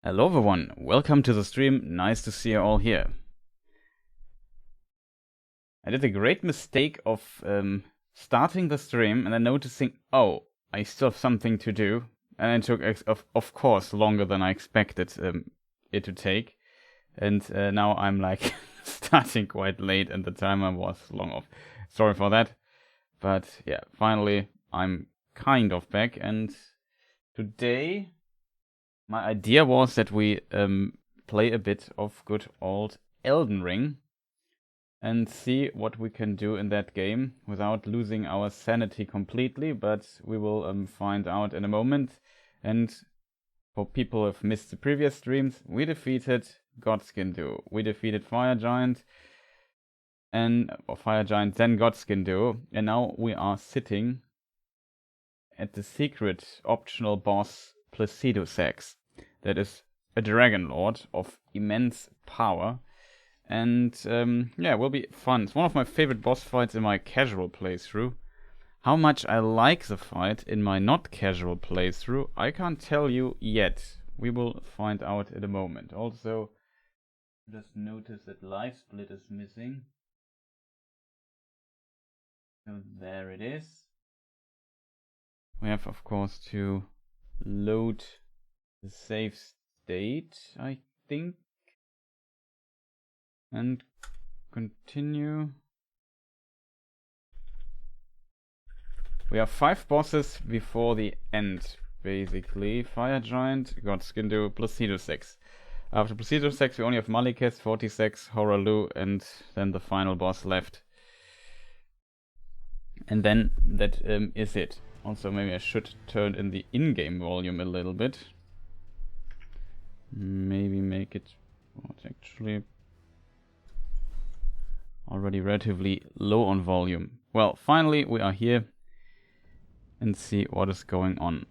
Hello everyone, welcome to the stream, nice to see you all here. I did a great mistake of starting the stream and then noticing, oh, I still have something to do. And it took, of course, longer than I expected it to take. And now I'm like starting quite late and the timer was long off. Sorry for that. But yeah, finally I'm kind of back, and today my idea was that we play a bit of good old Elden Ring and see what we can do in that game without losing our sanity completely, but we will find out in a moment. And for people who have missed the previous streams, we defeated Godskin Duo. We defeated Fire Giant Fire Giant, then Godskin Duo, and now we are sitting at the secret optional boss Placidusax. That is a Dragonlord of immense power. And yeah, it will be fun. It's one of my favorite boss fights in my casual playthrough. How much I like the fight in my not casual playthrough, I can't tell you yet. We will find out in a moment. Also, just notice that live split is missing. So there it is. We have, of course, to load the save state, I think, and continue. We have 5 bosses before the end, basically. Fire Giant, Godskin Duo, Placidusax. After Placidusax, we only have Maliketh, 46, Horaloo, and then the final boss left. And then that is it. Also, maybe I should turn in the in-game volume a little bit. Maybe make it what's actually already relatively low on volume. Well, finally we are here and see what is going on.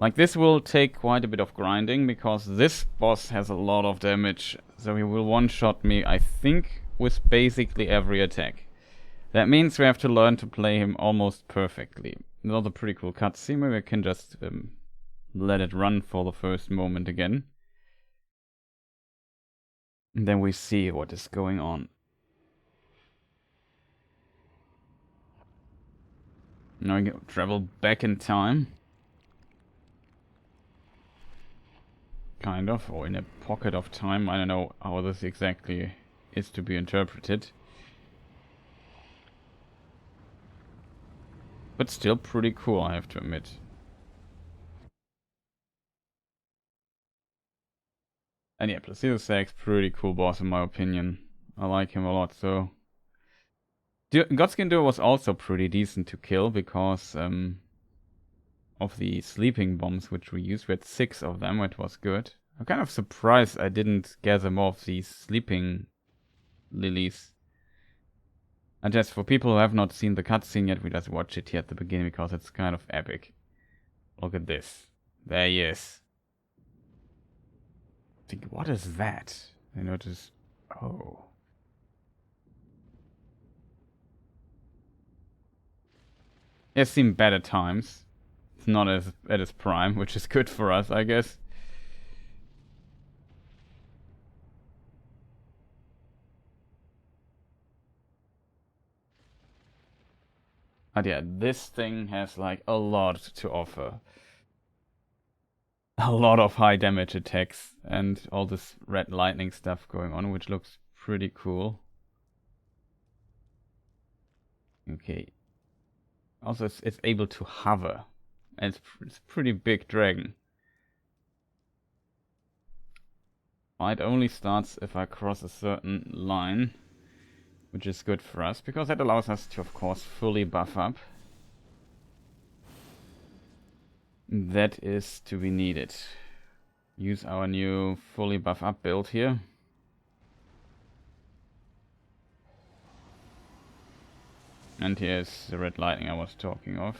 Like, this will take quite a bit of grinding because this boss has a lot of damage, so he will one-shot me, I think, with basically every attack. That means we have to learn to play him almost perfectly. Another pretty cool cutscene. Maybe I can just let it run for the first moment again. And then we see what is going on. Now we can travel back in time. Kind of, or in a pocket of time. I don't know how this exactly is to be interpreted. But still pretty cool, I have to admit. And yeah, Placidusax, pretty cool boss in my opinion. I like him a lot, so... Godskin Duo was also pretty decent to kill because of the sleeping bombs which we used. We had 6 of them, which was good. I'm kind of surprised I didn't gather more of these sleeping lilies. And just for people who have not seen the cutscene yet, we just watch it here at the beginning because it's kind of epic. Look at this. There he is. I think, what is that? I notice. Oh. It's seen better times. It's not as at its prime, which is good for us, I guess. But yeah, this thing has like a lot to offer. A lot of high damage attacks and all this red lightning stuff going on, which looks pretty cool. Okay. Also, it's able to hover. And it's a pretty big dragon. It only starts if I cross a certain line, which is good for us, because that allows us to, of course, fully buff up. That is to be needed. Use our new fully buff up build here. And here's the red lightning I was talking of.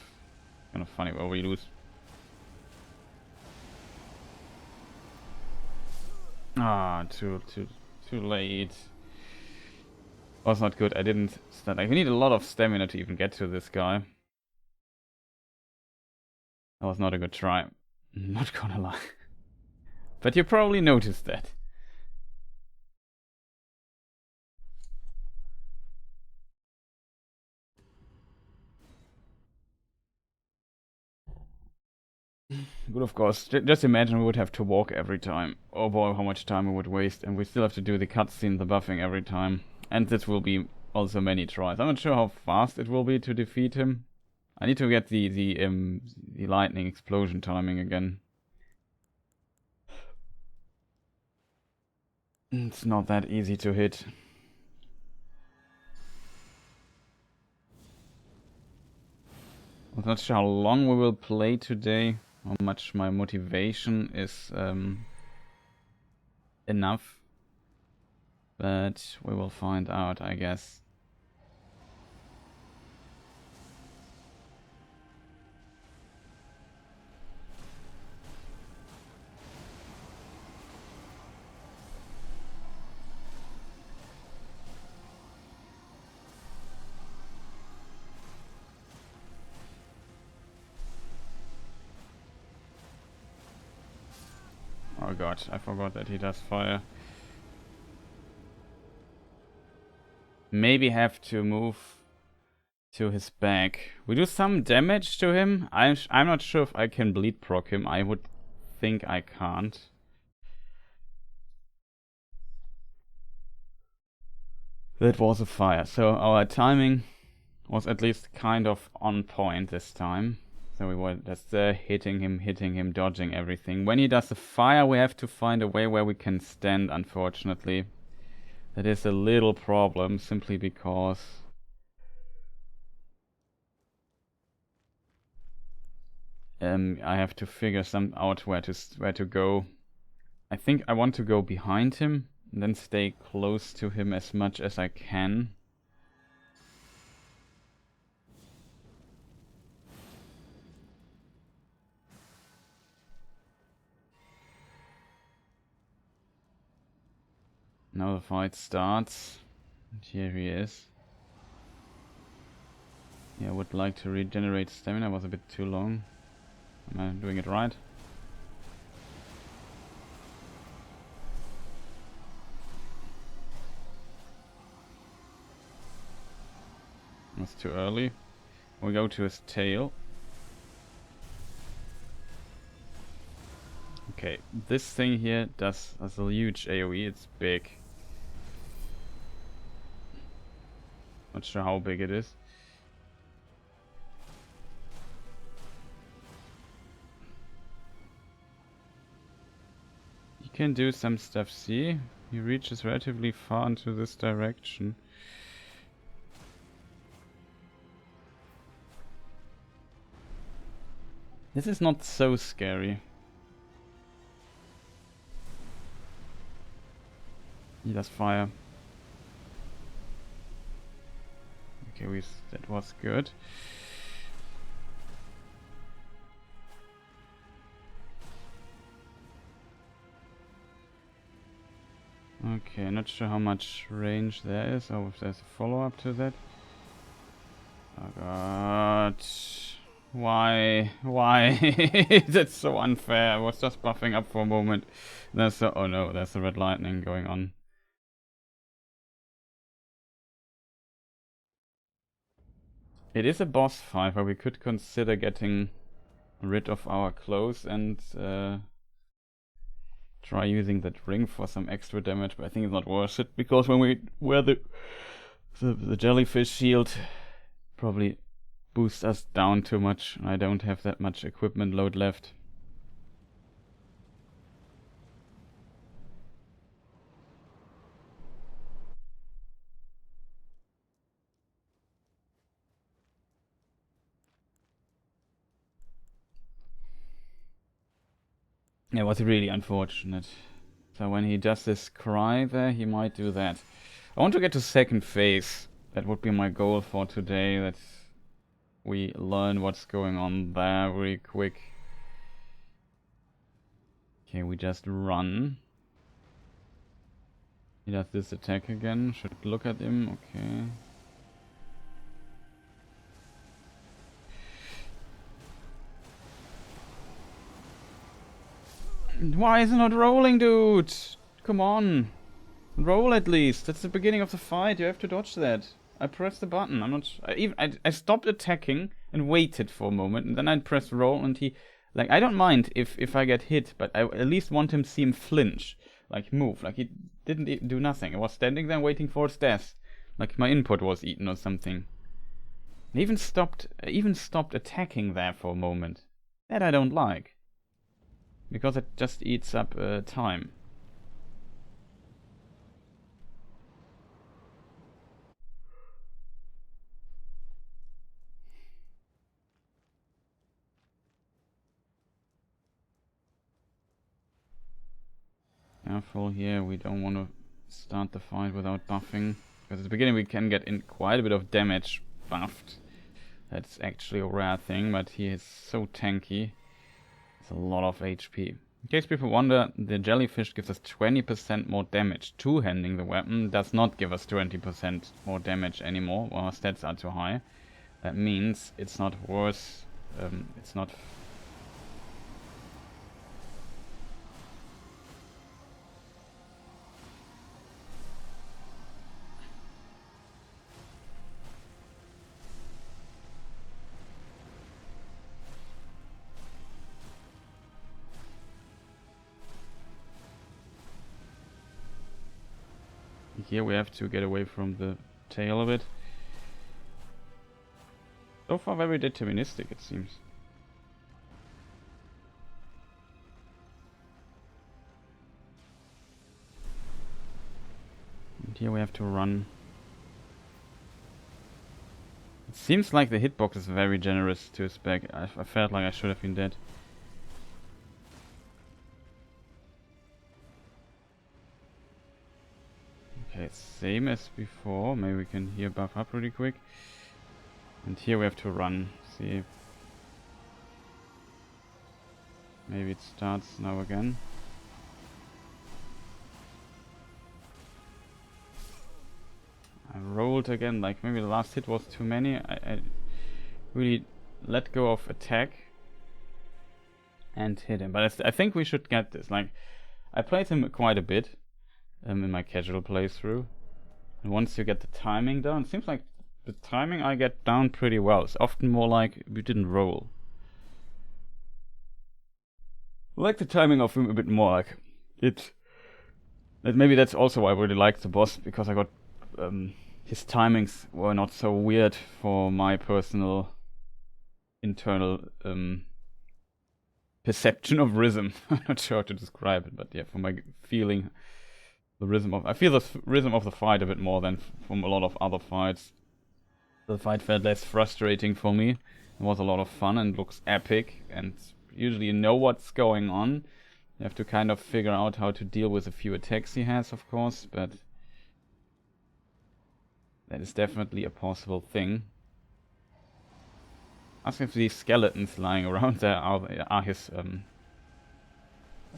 Kind of funny where we lose. Too late. Was not good. I didn't stand. Like, we need a lot of stamina to even get to this guy. That was not a good try. Not gonna lie. But you probably noticed that. But of course, just imagine we would have to walk every time. Oh boy, how much time we would waste. And we still have to do the cutscene, the buffing every time. And this will be also many tries. I'm not sure how fast it will be to defeat him. I need to get the lightning explosion timing again. It's not that easy to hit. I'm not sure how long we will play today. How much my motivation is enough. But we will find out, I guess. Oh god, I forgot that he does fire. Maybe have to move to his back. We do some damage to him. I'm not sure if I can bleed proc him. I would think I can't. That was a fire. So our timing was at least kind of on point this time. So we were just hitting him, dodging everything. When he does the fire, we have to find a way where we can stand, unfortunately. That is a little problem, simply because I have to figure out where to go. I think I want to go behind him and then stay close to him as much as I can. Now the fight starts. And here he is. Yeah, I would like to regenerate stamina. Was a bit too long. Am I doing it right? That's too early. We go to his tail. Okay, this thing here does a huge AoE. It's big. Not sure how big it is. You can do some stuff, see? He reaches relatively far into this direction. This is not so scary. He does fire. Okay, that was good. Okay, not sure how much range there is, or if there's a follow-up to that. Oh god. Why? That's so unfair. I was just buffing up for a moment. Oh no, there's the red lightning going on. It is a boss fight where we could consider getting rid of our clothes and try using that ring for some extra damage, but I think it's not worth it, because when we wear the jellyfish shield, probably boosts us down too much. I don't have that much equipment load left. It was really unfortunate. So when he does this cry there, he might do that. I want to get to second phase. That would be my goal for today, that we learn what's going on there really quick. Okay, we just run. He does this attack again. Should look at him. Okay. Why is it not rolling, dude? Come on. Roll at least. That's the beginning of the fight. You have to dodge that. I pressed the button. I'm not... I stopped attacking and waited for a moment. And then I pressed roll and he... Like, I don't mind if I get hit. But I at least want him to see him flinch. Like, move. Like, he didn't do nothing. I was standing there waiting for his death. Like, my input was eaten or something. I even stopped attacking there for a moment. That I don't like. Because it just eats up time. Careful here, we don't want to start the fight without buffing. Because at the beginning we can get in quite a bit of damage buffed. That's actually a rare thing, but he is so tanky. It's a lot of HP. In case people wonder, the jellyfish gives us 20% more damage. Two-handing the weapon does not give us 20% more damage anymore. Well, our stats are too high. That means it's not worth... it's not... Here we have to get away from the tail a bit. So far very deterministic, it seems. And here we have to run. It seems like the hitbox is very generous to his back. I felt like I should have been dead. Okay, same as before. Maybe we can here buff up really quick. And here we have to run. See. Maybe it starts now again. I rolled again, like maybe the last hit was too many. I really let go of attack and hit him. But I think we should get this. Like, I played him quite a bit in my casual playthrough. And once you get the timing down, it seems like the timing I get down pretty well. It's often more like we didn't roll. I like the timing of him a bit more. Like maybe that's also why I really liked the boss, because I got his timings were not so weird for my personal internal perception of rhythm. I'm not sure how to describe it, but yeah, for my feeling, I feel the rhythm of the fight a bit more than from a lot of other fights. The fight felt less frustrating for me. It was a lot of fun and looks epic, and usually you know what's going on. You have to kind of figure out how to deal with a few attacks he has, of course, but that is definitely a possible thing. Ask if these skeletons lying around there are his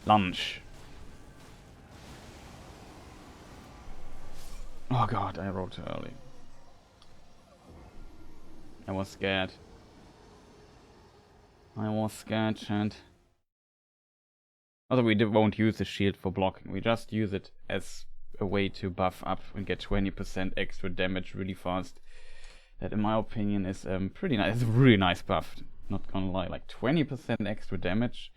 lunch. Oh god, I rolled too early. I was scared. Chat. Although we won't use the shield for blocking, we just use it as a way to buff up and get 20% extra damage really fast. That, in my opinion, is pretty nice. It's a really nice buff, not gonna lie. Like 20% extra damage.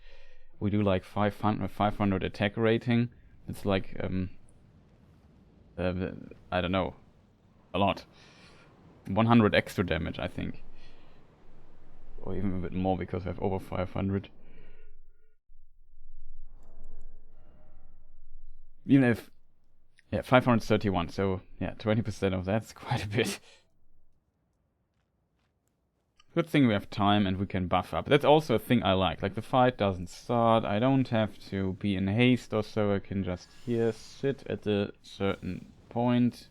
We do like 500 attack rating. It's like, I don't know, a lot. 100 extra damage, I think. Or even a bit more, because we have over 500. Even if... Yeah, 531, so yeah, 20% of that's quite a bit. Good thing we have time and we can buff up. That's also a thing I like. Like, the fight doesn't start, I don't have to be in haste or so, I can just here sit at a certain point,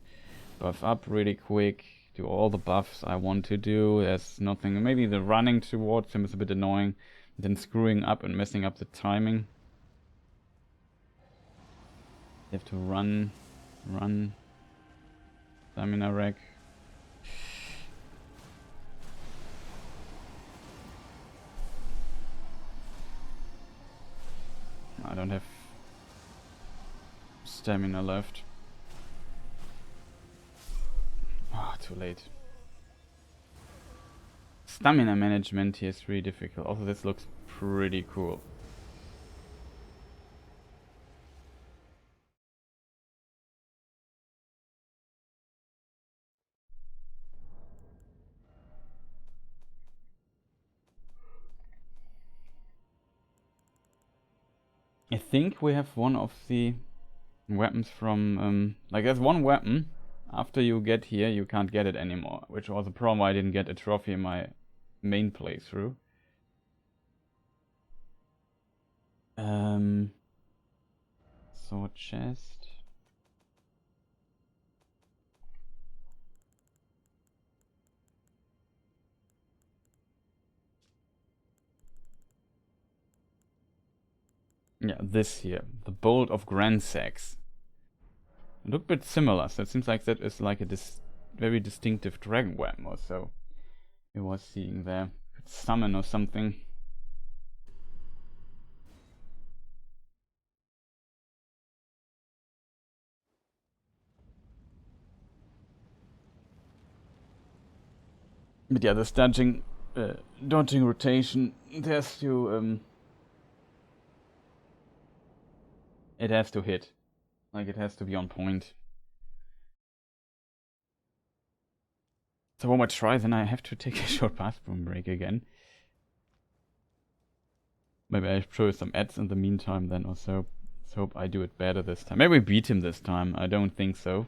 buff up really quick, do all the buffs I want to do. There's nothing... Maybe the running towards him is a bit annoying, then screwing up and messing up the timing. You have to run. Albinauric. I don't stamina left. Ah, too late. Stamina management here is really difficult. Also, this looks pretty cool. I think we have one of the weapons from, like there's one weapon, after you get here you can't get it anymore, which was a problem why I didn't get a trophy in my main playthrough. Sword chest. Yeah, this here, the Bolt of Grandsax. It looked a bit similar, so it seems like that is like a very distinctive dragon weapon or so. It was seeing there. Summon or something. But yeah, this dodging rotation, it has to hit. Like, it has to be on point. So one more try, then I have to take a short bathroom break again. Maybe I show some ads in the meantime then or so. Let's hope I do it better this time. Maybe we beat him this time. I don't think so.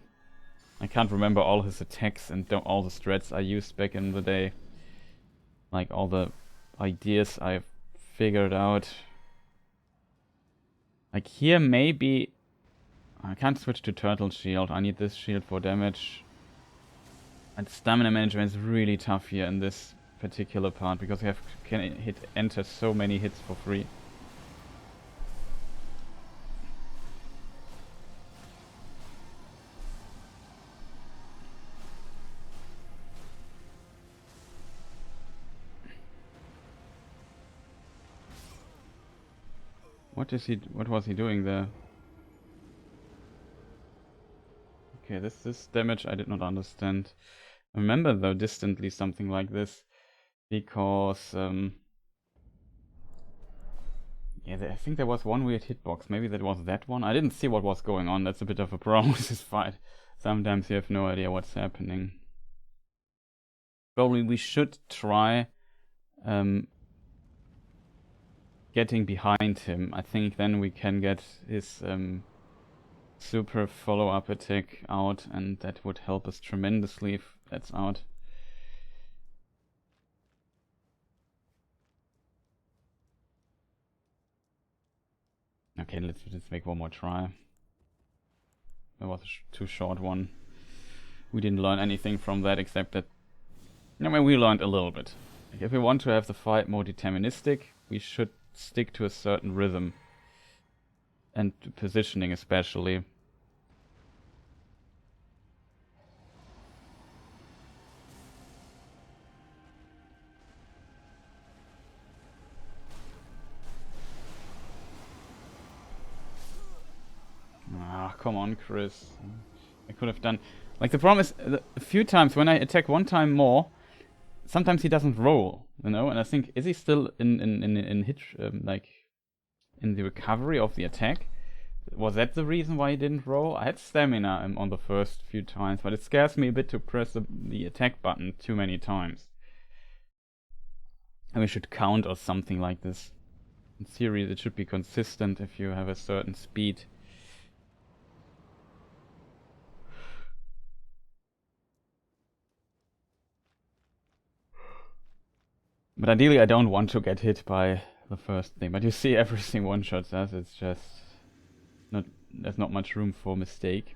I can't remember all his attacks and all the strats I used back in the day. Like all the ideas I've figured out. Like here maybe... I can't switch to Turtle Shield. I need this shield for damage. And stamina management is really tough here in this particular part because you can enter so many hits for free. What was he doing there? Okay, this damage I did not understand. I remember though distantly something like this because yeah, I think there was one weird hitbox. Maybe that was that one. I didn't see what was going on. That's a bit of a problem with this fight. Sometimes you have no idea what's happening. Probably we should try getting behind him. I think then we can get his super follow-up attack out, and that would help us tremendously if that's out. Okay, let's make one more try. That was a too short one. We didn't learn anything from that except that... I mean, we learned a little bit. Like, if we want to have the fight more deterministic, we should stick to a certain rhythm. And positioning especially. Ah, come on, Chris. I could have done... Like, the problem is, a few times when I attack one time more, sometimes he doesn't roll, you know? And I think, is he still in hit, like, in the recovery of the attack? Was that the reason why he didn't roll? I had stamina on the first few times, but it scares me a bit to press the attack button too many times. And we should count or something like this. In theory, it should be consistent if you have a certain speed. But ideally I don't want to get hit by the first thing. But you see everything one-shot does, it's just... there's not much room for mistake.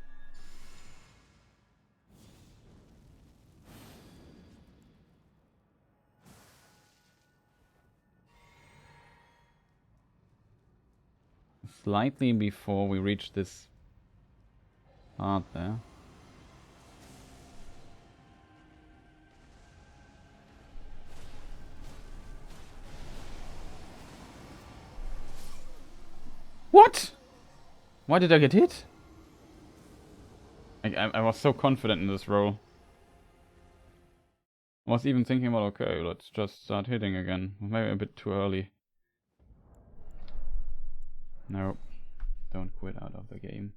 Slightly before we reach this part there. What? Why did I get hit? Like, I was so confident in this roll. I was even thinking about, okay, let's just start hitting again. Maybe a bit too early. No. Don't quit out of the game.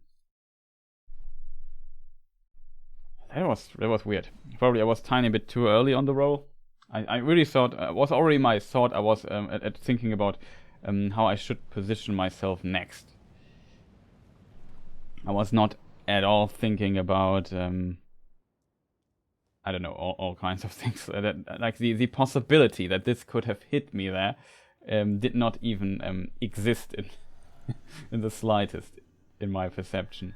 That was weird. Probably I was tiny bit too early on the roll. I really thought, was already my thought. I was at thinking about how I should position myself next. I was not at all thinking about I don't know, all kinds of things. Like the possibility that this could have hit me there did not even exist in in the slightest in my perception.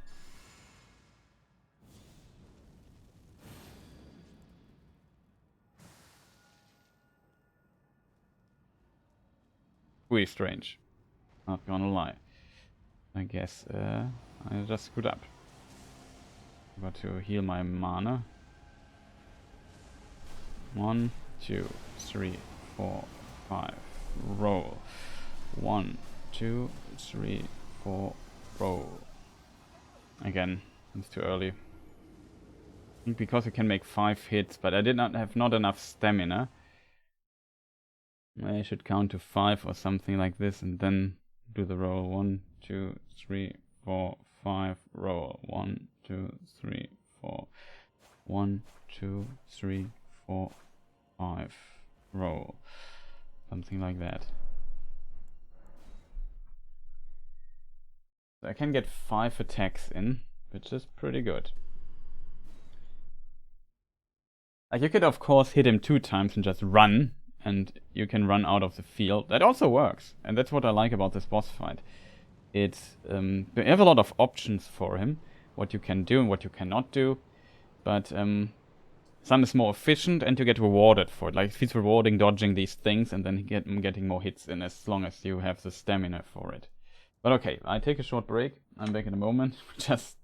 Really strange. Not gonna lie. I guess I just screwed up. Got to heal my mana. 1, 2, 3, 4, 5. Roll. 1, 2, 3, 4. Roll. Again, it's too early. I think because I can make 5 hits, but I did not have enough stamina. I should count to 5 or something like this and then do the roll. 1, 2, 3, 4, 5. Roll. 1, 2, 3, 4. 1, 2, 3, 4, 5. Roll. Something like that. So I can get 5 attacks in, which is pretty good. Like, you could of course hit him 2 times and just run, and you can run out of the field. That also works, and that's what I like about this boss fight. It's you have a lot of options for him, what you can do and what you cannot do, but some is more efficient and you get rewarded for it. Like, it feels rewarding dodging these things and then getting more hits in as long as you have the stamina for it. But okay, I take a short break. I'm back in a moment. Just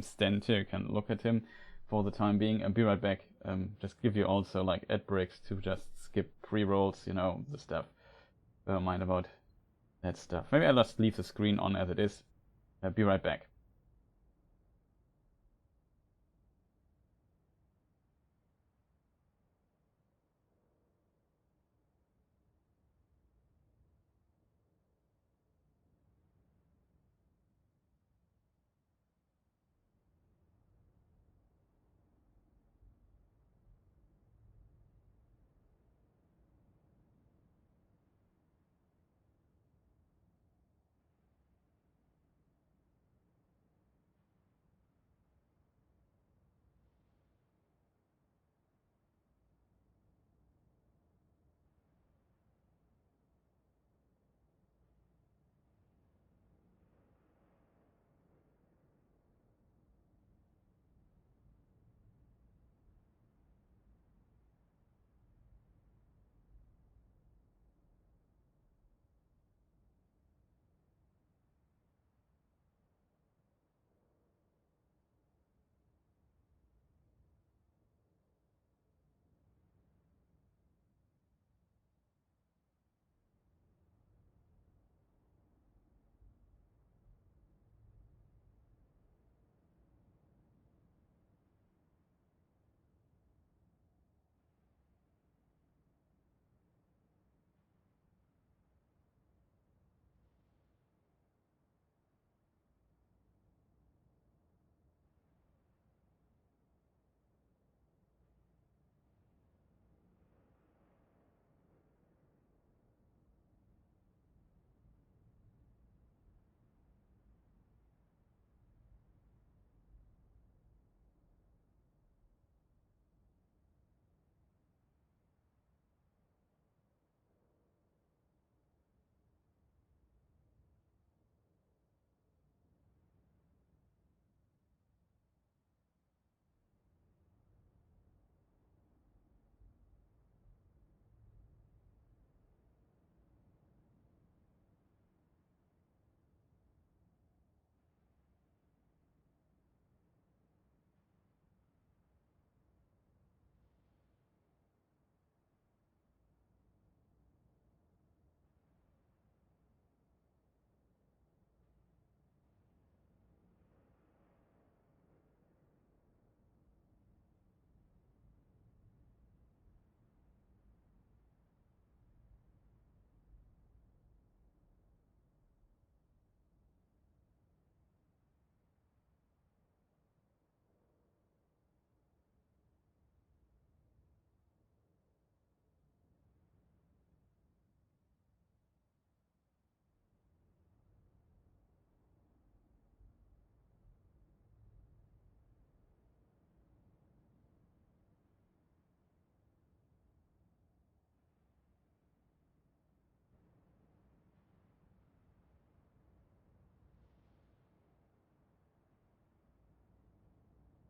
stand here, you can look at him for the time being. I'll be right back. Just give you also like ad breaks to just skip pre-rolls, you know, the stuff. Never mind about that stuff. Maybe I'll just leave the screen on as it is. I'll be right back.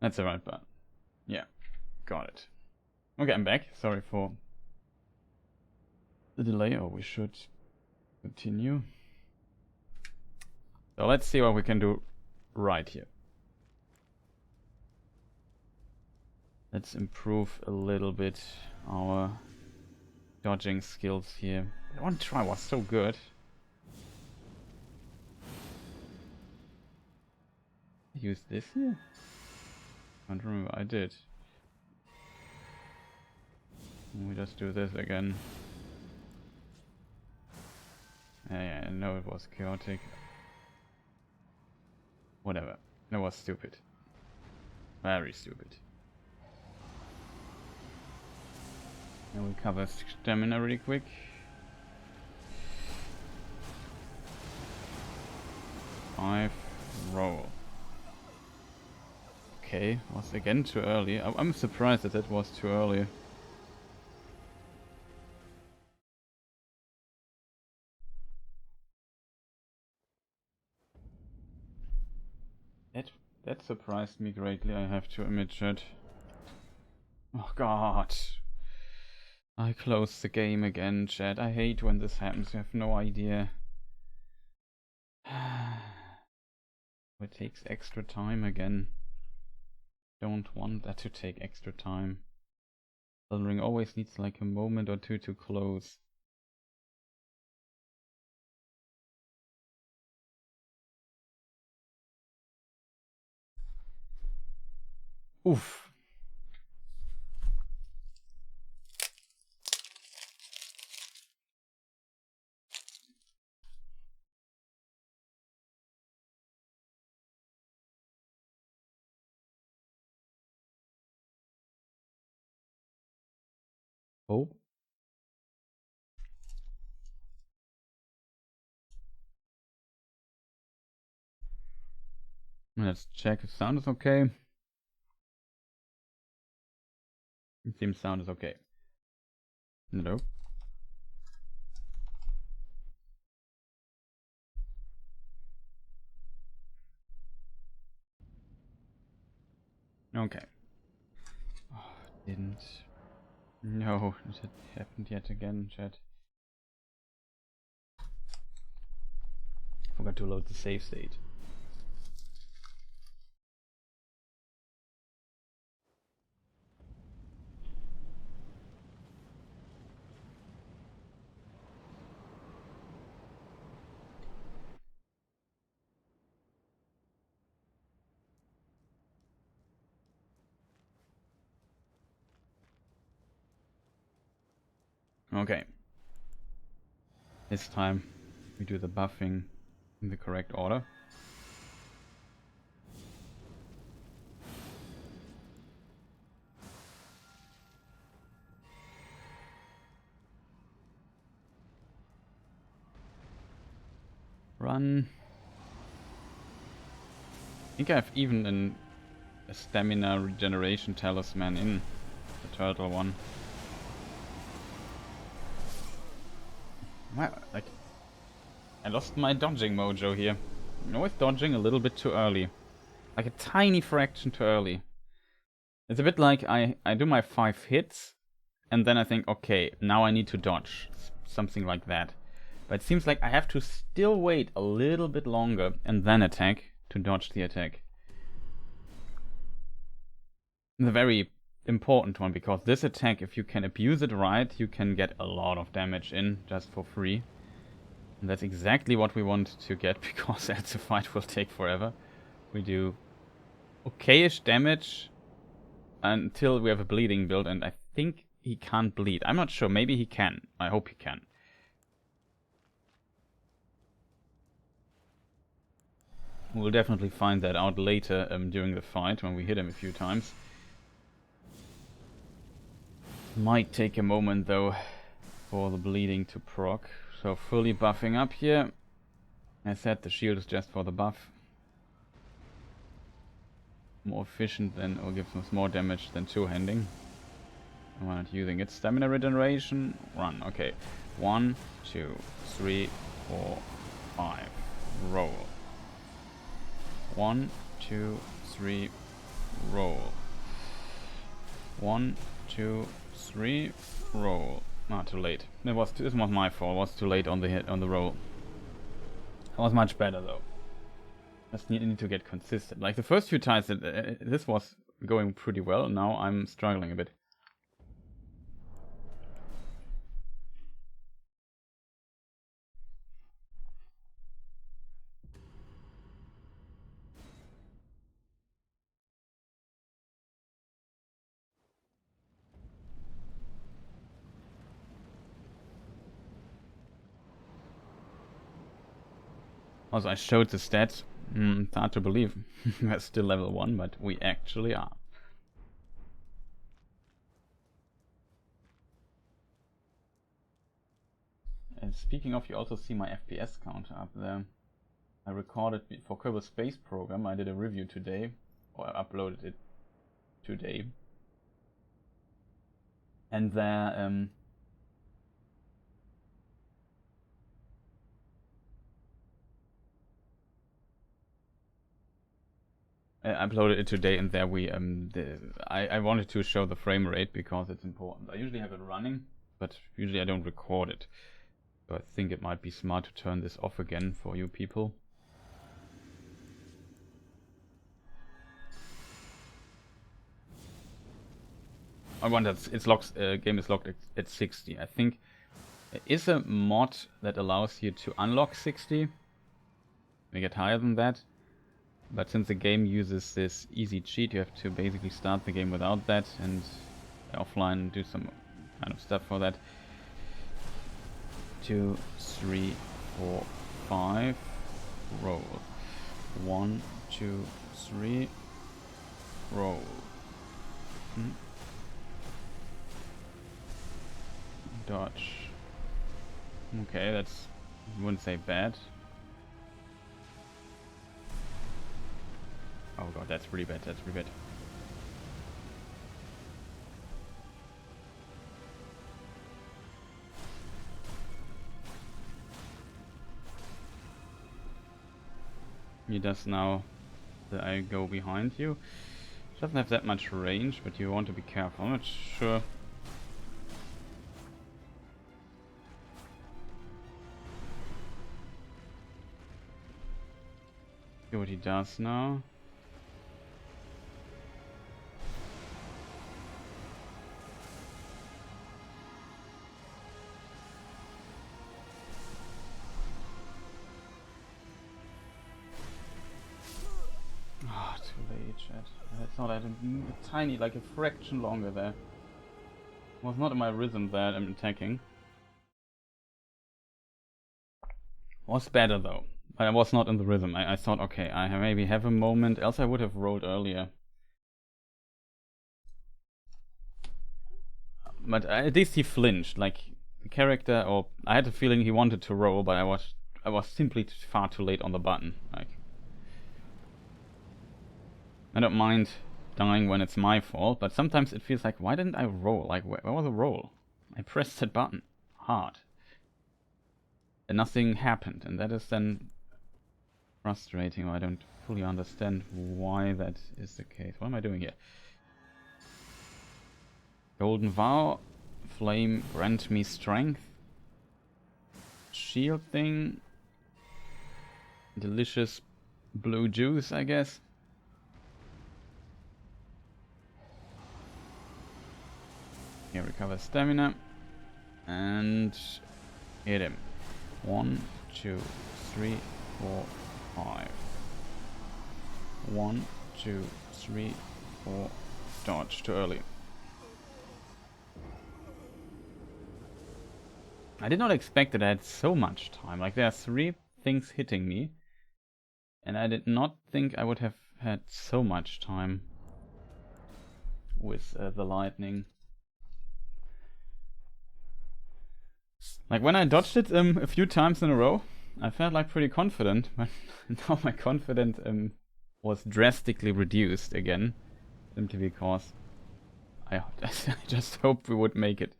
That's the right button. Yeah, got it. Okay, I'm back. Sorry for the delay, or we should continue. So let's see what we can do right here. Let's improve a little bit our dodging skills here. That one try was so good. Use this here? I don't remember, I did. We just do this again. Yeah, I know it was chaotic. Whatever. That was stupid. Very stupid. And we cover stamina really quick. Five, roll. Okay, was again too early. I'm surprised that was too early. That surprised me greatly, I have to admit, chat. Oh god. I closed the game again, chat. I hate when this happens, you have no idea. It takes extra time again. Don't want that to take extra time. Elden Ring always needs like a moment or two to close. Oof. Oh. Let's check if sound is okay. It seems sound is okay. No. Okay. Oh, didn't. No, it happened yet again, chat. Forgot to load the save state. Okay. This time we do the buffing in the correct order. Run. I think I have even a stamina regeneration talisman in the turtle one. Like, I lost my dodging mojo here. I'm always dodging a little bit too early. Like a tiny fraction too early. It's a bit like I do my 5 hits, and then I think, okay, now I need to dodge. Something like that. But it seems like I have to still wait a little bit longer and then attack to dodge the attack. It's a very important one, because this attack, if you can abuse it right, you can get a lot of damage in just for free. And that's exactly what we want to get, because else the fight will take forever. We do okayish damage until we have a bleeding build, and I think he can't bleed. I'm not sure, maybe he can. I hope he can. We'll definitely find that out later during the fight, when we hit him a few times. Might take a moment though for the bleeding to proc. So fully buffing up here. As said, the shield is just for the buff. More efficient than, or gives us more damage than two-handing. I'm not using it. Stamina regeneration. Run. Okay. 1, 2, 3, 4, 5. Roll. 1, 2, 3, roll. 1, 2, 3, roll. Ah, too late. This was my fault. It was too late on the hit, on the roll. That was much better though. Just need to get consistent. Like the first few times, this was going pretty well. Now I'm struggling a bit. Also, I showed the stats. It's hard to believe. We're still level 1, but we actually are. And speaking of, you also see my FPS counter up there. I recorded for Kerbal Space Program. I did a review today, or I uploaded it today. And there, I uploaded it today, and there we I wanted to show the frame rate because it's important. I usually have it running, but usually I don't record it. So I think it might be smart to turn this off again for you people. I want that it's locked. Game is locked at 60. I think there is a mod that allows you to unlock 60. Make it higher than that. But since the game uses this easy cheat, you have to basically start the game without that and offline do some kind of stuff for that. 2, 3, 4, 5. Roll. 1, 2, 3. Roll. Dodge. Okay, that's, I wouldn't say bad. Oh god, that's really bad, that's really bad. He does now that I go behind you. Doesn't have that much range, but you want to be careful. I'm not sure. See what he does now. I thought I had a tiny, like a fraction longer there. Was not in my rhythm that I'm attacking. Was better though, but I was not in the rhythm. I thought, okay, I maybe have a moment, else I would have rolled earlier. But at least he flinched, like the character, or I had a feeling he wanted to roll, but I was simply far too late on the button. Like, I don't mind dying when it's my fault, but sometimes it feels like, why didn't I roll? Like, where was the roll? I pressed that button hard. And nothing happened, and that is then frustrating. I don't fully understand why that is the case. What am I doing here? Golden Vow. Flame, grant me strength. Shield thing. Delicious blue juice, I guess. Here, recover stamina. And hit him. 1, 2, 3, 4, 5. 1, 2, 3, 4. Dodge too early. I did not expect that I had so much time. Like, there are 3 things hitting me. And I did not think I would have had so much time with the lightning. Like, when I dodged it a few times in a row, I felt like pretty confident, but now my confidence was drastically reduced again, simply because I just hoped we would make it.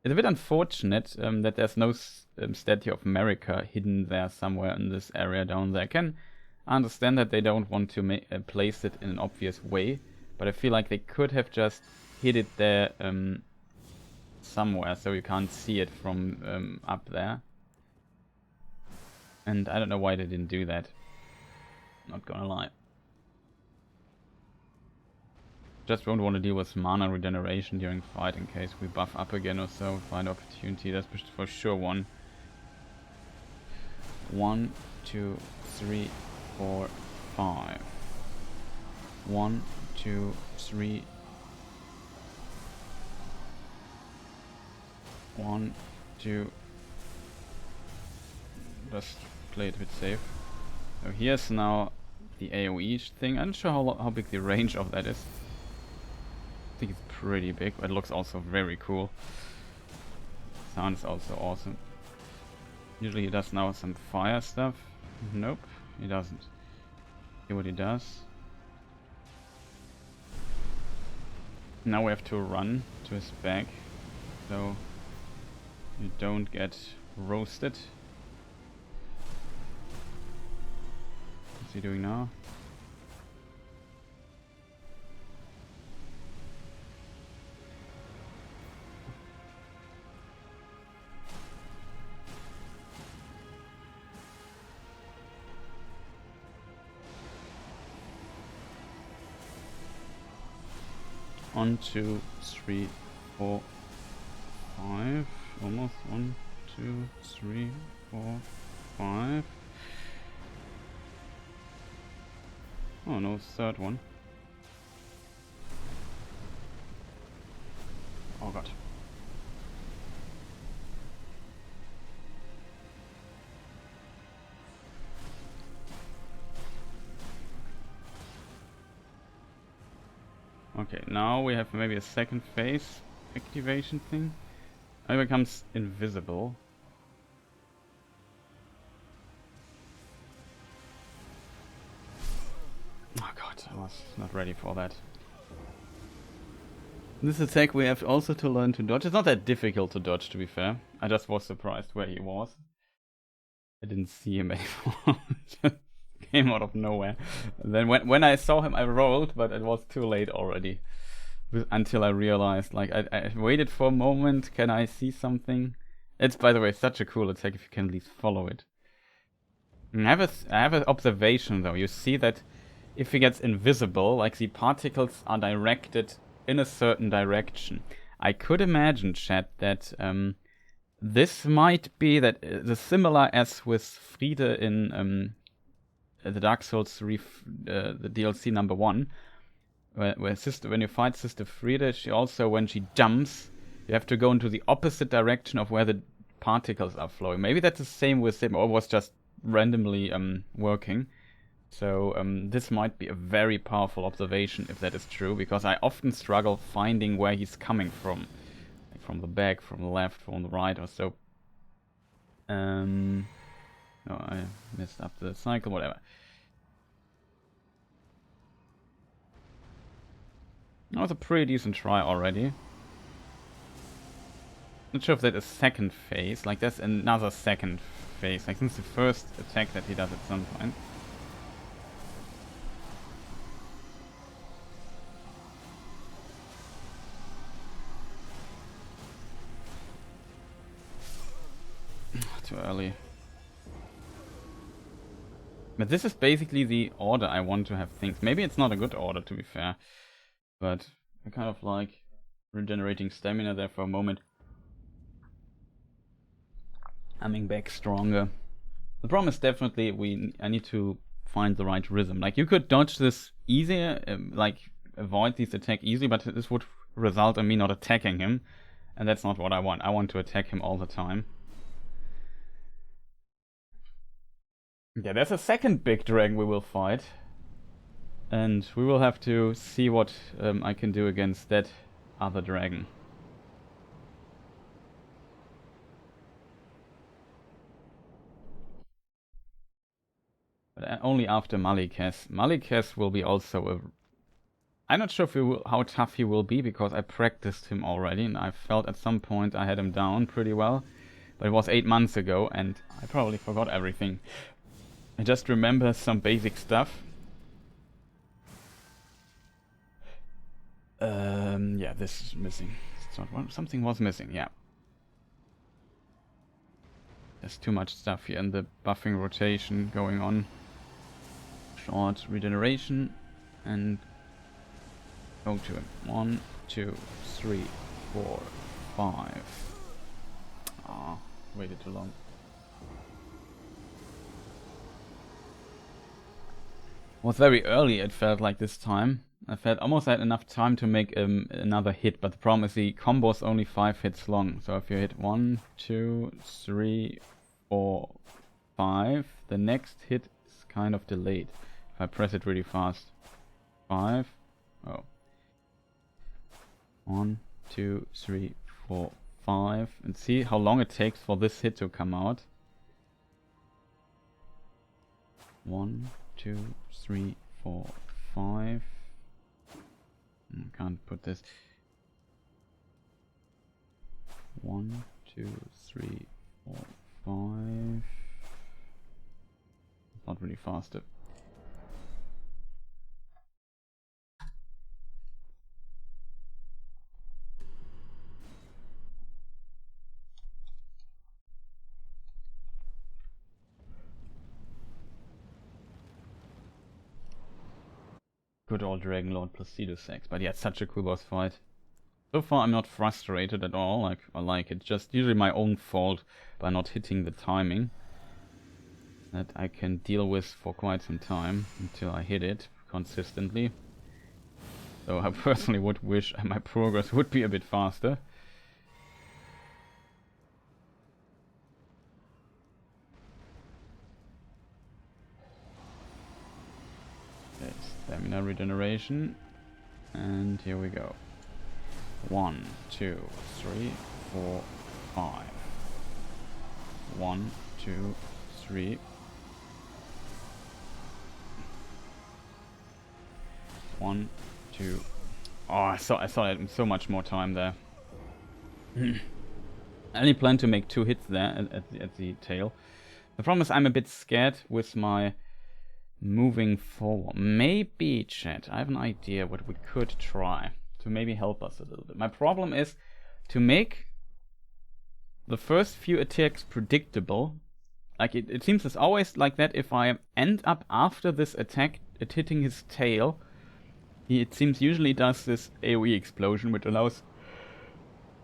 It's a bit unfortunate that there's no statue of Marika hidden there somewhere in this area down there. I understand that they don't want to place it in an obvious way, but I feel like they could have just hid it there somewhere so you can't see it from up there. And I don't know why they didn't do that. Not gonna lie. Just don't want to deal with mana regeneration during fight in case we buff up again or so. Find opportunity, that's for sure one. 1, 2, 3, 4, 5. 1, 2, 3. 1, 2. Just play it a bit safe. So here's now the AoE thing. I'm not sure how big the range of that is. I think it's pretty big, but it looks also very cool. Sound is also awesome. Usually he does now some fire stuff. Nope, he doesn't. See what he does. Now we have to run to his back, so you don't get roasted. What's he doing now? One, 2, 3, 4, 5. Almost 1, 2, 3, 4, 5. Oh no, third one. Oh god. Okay, now we have maybe a second phase activation thing. It becomes invisible. Oh god, I was not ready for that. This attack we have also to learn to dodge. It's not that difficult to dodge, to be fair. I just was surprised where he was. I didn't see him anymore. Just came out of nowhere. And then when I saw him, I rolled, but it was too late already. Until I realized, like, I waited for a moment. Can I see something? It's, by the way, such a cool attack if you can at least follow it. I have an observation though. You see that if he gets invisible, like the particles are directed in a certain direction. I could imagine, chat, that this might be the similar as with Friede in the Dark Souls 3, the DLC number 1, where when you fight Sister Friede, she also, when she jumps, you have to go into the opposite direction of where the particles are flowing. Maybe that's the same with him, or was just randomly working. So this might be a very powerful observation if that is true, because I often struggle finding where he's coming from. Like from the back, from the left, from the right or so. Oh, I messed up the cycle, whatever. That was a pretty decent try already. Not sure if that is second phase, like that's another second phase, like since the first attack that he does at some point. Too early. But this is basically the order I want to have things. Maybe it's not a good order, to be fair. But I kind of like regenerating stamina there for a moment. Coming back stronger. The problem is definitely I need to find the right rhythm. Like, you could dodge this easier, like avoid this attack easily, but this would result in me not attacking him. And that's not what I want. I want to attack him all the time. Yeah, there's a second big dragon we will fight. And we will have to see what I can do against that other dragon. But only after Maliketh. Maliketh will be also a... I'm not sure if how tough he will be, because I practiced him already, and I felt at some point I had him down pretty well. But it was 8 months ago, and I probably forgot everything. I just remember some basic stuff. Yeah, this is missing. It's not one. Something was missing, yeah. There's too much stuff here and the buffing rotation going on. Short regeneration and go to him. 1, 2, 3, 4, 5. Ah, waited too long. Was very early, it felt like this time. I felt almost had enough time to make another hit, but the problem is the combo is only 5 hits long. So if you hit 1, 2, 3, 4, 5, the next hit is kind of delayed. If I press it really fast. 5. Oh. 1, 2, 3, 4, 5. And see how long it takes for this hit to come out. 1, 2, 3, 4, 5. Can't put this. 1, 2, 3, 4, 5. Not really faster. Good old Dragonlord Placidusax, but yeah, it's such a cool boss fight. So far I'm not frustrated at all, like I like it. Just usually my own fault by not hitting the timing that I can deal with for quite some time until I hit it consistently. So I personally would wish my progress would be a bit faster. Okay, stamina regeneration, and here we go. 1, 2, 3, 4, 5. 1, 2, 3. 1, 2. Oh, I saw it so much more time there. I only plan to make 2 hits there at the tail. The problem is I'm a bit scared with my moving forward. Maybe, chat, I have an idea what we could try to maybe help us a little bit. My problem is to make the first few attacks predictable. Like it seems it's always like that. If I end up after this attack at hitting his tail, it seems usually does this AoE explosion, which allows,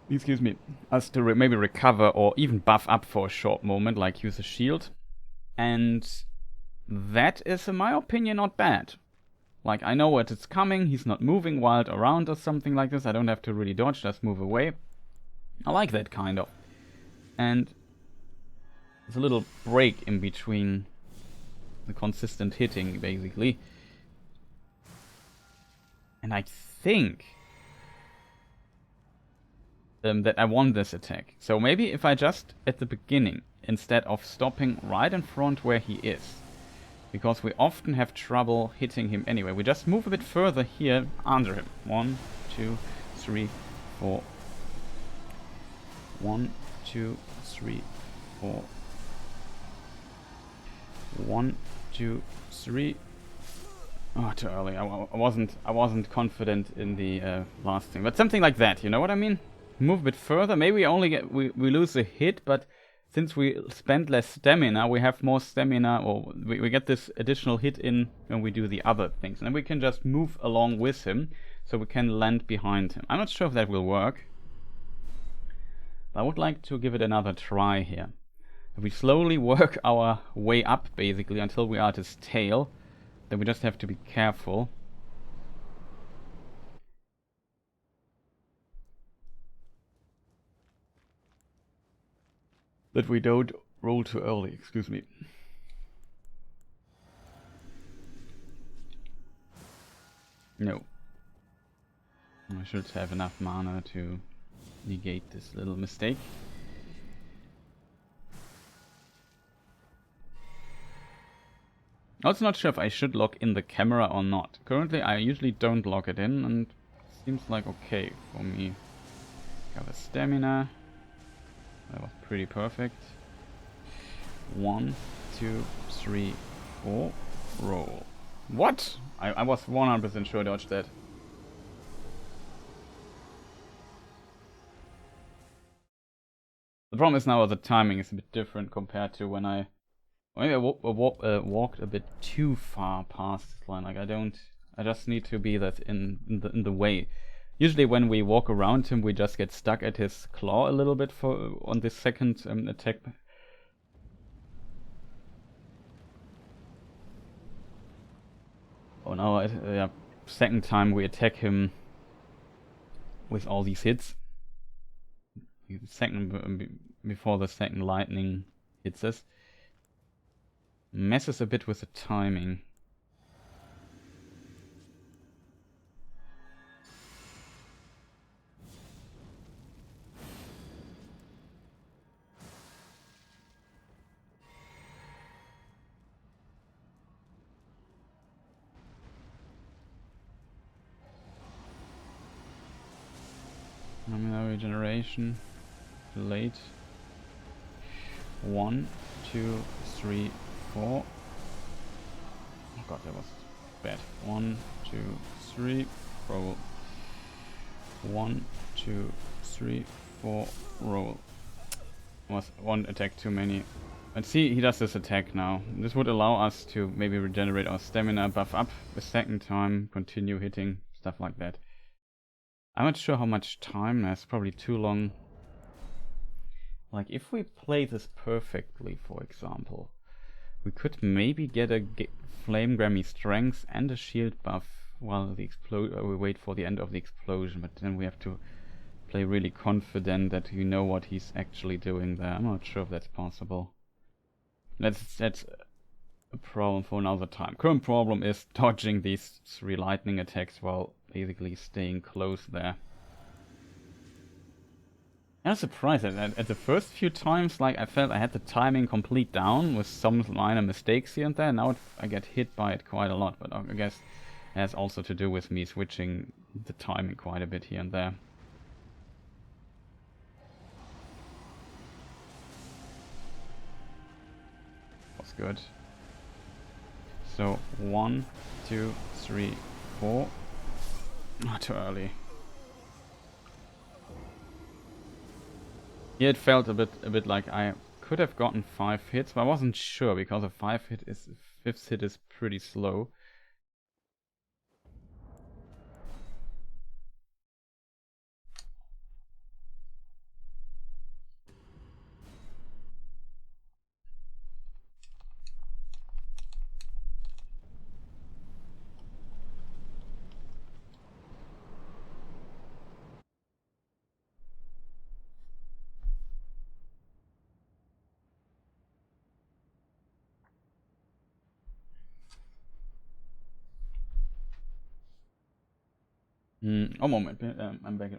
excuse me, us to maybe recover or even buff up for a short moment, like use a shield. And that is, in my opinion, not bad. Like, I know what is coming, he's not moving wild around or something like this, I don't have to really dodge, just move away. I like that kind of. And there's a little break in between the consistent hitting, basically. And I think that I want this attack. So maybe if I just, at the beginning, instead of stopping right in front where he is, because we often have trouble hitting him anyway, we just move a bit further here under him. 1, 2, 3, 4. 1, 2, 3, 4. 1, 2, 3. Oh, too early. I wasn't confident in the last thing, but something like that. You know what I mean? Move a bit further. Maybe we only get we lose a hit, but since we spend less stamina, we have more stamina, or we get this additional hit in when we do the other things, and we can just move along with him, so we can land behind him. I'm not sure if that will work, but I would like to give it another try here. If we slowly work our way up, basically, until we are at his tail. Then we just have to be careful. That we don't roll too early, excuse me. No. I should have enough mana to negate this little mistake. Also not sure if I should lock in the camera or not. Currently I usually don't lock it in, and it seems like okay for me. Got a stamina. That was pretty perfect. 1, 2, 3, 4, roll. What? I was 100% sure I dodged that. The problem is now the timing is a bit different compared to when I... Maybe I walked a bit too far past this line. Like I just need to be that in the way. Usually when we walk around him, we just get stuck at his claw a little bit on this second attack. Oh no, yeah, second time we attack him with all these hits. Before the second lightning hits us. Messes a bit with the timing. Nominal regeneration. Late. 1, 2, 3, 4. Oh god, that was bad. 1, 2, 3. Roll. 1, 2, 3, 4. Roll. Was one attack too many. Let's see, he does this attack now. This would allow us to maybe regenerate our stamina, buff up a second time, continue hitting, stuff like that. I'm not sure how much time, that's probably too long. Like, if we play this perfectly, for example, we could maybe get a Flame Grammy Strength and a shield buff while we wait for the end of the explosion, but then we have to play really confident that we know what he's actually doing there. I'm not sure if that's possible. That's a problem for another time. Current problem is dodging these 3 lightning attacks while basically staying close there. I was surprised at the first few times, like I felt I had the timing complete down with some minor mistakes here and there. Now I get hit by it quite a lot, but I guess it has also to do with me switching the timing quite a bit here and there. Was good. So 1, 2, 3, 4. Not too early. Yeah, it felt a bit like I could have gotten 5 hits, but I wasn't sure because a 5th hit is pretty slow. Oh, moment, I'm back.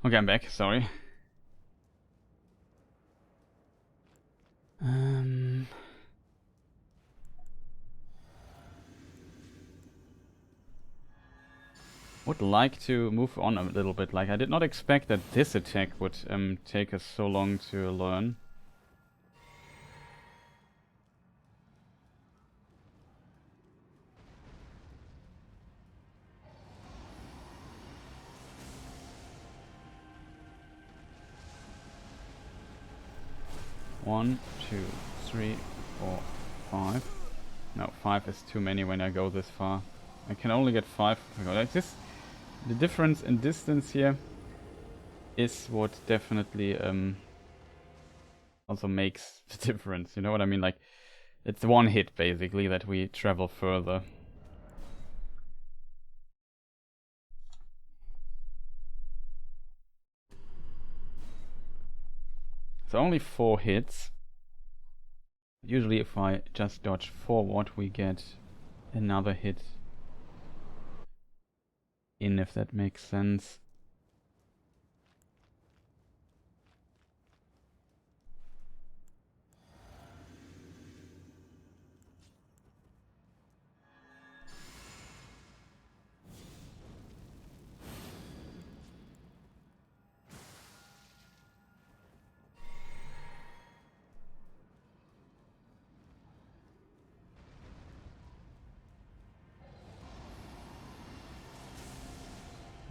Okay, I'm back, sorry. Would like to move on a little bit. Like, I did not expect that this attack would take us so long to learn. One, 2, 3, 4, 5. No, 5 is too many when I go this far. I can only get 5. Like this, the difference in distance here is what definitely also makes the difference. You know what I mean? Like, it's one hit basically that we travel further. So only 4 hits. Usually if I just dodge forward, we get another hit in, if that makes sense.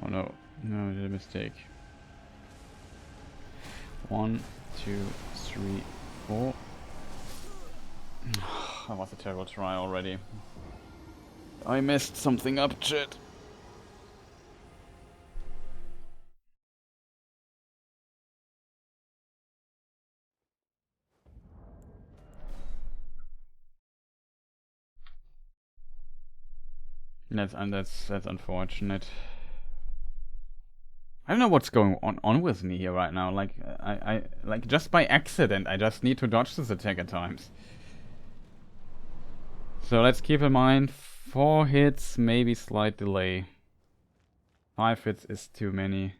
Oh no, no, I did a mistake. 1, 2, 3, 4. That was a terrible try already. I messed something up, chat. That's unfortunate. I don't know what's going on with me here right now. Like I like just by accident I just need to dodge this attack at times. So let's keep in mind 4 hits, maybe slight delay. 5 hits is too many.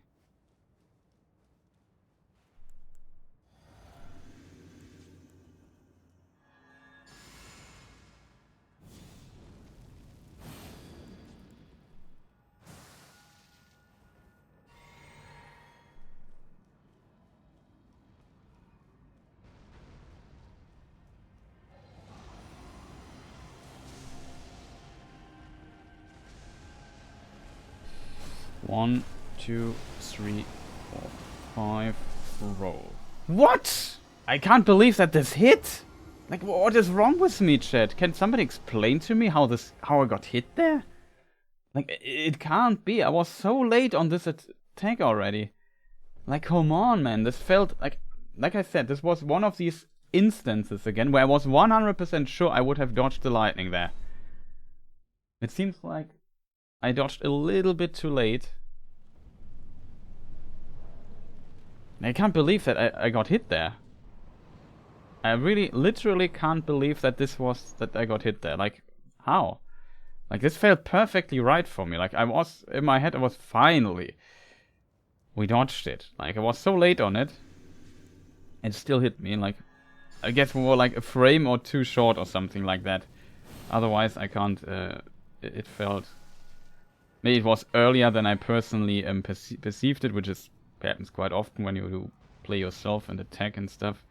One, 2, 3, 4, 5. Roll. What? I can't believe that this hit. Like, what is wrong with me, chat? Can somebody explain to me how I got hit there? Like, it can't be. I was so late on this attack already. Like, come on, man. This felt like I said, this was one of these instances again where I was 100% sure I would have dodged the lightning there. It seems like I dodged a little bit too late. I can't believe that I got hit there. I really, literally can't believe that that I got hit there. Like, how? Like, this felt perfectly right for me. Like, in my head, I was finally. We dodged it. Like, I was so late on it. It still hit me. Like, I guess we were like a frame or 2 short or something like that. Otherwise, I can't. It felt. Maybe it was earlier than I personally perceived it, which happens quite often when you do play yourself and attack and stuff.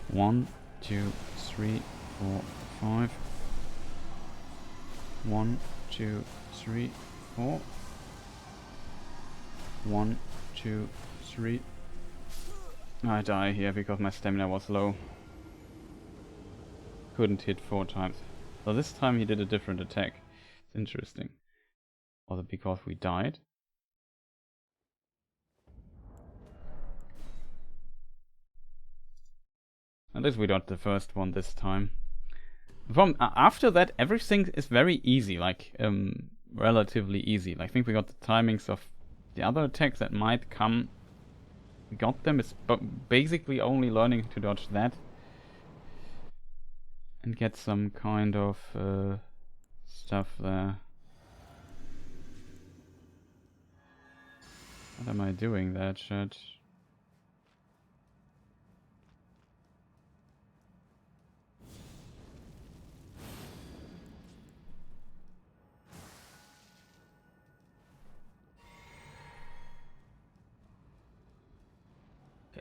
One, 2, 3, 4, 5. 1, 2, 3, 4. 1, 2, 3. I die here because my stamina was low. Couldn't hit 4 times. So this time he did a different attack. It's interesting. Was it because we died? At least we got the first one this time. After that, everything is very easy, like relatively easy. I think we got the timings of the other attacks that might come. We got them. It's basically only learning to dodge that and get some kind of stuff there. What am I doing there, chat?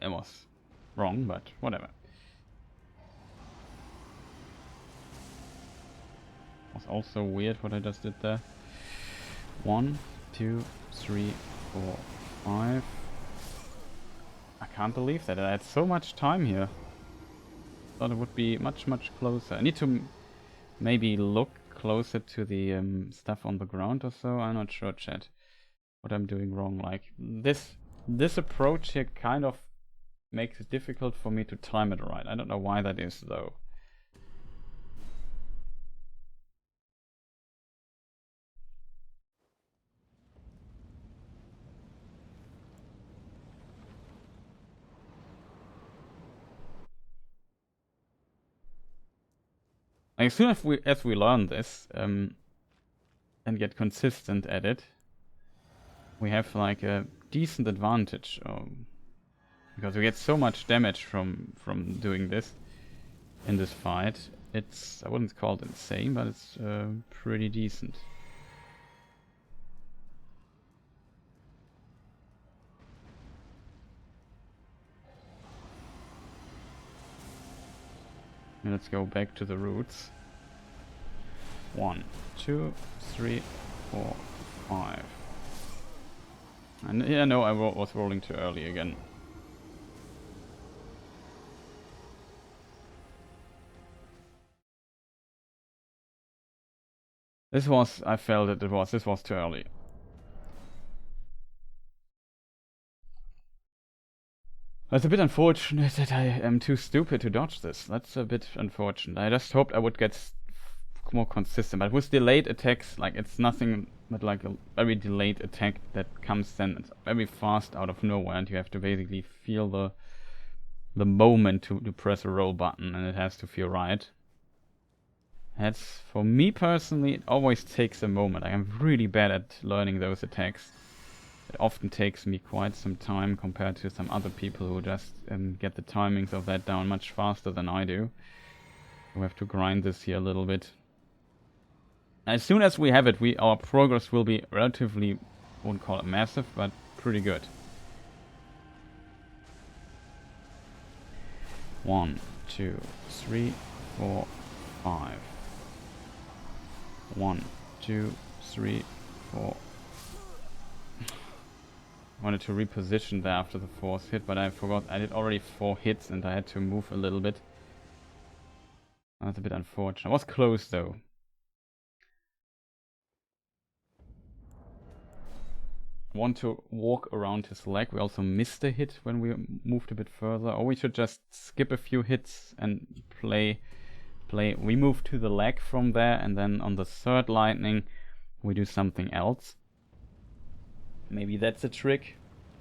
It was wrong, but whatever. Was also weird what I just did there. 1, 2, 3, 4, 5. I can't believe that. I had so much time here. Thought it would be much closer. I need to maybe look closer to the stuff on the ground or so. I'm not sure, chat, what I'm doing wrong. Like this approach here kind of makes it difficult for me to time it right. I don't know why that is though. Like, as soon as we learn this and get consistent at it, we have like a decent advantage, because we get so much damage from doing this in this fight. It's, I wouldn't call it insane, but it's pretty decent. And let's go back to the roots. 1, 2, 3, 4, 5. And yeah, no, I was rolling too early again. This was, I felt it was, this was too early. It's a bit unfortunate that I am too stupid to dodge this. That's a bit unfortunate. I just hoped I would get more consistent. But with delayed attacks, like, it's nothing but like a very delayed attack that comes then very fast out of nowhere, and you have to basically feel the moment to press a roll button, and it has to feel right. That's, for me personally, it always takes a moment. I'm really bad at learning those attacks. It often takes me quite some time compared to some other people who just get the timings of that down much faster than I do. We have to grind this here a little bit. As soon as we have it, our progress will be relatively, wouldn't call it massive, but pretty good. 1, 2, 3, 4, 5. 1, 2, 3, 4. Wanted to reposition there after the 4th hit, but I forgot I did already 4 hits and I had to move a little bit. That's a bit unfortunate. I was close though. I want to walk around his leg. We also missed a hit when we moved a bit further. Or we should just skip a few hits and play. We move to the leg from there, and then on the 3rd lightning we do something else. Maybe that's a trick.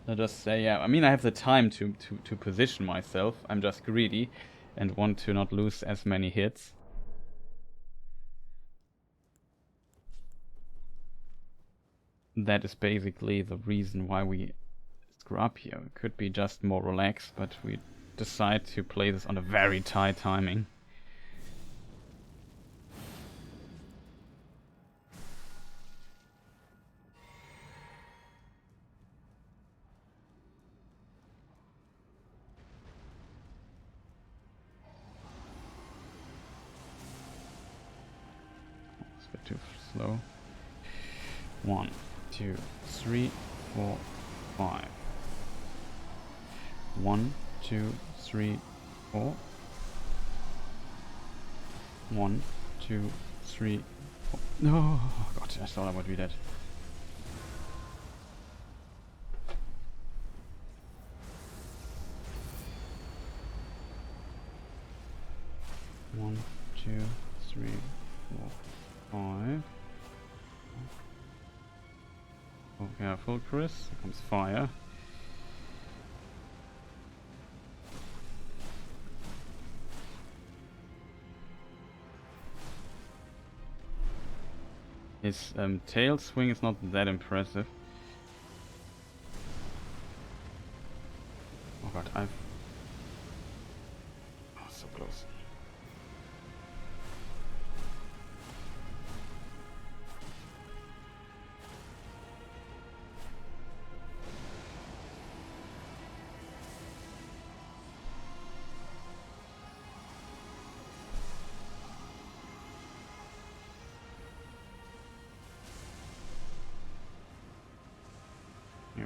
I just say, yeah, I mean, I have the time to position myself. I'm just greedy and want to not lose as many hits. That is basically the reason why we screw up here. It could be just more relaxed, but we decide to play this on a very tight timing. Too slow. 1, 2, 3, 4, 5. 1, 2, 3, 4. 1, 2, 3, 4. No, oh God, I thought I would be dead. One, 2, 3, 4, 5. Oh, careful, Chris. Here comes fire. His tail swing is not that impressive. Oh God, oh, so close.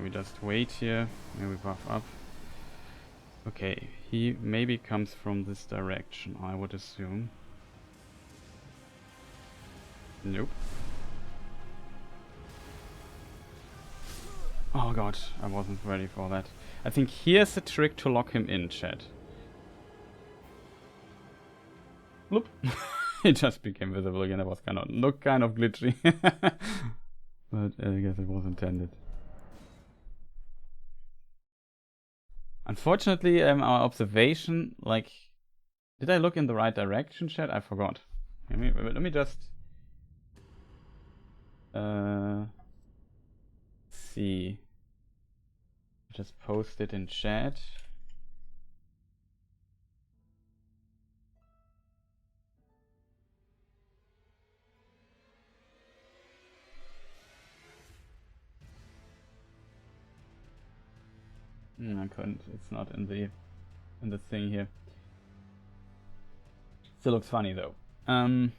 We just wait here, maybe buff up. Okay, he maybe comes from this direction, I would assume. Nope. Oh god, I wasn't ready for that. I think here's a trick to lock him in, chat. Bloop. It just became visible again. It was kind of glitchy. But I guess it was intended. Unfortunately, our observation, like, did I look in the right direction, chat? I forgot. Let me just see. Just post it in chat. I couldn't. It's not in the thing here. Still looks funny though. There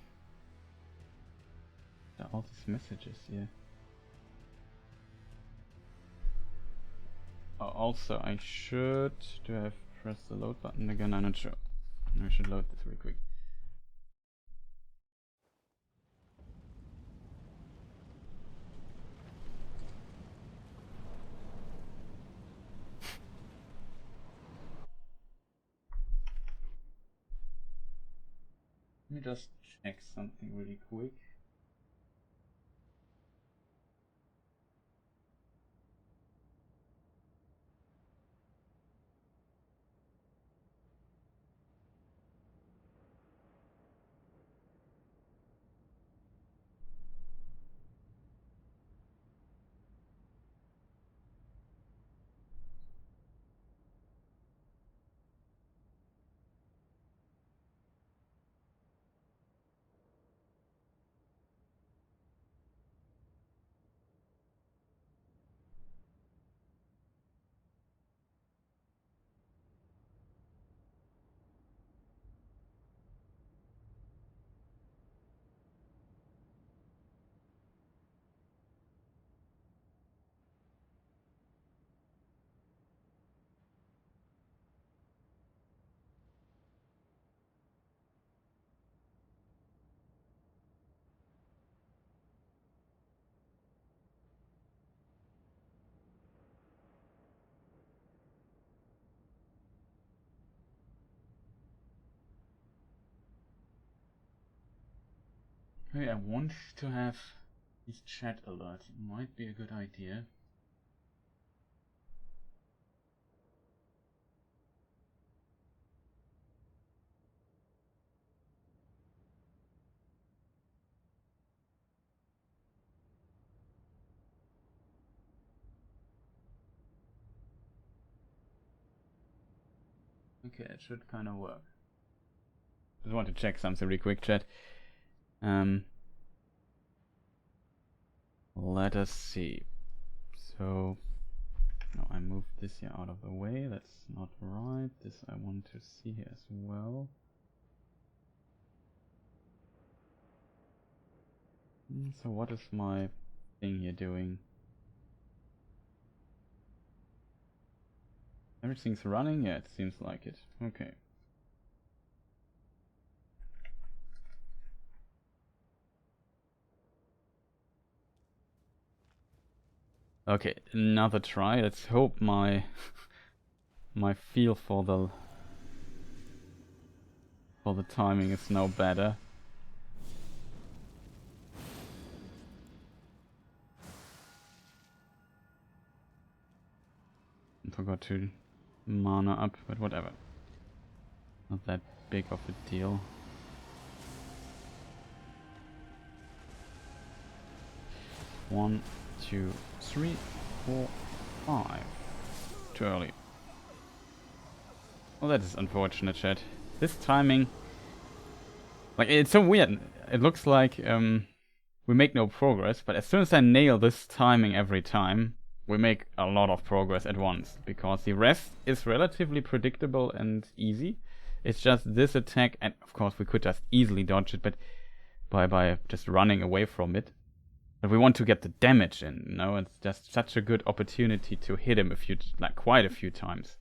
are all these messages here. Oh, also, I should. Do I have pressed the load button again? I'm not sure. I should load this real quick. Let me just check something really quick. Okay, I want to have these chat alerts. It might be a good idea. Okay, it should kind of work. Just want to check something really quick, chat. Let us see. So, no, I moved this here out of the way. That's not right. This I want to see here as well. So what is my thing here doing? Everything's running? Yeah, it seems like it. Okay. Okay, another try. Let's hope my my feel for the timing is now better. I forgot to mana up, but whatever. Not that big of a deal. One, 2, 3, 4, 5. Too early. Well, that is unfortunate, chat. This timing, like, it's so weird. It looks like we make no progress, but as soon as I nail this timing every time, we make a lot of progress at once, because the rest is relatively predictable and easy. It's just this attack, and of course we could just easily dodge it, but by just running away from it. But we want to get the damage in, you know. It's just such a good opportunity to hit him quite a few times.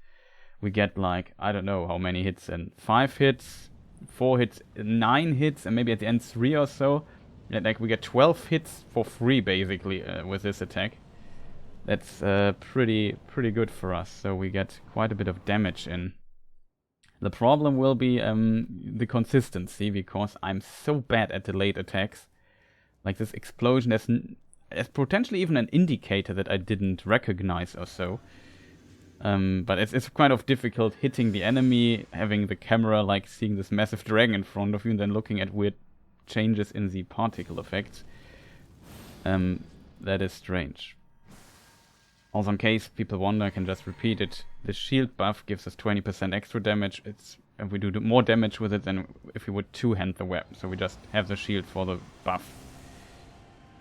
we get like, I don't know how many hits, and 5 hits, 4 hits, 9 hits, and maybe at the end 3 or so. And like we get 12 hits for free basically with this attack. That's pretty good for us. So we get quite a bit of damage in. The problem will be the consistency, because I'm so bad at the late attacks. Like this explosion, there's potentially even an indicator that I didn't recognize or so. But it's kind of difficult hitting the enemy, having the camera like seeing this massive dragon in front of you, and then looking at weird changes in the particle effects. That is strange. Also, in case people wonder, I can just repeat it. The shield buff gives us 20% extra damage. If we do more damage with it than if we would two-hand the weapon. So we just have the shield for the buff.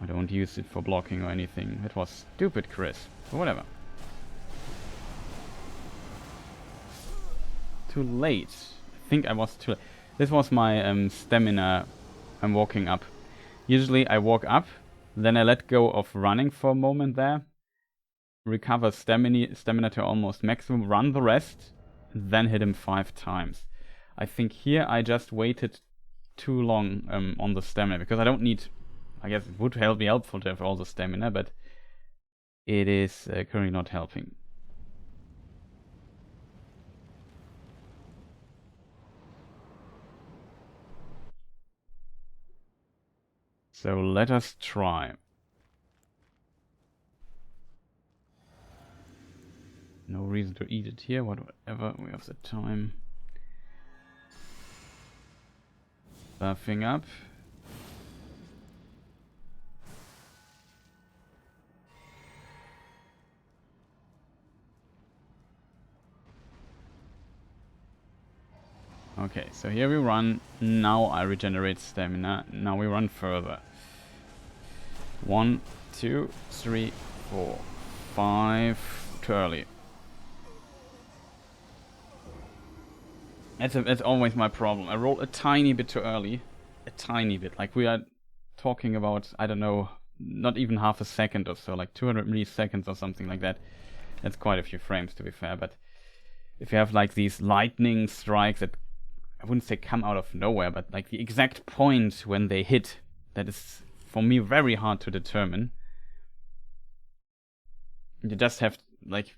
I don't use it for blocking or anything. It was stupid, Chris. But whatever. Too late. I think I was too late. This was my stamina. I'm walking up. Usually I walk up, then I let go of running for a moment there. Recover stamina to almost maximum, run the rest, then hit him 5 times. I think here I just waited too long on the stamina, because I don't need... I guess it would be helpful to have all the stamina, but it is currently not helping. So let us try. No reason to eat it here, whatever, we have the time. Buffing up. Okay, so here we run. Now I regenerate stamina. Now we run further. 1, 2, 3, 4, 5. Too early. That's always my problem. I roll a tiny bit too early. A tiny bit. Like we are talking about, I don't know, not even half a second or so. Like 200 milliseconds or something like that. That's quite a few frames, to be fair. But if you have like these lightning strikes that, I wouldn't say come out of nowhere, but like the exact point when they hit, that is for me very hard to determine. You just have like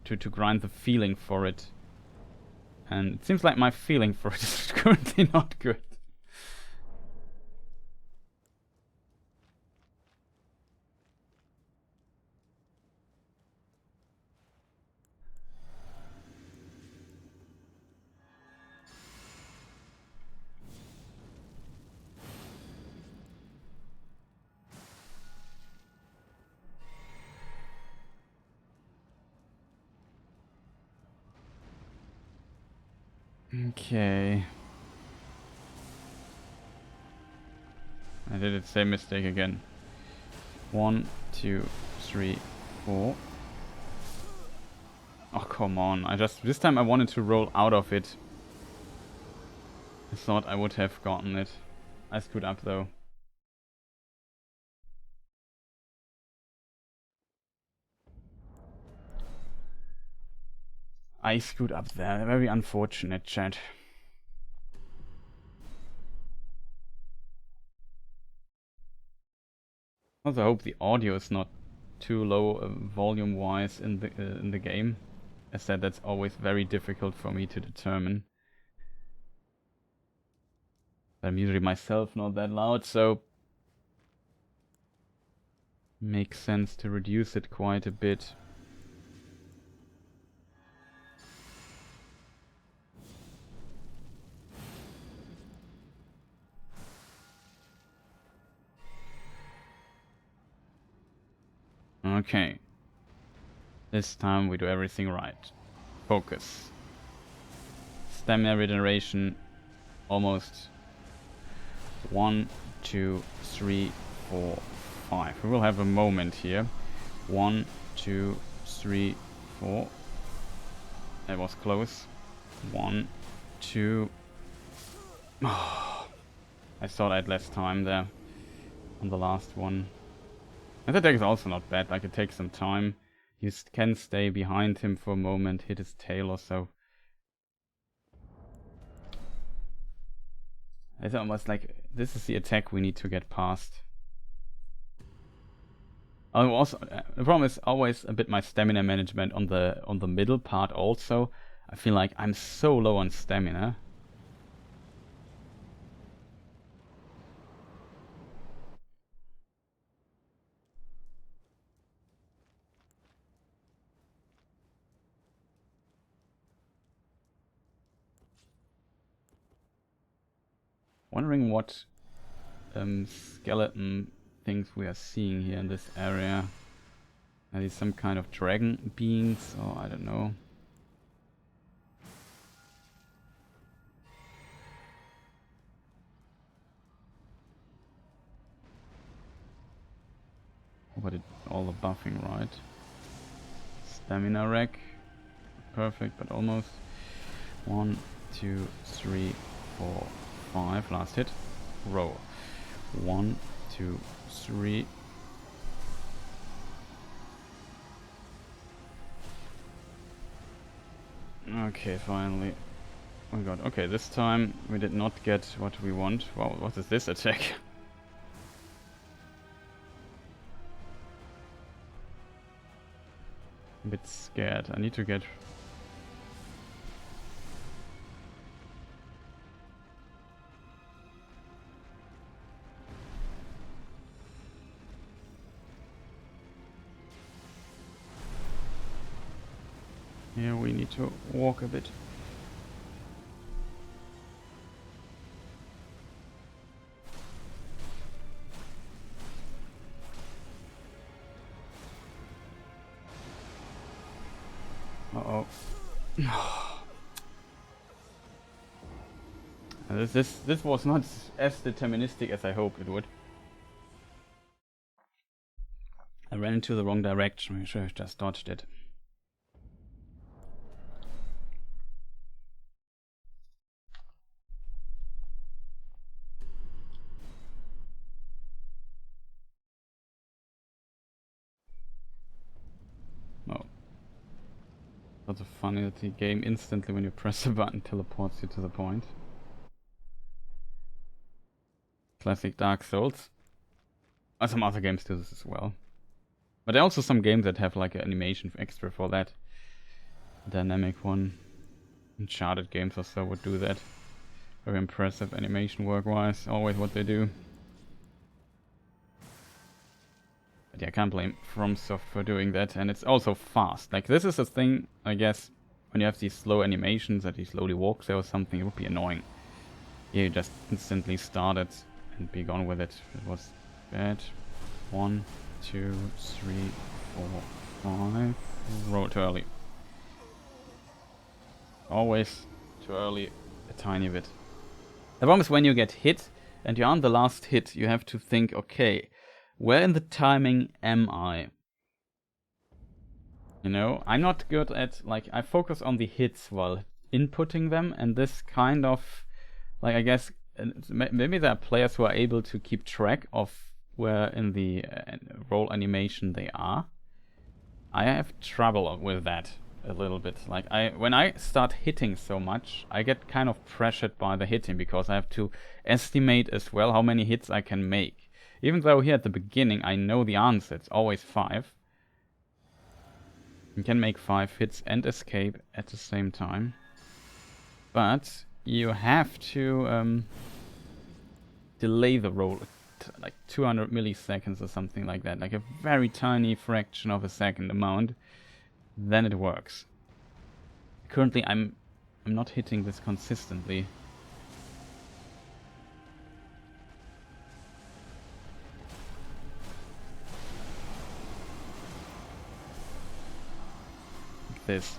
to grind the feeling for it. And it seems like my feeling for it is currently not good. Okay. I did the same mistake again. 1, 2, 3, 4. Oh, come on. This time I wanted to roll out of it. I thought I would have gotten it. I screwed up though. I screwed up there. Very unfortunate, chat. Also, I hope the audio is not too low volume-wise in the game. As said, that's always very difficult for me to determine. I'm usually myself not that loud, so makes sense to reduce it quite a bit. Okay. This time we do everything right. Focus. Stamina regeneration. Almost. 1, 2, 3, 4, 5. We will have a moment here. 1, 2, 3, 4. That was close. 1, 2. Oh, I thought I had less time there on the last one. That attack is also not bad, like it takes some time. You can stay behind him for a moment, hit his tail or so. It's almost like this is the attack we need to get past. Also, the problem is always a bit my stamina management on the middle part also. I feel like I'm so low on stamina. Wondering what skeleton things we are seeing here in this area. Are these some kind of dragon beings, or I don't know. But it all the buffing, right? Stamina rack. Perfect, but almost. 1, 2, 3, 4, 5. Last hit. Roll. 1, 2, 3. Okay, finally. Oh my god. Okay, this time we did not get what we want. Wow, what is this attack? A bit scared. I need to get... Here we need to walk a bit. Uh-oh. This was not as deterministic as I hoped it would. I ran into the wrong direction. I should have just dodged it. Oh. That's funny that the game instantly, when you press a button, teleports you to the point. Classic Dark Souls. Some other games do this as well. But there are also some games that have like an animation extra for that. A dynamic one. Uncharted games or so would do that. Very impressive animation work-wise. Always what they do. But yeah, I can't blame FromSoft for doing that. And it's also fast. Like, this is a thing, I guess, when you have these slow animations that you slowly walk there or something, it would be annoying. Here you just instantly start it and be gone with it. It was bad. 1, 2, 3, 4, 5. Roll too early. Always too early, a tiny bit. The problem is when you get hit and you're on the last hit, you have to think, okay, where in the timing am I? You know, I'm not good at, like, I focus on the hits while inputting them, and this kind of, like, I guess, maybe there are players who are able to keep track of where in the roll animation they are. I have trouble with that a little bit. Like, when I start hitting so much, I get kind of pressured by the hitting, because I have to estimate as well how many hits I can make. Even though here at the beginning I know the answer, it's always 5. You can make 5 hits and escape at the same time. But you have to delay the roll like 200 milliseconds or something like that. Like a very tiny fraction of a second amount. Then it works. Currently I'm not hitting this consistently. Like this.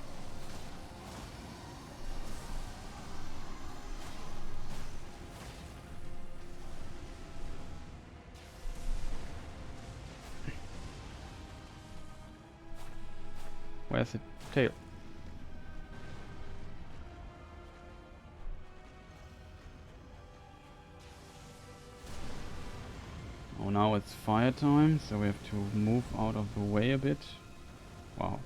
Where's the tail? Oh, now it's fire time, so we have to move out of the way a bit. Wow.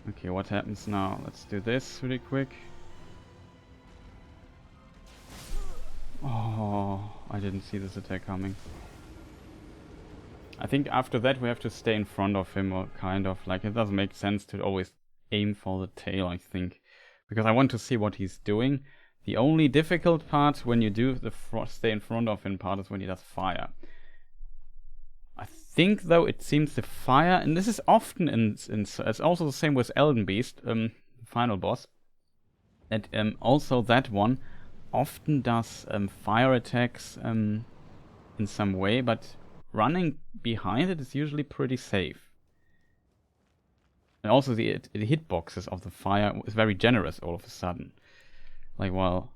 Okay, what happens now? Let's do this really quick. Oh, I didn't see this attack coming. I think after that we have to stay in front of him, or kind of. Like, it doesn't make sense to always aim for the tail, I think. Because I want to see what he's doing. The only difficult part when you do the stay in front of him part is when he does fire. I think, though, it seems the fire, and this is often it's also the same with Elden Beast, final boss, that also that one often does fire attacks in some way, but running behind it is usually pretty safe. And also the hitboxes of the fire is very generous all of a sudden. Like, well,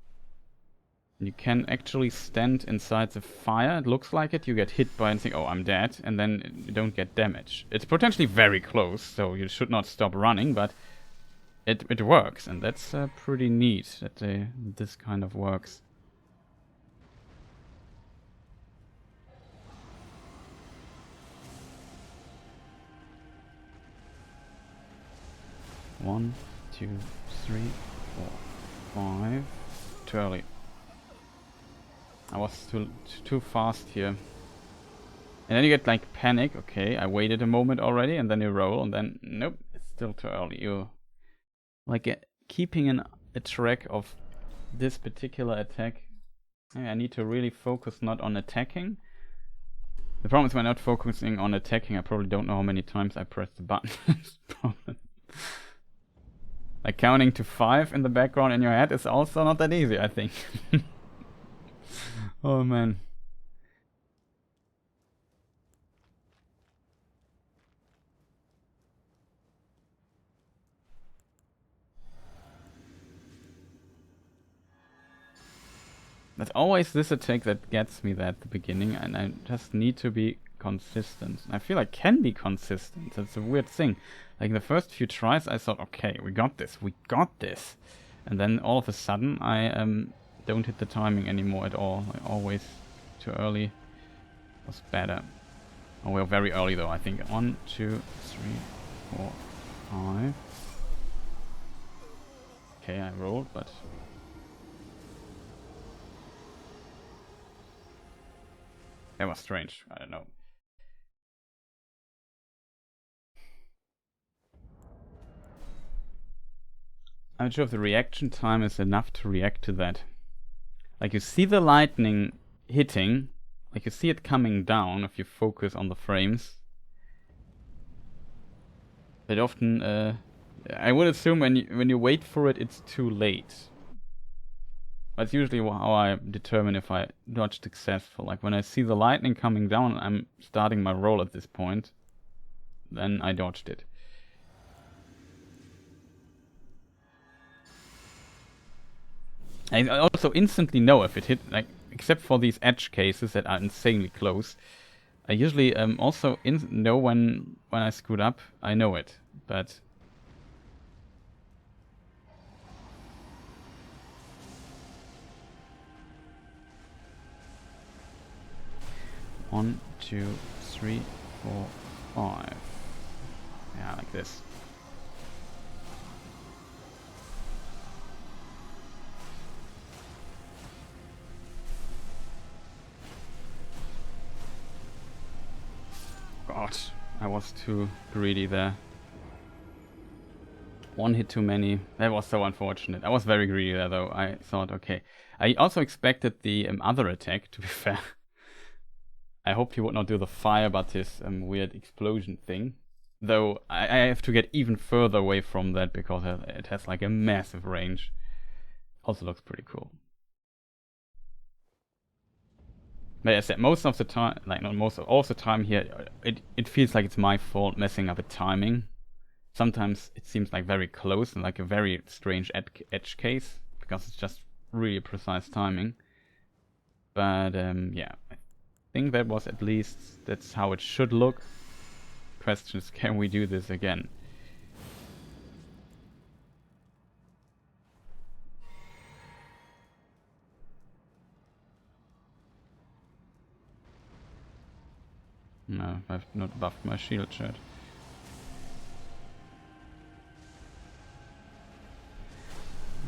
you can actually stand inside the fire, it looks like it, you get hit by and think, oh, I'm dead, and then you don't get damage. It's potentially very close, so you should not stop running, but it works, and that's pretty neat that this kind of works. One, 2, 3, 4, 5. Too early. I was too fast here. And then you get like panic. Okay, I waited a moment already, and then you roll, and then nope, it's still too early. You like keeping a track of this particular attack. I need to really focus not on attacking. The problem is when I'm not focusing on attacking, I probably don't know how many times I pressed the button. Like counting to 5 in the background in your head is also not that easy, I think. Oh man. There's always this attack that gets me there at the beginning, and I just need to be consistent. I feel I can be consistent. That's a weird thing. Like the first few tries I thought, okay, we got this. And then all of a sudden I don't hit the timing anymore at all. Like always too early was better. Oh, we're very early though, I think. 1, 2, 3, 4, 5. Okay, I rolled, but that was strange. I don't know. I'm not sure if the reaction time is enough to react to that. Like, you see the lightning hitting, like you see it coming down if you focus on the frames. But often, I would assume when you wait for it, it's too late. That's usually how I determine if I dodged successful. Like when I see the lightning coming down, I'm starting my roll at this point. Then I dodged it. I also instantly know if it hit, like, except for these edge cases that are insanely close. I usually also know when I screwed up. I know it, but one, 2, 3, 4, 5. Yeah, like this. God, I was too greedy there. One hit too many. That was so unfortunate. I was very greedy there though. I thought, okay. I also expected the other attack, to be fair. I hoped he would not do the fire, but his weird explosion thing. Though I have to get even further away from that because it has like a massive range. Also looks pretty cool. But as I said, most of the time, like not most of all the time here, it feels like it's my fault messing up the timing. Sometimes it seems like very close and like a very strange edge case because it's just really precise timing. But yeah, I think that was at least, that's how it should look. Question is, can we do this again? No, I've not buffed my shield, chat.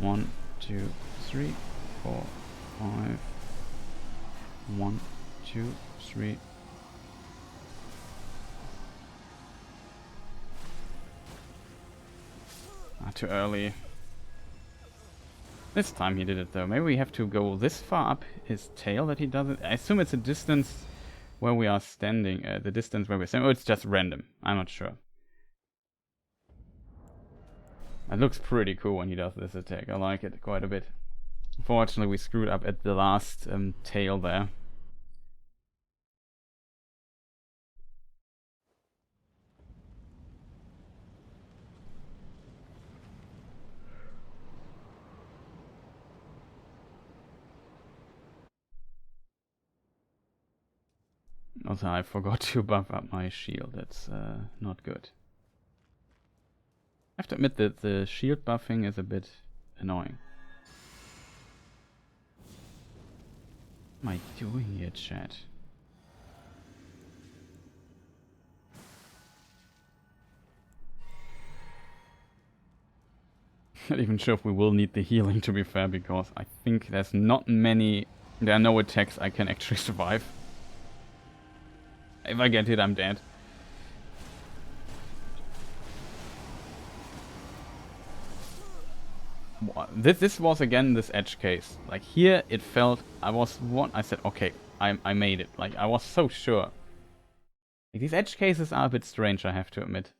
One, two, three, 4, 5. 1, 2, 3. Too early. This time he did it though. Maybe we have to go this far up his tail that he does it. I assume it's a distance where we are standing. The distance where we're standing. Oh, it's just random. I'm not sure. It looks pretty cool when he does this attack. I like it quite a bit. Unfortunately, we screwed up at the last tail there. Also, I forgot to buff up my shield. That's not good. I have to admit that the shield buffing is a bit annoying. What am I doing here, chat? Not even sure if we will need the healing, to be fair, because I think there's not many... There are no attacks I can actually survive. If I get hit, I'm dead. This was again this edge case. Like here, it felt I said, okay, I made it. Like I was so sure. Like, these edge cases are a bit strange, I have to admit.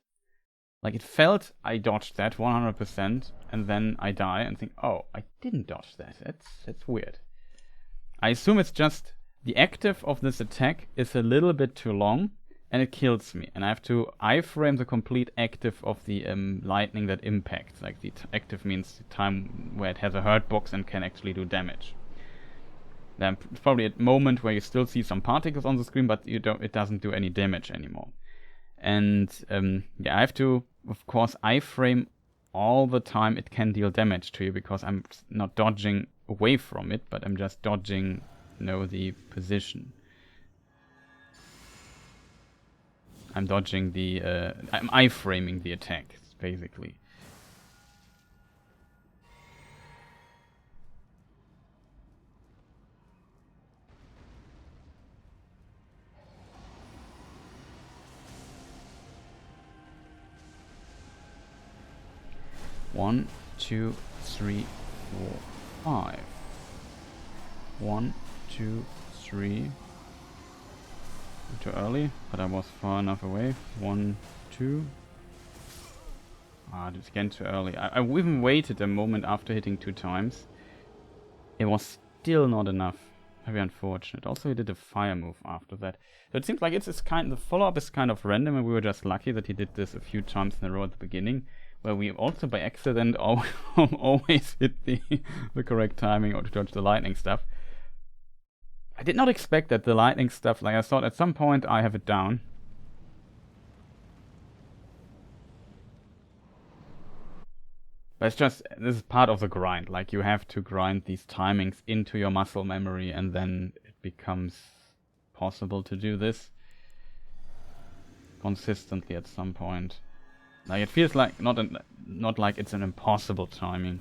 Like it felt I dodged that 100%, and then I die and think, oh, I didn't dodge that. That's weird. I assume it's just the active of this attack is a little bit too long, and it kills me. And I have to iframe the complete active of the lightning that impacts. Like the active means the time where it has a hurt box and can actually do damage. Then probably a moment where you still see some particles on the screen, but it doesn't do any damage anymore. And yeah, I have to, of course, iframe all the time it can deal damage to you, because I'm not dodging away from it, but I'm just dodging, the position. I'm dodging the... I'm iframing the attack, basically. One, 2, 3, 4, 5. 1, 2, 3. Too early, but I was far enough away. 1, 2. It's again too early. I even waited a moment after hitting 2 times. It was still not enough. Very unfortunate. Also, he did a fire move after that. So it seems like the follow-up is kind of random, and we were just lucky that he did this a few times in a row at the beginning, where we also by accident always hit the correct timing or to dodge the lightning stuff. I did not expect that the lightning stuff, like I thought at some point I have it down. But it's just, this is part of the grind. Like you have to grind these timings into your muscle memory, and then it becomes possible to do this consistently at some point. Like it feels like not like it's an impossible timing.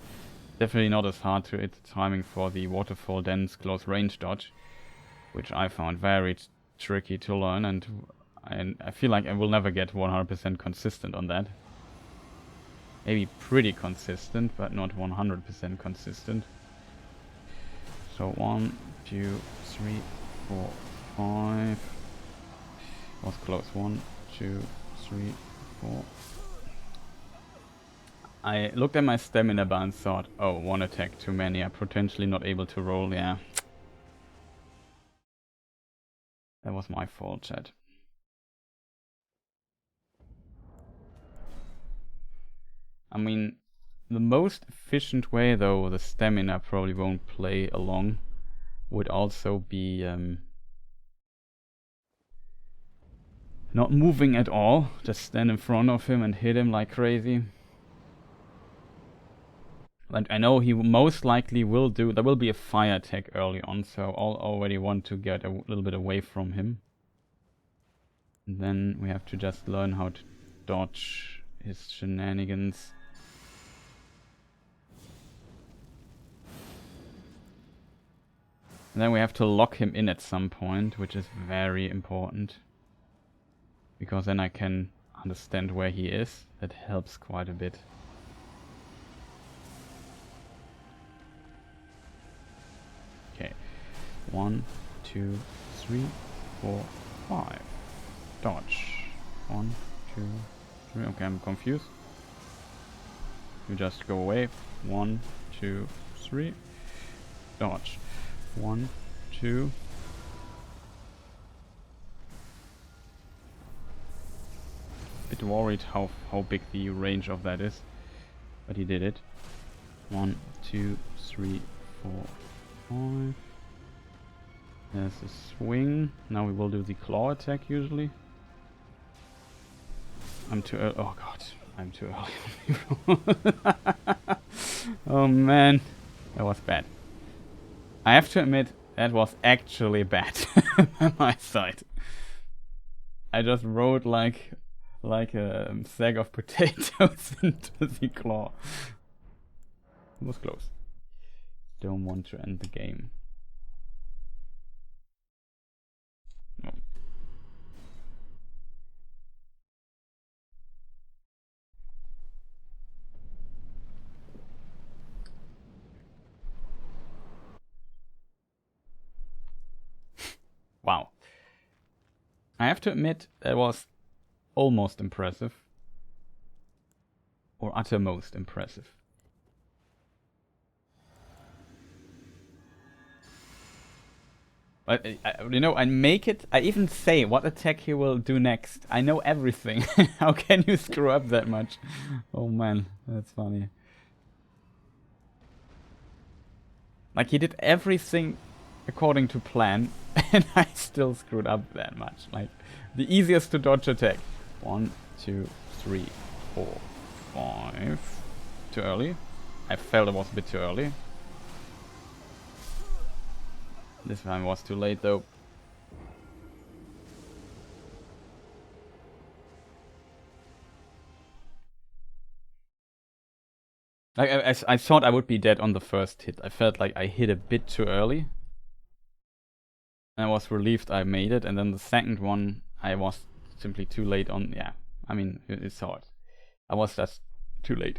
Definitely not as hard to hit the timing for the waterfall dense close range dodge, which I found very tricky to learn, and I feel like I will never get 100% consistent on that. Maybe pretty consistent, but not 100% consistent. So 1, 2, 3, 4, 5. Was close. 1, 2, 3, 4. I looked at my stamina bar and thought, oh, 1 attack too many. I'm potentially not able to roll. Yeah. That was my fault, chat. I mean, the most efficient way, though the stamina probably won't play along, would also be not moving at all. Just stand in front of him and hit him like crazy. Like I know he most likely will do. There will be a fire attack early on, so I'll already want to get a little bit away from him. And then we have to just learn how to dodge his shenanigans. And then we have to lock him in at some point, which is very important. Because then I can understand where he is. That helps quite a bit. Okay. 1, 2, 3, 4, 5. Dodge. 1, 2, 3. Okay, I'm confused. You just go away. 1, 2, 3. Dodge. 1, 2. Bit worried how big the range of that is, but he did it. 1, 2, 3, 4, 5. There's a swing. Now we will do the claw attack usually. I'm too early. Oh god, I'm too early. Oh man, that was bad. I have to admit, that was actually bad on my side. I just rode like a sack of potatoes into the claw. It was close. Don't want to end the game. No. Wow. I have to admit, that was almost impressive. Or uttermost impressive. But you know, I make it. I even say what attack he will do next. I know everything. How can you screw up that much? Oh man, that's funny. Like he did everything according to plan, and I still screwed up that much. Like the easiest to dodge attack. 1, 2, 3, 4, 5. Too early. I felt it was a bit too early. This time was too late though. Like I thought I would be dead on the first hit. I felt like I hit a bit too early. And I was relieved I made it, and then the second one I was simply too late on. Yeah, I mean, it's hard. I was just too late.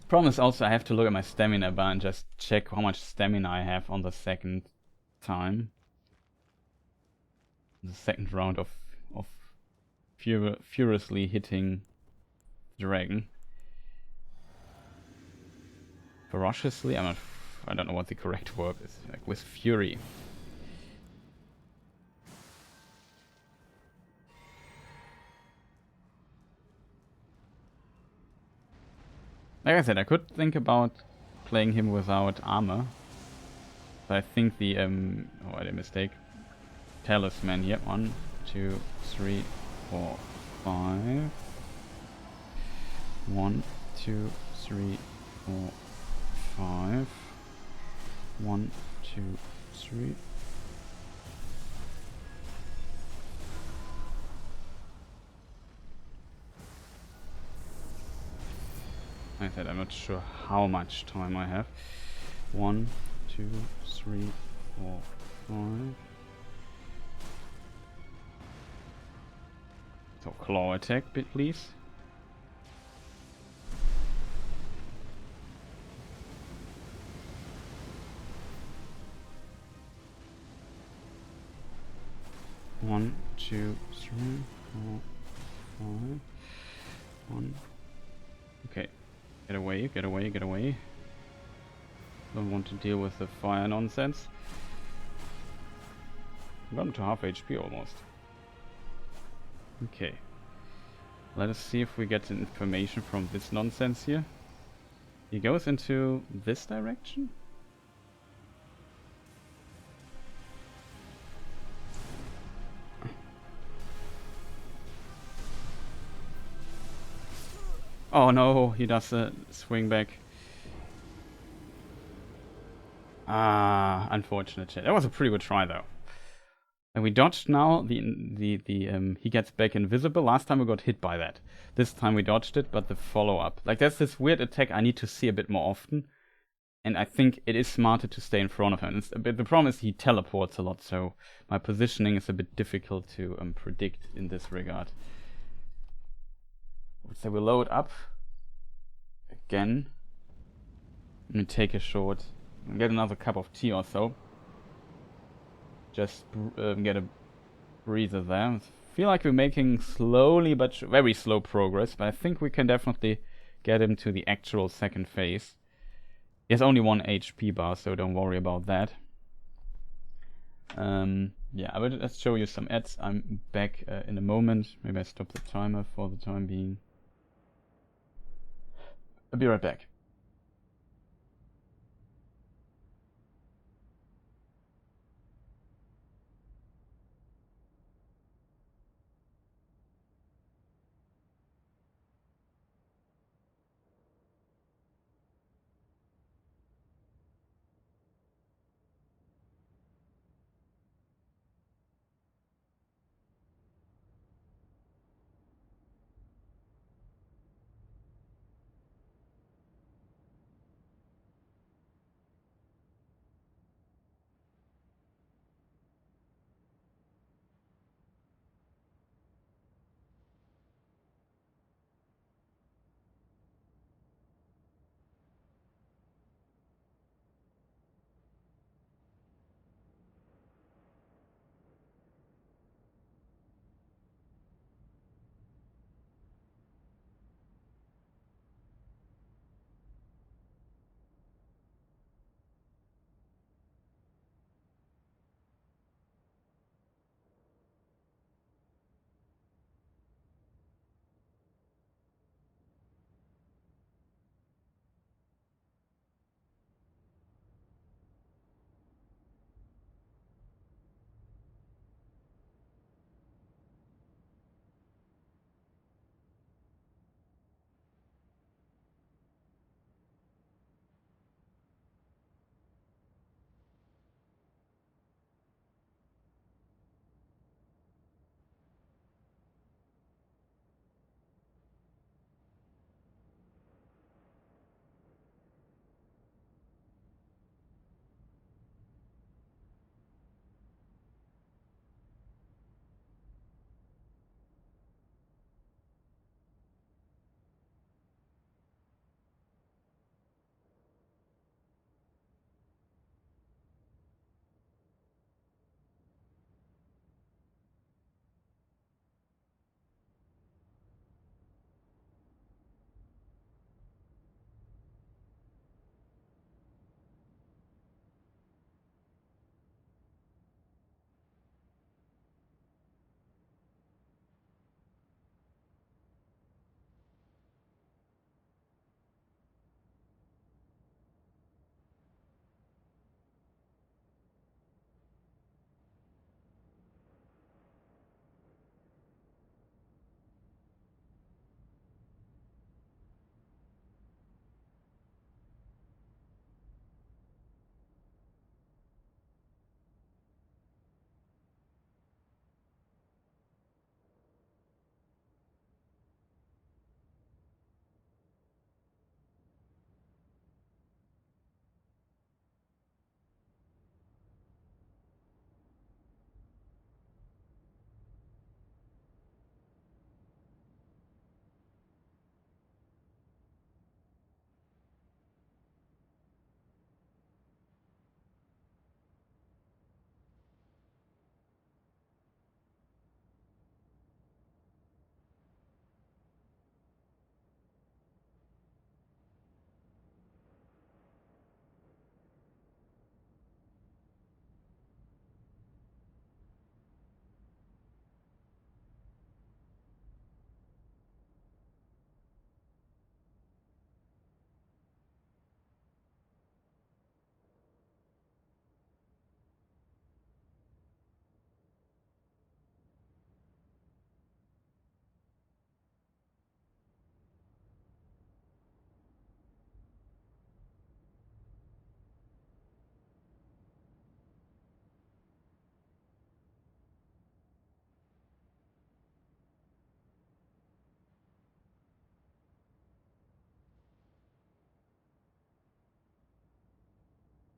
Problem is also I have to look at my stamina bar and just check how much stamina I have on the second time. The second round of furiously hitting dragon. Ferociously? I don't know what the correct word is. Like with fury. Like I said, I could think about playing him without armor. But I think the oh, I did a mistake. Talisman here. 1, 2, 3, 4, 5. 1, 2, 3, 4, 5. 1, 2, 3. I said I'm not sure how much time I have. 1, 2, 3, 4, 5. So claw attack, please. One, 2, 3, 4, 5. 1. Okay. Get away, get away, get away. Don't want to deal with the fire nonsense. I'm gotten to half HP almost. Okay. Let us see if we get information from this nonsense here. He goes into this direction? Oh no, he does a swing back. Ah, unfortunate shit. That was a pretty good try though. And we dodged now. He gets back invisible. Last time we got hit by that. This time we dodged it, but the follow-up. Like, there's this weird attack I need to see a bit more often. And I think it is smarter to stay in front of him. But the problem is he teleports a lot, so my positioning is a bit difficult to predict in this regard. So we'll load up again. Let me take a short, get another cup of tea or so. Just get a breather there. I feel like we're making slowly but very slow progress, but I think we can definitely get him to the actual second phase. He has only 1 HP bar, so don't worry about that. Yeah, I will just show you some ads. I'm back in a moment. Maybe I stop the timer for the time being. I'll be right back.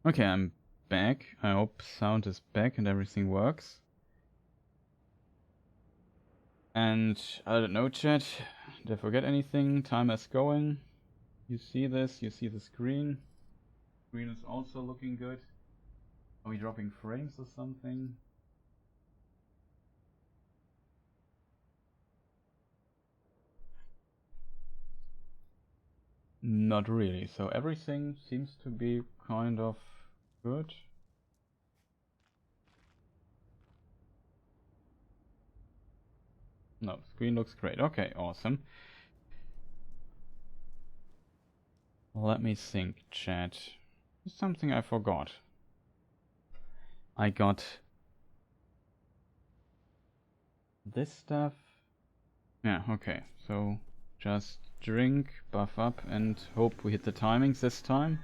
Okay, I'm back. I hope sound is back and everything works. And I don't know, chat. Did I forget anything? Time is going. You see this? You see the screen? Screen is also looking good. Are we dropping frames or something? Not really. So everything seems to be kind of good. No, screen looks great. Okay, awesome. Let me think, chat. There's something I forgot. I got this stuff. Yeah, okay. So just drink, buff up, and hope we hit the timings this time.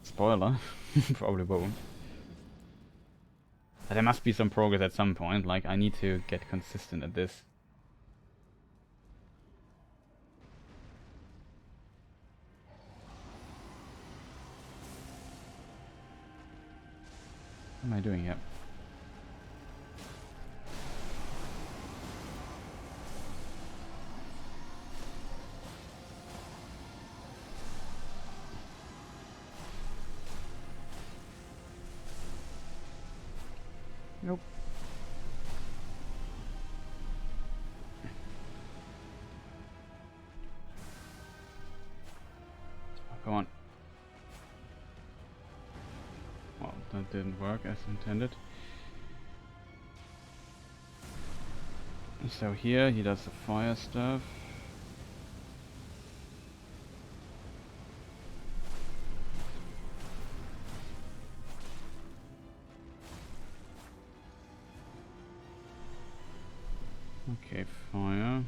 Spoiler. Probably won't. But there must be some progress at some point. Like, I need to get consistent at this. What am I doing here? Nope. Oh, come on. Well, that didn't work as intended. So here he does the fire stuff. Okay, fire.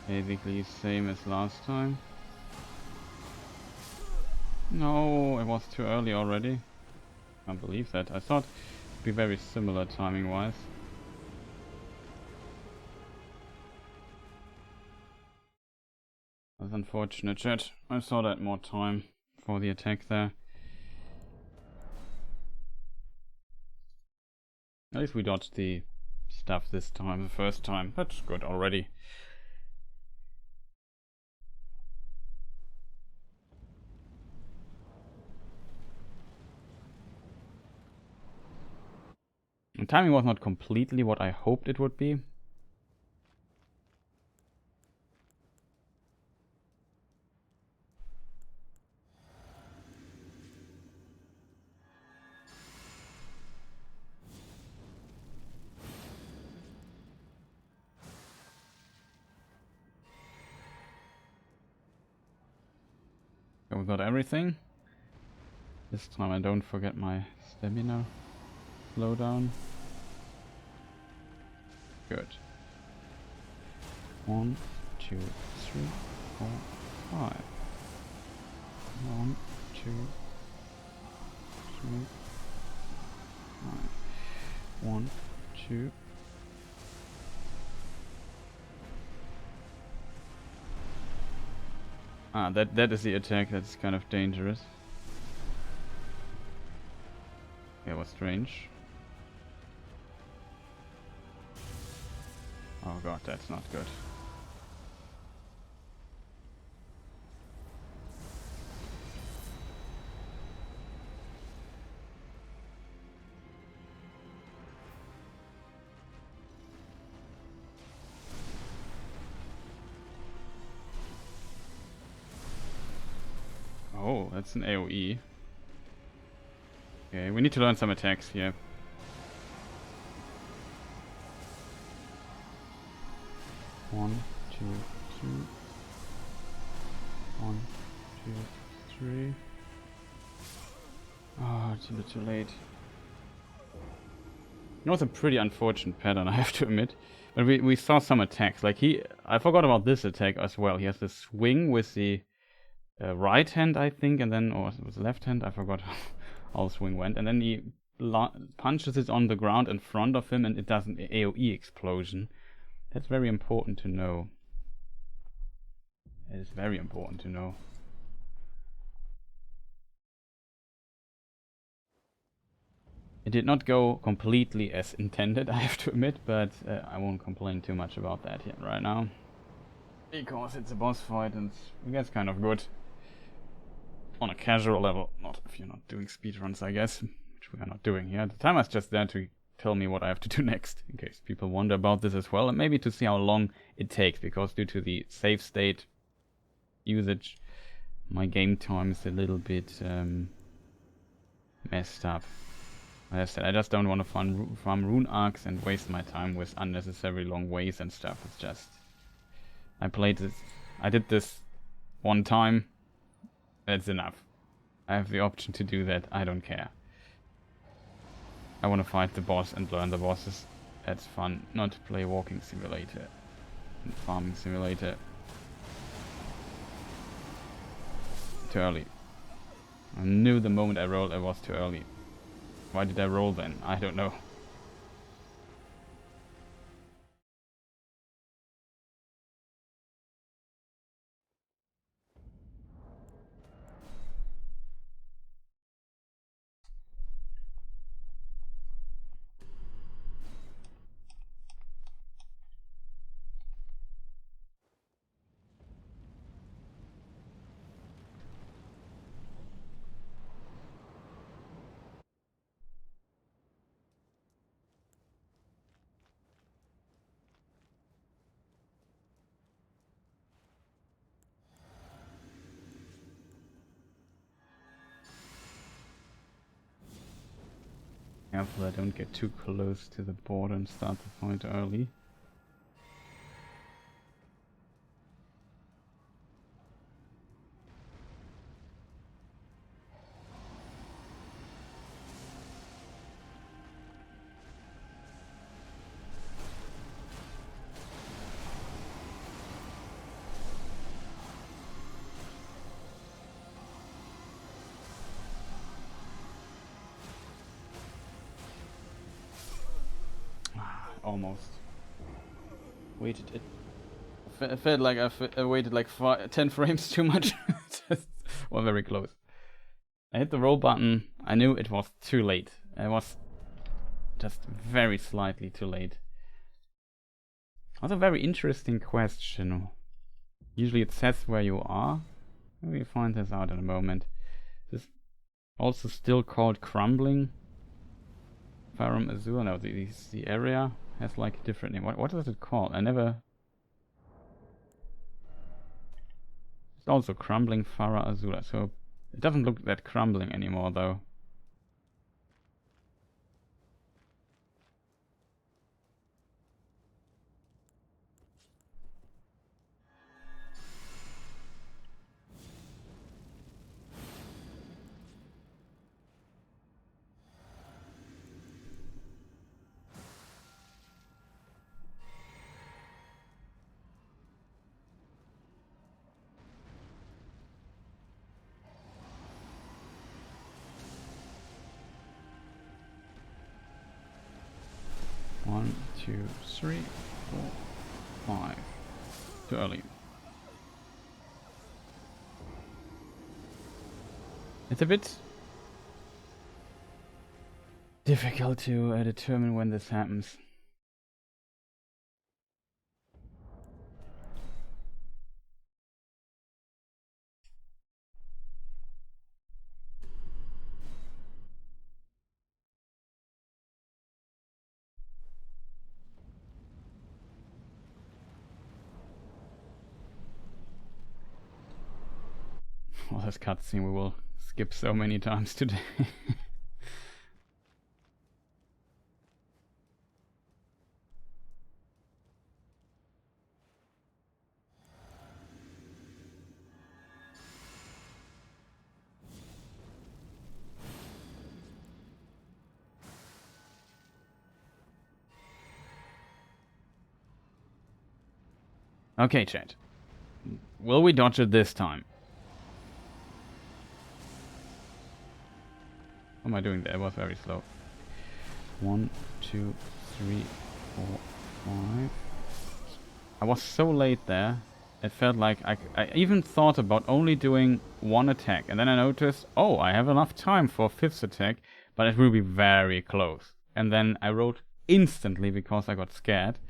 Basically same as last time. No, it was too early already. Can't believe that. I thought it'd be very similar timing wise. That's unfortunate, chat. I thought I had more time for the attack there. At least we dodged the stuff this time, the first time. That's good already. The timing was not completely what I hoped it would be. So we got everything. This time I don't forget my stamina slowdown. Good. 1, 2, 3, 4, 5. 1, 2, 3, 5. 1, 2. Ah, that is the attack. That's kind of dangerous. It was strange. Oh god, that's not good. Oh, that's an AoE. Okay, we need to learn some attacks here. One, two, three. 1, 2, 3. Oh, it's a bit too late. It was a pretty unfortunate pattern, I have to admit. But we saw some attacks. Like I forgot about this attack as well. He has the swing with the right hand, I think, and then, or with the left hand, I forgot how the swing went. And then he punches it on the ground in front of him, and it does an AoE explosion. That's very important to know. It is very important to know. It did not go completely as intended, I have to admit, but I won't complain too much about that yet right now. Because it's a boss fight and it gets kind of good. On a casual level, not if you're not doing speedruns, I guess, which we are not doing here. The timer's just there to tell me what I have to do next, in case people wonder about this as well, and maybe to see how long it takes, because due to the save state usage, my game time is a little bit messed up. As I said, I just don't want to farm rune arcs and waste my time with unnecessarily long ways and stuff. It's just... I did this one time. That's enough. I have the option to do that. I don't care. I want to fight the boss and learn the bosses. That's fun. Not play walking simulator and farming simulator. Too early. I knew the moment I rolled I was too early. Why did I roll then? I don't know. Careful I don't get too close to the border and start the fight early. Almost. Waited it. I felt like I waited like 10 frames too much. Just, well, very close. I hit the roll button. I knew it was too late. It was just very slightly too late. Also, a very interesting question. Usually it says where you are. We'll find this out in a moment. This is also still called crumbling. Farum Azure. No, the area has like a different name. What is it called? I never... It's also crumbling Farah Azula, so it doesn't look that crumbling anymore though. One, two, three, 4, 5. Too early. It's a bit difficult to determine when this happens. Well, this cutscene we will skip so many times today. Okay, chat. Will we dodge it this time? What am I doing there? It was very slow. 1, 2, 3, 4, 5. I was so late there. It felt like I even thought about only doing one attack. And then I noticed, oh, I have enough time for a 5th attack, but it will be very close. And then I rolled instantly because I got scared.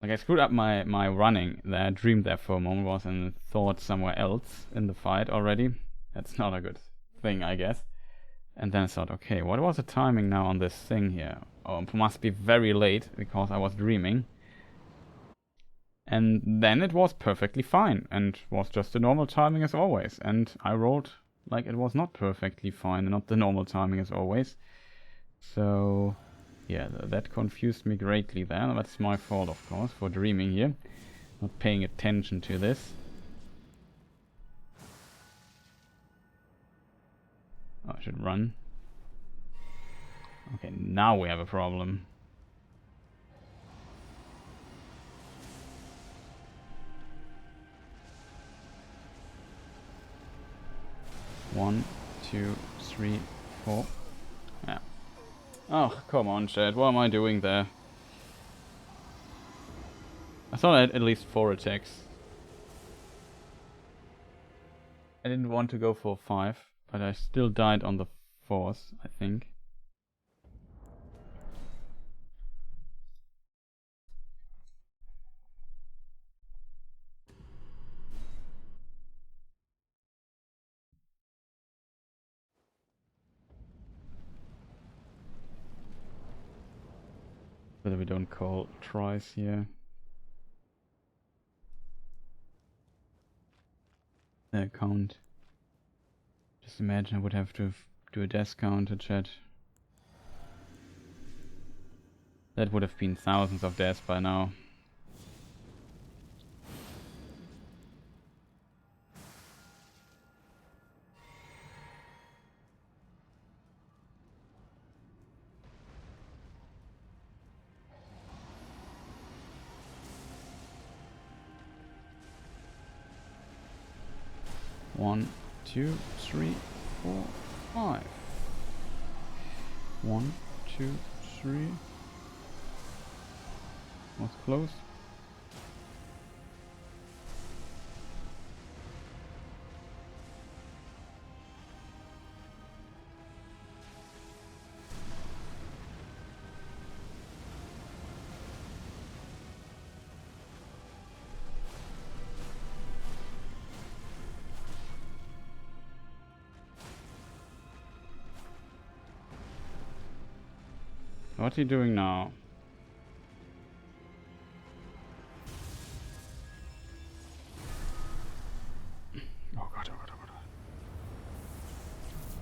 Like I screwed up my running there. I dreamed there for a moment, was in thought somewhere else in the fight already. That's not a good thing, I guess. And then I thought, okay, what was the timing now on this thing here? Oh, it must be very late because I was dreaming. And then it was perfectly fine and was just the normal timing as always. And I rolled like it was not perfectly fine and not the normal timing as always. So yeah, that confused me greatly there. That's my fault, of course, for dreaming here. Not paying attention to this. Oh, I should run. Okay, now we have a problem. One, 2, 3, 4. Yeah. Oh, come on, chat. What am I doing there? I thought I had at least 4 attacks. I didn't want to go for 5, but I still died on the 4th, I think. Whether we don't call tries here. The count. Just imagine I would have to do a death counter, chat. That would have been thousands of deaths by now. One, 2, 3, 4, 5. 1, 2, 3. Was close. What's he doing now? Oh god, oh god, oh god.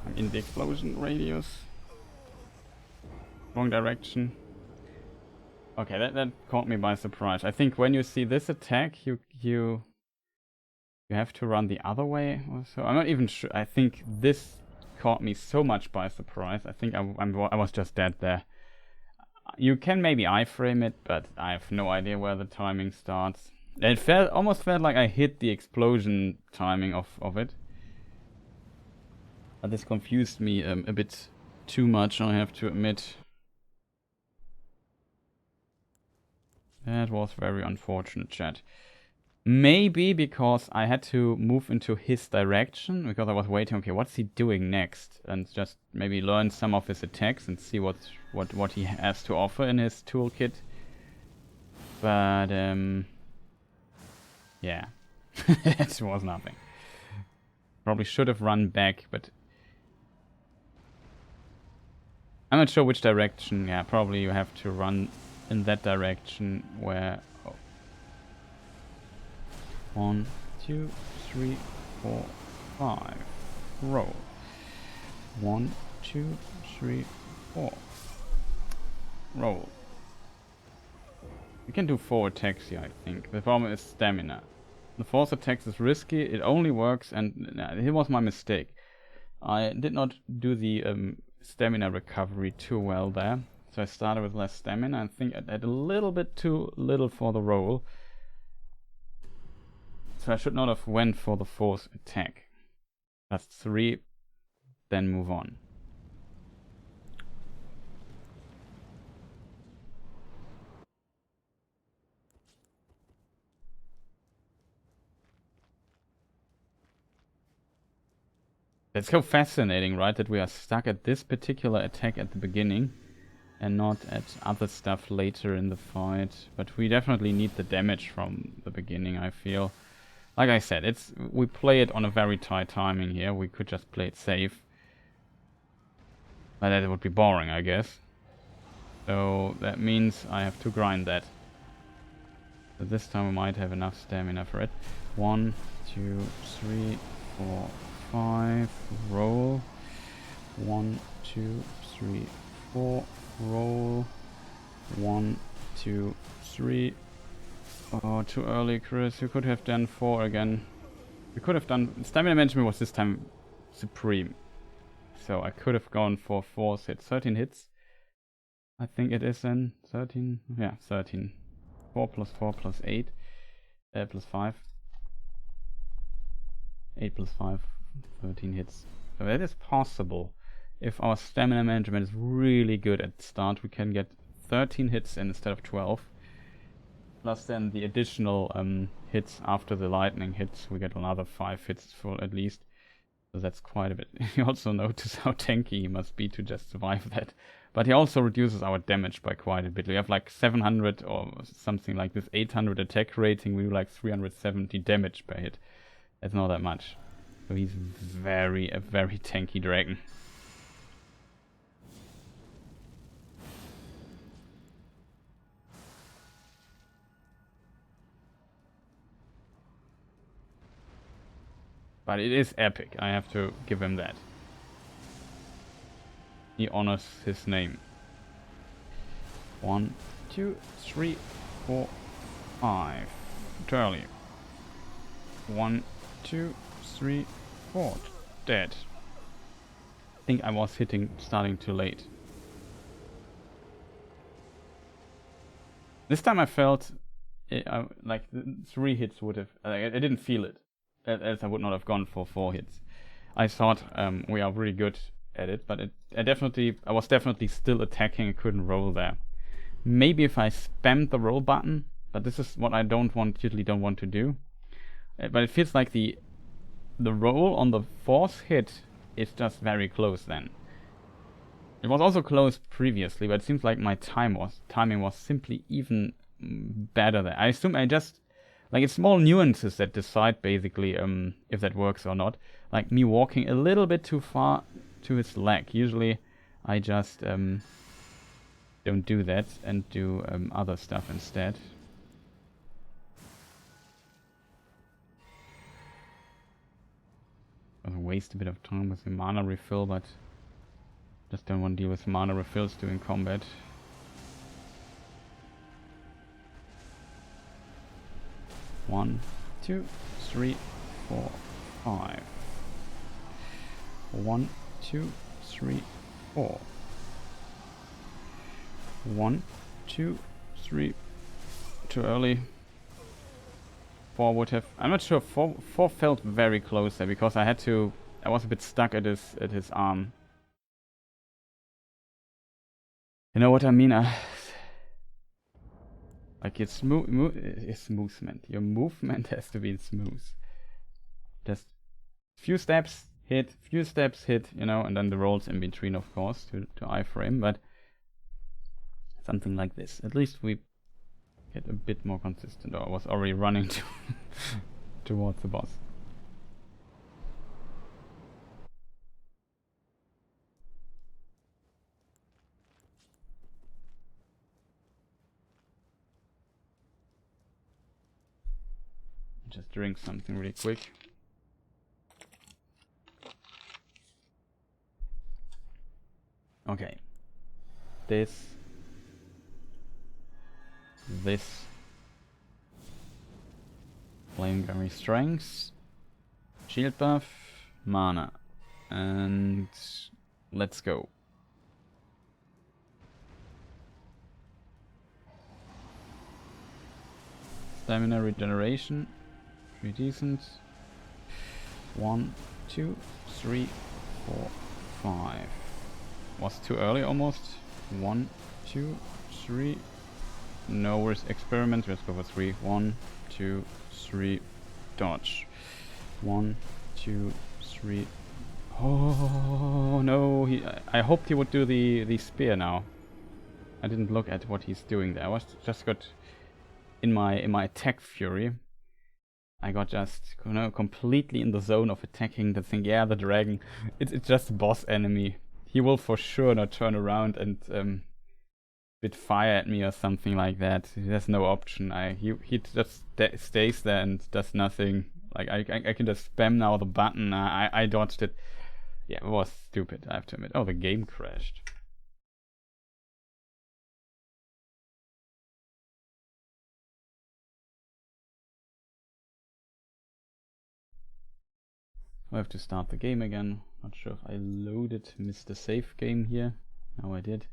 I'm in the explosion radius. Wrong direction. Okay, that caught me by surprise. I think when you see this attack, you have to run the other way or so. I'm not even sure. I think this caught me so much by surprise. I think I was just dead there. You can maybe iframe it, but I have no idea where the timing starts. It almost felt like I hit the explosion timing of it. But this confused me a bit too much, I have to admit. That was very unfortunate, chat. Maybe because I had to move into his direction, because I was waiting, okay, what's he doing next? And just maybe learn some of his attacks and see what he has to offer in his toolkit. But, yeah. It was nothing. Probably should have run back, but I'm not sure which direction. Yeah, probably you have to run in that direction where... Oh. 1, 2, 3, 4, 5. Roll. 1, 2, 3, 4. Roll. You can do 4 attacks here, I think. The problem is stamina. The 4th attack is risky, it only works, and here was my mistake. I did not do the stamina recovery too well there. So I started with less stamina. I think I had a little bit too little for the roll. So I should not have went for the 4th attack. That's 3, then move on. It's so fascinating, right, that we are stuck at this particular attack at the beginning and not at other stuff later in the fight. But we definitely need the damage from the beginning, I feel. Like I said, we play it on a very tight timing here. We could just play it safe. But that would be boring, I guess. So that means I have to grind that. So this time we might have enough stamina for it. 1, 2, 3, 4, 5. Roll. 1, 2, 3, 4. Roll. 1, 2, 3. Oh, too early, Chris. You could have done 4 again. We could have done... Stamina management was this time supreme. So I could have gone for 4 hits. 13 hits. I think it is then. 13? Yeah, 13. 4 plus 4 plus 8. Plus 5. 8 plus 5. 13 hits. So that is possible. If our stamina management is really good at the start, we can get 13 hits in instead of 12. Plus then the additional hits after the lightning hits, we get another 5 hits for at least. So that's quite a bit. You also notice how tanky he must be to just survive that. But he also reduces our damage by quite a bit. We have like 700 or something like this, 800 attack rating. We do like 370 damage per hit. That's not that much. So he's a very tanky dragon. But it is epic, I have to give him that. He honors his name. 1, 2, 3, 4, 5. Too early. 1, 2, 3, 4. Dead. I think I was starting too late. This time I felt like 3 hits would have... I didn't feel it. Else I would not have gone for 4 hits. I thought we are really good at it, but I was definitely still attacking. I couldn't roll there. Maybe if I spammed the roll button, but this is what I usually don't want to do. But it feels like the roll on the 4th hit is just very close then. It was also close previously, but it seems like my timing was simply even better there. I assume it's small nuances that decide basically if that works or not. Like me walking a little bit too far to his leg. Usually I just don't do that and do other stuff instead. I'll waste a bit of time with the mana refill, but just don't want to deal with mana refills during combat. One, 2, 3, 4, 5. 1, 2, 3, 4. 1, 2, 3. Too early. 4 would have... I'm not sure. 4 felt very close there because I was a bit stuck at his arm. You know what I mean? Like it's movement. Your movement has to be smooth. Just few steps, hit, and then the rolls in between, of course, to iframe, but something like this. At least we get a bit more consistent. Or I was already running towards the boss. Just drink something really quick. Okay. This. Legendary strength. Shield buff. Mana. And let's go. Stamina regeneration. Pretty decent. 1, 2, 3, 4, 5. Was too early almost. 1, 2, 3. No worries. Experiment. Let's go for 3. 1, 2, 3. Dodge. 1, 2, 3. Oh no! I hoped he would do the spear now. I didn't look at what he's doing there. I was just got in my attack fury. I got just completely in the zone of attacking the thing. Yeah, the dragon. It's just a boss enemy. He will for sure not turn around and spit fire at me or something like that. There's no option. He just stays there and does nothing. Like I can just spam now the button. I dodged it. Yeah, it was stupid, I have to admit. Oh, the game crashed. I have to start the game again. Not sure if I loaded Mr. Safe Game here. No, I did.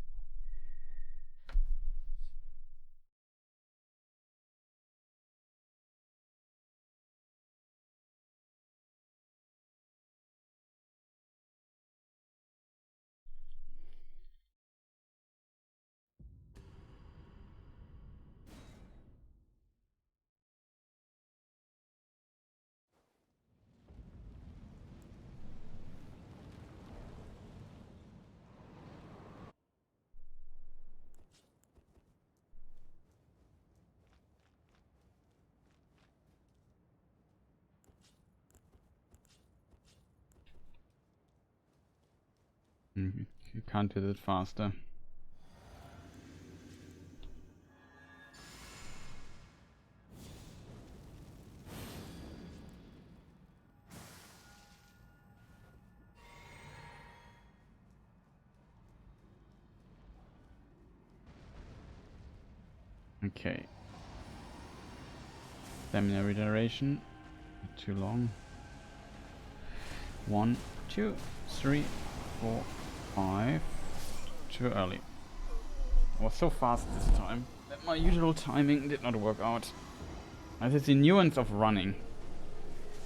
You can't do it faster. Okay. Stamina regeneration. Not too long. 1, 2, 3, 4, 5. Too early. I was so fast this time that my usual timing did not work out. It's the nuance of running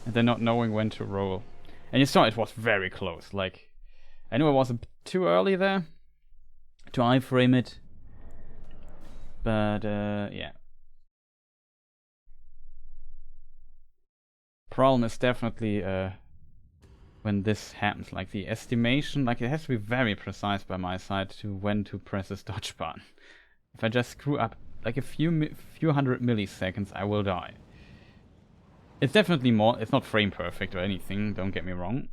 and then not knowing when to roll. And you saw it was very close. Like, I knew I was a bit too early there to iframe it. But, yeah. Problem is definitely when this happens. Like, the estimation, like, it has to be very precise by my side to when to press this dodge button. If I just screw up like a few hundred milliseconds, I will die. It's definitely more. It's not frame perfect or anything. Don't get me wrong.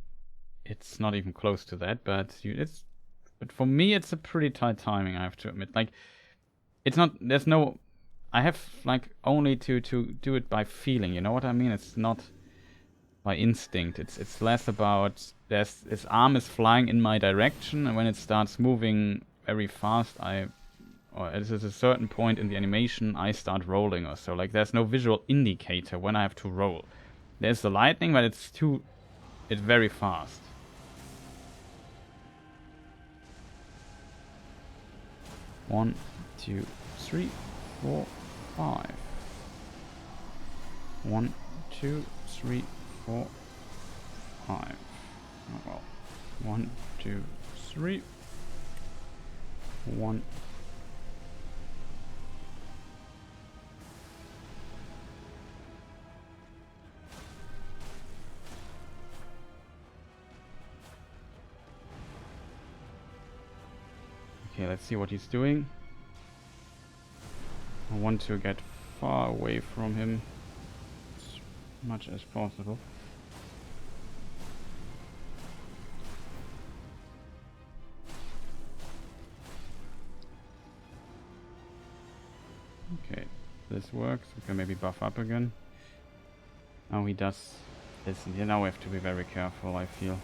It's not even close to that. But But for me, it's a pretty tight timing. I have to admit. Like, it's not. There's no. I have like only to do it by feeling. You know what I mean? It's not by instinct. It's less about his arm is flying in my direction, and when it starts moving very fast, or at a certain point in the animation, I start rolling or so. Like, there's no visual indicator when I have to roll. There's the lightning, but it's very fast. One, 2, 3, 4, 5. 1, 2, 3, 4, 5. Oh, well. 1, 2, 3. 1. Okay, let's see what he's doing. I want to get far away from him as much as possible. Okay, this works. We can maybe buff up again. Now he does this. Yeah, now we have to be very careful, I feel.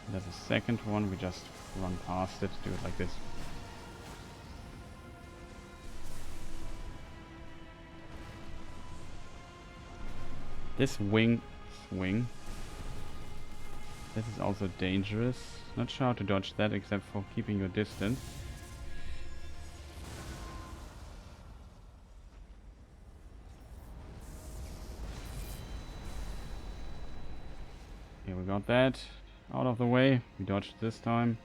There's a second one, we just run past it, do it like this. This swing. This is also dangerous. Not sure how to dodge that except for keeping your distance. Okay, we got that out of the way. We dodged this time.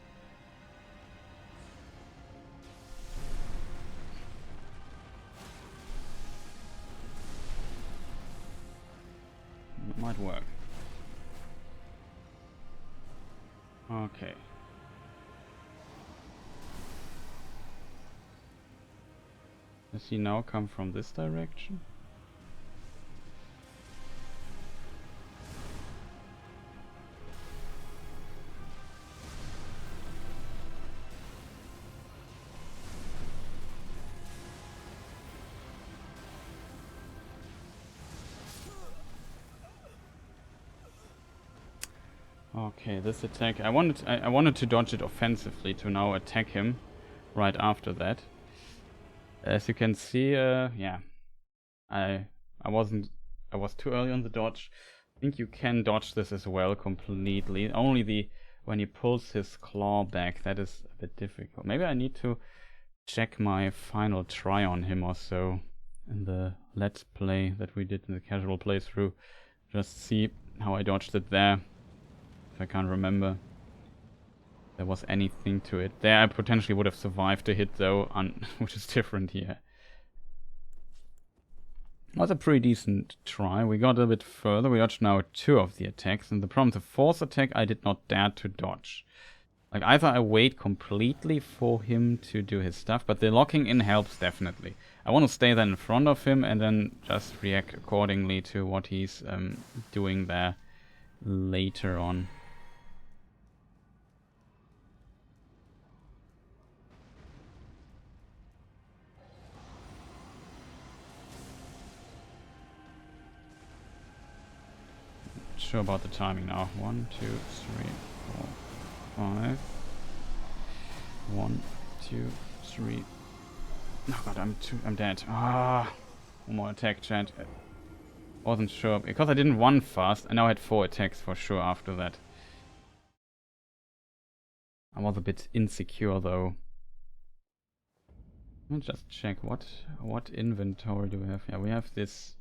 It might work. Okay. Does he now come from this direction? Okay, this attack, I wanted to dodge it offensively to now attack him right after that. As you can see, yeah, I was too early on the dodge. I think you can dodge this as well completely. Only when he pulls his claw back, that is a bit difficult. Maybe I need to check my final try on him or so in the let's play that we did in the casual playthrough. Just see how I dodged it there. If I can't remember there was anything to it. There I potentially would have survived a hit though, which is different here. Was a pretty decent try. We got a bit further. We dodged now 2 of the attacks, and the problem, the 4th attack I did not dare to dodge. Like, either I wait completely for him to do his stuff, but the locking in helps definitely. I want to stay then in front of him and then just react accordingly to what he's doing there later on. Sure about the timing now. 1, 2, 3, 4, 5. 1, 2, 3. Oh god, I'm dead. Ah, one more attack, chat. Wasn't sure because I didn't run fast. I now had 4 attacks for sure after that. I was a bit insecure though. Let me just check what inventory do we have. Yeah, we have this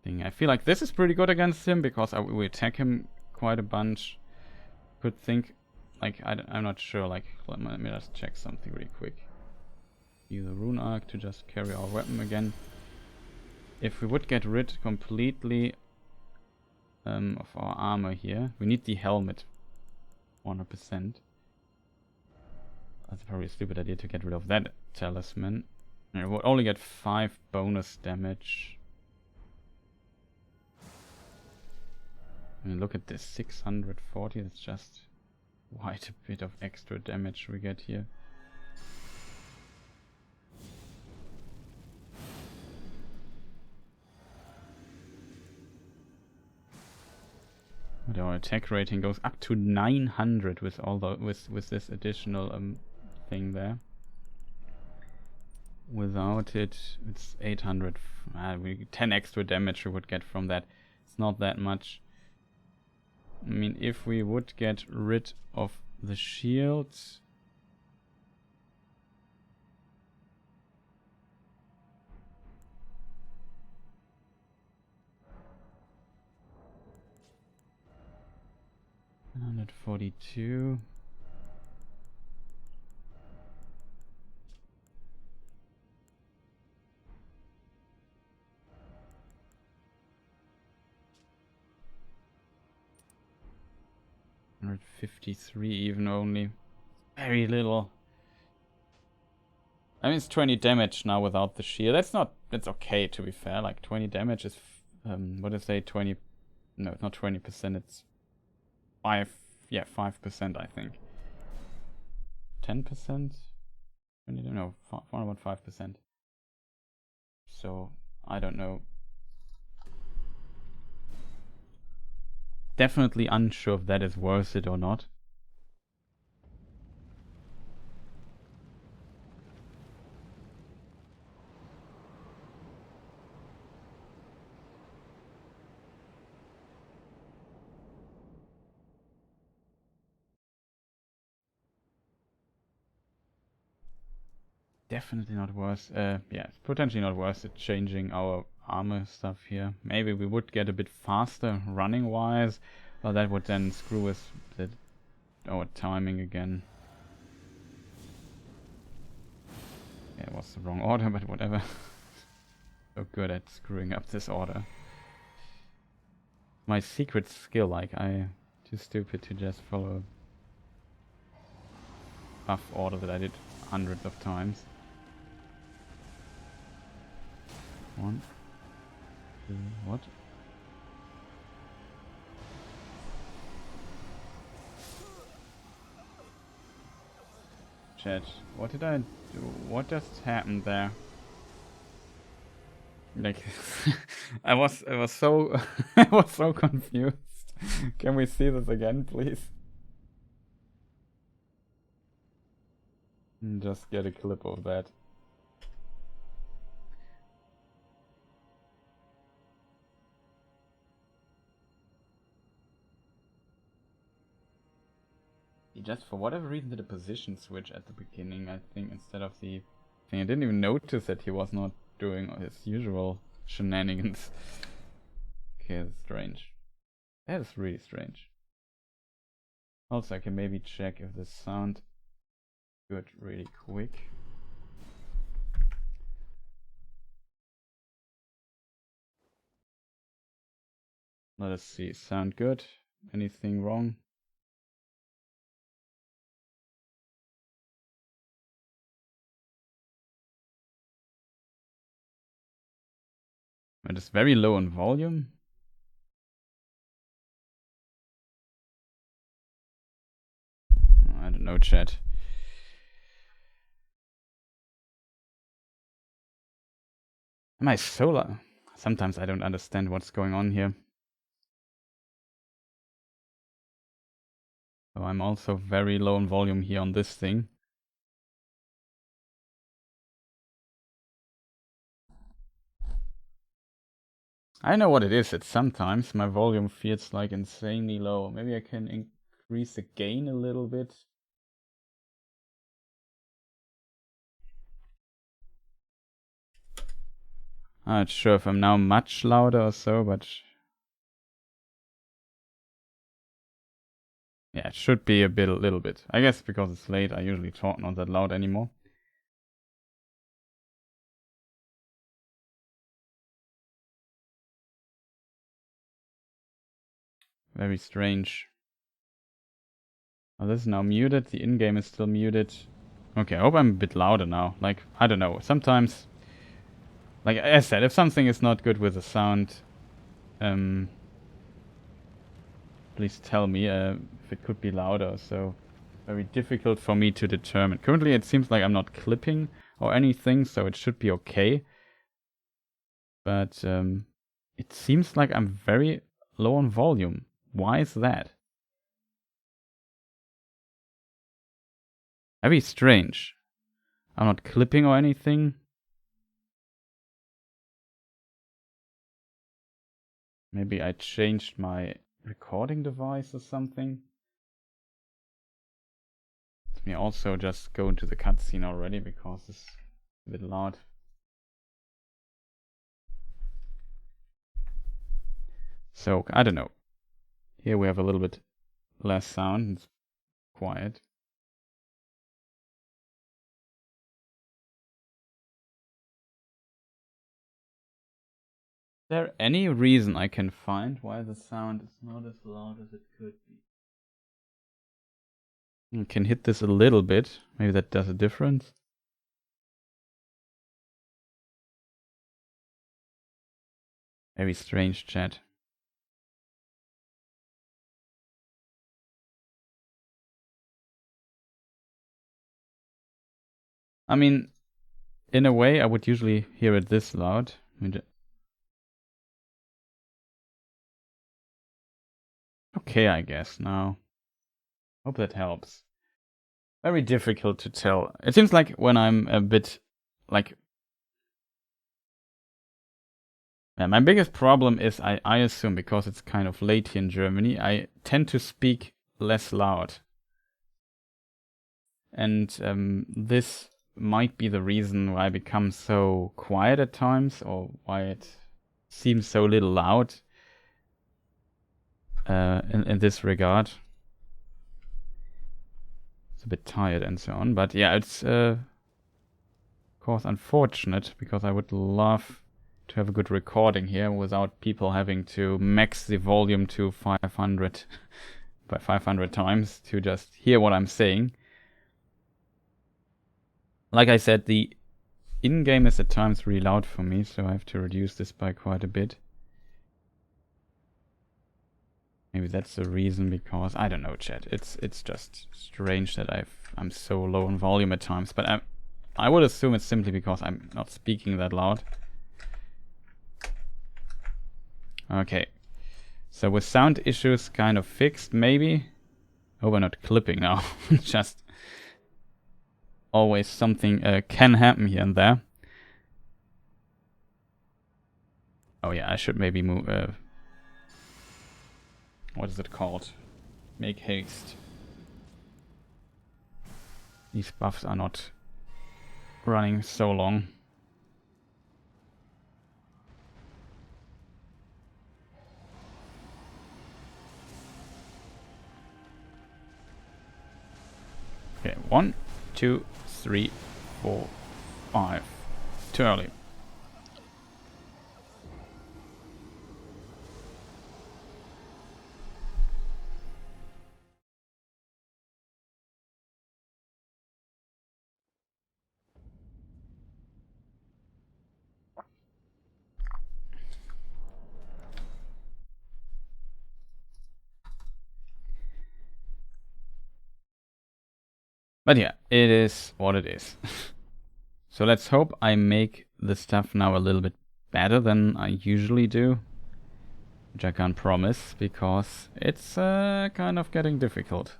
thing. I feel like this is pretty good against him because we attack him quite a bunch. Could think, like, I'm not sure. Like, let me just check something really quick. Use a rune arc to just carry our weapon again. If we would get rid completely of our armor here, we need the helmet 100%. That's probably a stupid idea to get rid of that talisman. And it would only get 5 bonus damage. I mean, look at this, 640, that's just quite a bit of extra damage we get here. But our attack rating goes up to 900 with all the with this additional thing there. Without it, it's 800. 10 extra damage we would get from that. It's not that much. I mean, if we would get rid of the shields, $142. $153 even only. Very little. I mean, it's 20 damage now without the shield. That's okay to be fair. Like 20 damage is, what did I say, 20, no, it's not 20%, it's 5% I think. 10%? No, 5%. So, I don't know. Definitely unsure if that is worth it or not. Definitely not worth, yeah, it's potentially not worth it changing our armor stuff here. Maybe we would get a bit faster running wise, but that would then screw us with our timing again. Yeah, it was the wrong order, but whatever. So good at screwing up this order. My secret skill, like, I'm too stupid to just follow buff order that I did hundreds of times. 1, 2, what? Chat, what did I do? What just happened there? Like, I was so I was so confused. Can we see this again, please? Just get a clip of that. He just, for whatever reason, did a position switch at the beginning, I think, instead of the thing. I didn't even notice that he was not doing his usual shenanigans. Okay, that's strange. That is really strange. Also, I can maybe check if the sound good really quick. Let us see. Sound good? Anything wrong? It is very low on volume. I don't know, chat. Am I so low? Sometimes I don't understand what's going on here. So I'm also very low on volume here on this thing. I know what it is. It's sometimes my volume feels like insanely low. Maybe I can increase the gain a little bit. I'm not sure if I'm now much louder or so, but yeah, it should be a little bit. I guess because it's late, I usually talk not that loud anymore. Very strange. Oh, this is now muted. The in-game is still muted. Okay, I hope I'm a bit louder now. Like, I don't know. Sometimes, like I said, if something is not good with the sound, please tell me if it could be louder. So, very difficult for me to determine. Currently, it seems like I'm not clipping or anything, so it should be okay. But it seems like I'm very low on volume. Why is that? Very strange. I'm not clipping or anything. Maybe I changed my recording device or something. Let me also just go into the cutscene already because it's a bit loud. So, I don't know. Here we have a little bit less sound. It's quiet. Is there any reason I can find why the sound is not as loud as it could be? I can hit this a little bit. Maybe that does a difference. Very strange, chat. I mean, in a way, I would usually hear it this loud. Okay, I guess now. Hope that helps. Very difficult to tell. It seems like when I'm a bit like... Yeah, my biggest problem is I assume because it's kind of late here in Germany, I tend to speak less loud. And this might be the reason why I become so quiet at times, or why it seems so little loud in this regard. It's a bit tired and so on, but yeah, it's of course unfortunate because I would love to have a good recording here without people having to max the volume to 500 by 500 times to just hear what I'm saying. like I said, the in-game is at times really loud for me, so I have to reduce this by quite a bit. Maybe that's the reason, because I don't know, chat. It's just strange that I'm so low on volume at times, but I would assume it's simply because I'm not speaking that loud. Okay, so with sound issues kind of fixed, maybe. Oh, we're not clipping now. Just always something can happen here and there. Oh yeah, I should maybe move. What is it called? Make haste. These buffs are not running so long. Okay, 1, 2, 3, 4, 5. Too early. But yeah, it is what it is. So let's hope I make the stuff now a little bit better than I usually do. Which I can't promise, because it's kind of getting difficult.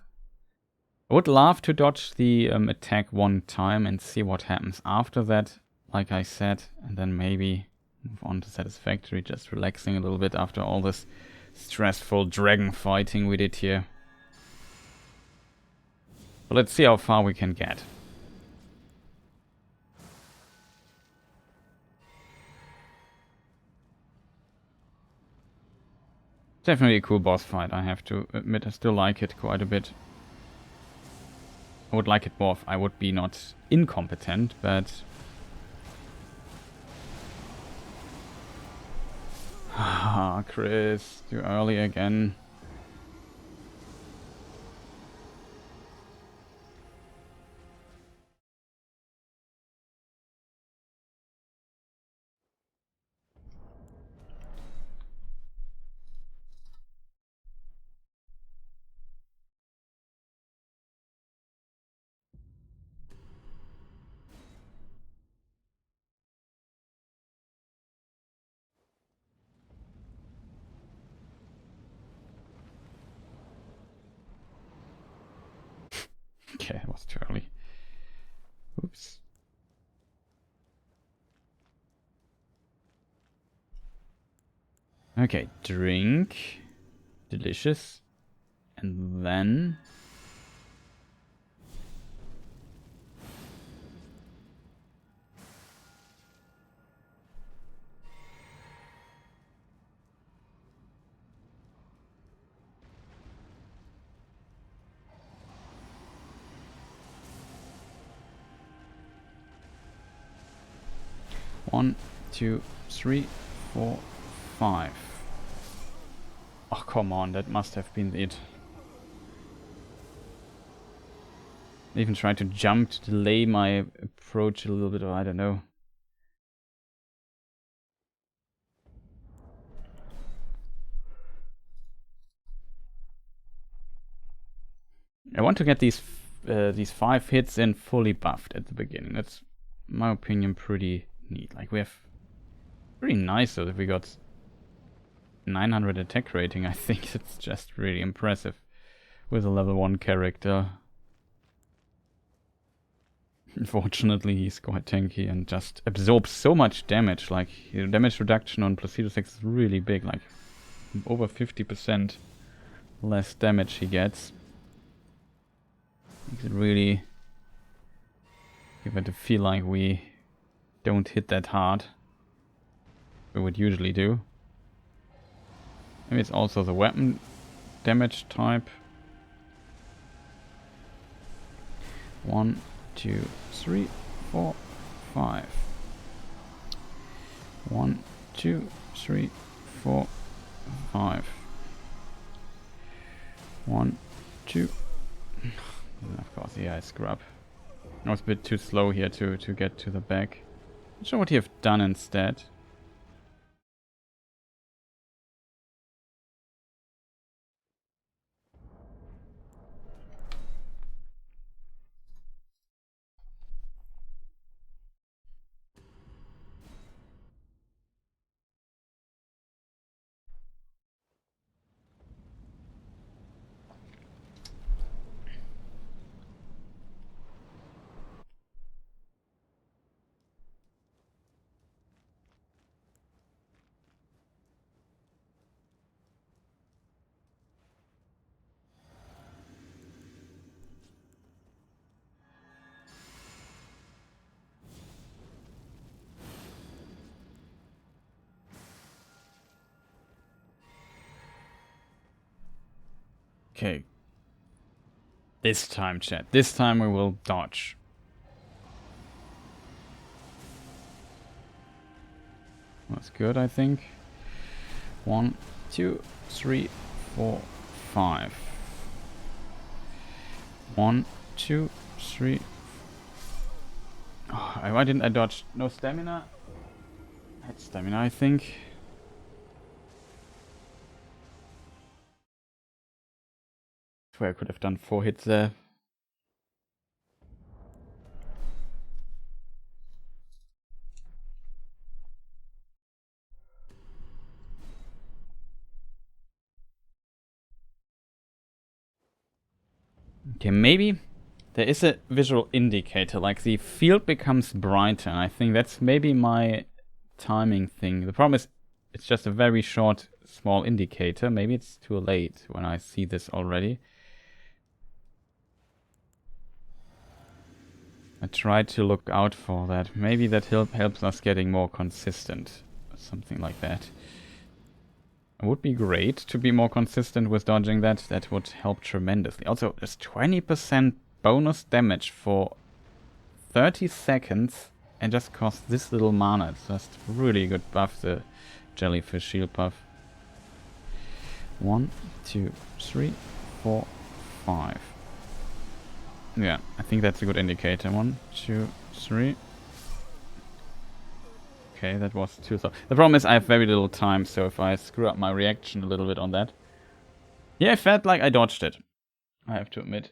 I would love to dodge the attack one time and see what happens after that, like I said. And then maybe move on to Satisfactory, just relaxing a little bit after all this stressful dragon fighting we did here. But let's see how far we can get. Definitely a cool boss fight, I have to admit. I still like it quite a bit. I would like it more if I would be not incompetent, but... Ah, Chris, too early again. Okay, it was too early. Oops. Okay, drink. Delicious. And then... One, 2, 3, 4, 5. Oh, come on, that must have been it. I even tried to jump to delay my approach a little bit, or I don't know. I want to get these 5 hits in fully buffed at the beginning. That's, in my opinion, pretty neat. Like, we have pretty nice, so that we got 900 attack rating. I think it's just really impressive with a level 1 character. Unfortunately, he's quite tanky and just absorbs so much damage. Like, the damage reduction on Placidusax is really big, like over 50% less damage he gets. Makes it really give it a feel like we don't hit that hard. We would usually do. Maybe it's also the weapon damage type. 1, 2, 3, 4, 5. 1, 2, 3, 4, 5. 1, 2. And of course, yeah, I scrub. I was a bit too slow here to get to the back. Not sure what you have done instead. Okay. This time, chat. This time we will dodge. That's good, I think. 1, 2, 3, 4, 5. 1, 2, 3. Oh, why didn't I dodge? No stamina? I had stamina, I think. I swear I could have done 4 hits there. Okay, maybe there is a visual indicator, like the field becomes brighter, and I think that's maybe my timing thing. The problem is it's just a very short, small indicator. Maybe it's too late when I see this already. I tried to look out for that. Maybe that helps us getting more consistent. Something like that. It would be great to be more consistent with dodging that. That would help tremendously. Also, there's 20% bonus damage for 30 seconds and just costs this little mana. It's just really good buff, the jellyfish shield buff. 1, 2, 3, 4, 5. Yeah, I think that's a good indicator. 1, 2, 3. Okay, that was too slow. The problem is I have very little time, so if I screw up my reaction a little bit on that... Yeah, I felt like I dodged it. I have to admit.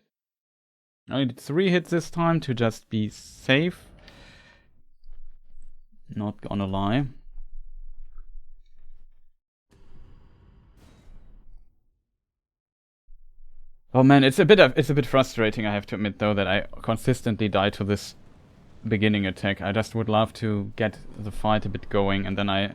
I only did 3 hits this time to just be safe. Not gonna lie. Oh man, it's a bit frustrating, I have to admit, though, that I consistently die to this beginning attack. I just would love to get the fight a bit going, and then I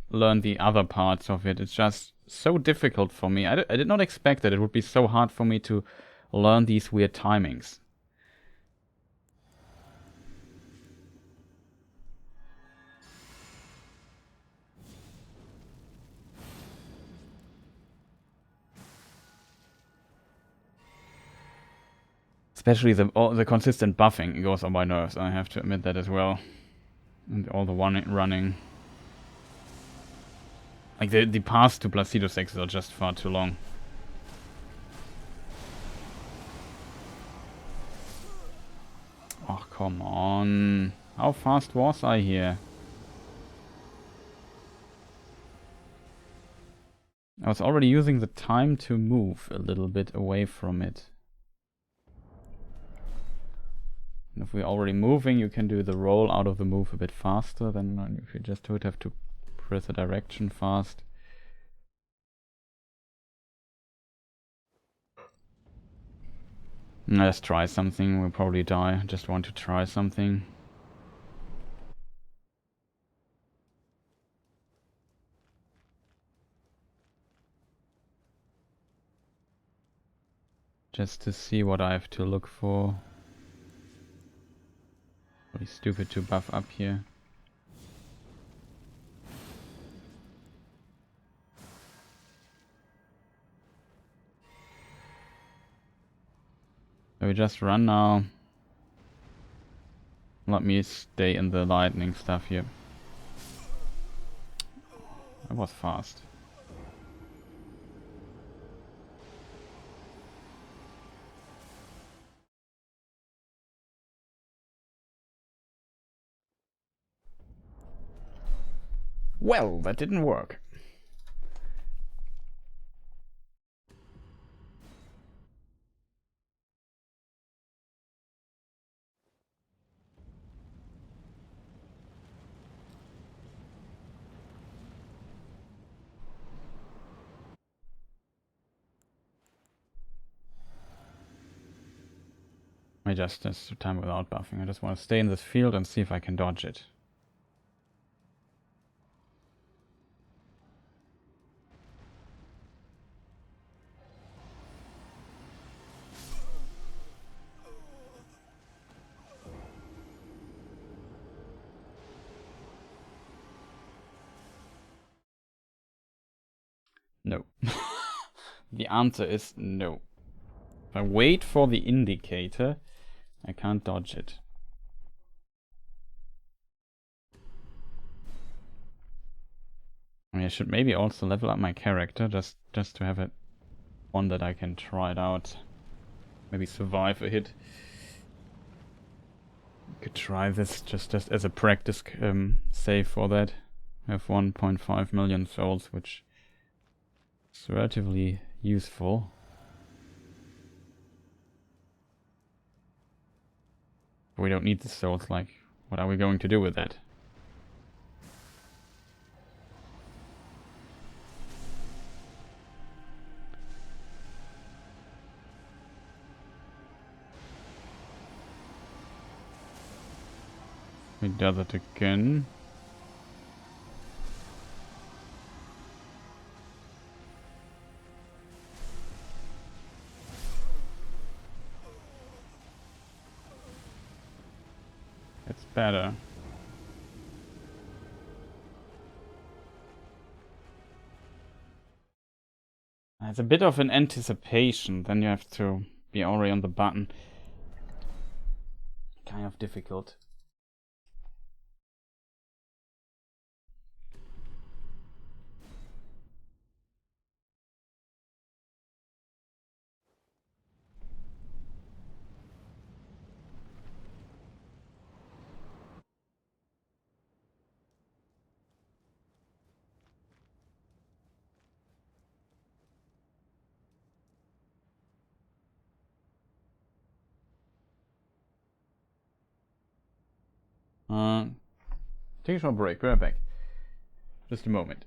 learn the other parts of it. It's just so difficult for me. I did not expect that it would be so hard for me to learn these weird timings. Especially the consistent buffing goes on my nerves, I have to admit that as well. And all the running. Like, the paths to Placidusax are just far too long. Oh, come on. How fast was I here? I was already using the time to move a little bit away from it. And if we're already moving, you can do the roll out of the move a bit faster than if you just would have to press a direction fast. Let's try something. We'll probably die. Just want to try something. Just to see what I have to look for. Pretty stupid to buff up here. So we just run now. Let me stay in the lightning stuff here. That was fast. Well, that didn't work. I just this time without buffing. I just want to stay in this field and see if I can dodge it. No. The answer is no. If I wait for the indicator, I can't dodge it. I mean, I should maybe also level up my character just to have it one that I can try it out. Maybe survive a hit. Could try this just as a practice save for that. I have 1.5 million souls, which is relatively useful. We don't need the souls, like, what are we going to do with that? We does it again. It's better. It's a bit of an anticipation, then you have to be already on the button. Kind of difficult. Take a short break, be right back. Just a moment.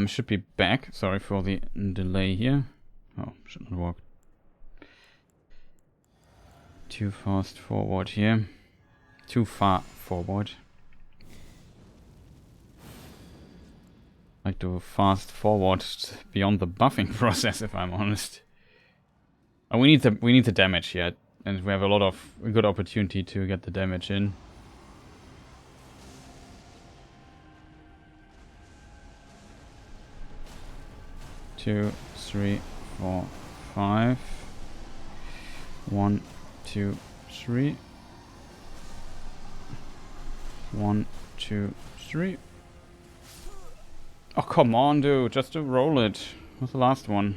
Should be back. Sorry for the delay here. Oh, should not work. Too fast forward here. Too far forward. Like to fast forward beyond the buffing process, if I'm honest. And we need the damage here, and we have a good opportunity to get the damage in. Two, three, four, 5. 1, 2, 3. 1, 2, 3. Oh, come on, dude. Just to roll it. What's the last one?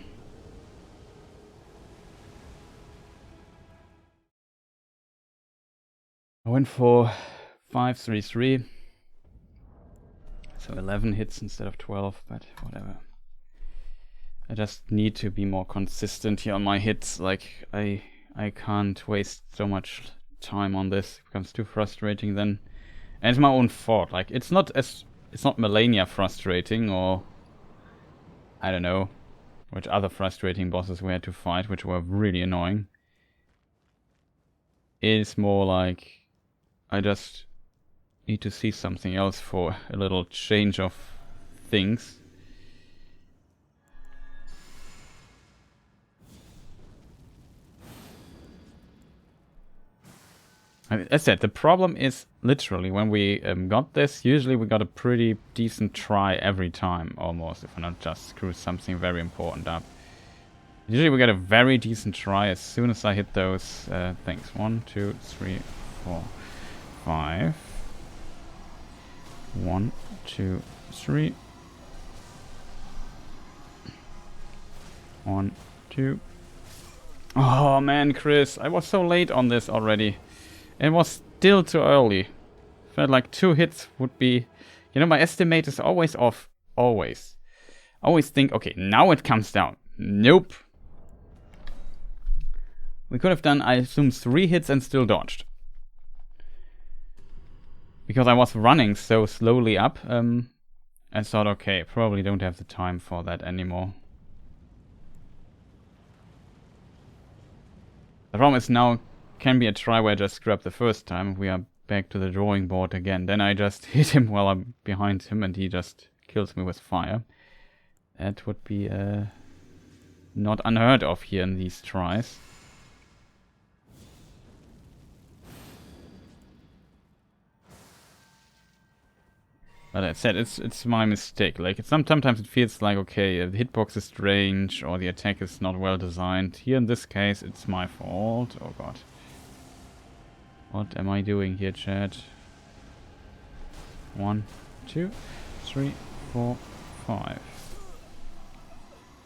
I went for 5, 3, 3. So 11 hits instead of 12, but whatever. I just need to be more consistent here on my hits. Like, I can't waste so much time on this. It becomes too frustrating then. And it's my own fault. Like, it's not Malenia frustrating, or I don't know which other frustrating bosses we had to fight, which were really annoying. It's more like I just need to see something else for a little change of things. As I said, the problem is literally when we got this, usually we got a pretty decent try every time, almost, if I not just screw something very important up. Usually we get a very decent try as soon as I hit those things. 1, 2, 3, 4, 5. 1, 2, 3. 1, 2. Oh man, Chris, I was so late on this already. It was still too early. Felt like 2 hits would be... You know, my estimate is always off. Always. Always think, okay, now it comes down. Nope. We could have done, I assume, 3 hits and still dodged. Because I was running so slowly up, I thought, okay, probably don't have the time for that anymore. The problem is now... Can be a try where I just grab the first time. We are back to the drawing board again. Then I just hit him while I'm behind him and he just kills me with fire. That would be not unheard of here in these tries. But I said it's my mistake. Like sometimes it feels like, okay, the hitbox is strange or the attack is not well designed. Here in this case it's my fault. Oh god. What am I doing here, chat? 1, 2, 3, 4, 5.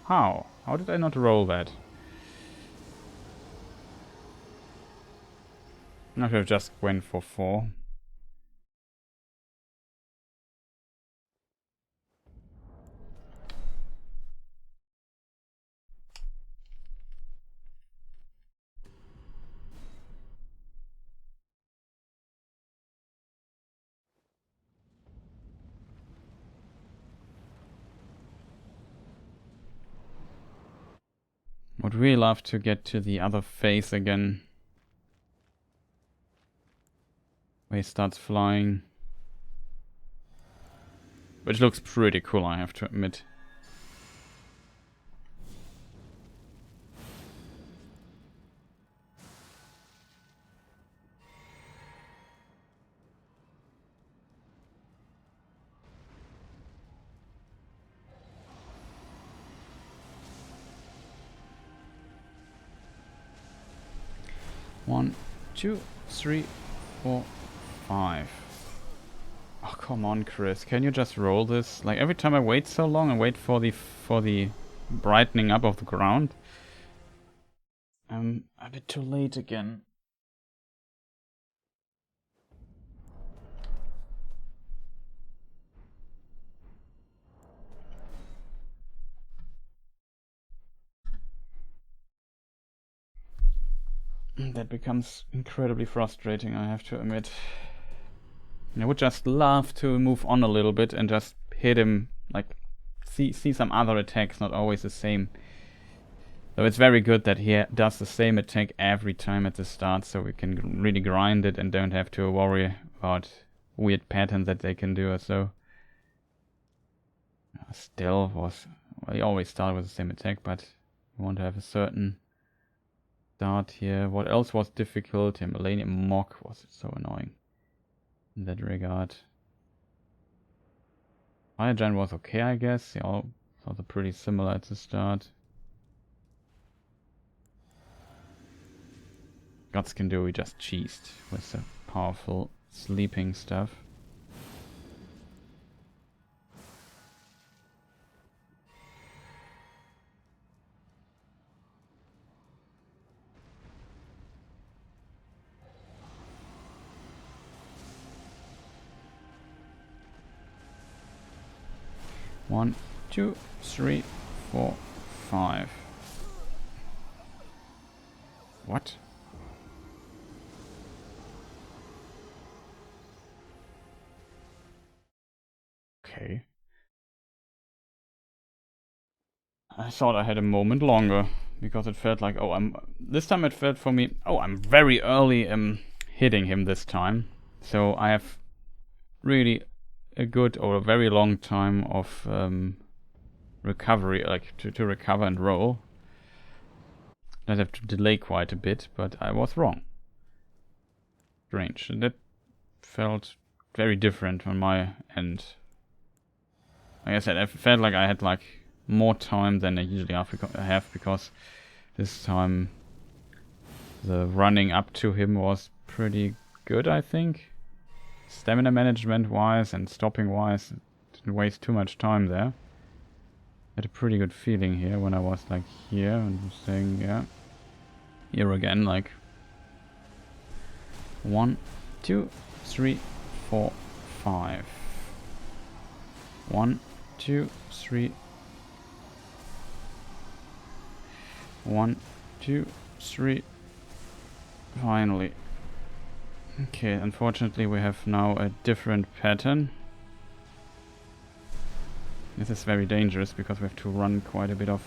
How? How did I not roll that? I should have just went for 4. Would really love to get to the other phase again. Where he starts flying. Which looks pretty cool, I have to admit. One, 2, 3, 4, 5. Oh, come on, Chris. Can you just roll this? Like, every time I wait so long and wait for the brightening up of the ground, I'm a bit too late again. That becomes incredibly frustrating, I have to admit. I would just love to move on a little bit and just hit him, like, see some other attacks, not always the same. So it's very good that he does the same attack every time at the start, so we can really grind it and don't have to worry about weird patterns that they can do or so. Still was... Well, he always started with the same attack, but we want to have a certain start here. What else was difficult? Yeah, Malenia Mock was so annoying in that regard. Fire Giant was okay, I guess. They all thought they're pretty similar at the start. Gods can do, we just cheesed with the powerful sleeping stuff. One, 2, 3, 4, 5. What? Okay. I thought I had a moment longer, because it felt like, this time it felt for me, I'm very early hitting him this time. So I have really a good or a very long time of recovery, like to recover and roll. I'd have to delay quite a bit, but I was wrong. Strange. And that felt very different on my end. Like I said, I felt like I had like more time than I usually have, because this time the running up to him was pretty good, I think. Stamina management wise and stopping wise, didn't waste too much time there. Had a pretty good feeling here when I was like here and saying, yeah, here again, like 1, 2, 3, 4, 5. 1, 2, 3. 1, 2, 3. Finally. Okay, unfortunately we have now a different pattern. This is very dangerous because we have to run quite a bit of...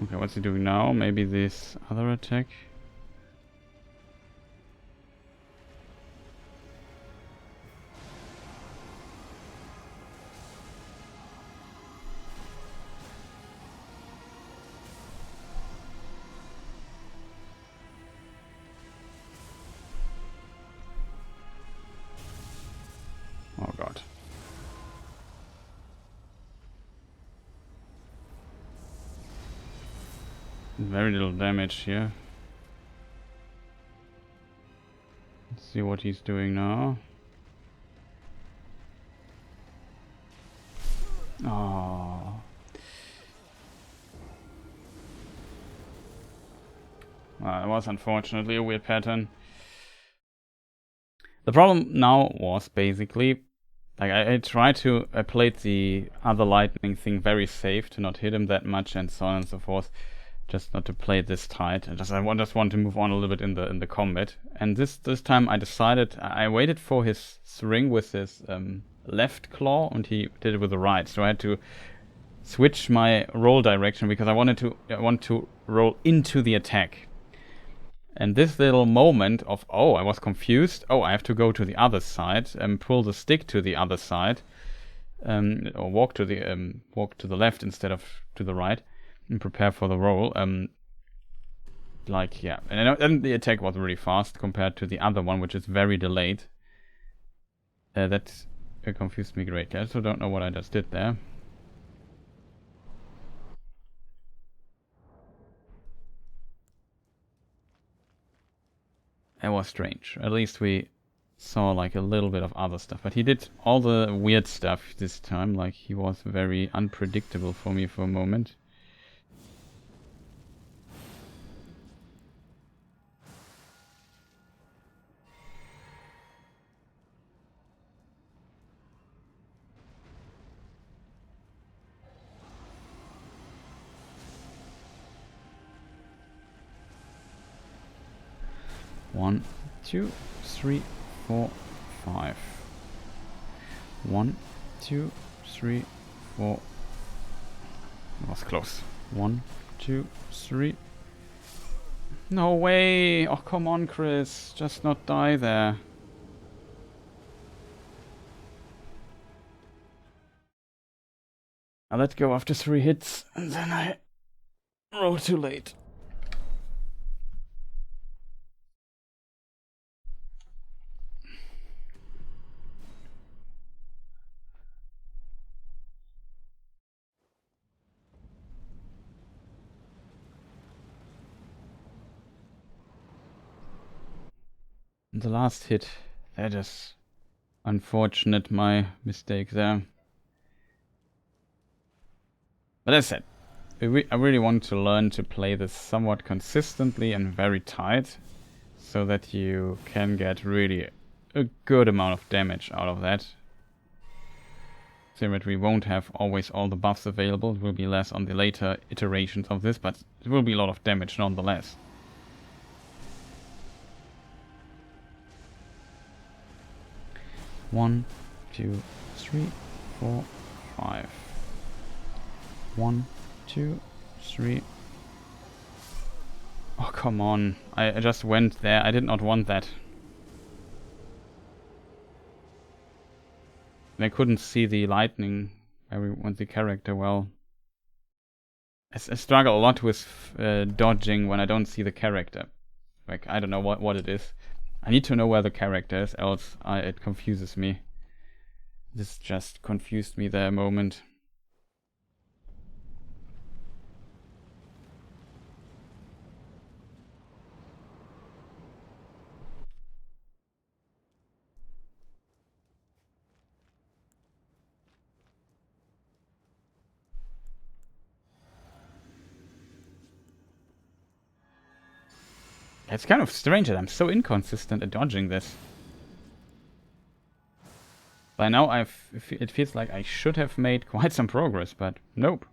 Okay, what's he doing now? Maybe this other attack? Oh god. Very little damage here. Let's see what he's doing now. Oh. Well, it was unfortunately a weird pattern. The problem now was basically, like I played the other lightning thing very safe to not hit him that much and so on and so forth. Just not to play it this tight. I just want to move on a little bit in the combat. And this time I decided, I waited for his swing with his left claw, and he did it with the right. So I had to switch my roll direction because I want to roll into the attack. And this little moment of, I was confused. I have to go to the other side and pull the stick to the other side, or walk to the left instead of to the right. And prepare for the roll. And the attack was really fast compared to the other one, which is very delayed. That confused me greatly. I also don't know what I just did there. It was strange. At least we saw like a little bit of other stuff. But he did all the weird stuff this time. Like he was very unpredictable for me for a moment. 1, 2, 3, 4, 5. 1, 2, 3, 4. That was close. 1, 2, 3. No way! Oh, come on, Chris. Just not die there. I let go after 3 hits, and then I roll too late. The last hit, that is unfortunate, my mistake there. But as I said, I really want to learn to play this somewhat consistently and very tight, so that you can get really a good amount of damage out of that. So that we won't have always all the buffs available. It will be less on the later iterations of this, but it will be a lot of damage nonetheless. One, 2, 3, 4, 5. 1, 2, 3. Oh, come on. I just went there. I did not want that. I couldn't see the lightning with the character well. I struggle a lot with dodging when I don't see the character. Like, I don't know what it is. I need to know where the character is, else it confuses me. This just confused me there a moment. It's kind of strange that I'm so inconsistent at dodging this. By now it feels like I should have made quite some progress, but nope.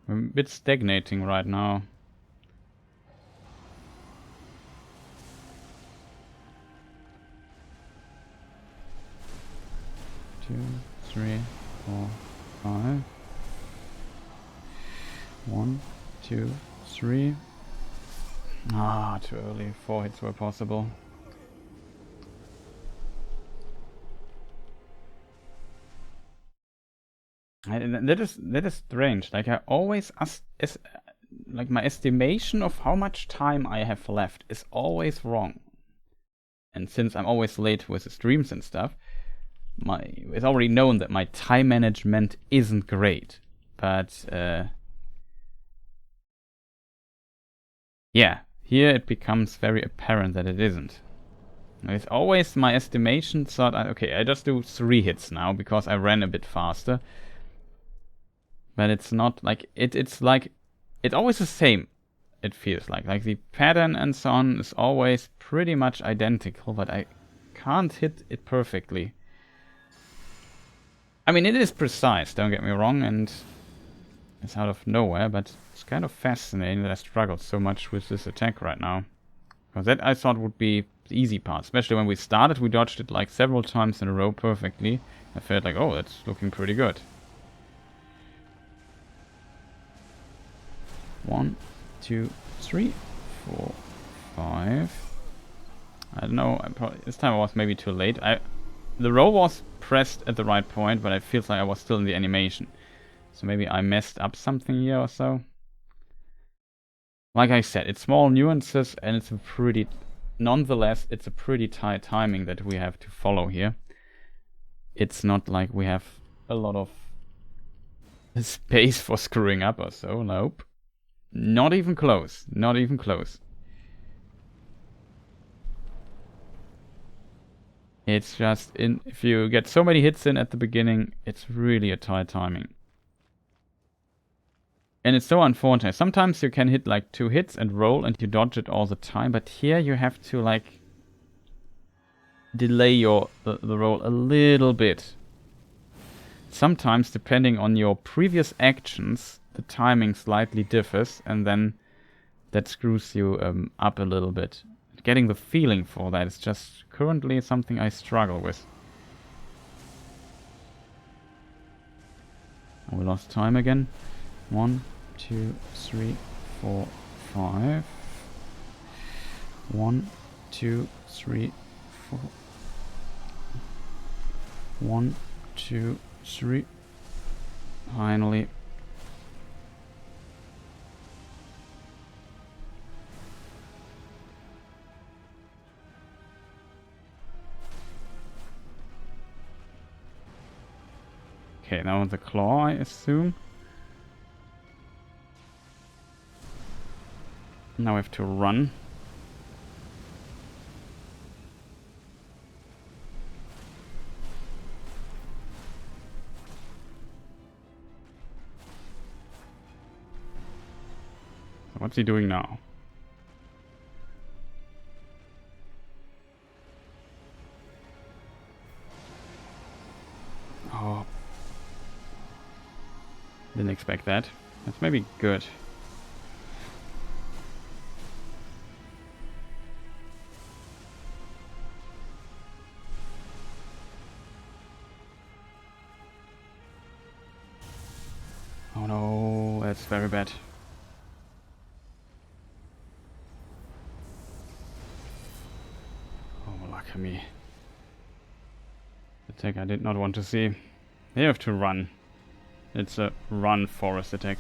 I'm a bit stagnating right now. Two, 3, 4, 5. 1, 2, 3. Ah, too early. 4 hits were possible. That is strange. Like I always like my estimation of how much time I have left is always wrong. And since I'm always late with the streams and stuff, it's already known that my time management isn't great. But yeah, here it becomes very apparent that it isn't. It's always my estimation thought, okay, I just do 3 hits now because I ran a bit faster. But it's not like it's like it's always the same. It feels like the pattern and so on is always pretty much identical, but I can't hit it perfectly. I mean, it is precise, don't get me wrong, and it's out of nowhere, but it's kind of fascinating that I struggled so much with this attack right now. Because that I thought would be the easy part, especially when we started, we dodged it like several times in a row perfectly. I felt like, oh, that's looking pretty good. 1, 2, 3, 4, 5. I don't know. This time I was maybe too late. The roll was pressed at the right point, but it feels like I was still in the animation. So maybe I messed up something here or so. Like I said, it's small nuances, and it's nonetheless, it's a pretty tight timing that we have to follow here. It's not like we have a lot of space for screwing up or so. Nope. Not even close. Not even close. It's just, if you get so many hits in at the beginning, it's really a tight timing. And it's so unfortunate. Sometimes you can hit like 2 hits and roll and you dodge it all the time, but here you have to like delay the roll a little bit. Sometimes, depending on your previous actions, the timing slightly differs, and then that screws you up a little bit. getting the feeling for that. It's just currently something I struggle with. Oh, we lost time again. 1, 2, 3, 4, 5. 1, 2, 3, 4. 1, 2, 3. Finally. Okay, now the claw, I assume. Now I have to run. So what's he doing now? Oh. Didn't expect that. That's maybe good. Oh no, that's very bad. Oh, lucky me. Attack I did not want to see. They have to run. It's a run forest attack.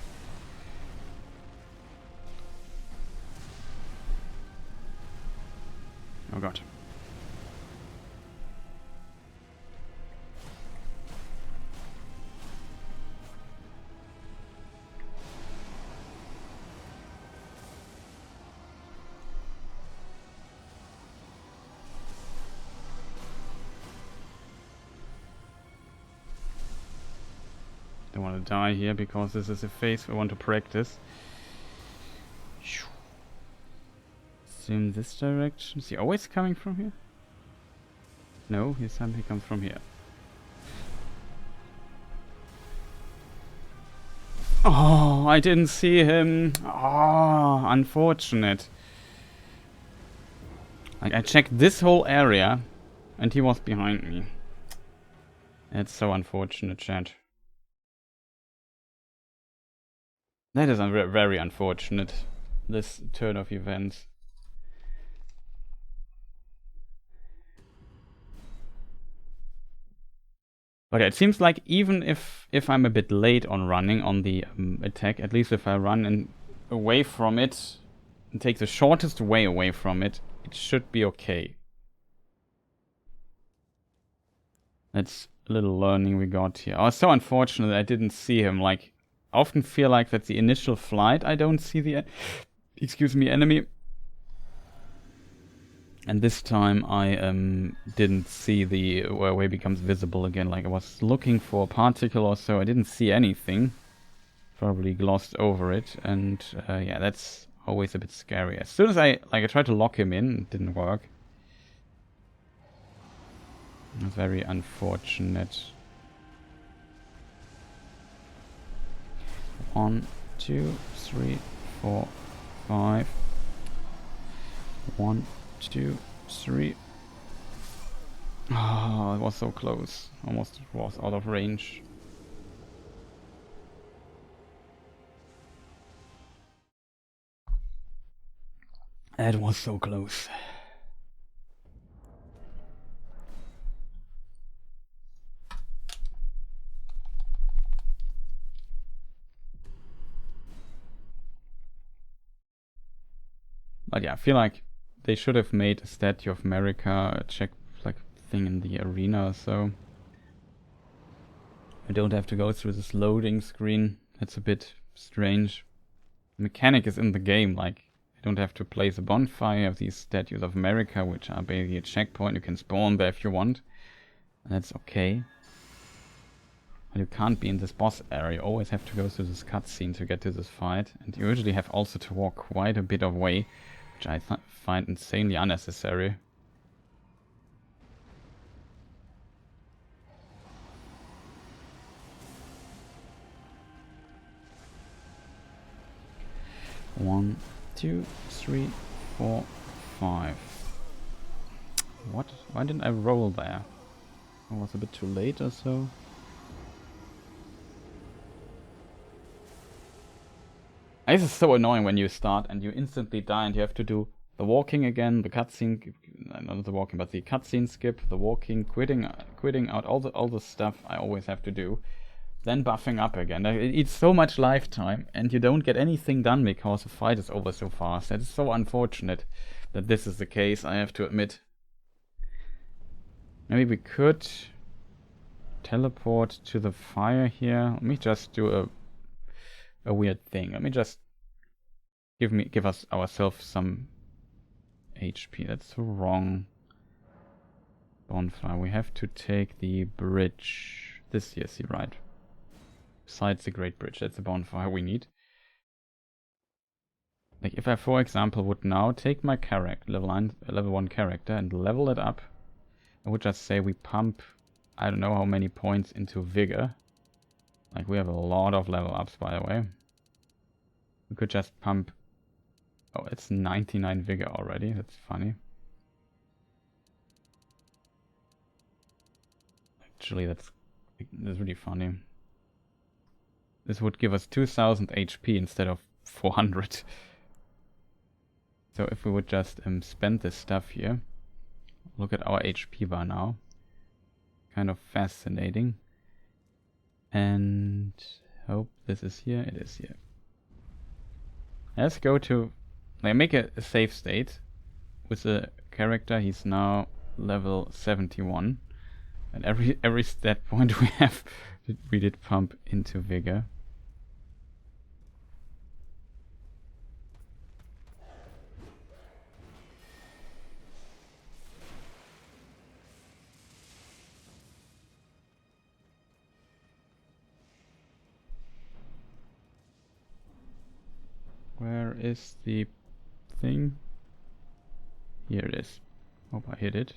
Oh god. Don't want to die here because this is a phase we want to practice. Assume this direction. Is he always coming from here? No, he sometimes comes from here. Oh, I didn't see him. Oh, unfortunate. Like, I checked this whole area and he was behind me. That's so unfortunate, chat. That is very unfortunate, this turn of events. Okay, it seems like even if I'm a bit late on running on the attack, at least if I run away from it and take the shortest way away from it, it should be okay. That's a little learning we got here. Oh, it's so unfortunate I didn't see him. Like, I often feel like that's the initial flight. I don't see the, enemy. And this time I didn't see the where he becomes visible again. Like, I was looking for a particle or so. I didn't see anything. Probably glossed over it. And yeah, that's always a bit scary. As soon as I tried to lock him in, it didn't work. It's very unfortunate. 1, 2, 3, 4, 5. 1, 2, 3. Oh, it was so close. Almost was out of range. It was so close. But yeah, I feel like they should have made a statue of Marika, a check like thing in the arena, so I don't have to go through this loading screen. That's a bit strange. The mechanic is in the game, like I don't have to place a bonfire. You have these statues of Marika, which are basically a checkpoint. You can spawn there if you want. And that's okay. But you can't be in this boss area. You always have to go through this cutscene to get to this fight. And you usually have also to walk quite a bit of way, which I find insanely unnecessary. One, 2, 3, 4, 5. What? Why didn't I roll there? I was a bit too late or so. This is so annoying when you start and you instantly die and you have to do the walking again, the cutscene, not the walking, but the cutscene skip, the walking, quitting out, all the stuff I always have to do. Then buffing up again. It eats so much lifetime and you don't get anything done because the fight is over so fast. That is so unfortunate that this is the case, I have to admit. Maybe we could teleport to the fire here. Let me just do a weird thing. Let me just give us ourselves some HP. That's wrong. Bonfire. We have to take the bridge. This, yes, you're right. Besides the Great Bridge, that's the bonfire we need. Like if I, for example, would now take my character, level 1 character, and level it up, I would just say we pump, I don't know how many points into Vigor. Like we have a lot of level ups, by the way. We could just pump. Oh, it's 99 Vigor already. That's funny. Actually, that's really funny. This would give us 2000 HP instead of 400. So if we would just spend this stuff here. Look at our HP bar now. Kind of fascinating. And hope this is here. It is here. Let's go to... Like, make a save state with the character. He's now level 71. And every stat point we have, we did pump into Vigor. Where is the thing? Here it is. Hope I hit it.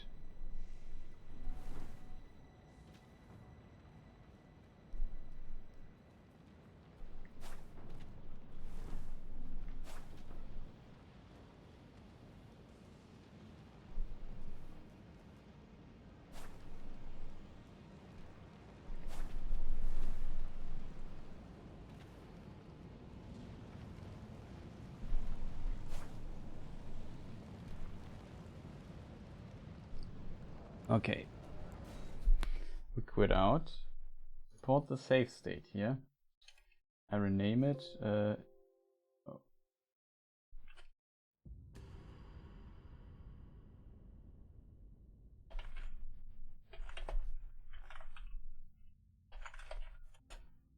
Okay. We quit out. Support the save state here. I rename it. Oh.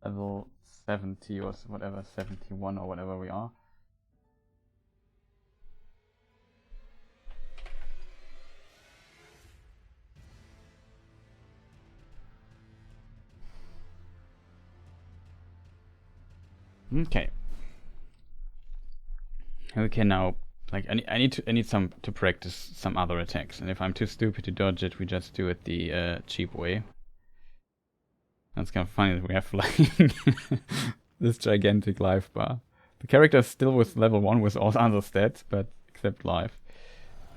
Level 70 or whatever, 71 or whatever we are. Okay. And we can now, like, I need some to practice some other attacks, and if I'm too stupid to dodge it, we just do it the cheap way. That's kind of funny that we have like this gigantic life bar. The character is still with level 1 with all other stats, but except life.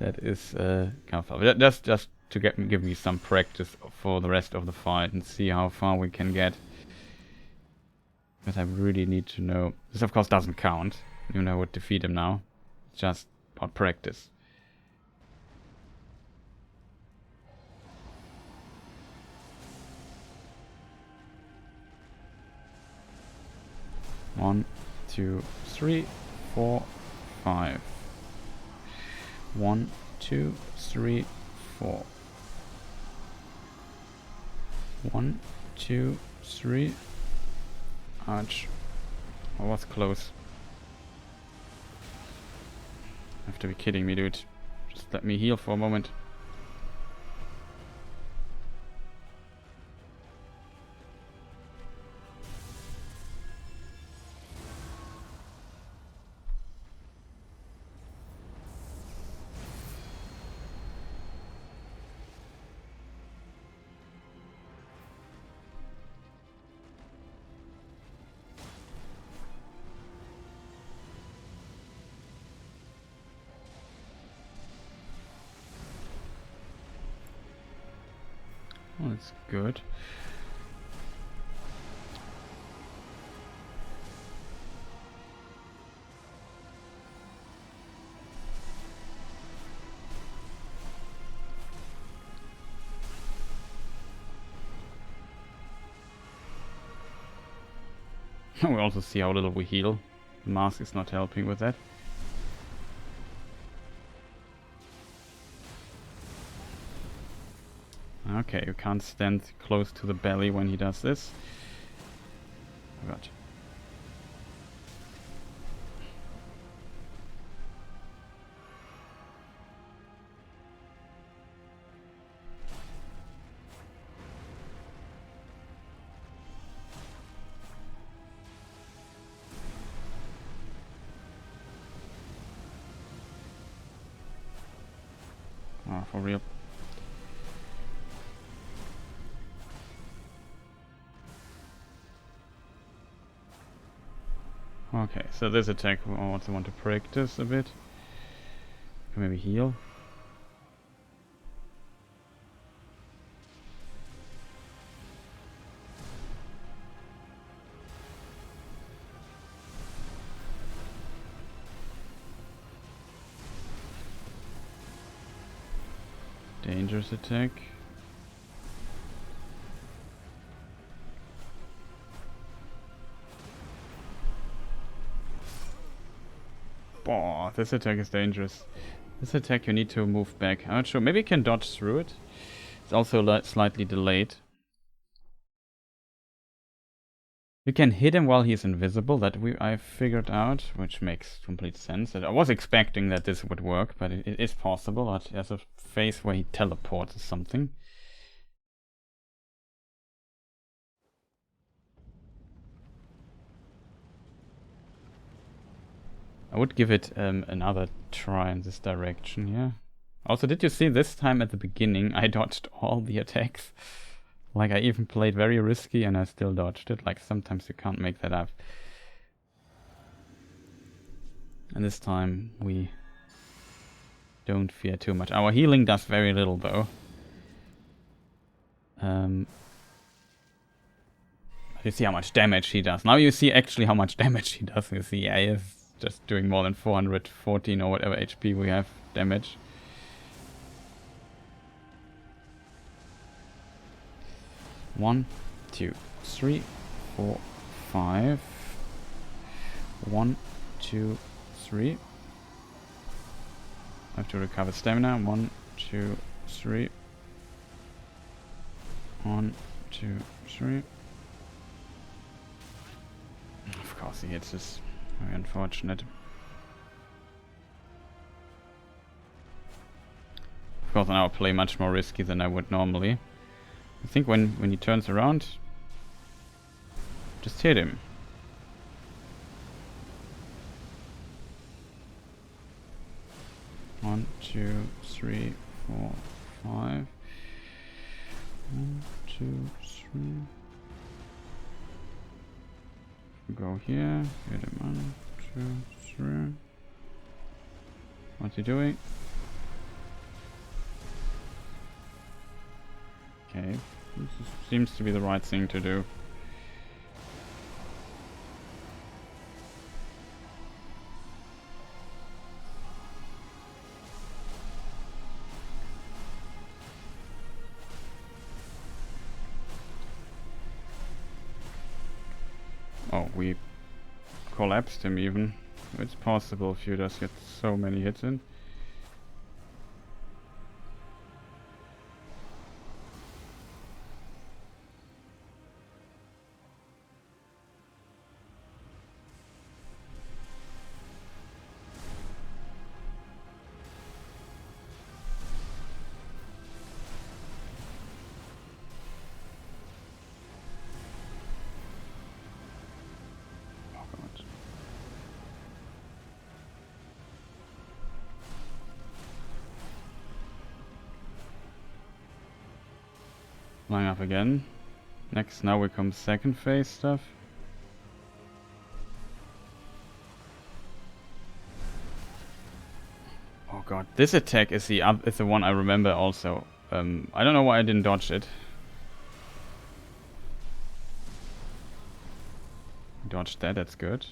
That is kind of fun. Just to give me some practice for the rest of the fight and see how far we can get. Because I really need to know. This of course doesn't count. You know, I would defeat him now. It's just about practice. One, 2, 3, 4, 5. 1, 2, 3, 4. 1, 2, 3. Ouch. I was close. You have to be kidding me, dude. Just let me heal for a moment. Oh, that's good. We also see how little we heal. The mask is not helping with that. Okay, you can't stand close to the belly when he does this. Oh god. Oh, for real. Okay, so this attack, I also want to practice a bit. Maybe heal. Dangerous attack. Oh, this attack is dangerous. This attack you need to move back. I'm not sure. Maybe you can dodge through it. It's also slightly delayed. You can hit him while he's invisible. That I figured out, which makes complete sense. I was expecting that this would work, but it is possible. There's a phase where he teleports or something. I would give it another try in this direction here. Also, did you see this time at the beginning I dodged all the attacks? Like, I even played very risky and I still dodged it. Like, sometimes you can't make that up. And this time we don't fear too much. Our healing does very little though. You see how much damage he does. Now you see actually how much damage he does. You see, yeah, he is just doing more than 414 or whatever HP we have damage. One, 2, 3, 4, 5. 1, 2, 3. I have to recover stamina. 1, 2, 3. 1, 2, 3. Of course he hits us. Very unfortunate. Of course, now I play much more risky than I would normally. I think when he turns around, just hit him. One, 2, 3, 4, 5. 1, 2, 3. Go here, hit him. 1, 2, 3. What's he doing? Okay, this seems to be the right thing to do. Oh, we collapsed him even. It's possible if you just get so many hits in. Flying up again. Next, now we come second phase stuff. Oh god, this attack is the one I remember also. I don't know why I didn't dodge it. Dodged that, that's good.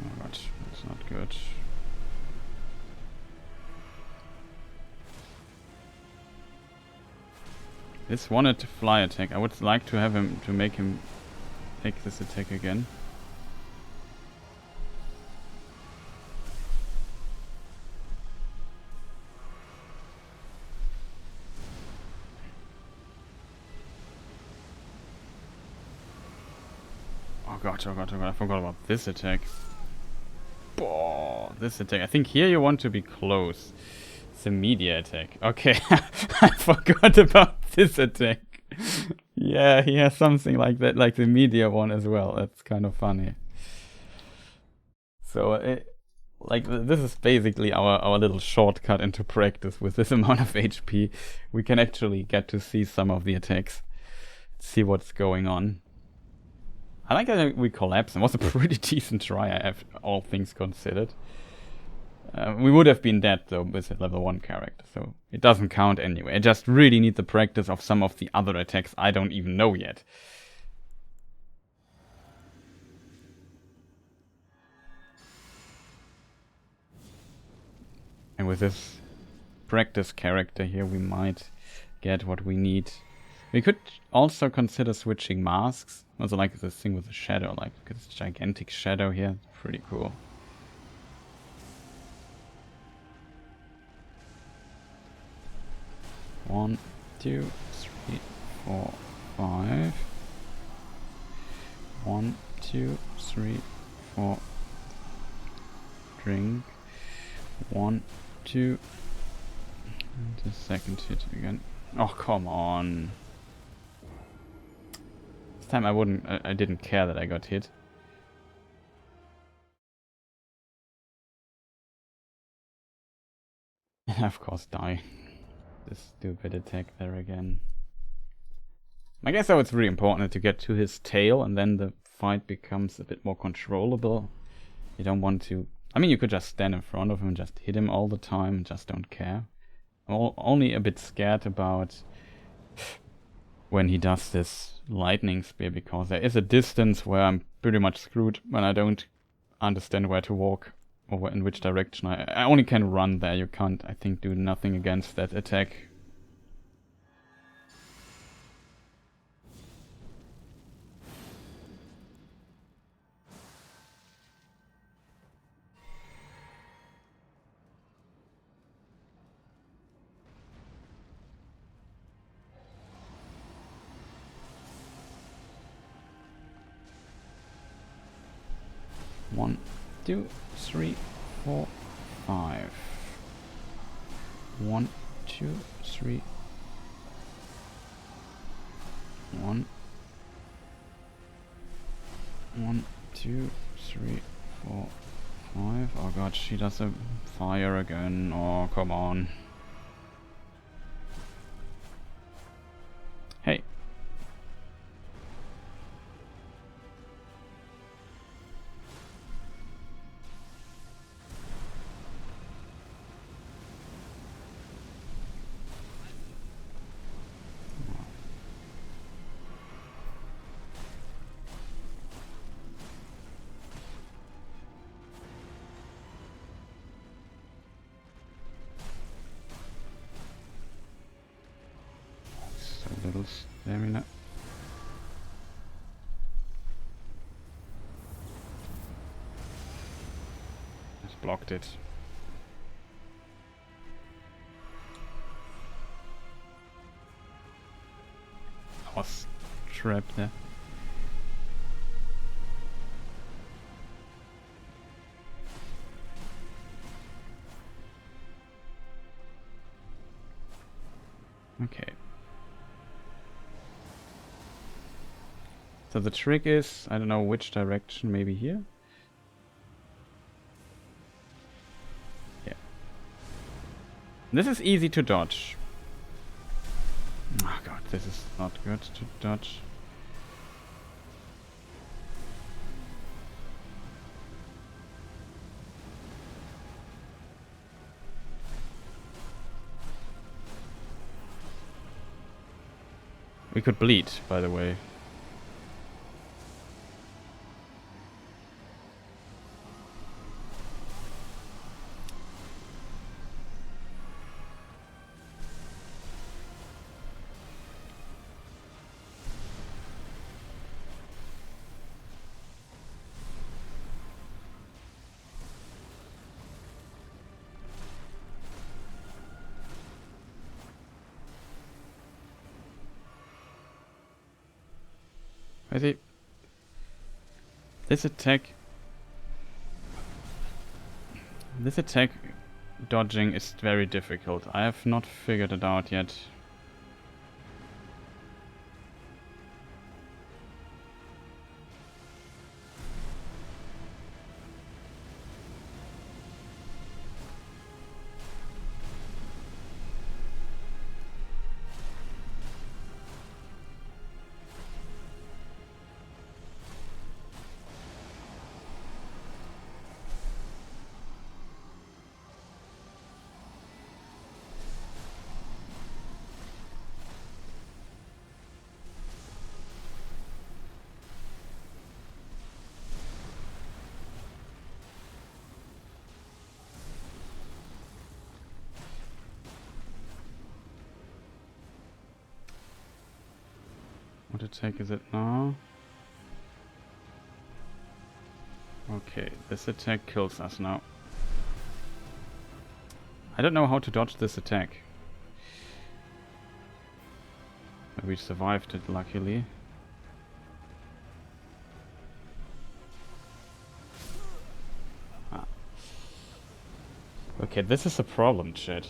Oh god, that's not good. This wanted to fly attack. I would like to have him, to make him take this attack again. Oh god, oh god, oh god, I forgot about this attack. Oh, this attack. I think here you want to be close. It's a media attack. Okay, I forgot about this attack. Yeah, he has something like that, like the media one as well. That's kind of funny. So, like, this is basically our little shortcut into practice. With this amount of HP, we can actually get to see some of the attacks. See what's going on. I like that we collapsed. It was a pretty decent try, all things considered. We would have been dead though with a level 1 character, so it doesn't count anyway. I just really need the practice of some of the other attacks I don't even know yet. And with this practice character here, we might get what we need. We could also consider switching masks. Also like this thing with the shadow, like this gigantic shadow here. Pretty cool. One, 2, 3, 4, 5. 1, 2, 3, 4. Drink. 1, 2. And the second hit again. Oh, come on. This time I didn't care that I got hit. And of course die. This stupid attack there again. I guess though it's really important to get to his tail and then the fight becomes a bit more controllable. You don't want to... I mean, you could just stand in front of him and just hit him all the time and just don't care. I'm only a bit scared about when he does this lightning spear, because there is a distance where I'm pretty much screwed when I don't understand where to walk or in which direction. I only can run there. You can't, I think, do nothing against that attack. One, 2, 3, 4, 5. 1, 2, 3. 1, 2, 3, 4, 5. Oh god, she does a fire again. Oh, come on. Hey. Little stamina. Just blocked it. I was trapped there. Okay. So the trick is, I don't know which direction, maybe here? Yeah. This is easy to dodge. Oh god, this is not good to dodge. We could bleed, by the way. I see. This attack dodging is very difficult. I have not figured it out yet. What attack is it now? Okay, this attack kills us now. I don't know how to dodge this attack. We survived it, luckily. Ah. Okay, this is a problem, chat.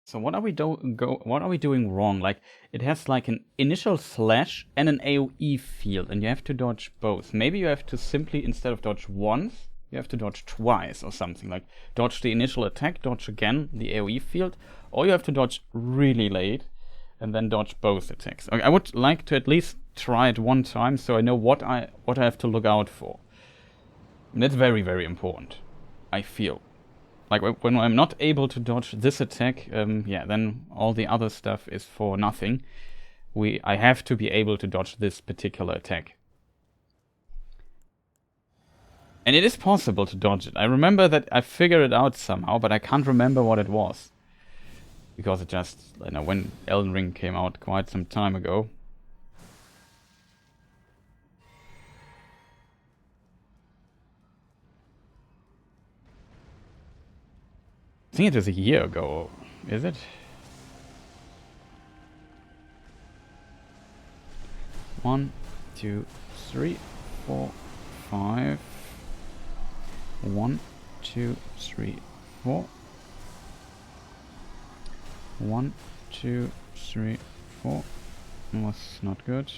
So what are we doing wrong? Like, it has like an initial slash and an AoE field, and you have to dodge both. Maybe you have to simply, instead of dodge once, you have to dodge twice or something. Like, dodge the initial attack, dodge again the AoE field, or you have to dodge really late and then dodge both attacks. Okay, I would like to at least try it one time so I know what I have to look out for. And that's very, very important, I feel. Like, when I'm not able to dodge this attack, yeah, then all the other stuff is for nothing. I have to be able to dodge this particular attack. And it is possible to dodge it. I remember that I figured it out somehow, but I can't remember what it was. Because it just, you know, when Elden Ring came out quite some time ago. I think it was a year ago, is it? One, two, three, 4, 5. 1, 2, 3, 4. 1, 2, 3, 4. Was not good.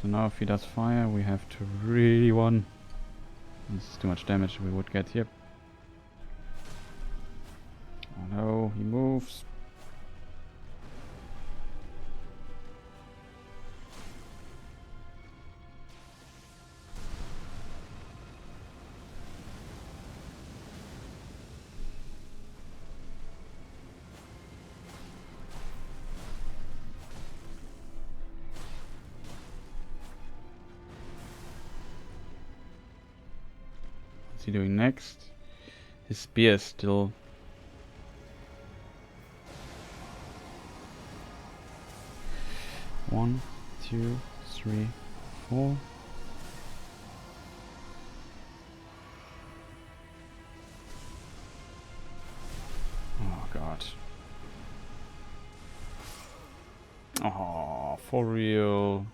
So now if he does fire, we have to really one. This is too much damage we would get here. Oh no, he moves. What's he doing next? His spear is still... One, 2, 3, 4. Oh god. Oh, for real.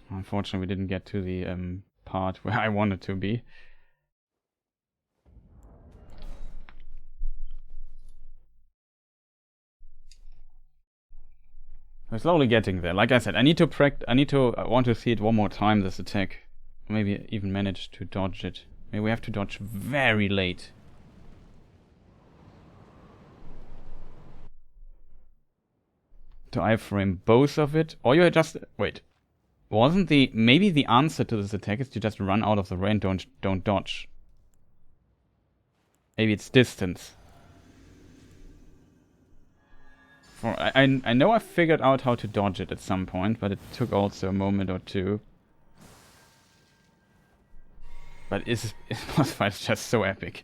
Unfortunately, we didn't get to the part where I wanted to be. We're slowly getting there. Like I said, I want to see it one more time, this attack. Maybe even manage to dodge it. Maybe we have to dodge very late. Do iframe both of it? Or you just... Wait. Wasn't the... Maybe the answer to this attack is to just run out of the way and don't dodge. Maybe it's distance. I know I figured out how to dodge it at some point, but it took also a moment or two. But this boss fight is just so epic.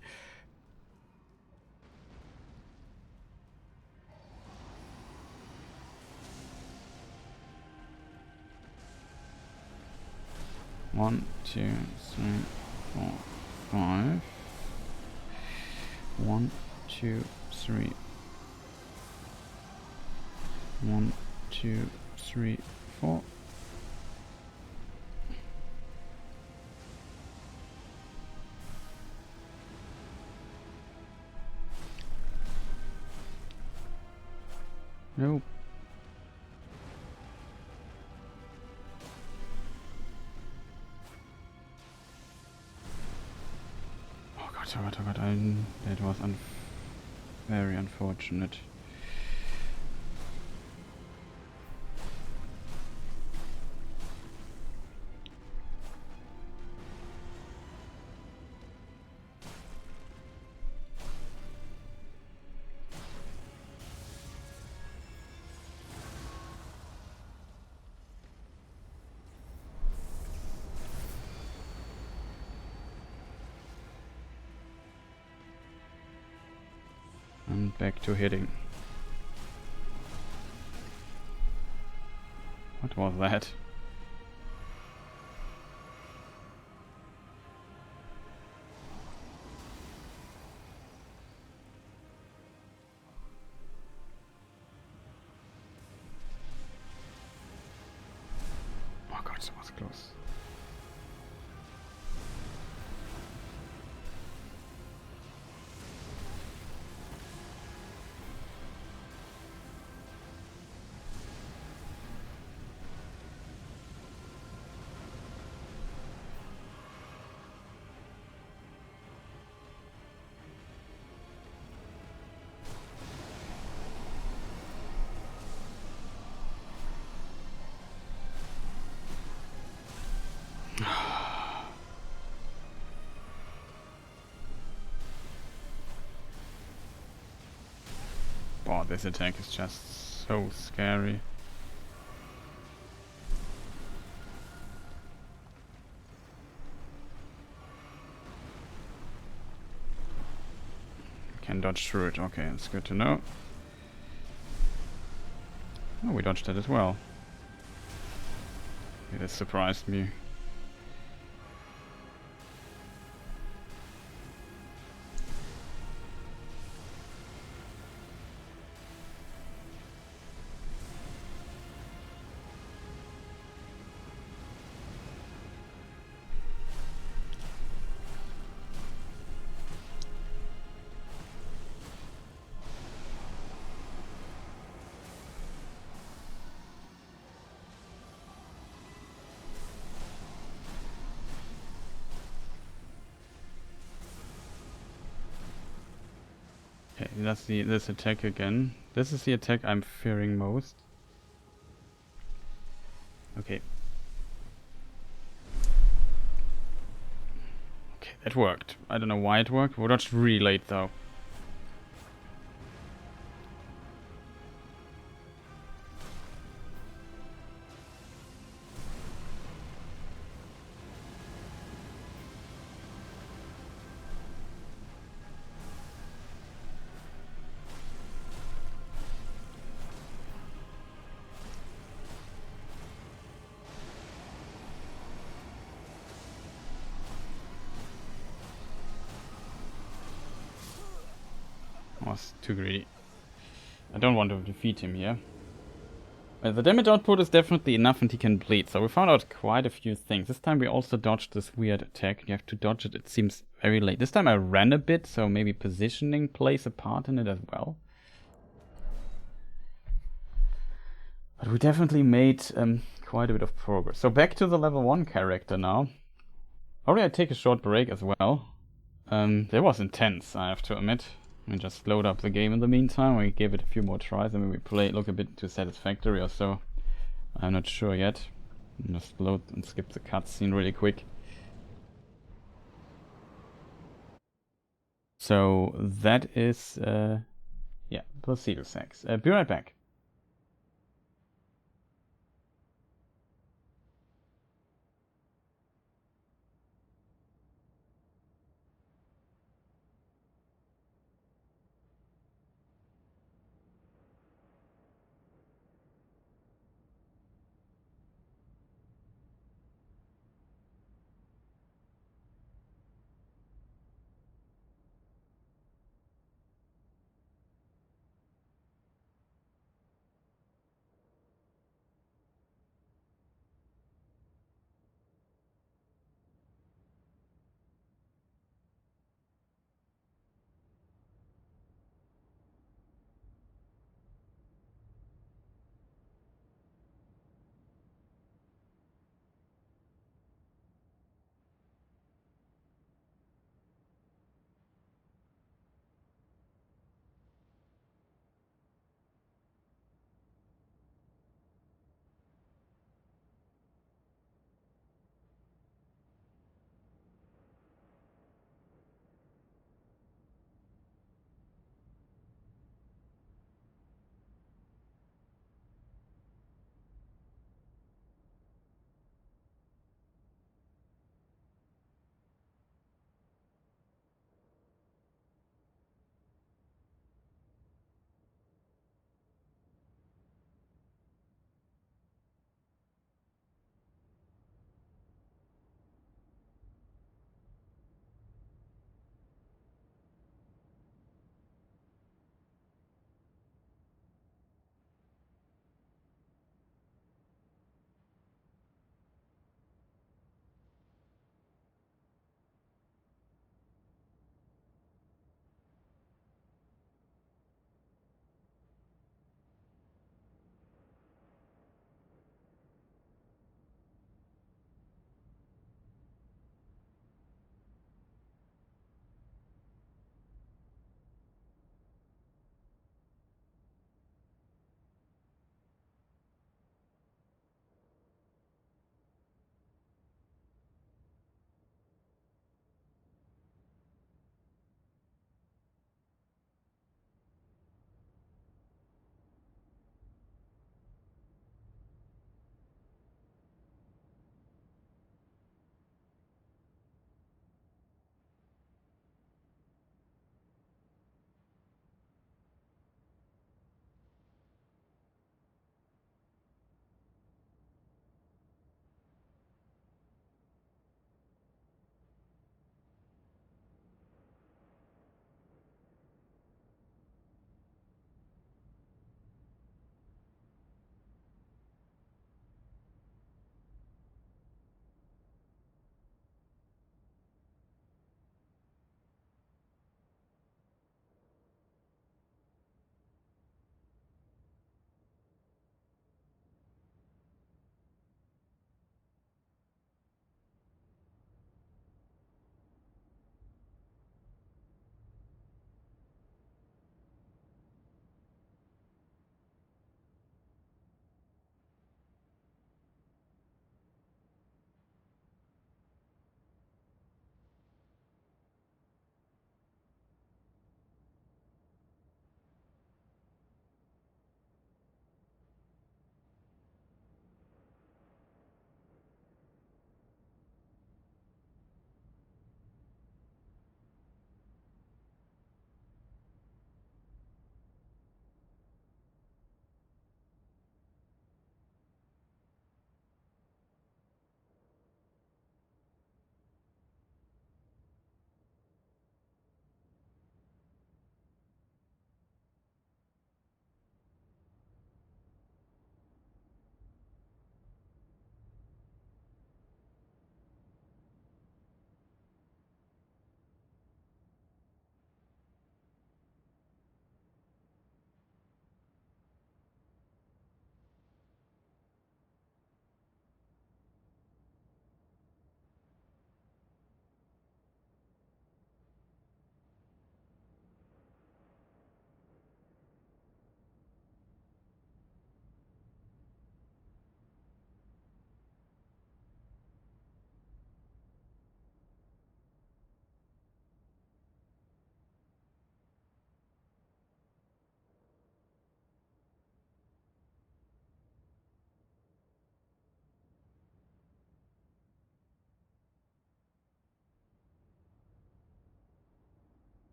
One, 2, 3, 4, 5. 1, 2, 3. 1, 2, 3, 4. Nope. Oh god, oh god, oh god, that was very unfortunate. And back to hitting. What was that? Oh god, that was close. Oh, this attack is just so scary. Can dodge through it. Okay, that's good to know. Oh, we dodged that as well. Okay, that surprised me. Okay, let's see this attack again. This is the attack I'm fearing most. Okay. Okay, that worked. I don't know why it worked. We dodged really late though. Was too greedy. I don't want to defeat him here. The damage output is definitely enough and he can bleed, so we found out quite a few things. This time we also dodged this weird attack. You have to dodge it, it seems very late. This time I ran a bit, so maybe positioning plays a part in it as well. But we definitely made quite a bit of progress. So back to the level 1 character now. Probably I'd take a short break as well. That was intense, I have to admit. We just load up the game in the meantime. We gave it a few more tries and maybe play it look a bit too satisfactory or so. I'm not sure yet. Just load and skip the cutscene really quick. So that is, yeah, Placidusax. Be right back.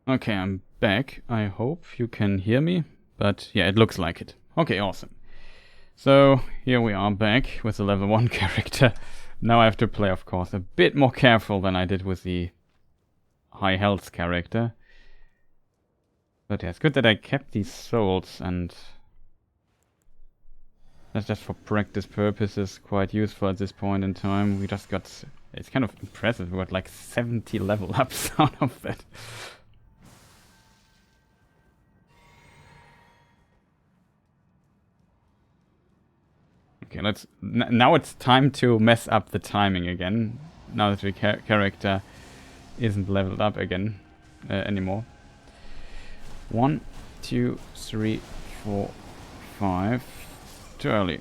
Okay, I'm back. I hope you can hear me, but yeah, it looks like it. Okay, awesome. So here we are back with the level 1 character. Now I have to play, of course, a bit more careful than I did with the high health character. But yeah, it's good that I kept these souls, and that's just for practice purposes quite useful at this point in time. We just got... It's kind of impressive. We got like 70 level ups out of that. Okay, now it's time to mess up the timing again. Now that the character isn't leveled up again anymore. 1, 2, 3, 4, 5. Too early.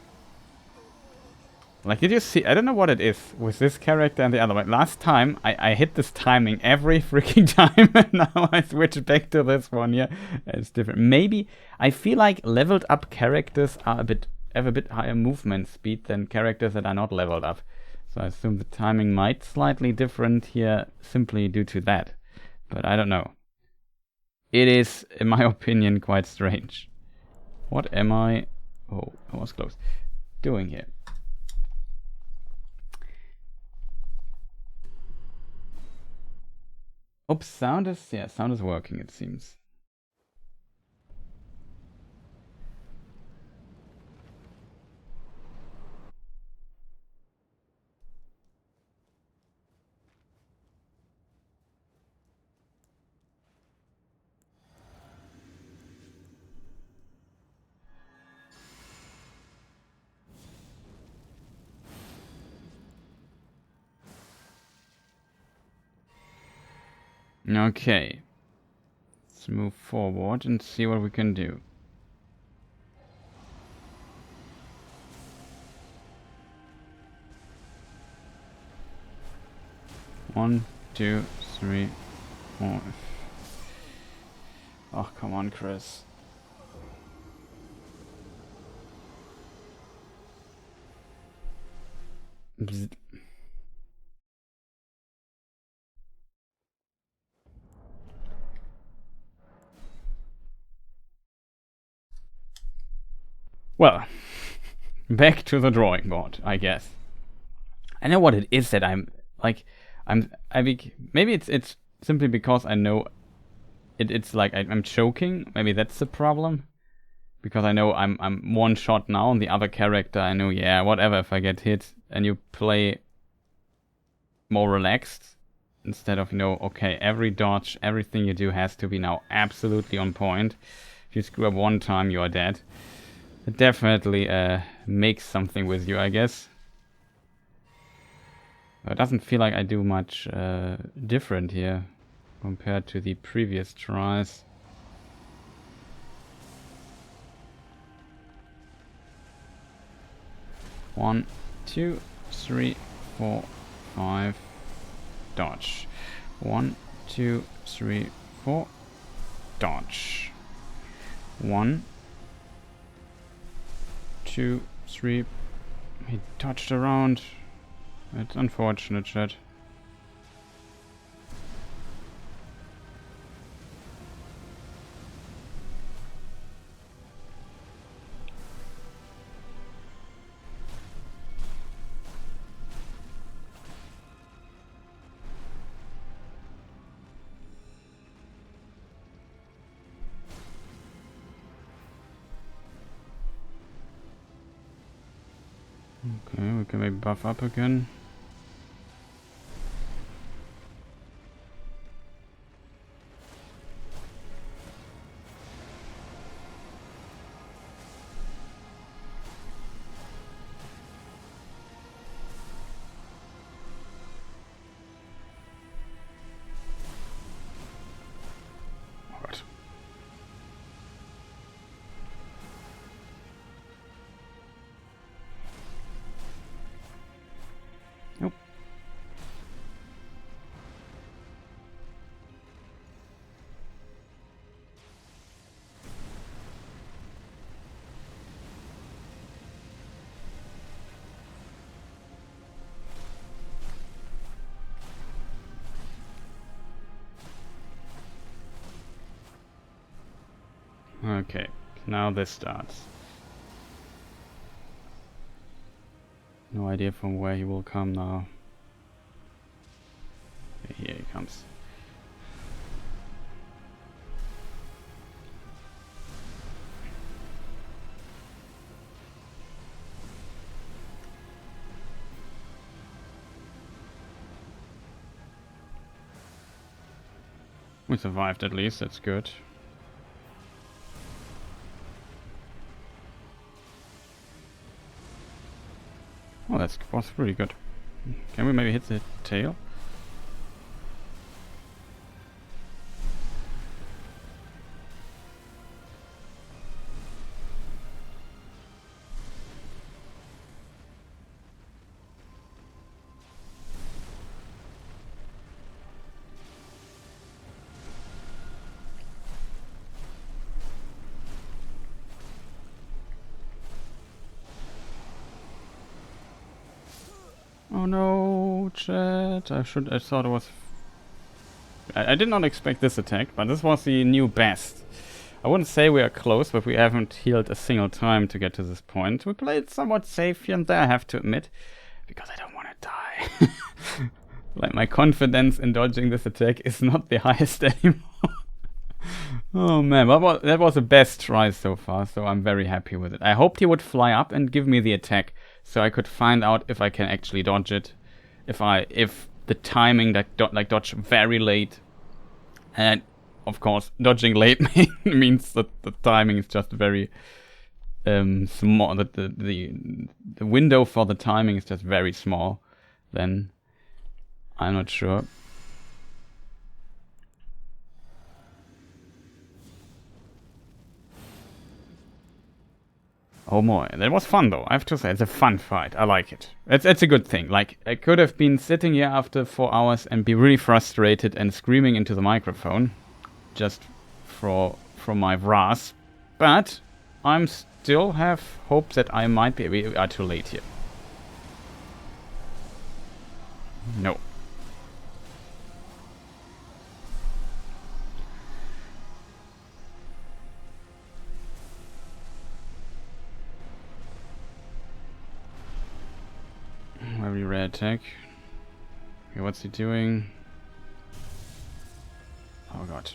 Like, did you see? I don't know what it is with this character and the other one. Last time I hit this timing every freaking time, and now I switch back to this one. Yeah, it's different. Maybe I feel like leveled up characters are have a bit higher movement speed than characters that are not leveled up. So I assume the timing might slightly different here simply due to that. But I don't know. It is, in my opinion, quite strange. What am I... Oh, I was close. Doing here? Oops, sound is working, it seems. Okay. Let's move forward and see what we can do. One, 2, 3, 4. Oh, come on, Chris. Bzz. Well, back to the drawing board, I guess. I know what it is that I'm like. Maybe it's simply because I know it's like I'm choking. Maybe that's the problem. Because I know I'm one shot now, and the other character I know, yeah, whatever. If I get hit, and you play more relaxed instead of, okay, every dodge, everything you do has to be now absolutely on point. If you screw up one time, you are dead. It definitely makes something with you, I guess. But it doesn't feel like I do much different here compared to the previous tries. One, 2, 3, 4, 5. Dodge. 1, 2, 3, 4. Dodge. 1, 2, 3. He touched around. It's unfortunate, chat. Okay, we can maybe buff up again. What? Okay, now this starts. No idea from where he will come now. Okay, here he comes. We survived at least, that's good. Oh, that was pretty good. Can we maybe hit the tail? Oh no, chat. I thought it was... I did not expect this attack, but this was the new best. I wouldn't say we are close, but we haven't healed a single time to get to this point. We played somewhat safe here and there, I have to admit, because I don't want to die. Like, my confidence in dodging this attack is not the highest anymore. Oh man, that was the best try so far, so I'm very happy with it. I hoped he would fly up and give me the attack, so I could find out if I can actually dodge it. If the timing like dodge very late, and of course dodging late means that the timing is just very small. That the window for the timing is just very small. Then I'm not sure. Oh boy, that was fun though. I have to say, it's a fun fight. I like it. It's a good thing. Like, I could have been sitting here after 4 hours and be really frustrated and screaming into the microphone, just from my wrath. But I'm still have hope that I might be. We are too late here. No. Very rare attack. Okay, what's he doing? Oh god.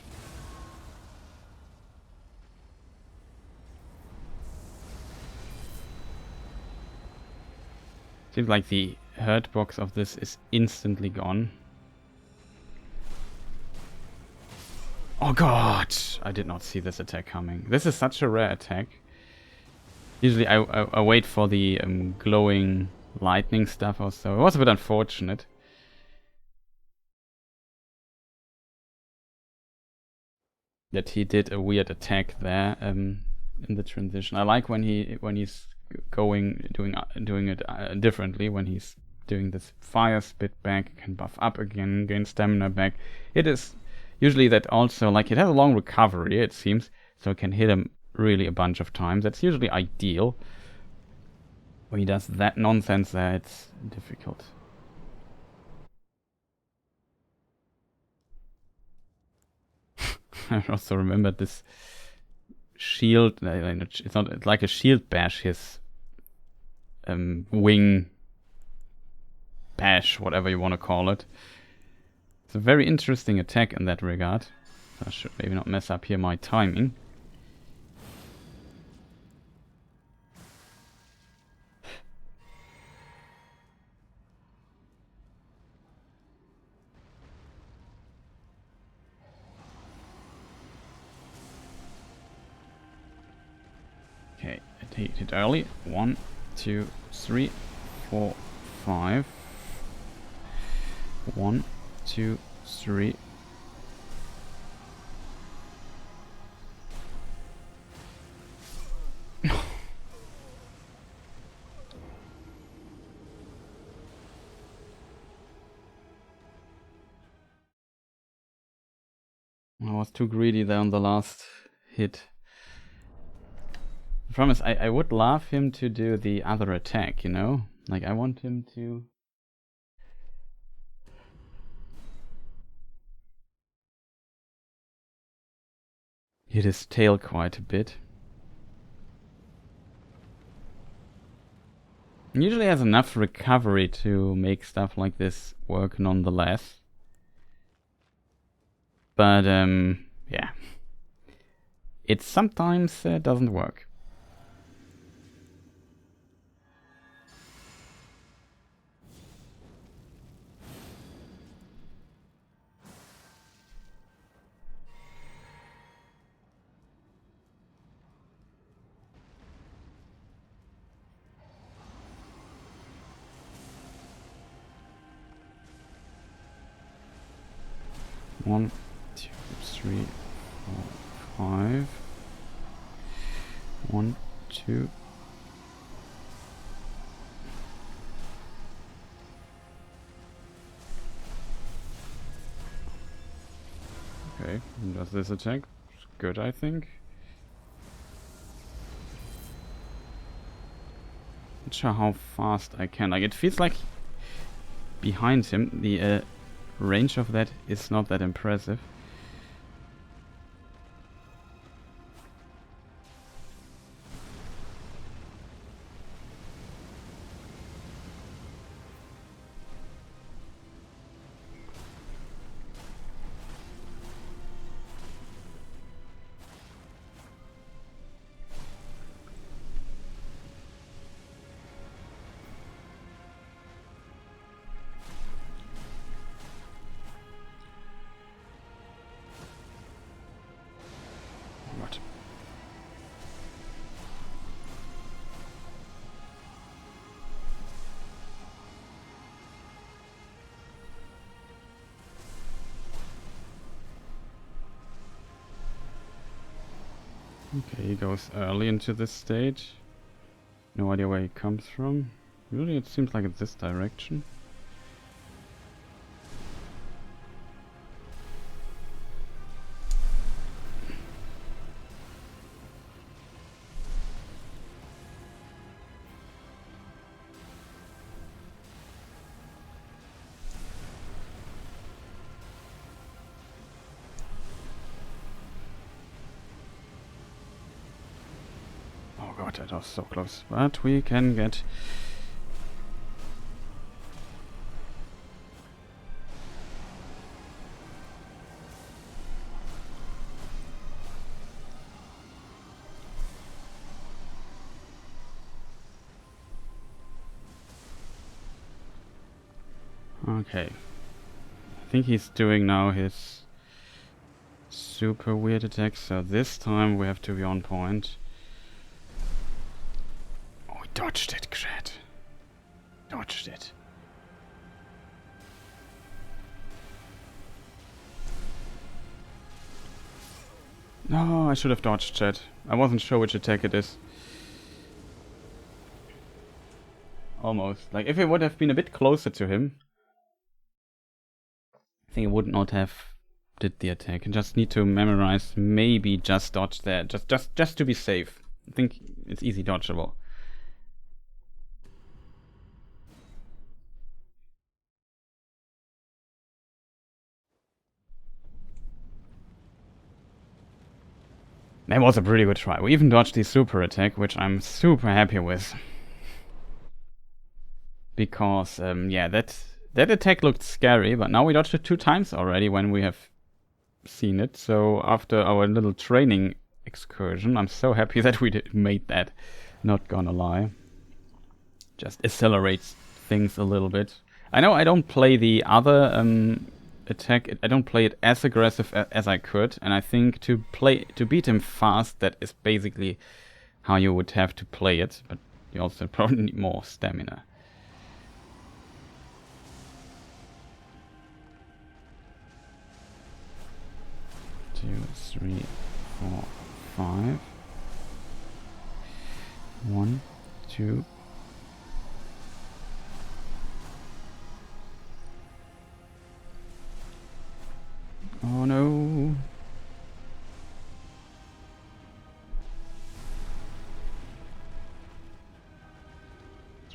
Seems like the hurt box of this is instantly gone. Oh god! I did not see this attack coming. This is such a rare attack. Usually I wait for the glowing lightning stuff or so. It was a bit unfortunate. That he did a weird attack there in the transition. I like when he's doing it differently. When he's doing this fire spit back, can buff up again, gain stamina back. It is usually that also, like, it has a long recovery, it seems, so it can hit him really a bunch of times. That's usually ideal. When he does that nonsense there, it's difficult. I also remembered this shield. It's not. It's like a shield bash. His wing bash, whatever you want to call it. It's a very interesting attack in that regard. I should maybe not mess up here my timing. Okay, hit early. 1, 2, 3, 4, 5. 1, 2, 3. I was too greedy there on the last hit. The problem is, I would love him to do the other attack, you know? Like, I want him to... hit his tail quite a bit. Usually has enough recovery to make stuff like this work nonetheless. But, yeah. It sometimes doesn't work. One, 2, 3, 4, 5. 1, 2. Okay, does this attack? Good, I think. Not sure how fast I can. Like, it feels like behind him, the range of that is not that impressive. What? Okay, he goes early into this stage. No idea where he comes from. Really, it seems like it's this direction. Oh god, that was so close. But we can get... Okay. I think he's doing now his super weird attack, so this time we have to be on point. Oh, we dodged it, Gret. Dodged it. No, I should have dodged that. I wasn't sure which attack it is. Almost. Like, if it would have been a bit closer to him, I think it would not have did the attack. I just need to memorize, maybe just dodge there, just to be safe. I think it's easy dodgeable. That was a pretty good try. We even dodged the super attack, which I'm super happy with. Because, yeah, that attack looked scary, but now we dodged it 2 times already when we have seen it. So after our little training excursion, I'm so happy that we made that. Not gonna lie. Just accelerates things a little bit. I know I don't play the other attack. I don't play it as aggressive as I could, and I think to beat him fast, that is basically how you would have to play it. But you also probably need more stamina. Two, 3, 4, 5. 1, 2. Oh no.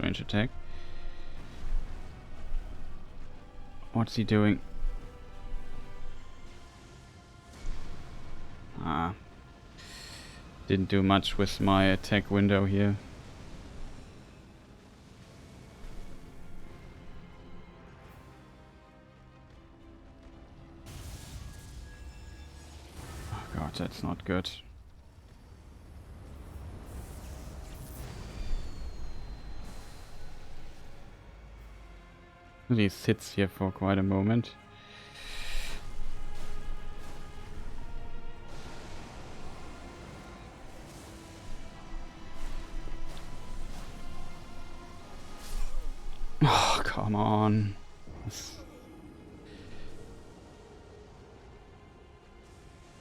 Range attack. What's he doing? Ah. Didn't do much with my attack window here. Oh god, that's not good. He sits here for quite a moment. Oh, come on.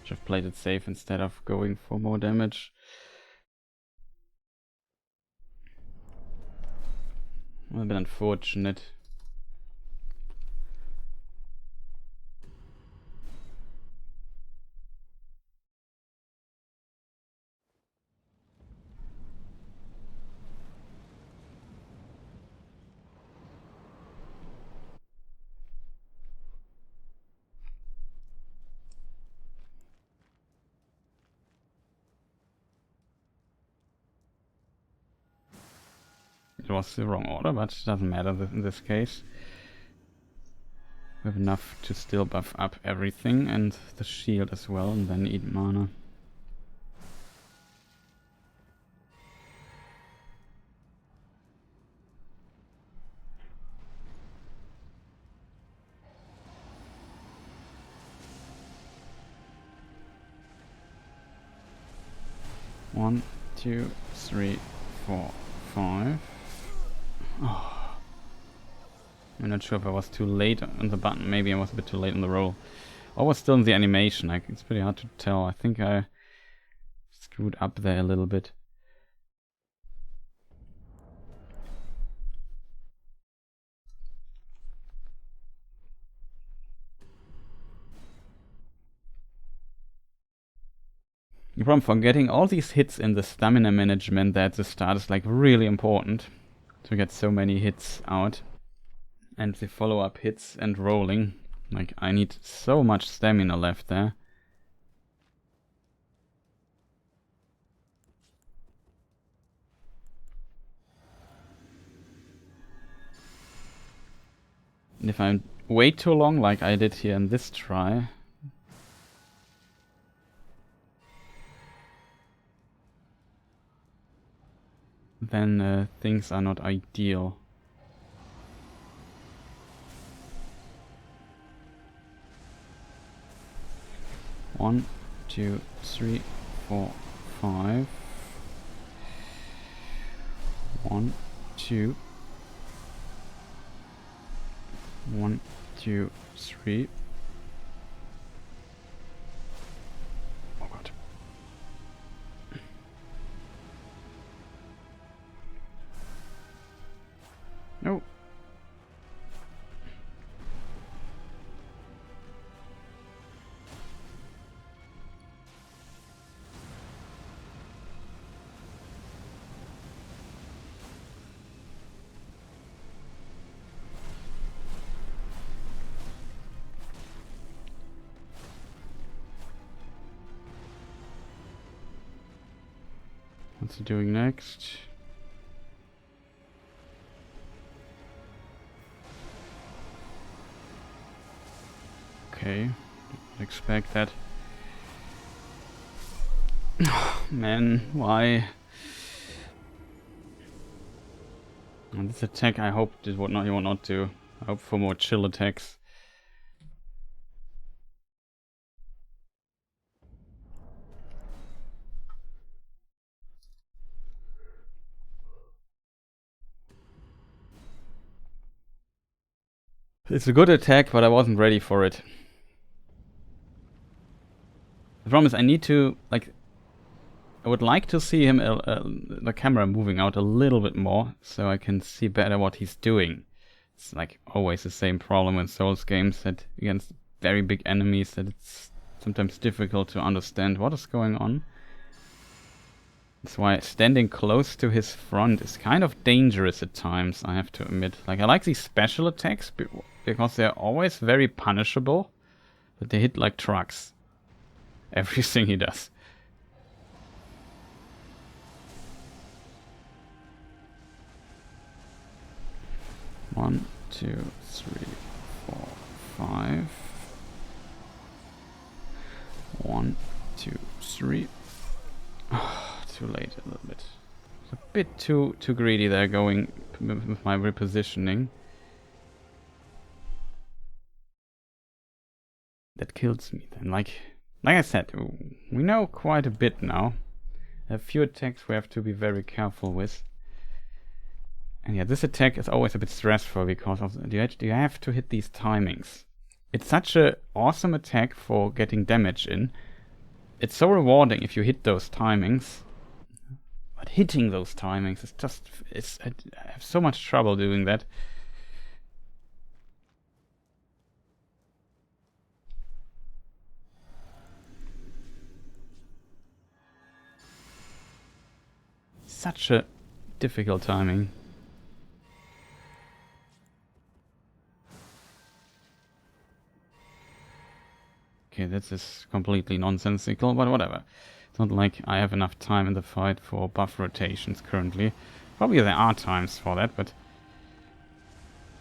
Should have played it safe instead of going for more damage. A bit unfortunate. It was the wrong order, but it doesn't matter in this case. We have enough to still buff up everything and the shield as well, and then eat mana. One, 2, 3, 4, 5. Oh. I'm not sure if I was too late on the button. Maybe I was a bit too late on the roll. Or was still in the animation. Like, it's pretty hard to tell. I think I screwed up there a little bit. The problem for getting all these hits in the stamina management that at the start is like really important to get so many hits out. And the follow-up hits and rolling. Like, I need so much stamina left there. And if I wait too long, like I did here in this try, then things are not ideal. One, 2, 3, 4, 5. 1, 2. 1, 2, 3. Oh god. No. What's he doing next? Okay, didn't expect that. Man, why? And this attack, I hope he would not do. I hope for more chill attacks. It's a good attack, but I wasn't ready for it. The problem is I need to, like, I would like to see him, the camera moving out a little bit more, so I can see better what he's doing. It's like always the same problem in Souls games, that against very big enemies, that it's sometimes difficult to understand what is going on. That's why standing close to his front is kind of dangerous at times, I have to admit. Like, I like these special attacks because they're always very punishable, but they hit like trucks. Everything he does. 1, 2, 3, 4, 5. 1, 2, 3. Oh, too late a little bit. It's a bit too greedy there going with my repositioning. That kills me then. Like I said, we know quite a bit now. A few attacks we have to be very careful with. And yeah, this attack is always a bit stressful because of you have to hit these timings. It's such an awesome attack for getting damage in. It's so rewarding if you hit those timings. But hitting those timings is just... I have so much trouble doing that. Such a difficult timing. Okay, this is completely nonsensical, but whatever. It's not like I have enough time in the fight for buff rotations currently. Probably there are times for that, but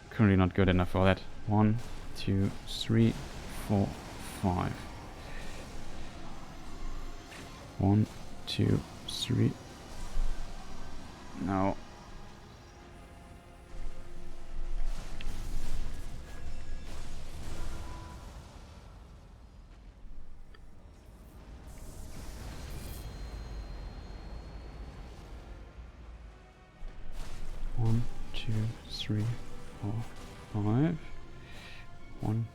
currently not good enough for that. 1, 2, 3, 4, 5. 1, 2, 3. No. One, 2, 3, 4, 5. 1.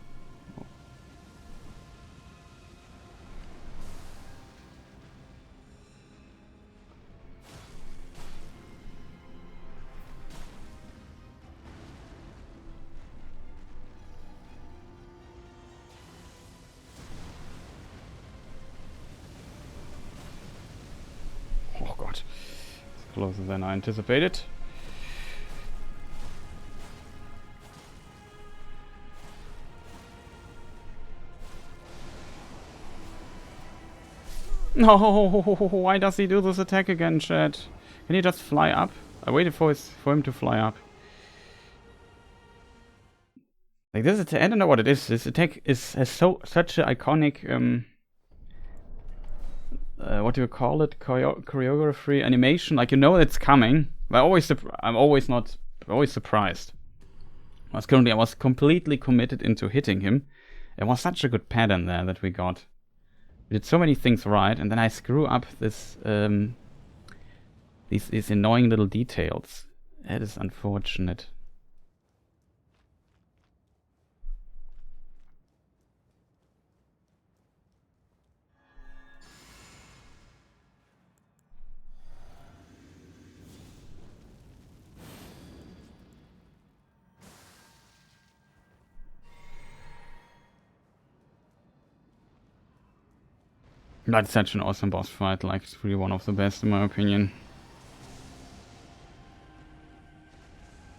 Oh god, it's closer than I anticipated. No, why does he do this attack again, chat? Can he just fly up? I waited for him to fly up. Like this attack, I don't know what it is. This attack has such an iconic what do you call it? Choreography, animation. Like you know it's coming. But I'm always surprised. I was completely committed into hitting him. It was such a good pattern there that we got. We did so many things right, and then I screw up this these annoying little details. That is unfortunate. That's such an awesome boss fight, like it's really one of the best in my opinion.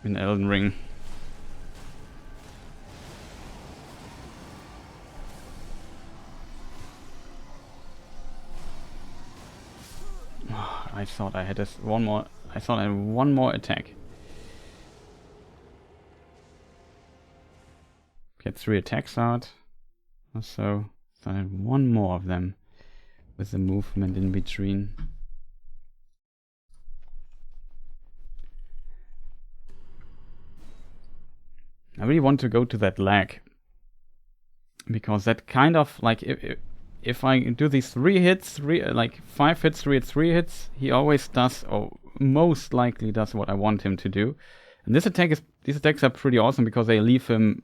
In Elden Ring. I thought I had one more attack. Get 3 attacks out. Or so I had one more of them. With the movement in between. I really want to go to that lag. Because that kind of, like, if I do these 3 hits, 5 hits, 3 hits, he always does, or most likely does what I want him to do. And these attacks are pretty awesome because they leave him,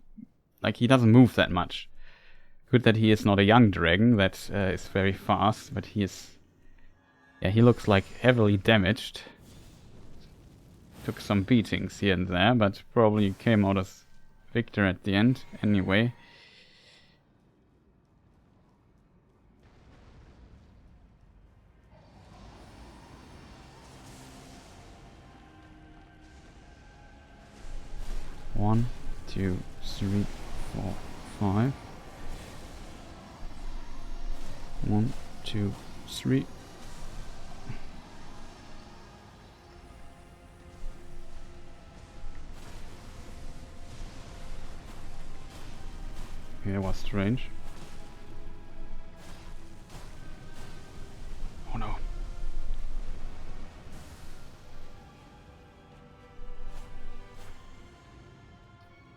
like, he doesn't move that much. Good that he is not a young dragon that is very fast, but he is... Yeah, he looks like heavily damaged. Took some beatings here and there, but probably came out as victor at the end anyway. One, 2, 3, 4, 5. 1, 2, 3. was strange. Oh no.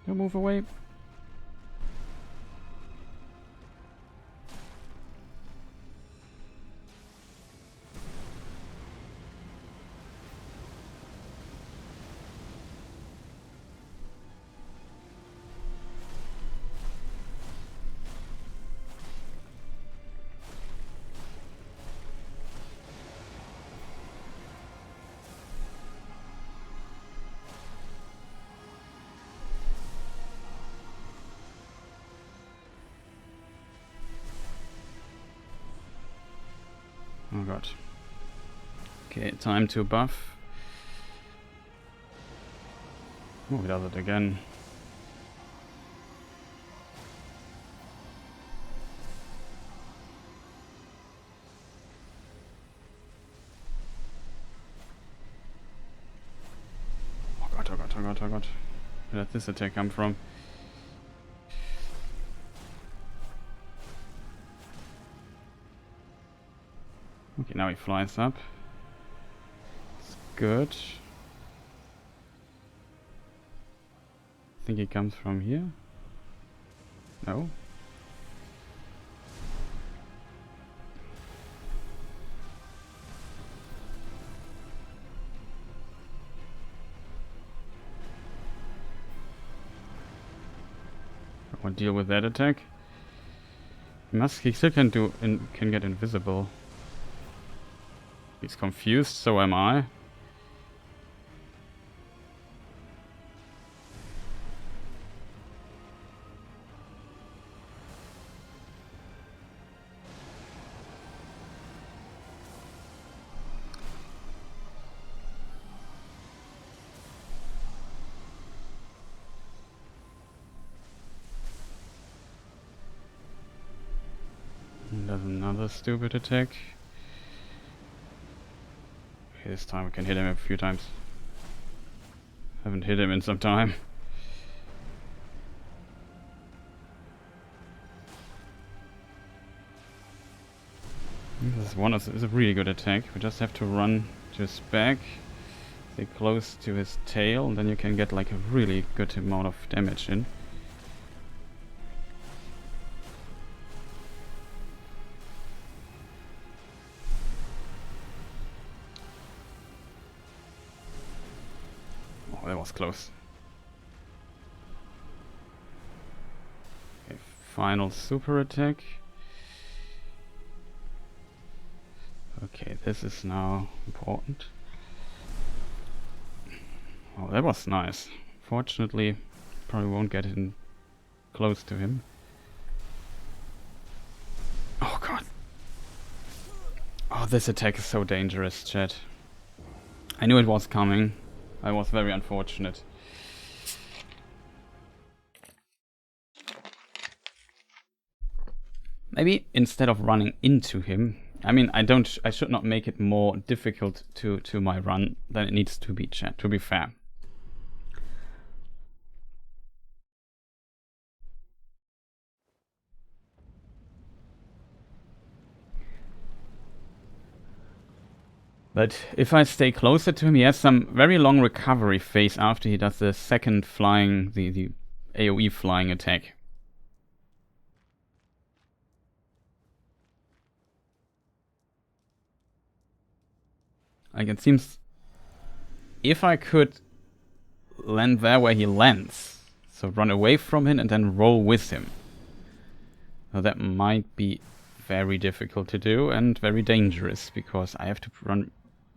Don't move away. Oh god. Okay, time to buff. Oh, he does it again. Oh god, oh god, oh god, oh god. Where did this attack come from? Okay, now he flies up. It's good. I think he comes from here. No. I won't deal with that attack. He still can get invisible. He's confused, so am I. And there's another stupid attack. This time we can hit him a few times. Haven't hit him in some time. This is a really good attack. We just have to run to his back, stay close to his tail, and then you can get like a really good amount of damage in. That was close. Okay, final super attack. Okay, this is now important. Oh, that was nice. Fortunately, probably won't get in close to him. Oh god. Oh, this attack is so dangerous, chat. I knew it was coming. I was very unfortunate. Maybe instead of running into him, I mean, I should not make it more difficult to my run than it needs to be, chat, to be fair. But if I stay closer to him, he has some very long recovery phase after he does the second flying, the AoE flying attack. Like, it seems if I could land there where he lands, so run away from him and then roll with him. Now that might be very difficult to do and very dangerous because I have to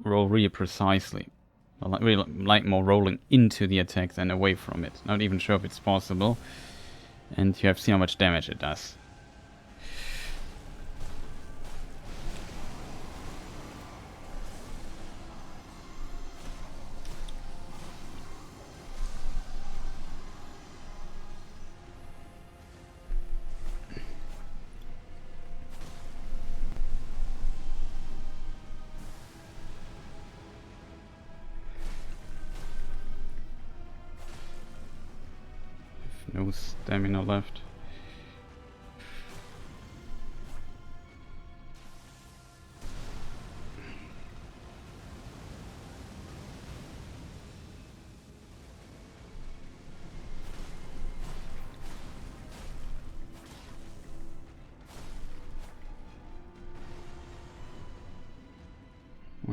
roll really precisely. I really like more rolling into the attack than away from it. Not even sure if it's possible. And you have seen how much damage it does. No stamina left.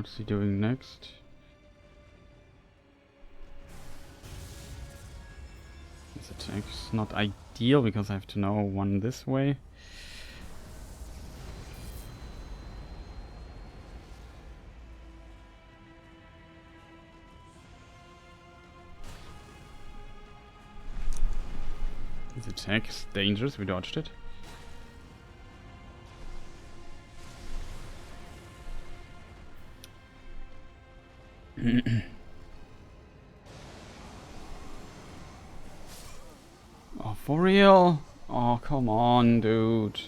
What's he doing next? This attack's not ideal because I have to know one this way. This attack is dangerous, we dodged it. Oh, for real? Oh, come on, dude.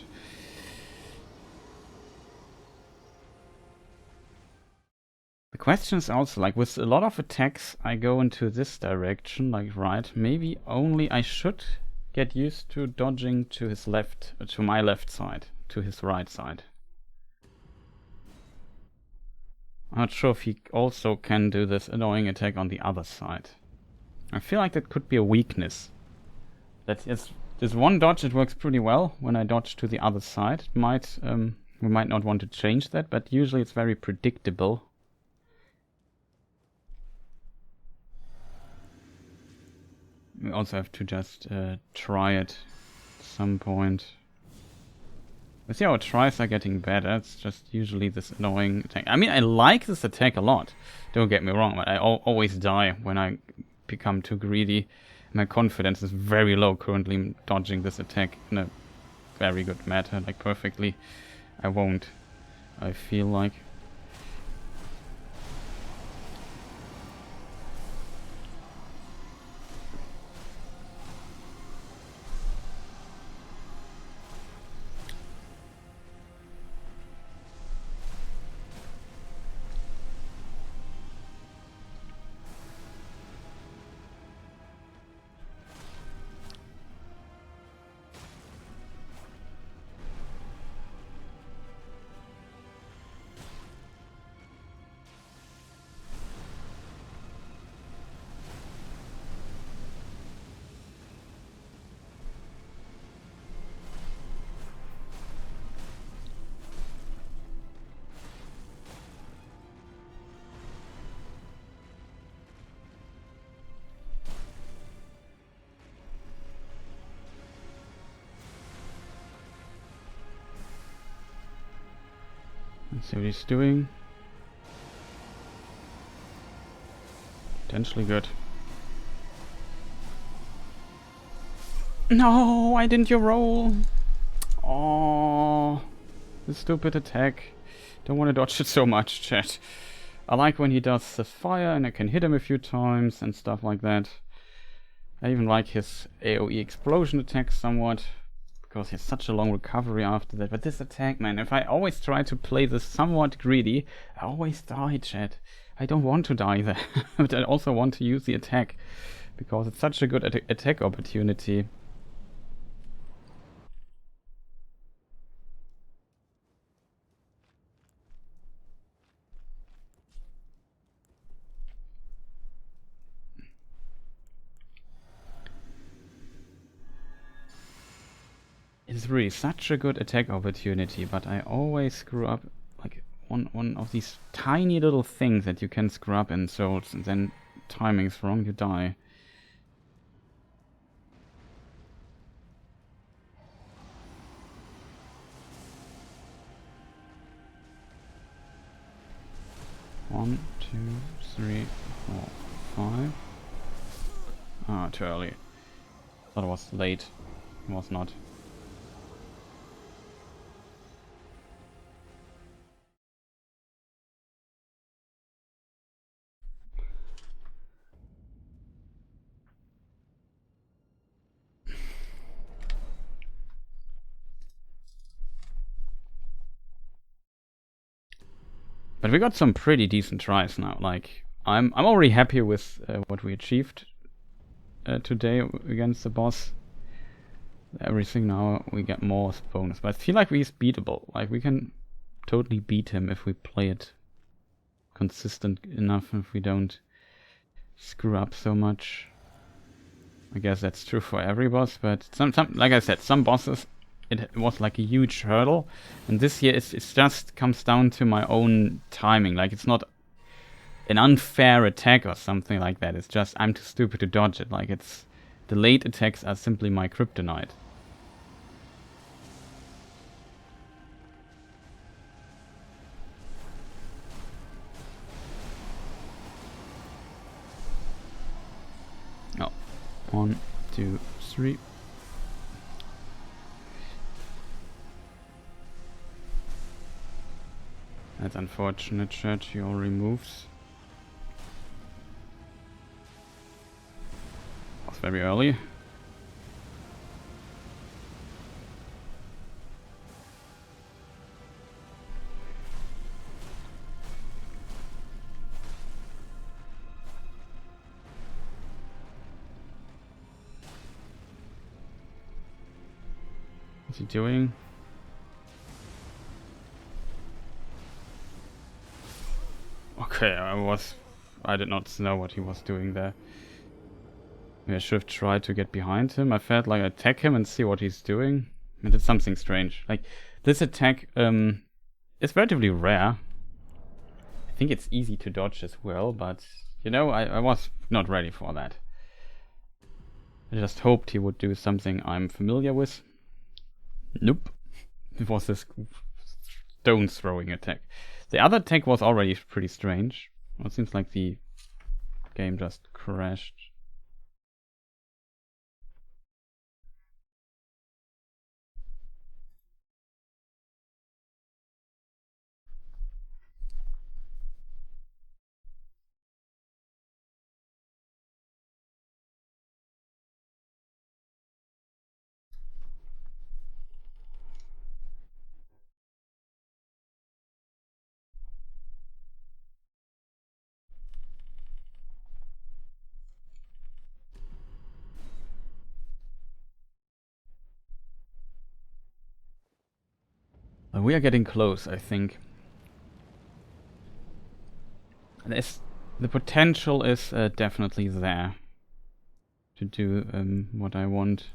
The question is also, like, with a lot of attacks, I go into this direction, like, right, maybe only I should get used to dodging to his left, to my left side, to his right side. I'm not sure if he also can do this annoying attack on the other side. I feel like that could be a weakness. That is, this one dodge, it works pretty well when I dodge to the other side. It might, we might not want to change that, but usually it's very predictable. We also have to just try it at some point. We see our tries are getting better. It's just usually this annoying attack. I mean, I like this attack a lot. Don't get me wrong, but I always die when I become too greedy. My confidence is very low currently dodging this attack in a very good manner, like perfectly. I won't, I feel like. Let's see what he's doing. Potentially good. No, why didn't you roll? Oh, the stupid attack. Don't want to dodge it so much, chat. I like when he does the fire and I can hit him a few times and stuff like that. I even like his AoE explosion attack somewhat, because he has such a long recovery after that. But this attack, man, if I always try to play this somewhat greedy, I always die, chat. I don't want to die there, but I also want to use the attack, because it's such a good attack opportunity. It's really such a good attack opportunity, but I always screw up like one of these tiny little things that you can screw up in Souls, and then timing's wrong, you die. One, two, three, four, five. Ah, too early. Thought it was late. It was not. But we got some pretty decent tries now. Like I'm already happy with what we achieved today against the boss. Everything now we get more as bonus, but I feel like he's beatable. Like we can totally beat him if we play it consistent enough. If we don't screw up so much. I guess that's true for every boss, but some like I said, some bosses it was like a huge hurdle. And this here, it's just comes down to my own timing. Like, it's not an unfair attack or something like that. It's just I'm too stupid to dodge it. Like, it's the late attacks are simply my kryptonite. Oh, 1, 2, 3. That's unfortunate, chat. He already moves. Was very early. What's he doing? Okay, I did not know what he was doing there. Maybe I should have tried to get behind him. I felt like I'd attack him and see what he's doing. I did something strange. Like, this attack is relatively rare. I think it's easy to dodge as well, but, you know, I was not ready for that. I just hoped he would do something I'm familiar with. Nope. It was this stone throwing attack. The other attack was already pretty strange. Well, it seems like the game just crashed. We are getting close, I think. The potential is definitely there to do what I want.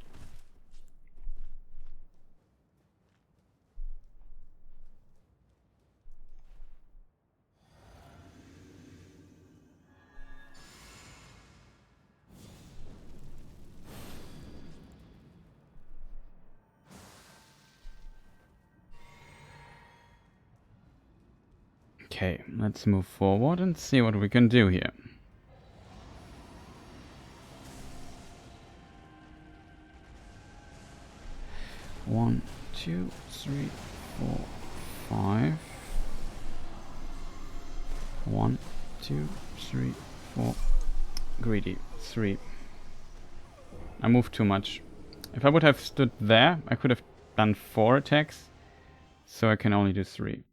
Okay, let's move forward and see what we can do here. One, 2, 3, 4, 5. 1, 2, 3, 4. Greedy. 3. I moved too much. If I would have stood there, I could have done 4 attacks. So I can only do 3.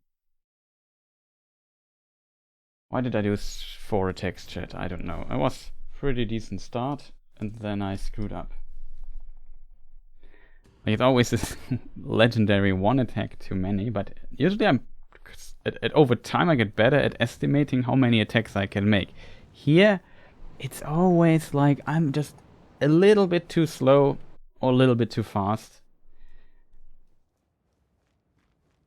Why did I do 4 attacks, chat? I don't know. I was pretty decent start, and then I screwed up. Like, it's always this legendary 1 attack too many, but usually over time I get better at estimating how many attacks I can make. Here, it's always like I'm just a little bit too slow or a little bit too fast.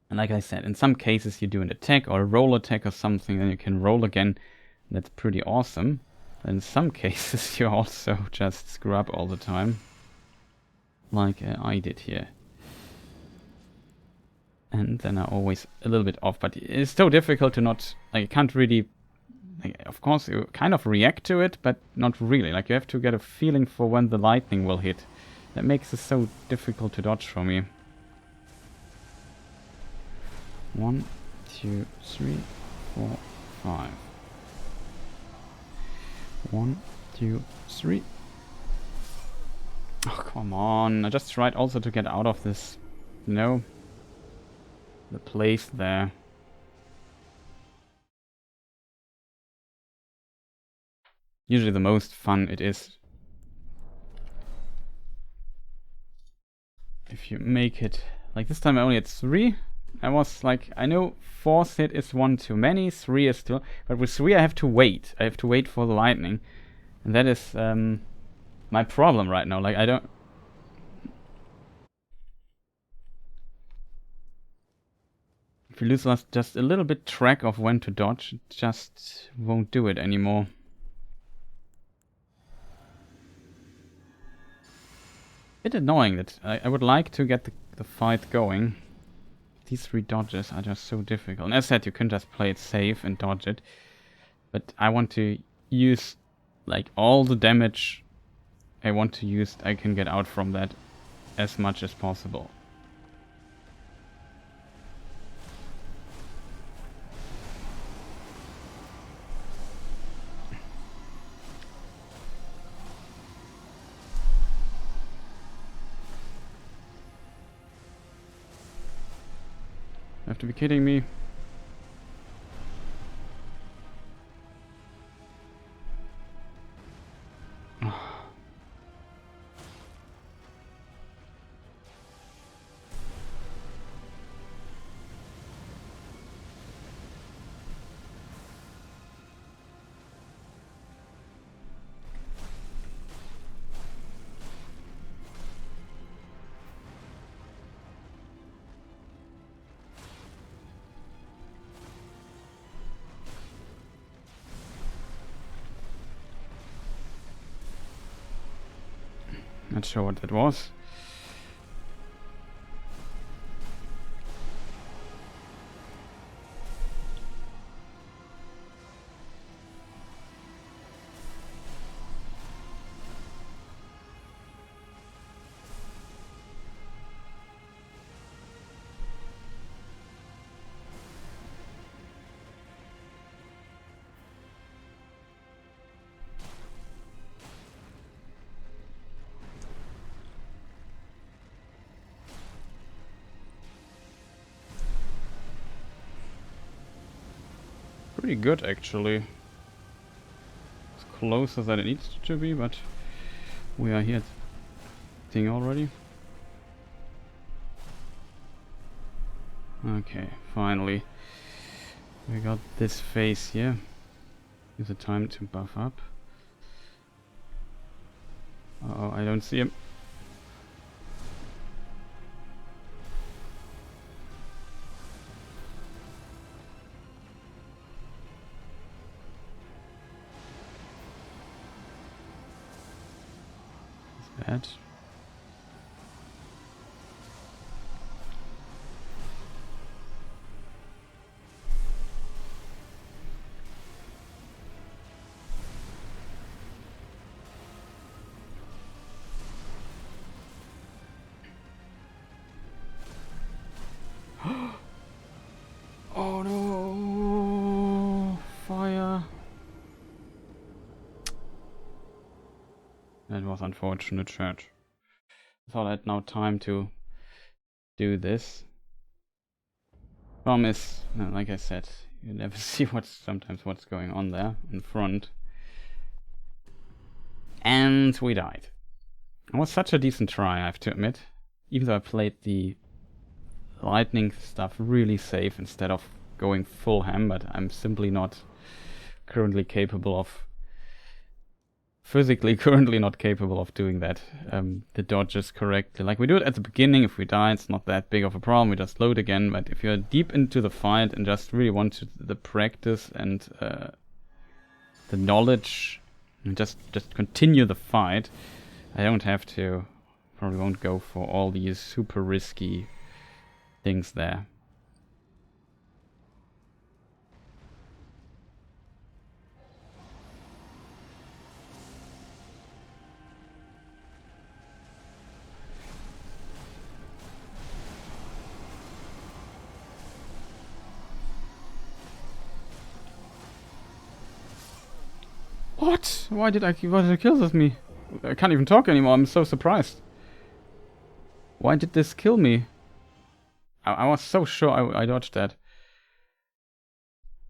And like I said, in some cases you do an attack or a roll attack or something, then you can roll again. That's pretty awesome. But in some cases you also just screw up all the time. Like I did here. And then I'm always a little bit off. But it's so difficult to not... Like, you can't really... Like, of course, you kind of react to it, but not really. Like, you have to get a feeling for when the lightning will hit. That makes it so difficult to dodge for me. 1, 2, 3, 4, 5. 1, 2, 3. Oh, come on. I just tried also to get out of this, you know, the place there. Usually the most fun it is if you make it. Like, this time I only had 3. I was like, I know 4th hit is 1 too many, 3 is still, but with 3 I have to wait. I have to wait for the lightning. And that is my problem right now. Like, I don't... If you lose just a little bit track of when to dodge, it just won't do it anymore. Bit annoying that I would like to get the fight going. These 3 dodges are just so difficult. And as I said, you can just play it safe and dodge it. But I want to use like all the damage I want to use, I can get out from that as much as possible. You have to be kidding me. Not sure what that was. Pretty good actually. As close as it needs to be, but we are here thing already. Okay, finally. We got this phase here. Use the time to buff up. Uh-oh, I don't see him. Bad. Oh no! Fire! That was unfortunate, chat. I thought I had now time to do this. Problem is, like I said, you never see sometimes what's going on there in front. And we died. It was such a decent try, I have to admit. Even though I played the lightning stuff really safe instead of going full ham, but I'm simply not currently capable of physically not capable of doing that. The dodges correctly. Like we do it at the beginning, if we die it's not that big of a problem, we just load again, but if you're deep into the fight and just really want the practice and the knowledge and just continue the fight, I don't have to, probably won't go for all these super risky things there. What? Why did I kill this me? I can't even talk anymore, I'm so surprised. Why did this kill me? I was so sure I dodged that.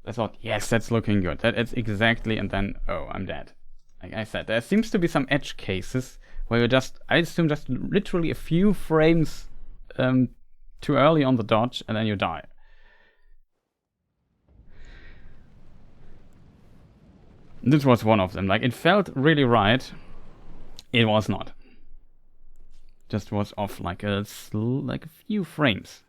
I thought, yes, that's looking good. That's exactly, and then, oh, I'm dead. Like I said, there seems to be some edge cases where you I assume just literally a few frames too early on the dodge, and then you die. This was one of them. Like, it felt really right. It was not. Just was off like a few frames.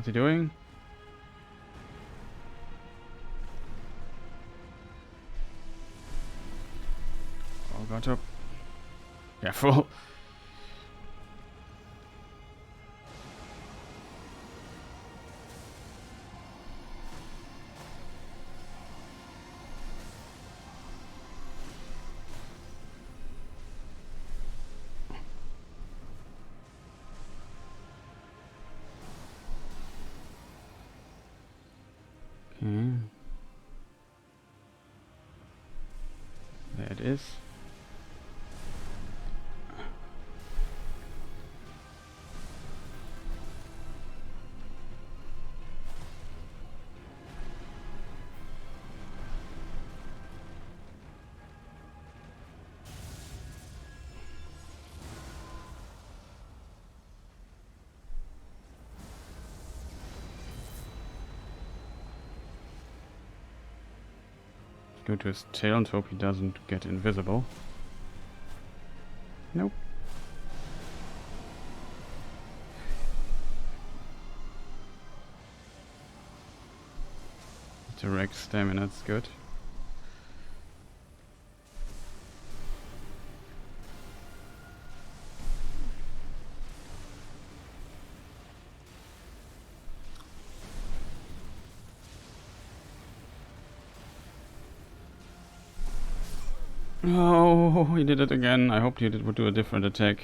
What's he doing? Oh, got up. Careful. Okay. There it is. Go to his tail and hope he doesn't get invisible. Nope. Direct stamina, that's good. Oh, he did it again. I hoped he would do a different attack.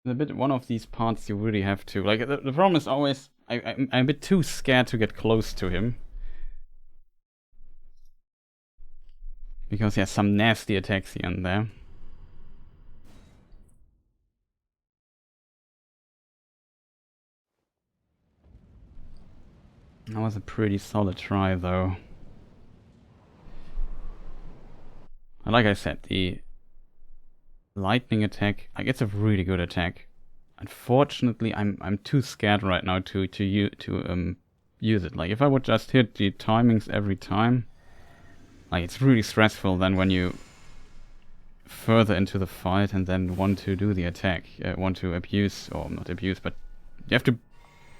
One of these parts you really have to. Like, the problem is always, I'm a bit too scared to get close to him. Because he has some nasty attacks here and there. That was a pretty solid try, though. And like I said, the lightning attack, like, it's a really good attack. Unfortunately, I'm too scared right now to use it. Like, if I would just hit the timings every time, like, it's really stressful then when you further into the fight and then want to do the attack, want to abuse, or not abuse, but you have to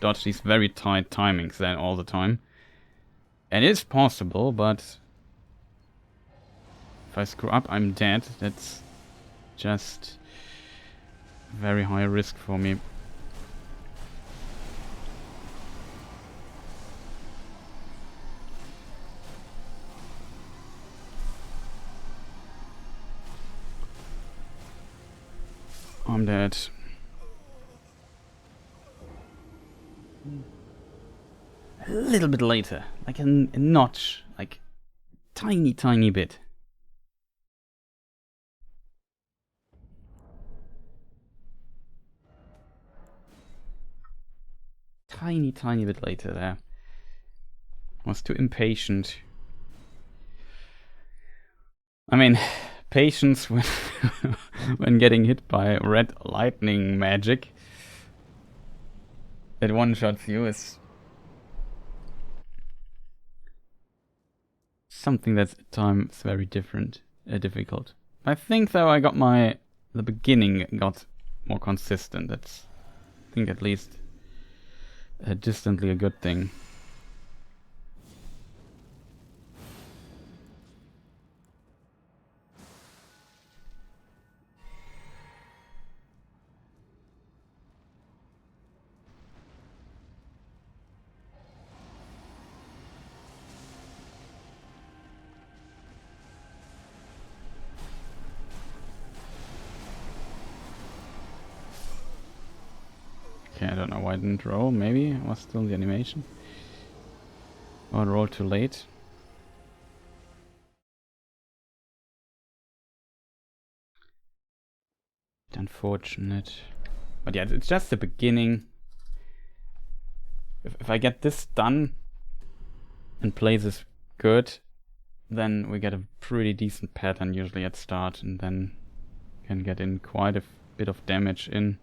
dodge these very tight timings then all the time. And it's possible, but if I screw up, I'm dead. That's just very high risk for me. I'm dead. A little bit later, like a notch, like tiny bit. Tiny bit later there. I was too impatient. I mean, patience when when getting hit by red lightning magic that one-shots you is something that's at times very difficult. I think though the beginning got more consistent. That's, I think, at least distantly a good thing. Okay, I don't know why I didn't roll. Maybe it was still in the animation. Or I rolled too late. Unfortunate. But yeah, it's just the beginning. If I get this done and play this good, then we get a pretty decent pattern usually at start, and then can get in quite a bit of damage in.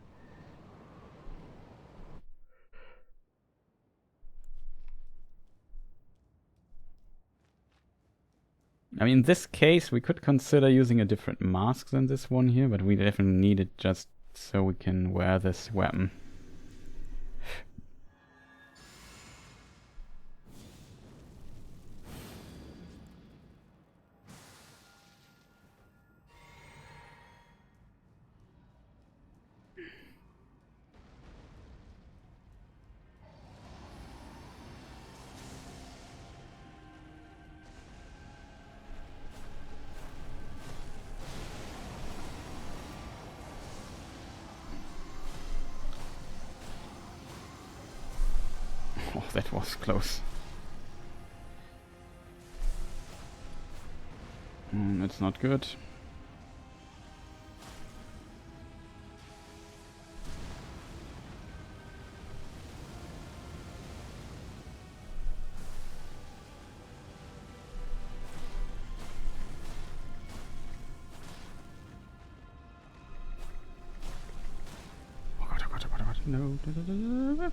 I mean, in this case, we could consider using a different mask than this one here, but we definitely needed just just so we can wear this weapon. Oh, that was close. It's not good. Oh god, oh god, oh god, oh god. No.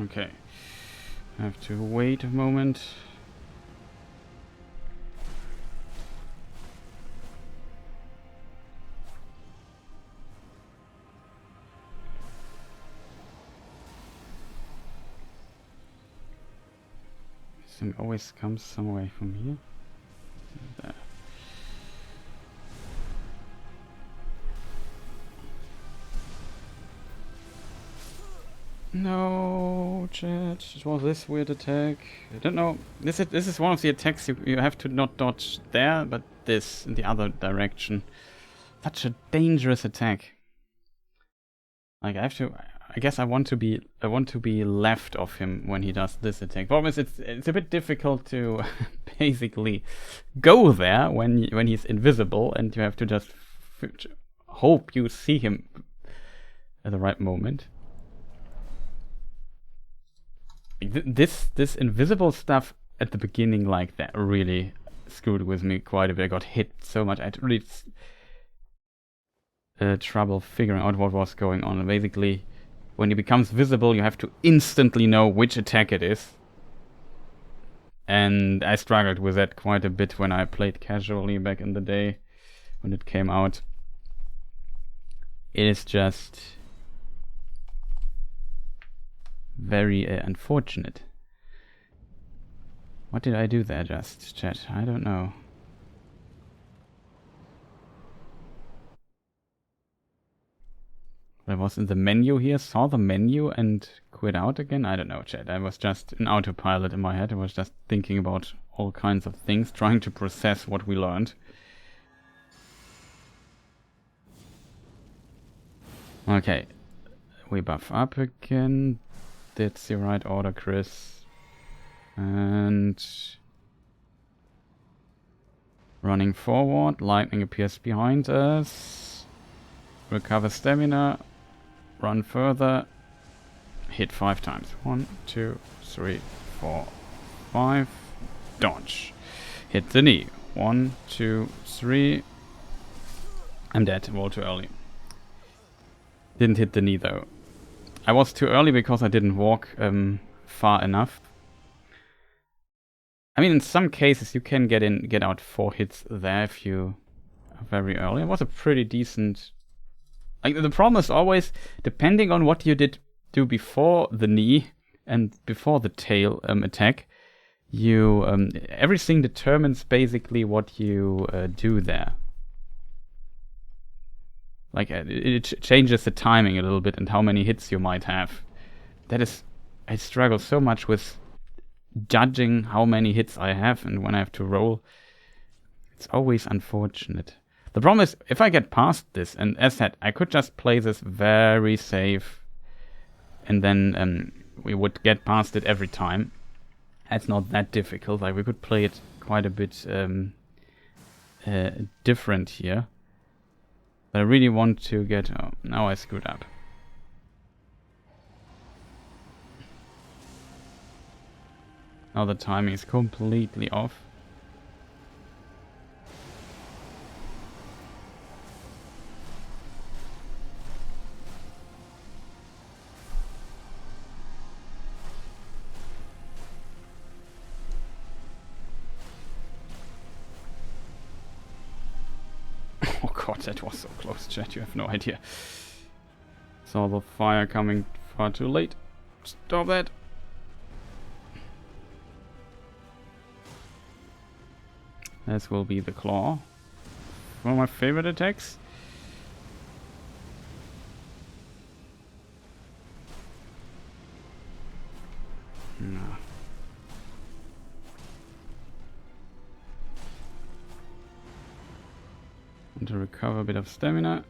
Okay, I have to wait a moment. This thing always comes some way from here. There. No, chat. It was this weird attack. I don't know. This is one of the attacks you have to not dodge there, but this in the other direction. Such a dangerous attack. Like I guess I want to be left of him when he does this attack. Problem is it's a bit difficult to basically go there when he's invisible, and you have to just hope you see him at the right moment. This invisible stuff at the beginning like that really screwed with me quite a bit. I got hit so much. I had really trouble figuring out what was going on. And basically, when he becomes visible, you have to instantly know which attack it is. And I struggled with that quite a bit when I played casually back in the day, when it came out. It is just very unfortunate. What did I do there just, chat? I don't know. I was in the menu here, saw the menu and quit out again? I don't know, chat. I was just an autopilot in my head. I was just thinking about all kinds of things, trying to process what we learned. Okay. We buff up again. That's the right order, Chris. And running forward, lightning appears behind us. Recover stamina. Run further. Hit 5 times. 1, 2, 3, 4, 5. Dodge. Hit the knee. 1, 2, 3. I'm dead. Roll too early. Didn't hit the knee though. I was too early because I didn't walk far enough. I mean, in some cases you can get out 4 hits there if you are very early. It was a pretty decent. Like, the problem is always, depending on what you do before the knee and before the tail attack, you everything determines basically what you do there. Like, it changes the timing a little bit and how many hits you might have. That is, I struggle so much with judging how many hits I have and when I have to roll. It's always unfortunate. The problem is, if I get past this, and as said, I could just play this very safe, and then we would get past it every time. It's not that difficult. Like, we could play it quite a bit different here. But I really want to get... Oh, now I screwed up. Now the timing is completely off. Oh god, that was so close, chat, you have no idea. Saw the fire coming far too late. Stop that. This will be the claw. One of my favorite attacks. No. Want to recover a bit of stamina.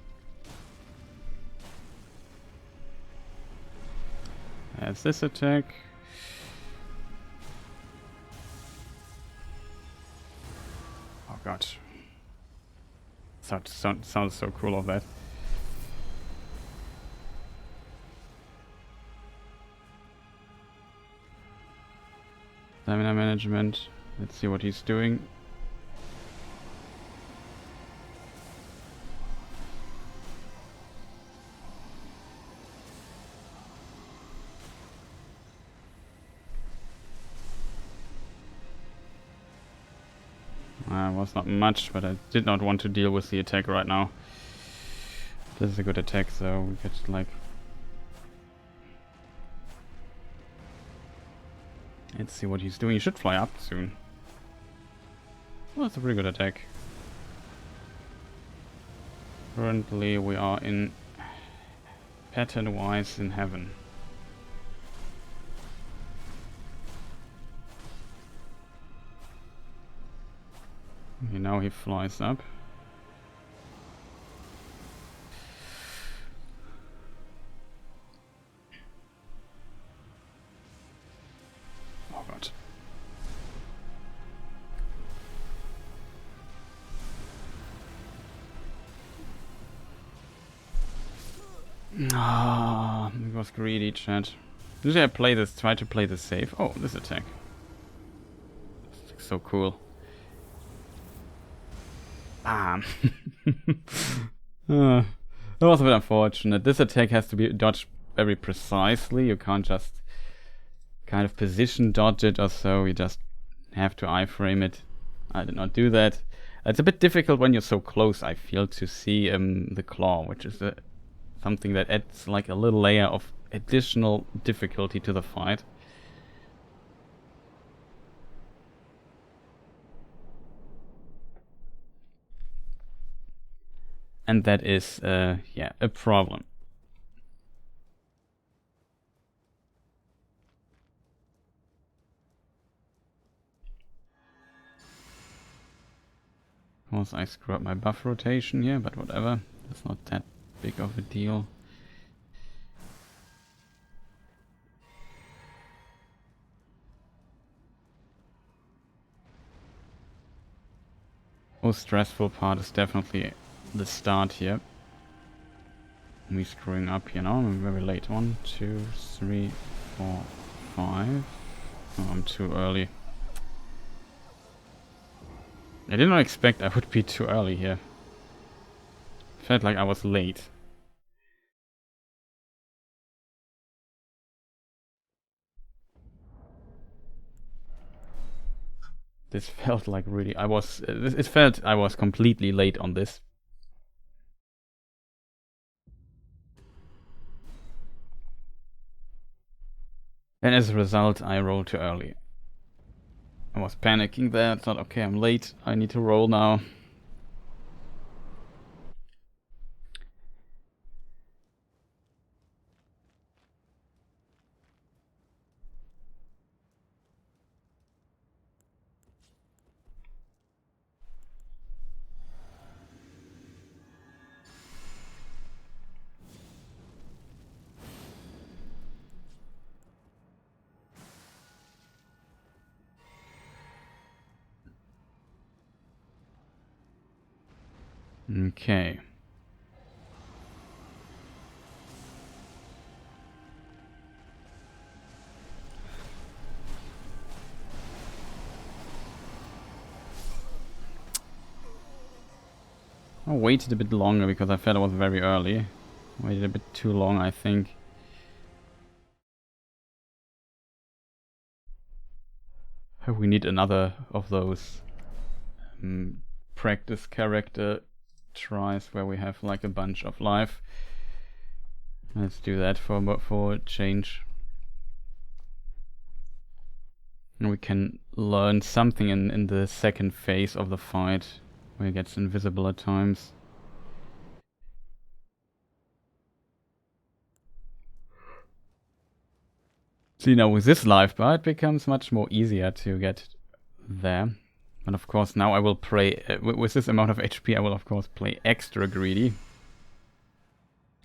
There's this attack. Oh god. Sounds so cool of that. Stamina management. Let's see what he's doing. Was not much, but I did not want to deal with the attack right now. This is a good attack, so we could like... Let's see what he's doing. He should fly up soon. Well, that's a pretty good attack. Currently we are in pattern-wise in heaven. Okay, now he flies up. Oh god. Ah, it was greedy, chat. Usually I try to play this safe. Oh, this attack. It's so cool. Ah. That was a bit unfortunate. This attack has to be dodged very precisely. You can't just kind of position dodge it or so. You just have to iframe it. I did not do that. It's a bit difficult when you're so close, I feel, to see the claw, which is something that adds like a little layer of additional difficulty to the fight. And that is, yeah, a problem. Of course, I screw up my buff rotation here, but whatever. It's not that big of a deal. Most stressful part is definitely the start here. Me screwing up here now. I'm very late. 1, 2, 3, 4, 5. Oh, I'm too early. I did not expect I would be too early here. Felt like I was late. This felt like really... it felt I was completely late on this. And as a result, I rolled too early. I was panicking there. It's not okay, I'm late. I need to roll now. Okay. I waited a bit longer because I felt it was very early. Waited a bit too long, I think. We need another of those practice character tries where we have like a bunch of life. Let's do that for a change. And we can learn something in the second phase of the fight, where he gets invisible at times. See, now with this life bar, it becomes much more easier to get there. And of course, now I will play, with this amount of HP, I will of course play extra greedy.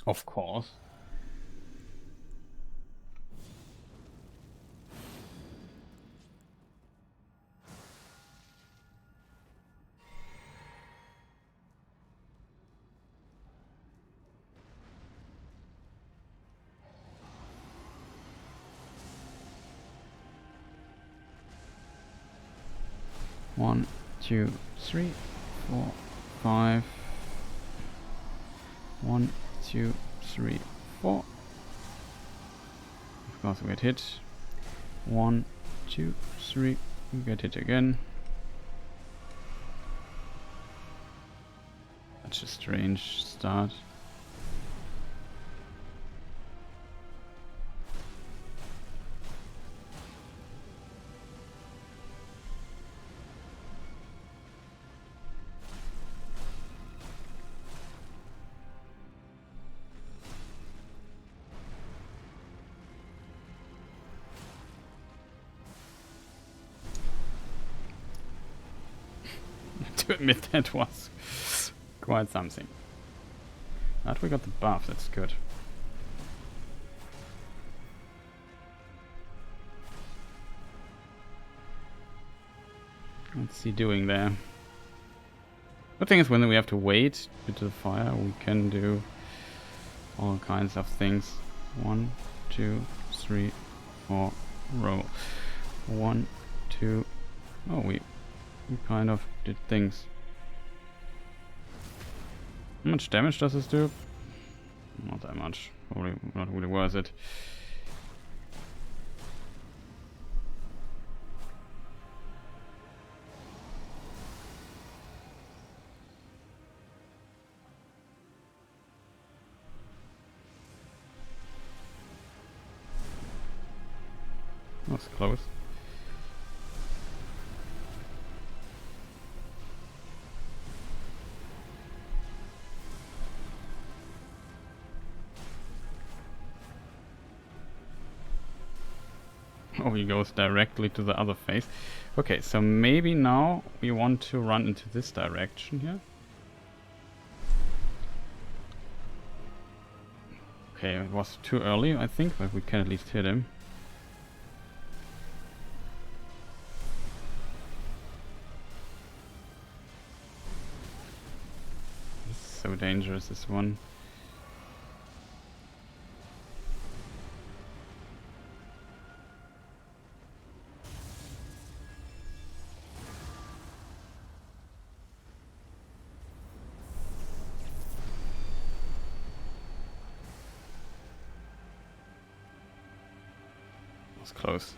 Of course. One, 2, 3, 4, 5. 1, 2, 3, 4. Of course we get hit. 1, 2, 3. We get hit again. Such a strange start. To admit that was quite something. But we got the buff, that's good. What's he doing there? The thing is, when we have to wait to the fire, we can do all kinds of things. 1, 2, 3, 4, roll. 1, 2. Oh, we kind of did things. How much damage does this do? Not that much. Probably not really worth it. That was close. Oh, he goes directly to the other face. Okay, so maybe now we want to run into this direction here. Okay, it was too early, I think, but we can at least hit him. This is so dangerous, this one. Was close.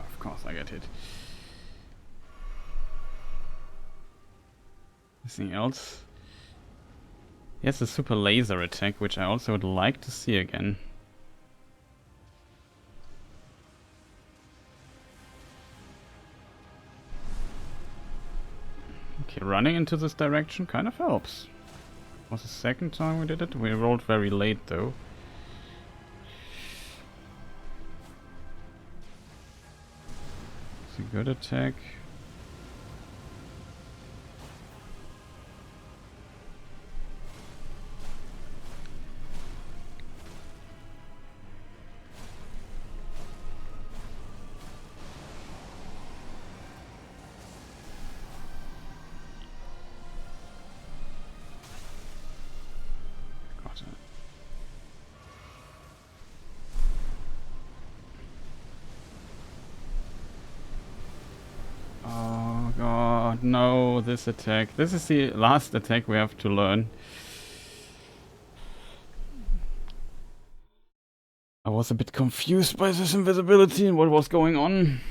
Of course I get hit. Anything else? Yes, a super laser attack, which I also would like to see again. Okay, running into this direction kind of helps. Was the second time we did it? We rolled very late though. It's a good attack. Oh god, no, this attack. This is the last attack we have to learn. I was a bit confused by this invisibility and what was going on.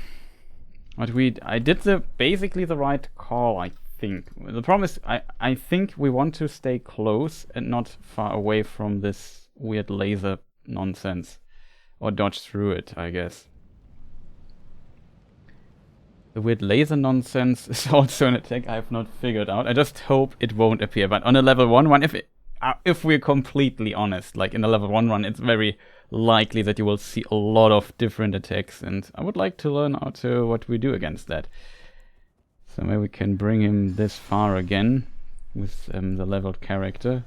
But I did basically the right call, I think. The problem is, I think we want to stay close and not far away from this weird laser nonsense. Or dodge through it, I guess. The weird laser nonsense is also an attack I have not figured out. I just hope it won't appear. But on a level 1 run, if we're completely honest, like in a level 1 run, it's very likely that you will see a lot of different attacks. And I would like to learn what we do against that. So maybe we can bring him this far again with the leveled character.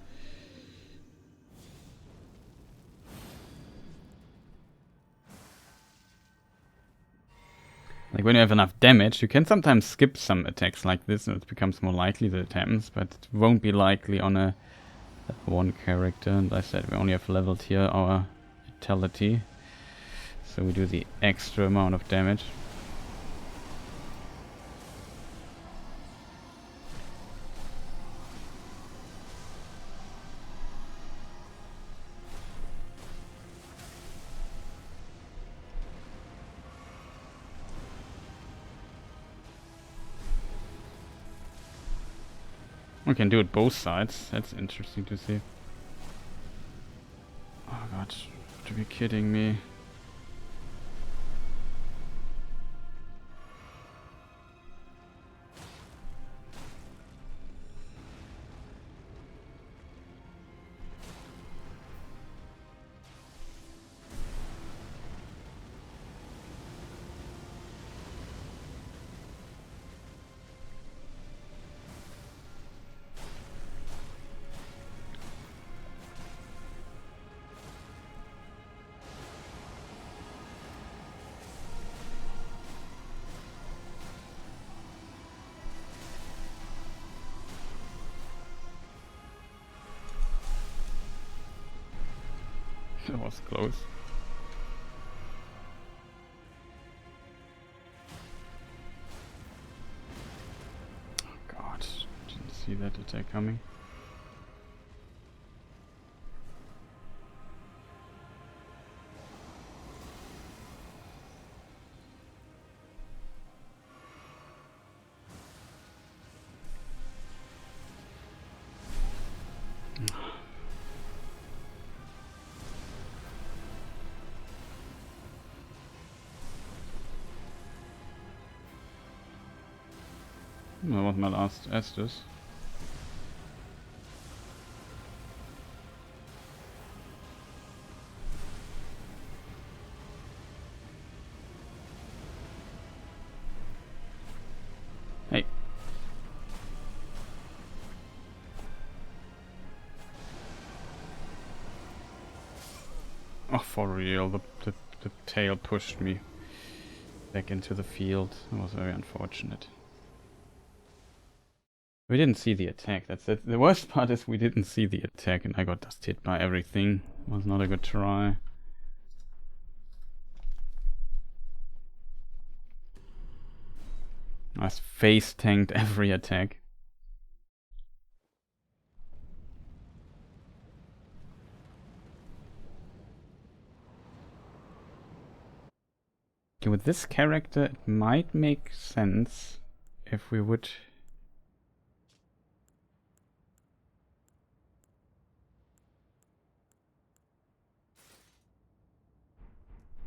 Like when you have enough damage, you can sometimes skip some attacks like this and it becomes more likely that it happens, but it won't be likely on a one character. And I said we only have leveled here our vitality, so we do the extra amount of damage. We can do it both sides. That's interesting to see. Oh god, to be kidding me. That was close. Oh god, didn't see that attack coming. That was my last Estus. Hey. Oh, for real, the tail pushed me back into the field. It was very unfortunate. We didn't see the attack, that's it. The worst part is we didn't see the attack and I got just hit by everything. It was not a good try. I face tanked every attack. Okay, with this character it might make sense if we would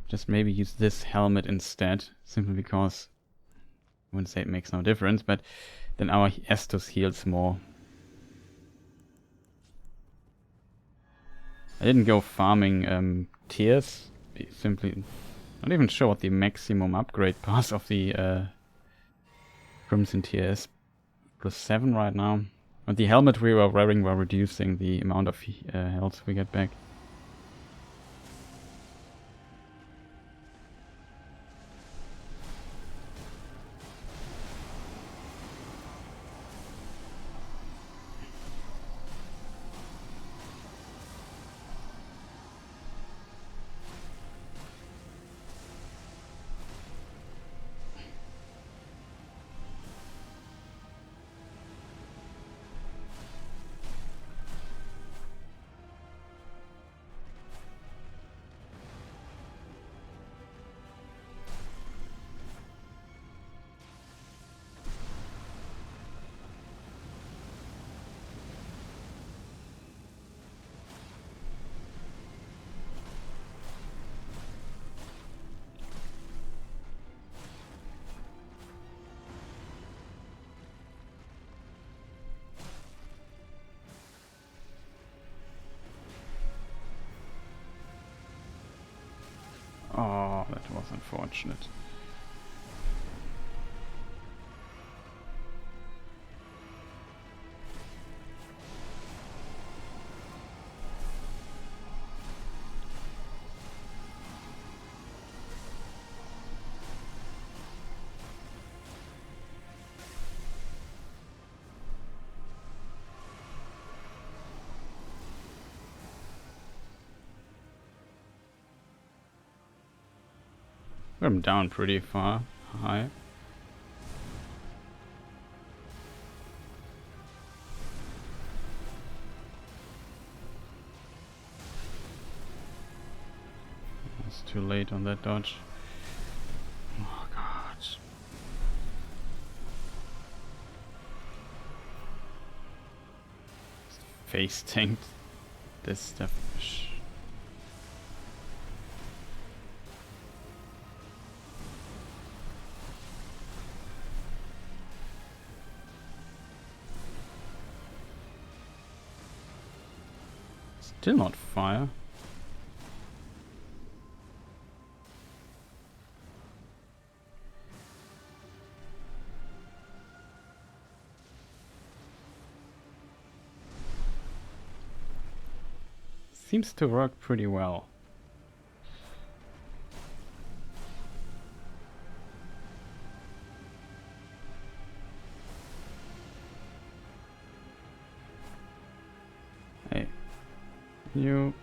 just maybe use this helmet instead, simply because wouldn't say it makes no difference, but then our Estus heals more. I didn't go farming tiers. Simply, not even sure what the maximum upgrade pass of the Crimson tier is. +7 right now. And the helmet we were wearing were reducing the amount of health we get back. Oh, that was unfortunate. I'm down pretty far high. It's too late on that dodge. Oh god. Face tanked this stuff. Still not fire. Seems to work pretty well. Hey. You.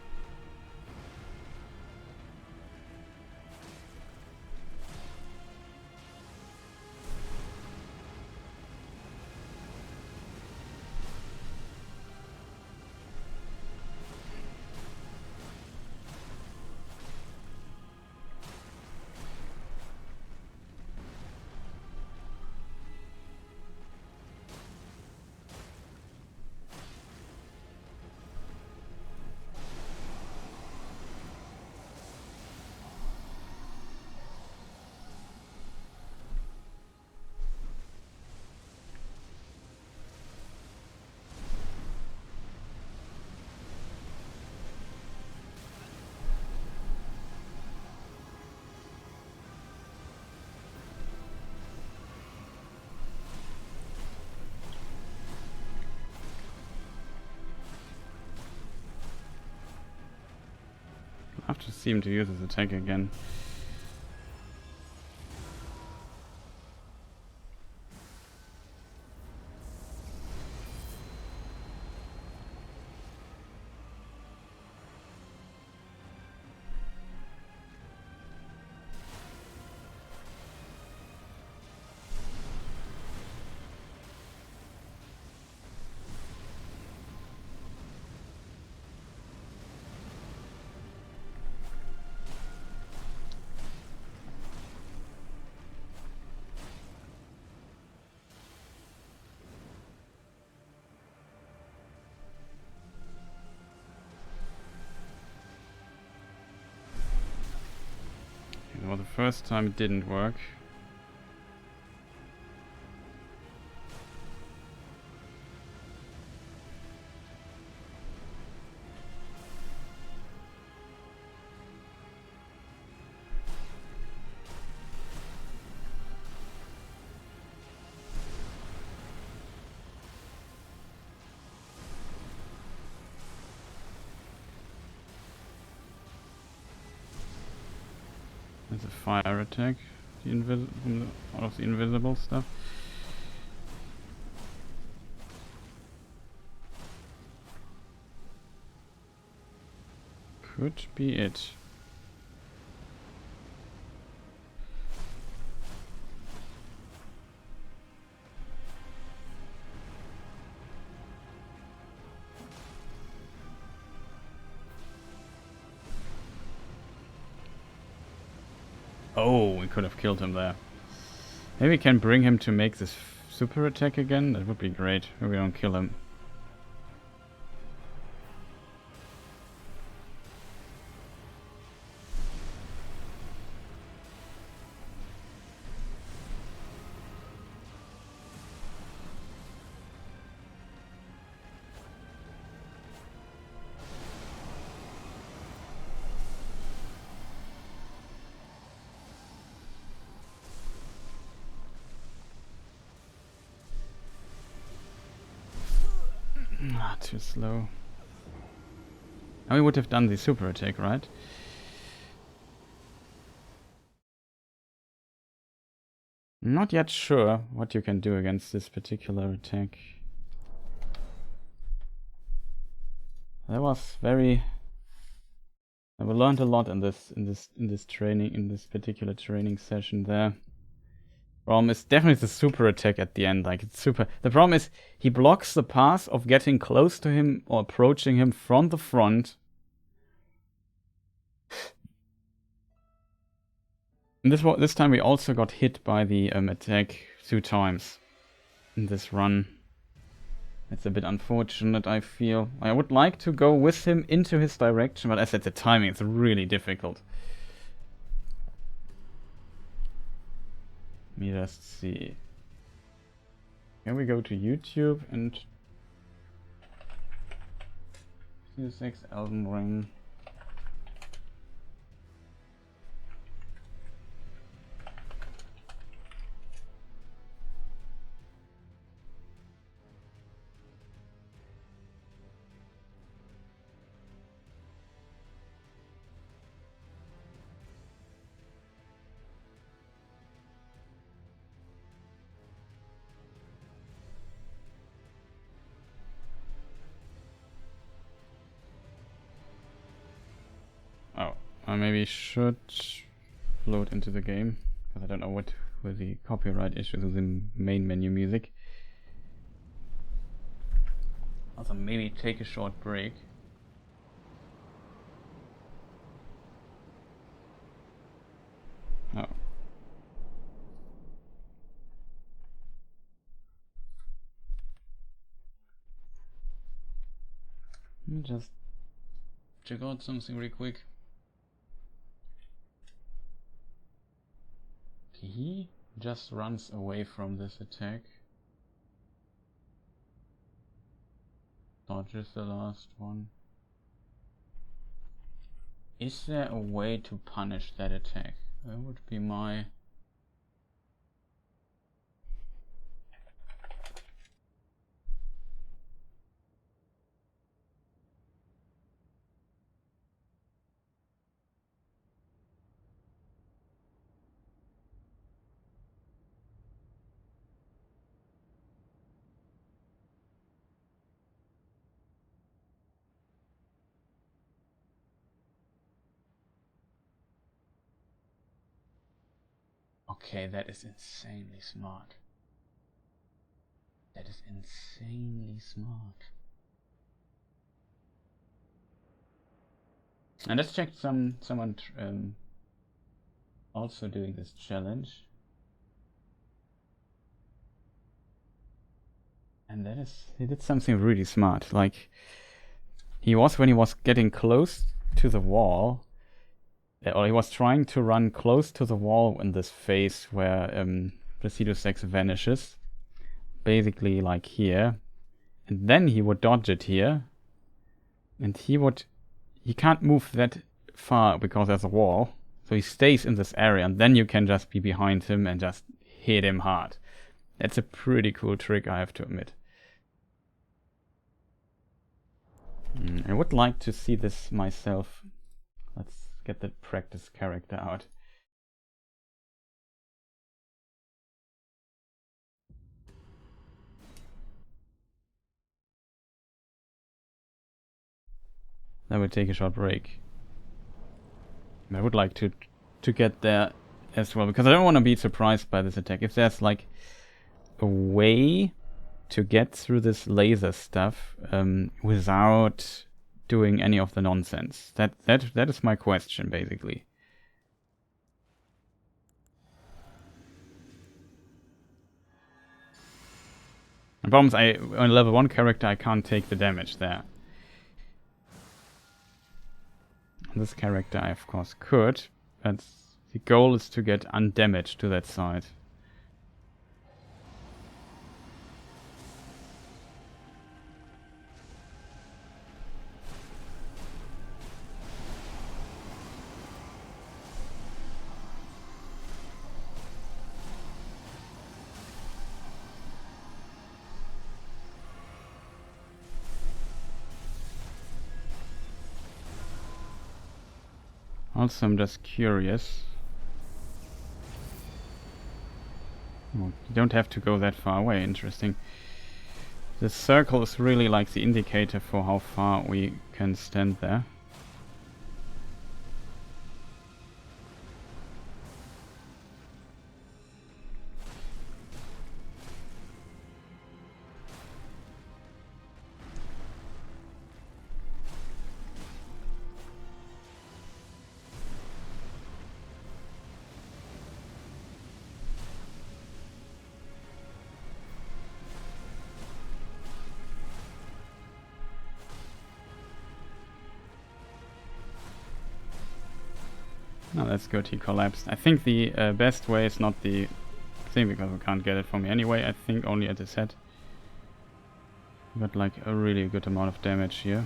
I have to see him to use his attack again. Well, the first time it didn't work. There's a fire attack. All of the invisible stuff. Could be it. Oh, we could have killed him there. Maybe we can bring him to make this super attack again. That would be great. Maybe we don't kill him. Too slow. And we would have done the super attack, right? Not yet sure what you can do against this particular attack. That was very. I learned a lot in this particular training session there. Problem is definitely the super attack at the end, like it's super. The problem is he blocks the path of getting close to him or approaching him from the front. And this time we also got hit by the attack 2 times in this run. It's a bit unfortunate, I feel. I would like to go with him into his direction, but as I said, the timing is really difficult. Let me just see. Can we go to YouTube and Placidusax Elden Ring? I maybe should load into the game, because I don't know what were the copyright issues with the main menu music. Also maybe take a short break. Oh. Let me just check out something real quick. He just runs away from this attack. Dodges the last one. Is there a way to punish that attack? That would be my... Okay, that is insanely smart. That is insanely smart. And let's check someone also doing this challenge. And that is, he did something really smart. Like, when he was getting close to the wall, or he was trying to run close to the wall in this phase where Placidusax vanishes, basically like here, and then he would dodge it here, and he can't move that far because there's a wall, so he stays in this area, and then you can just be behind him and just hit him hard. That's a pretty cool trick, I have to admit. I would like to see this myself. Let's get the practice character out. Then we take a short break. I would like to get there as well, because I don't want to be surprised by this attack. If there's like a way to get through this laser stuff without doing any of the nonsense. That is my question, basically. The problem is, on a level 1 character, I can't take the damage there. On this character, I of course could, but the goal is to get undamaged to that side. Also, I'm just curious. Oh, you don't have to go that far away, interesting. The circle is really like the indicator for how far we can stand there. Oh, that's good, he collapsed. I think the best way is not the thing, because we can't get it from me anyway. I think only at his head. Got like a really good amount of damage here.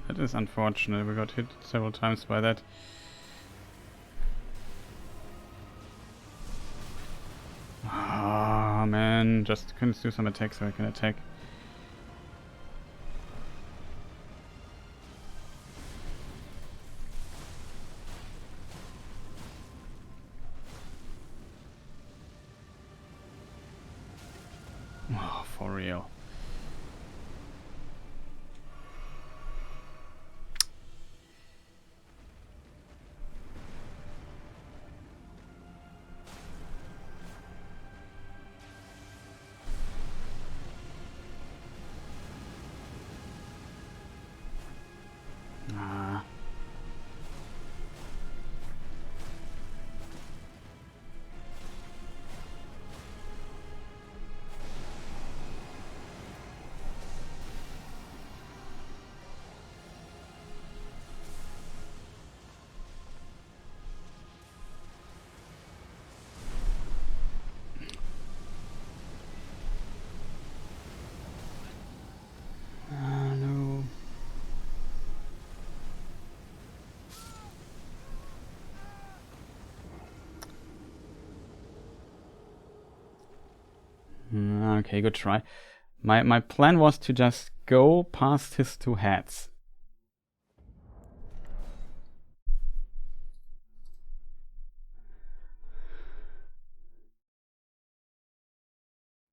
That is unfortunate, we got hit several times by that. Ah, man, just couldn't do some attacks so I can attack. Oh, for real. No. Okay, good try. My plan was to just go past his two heads.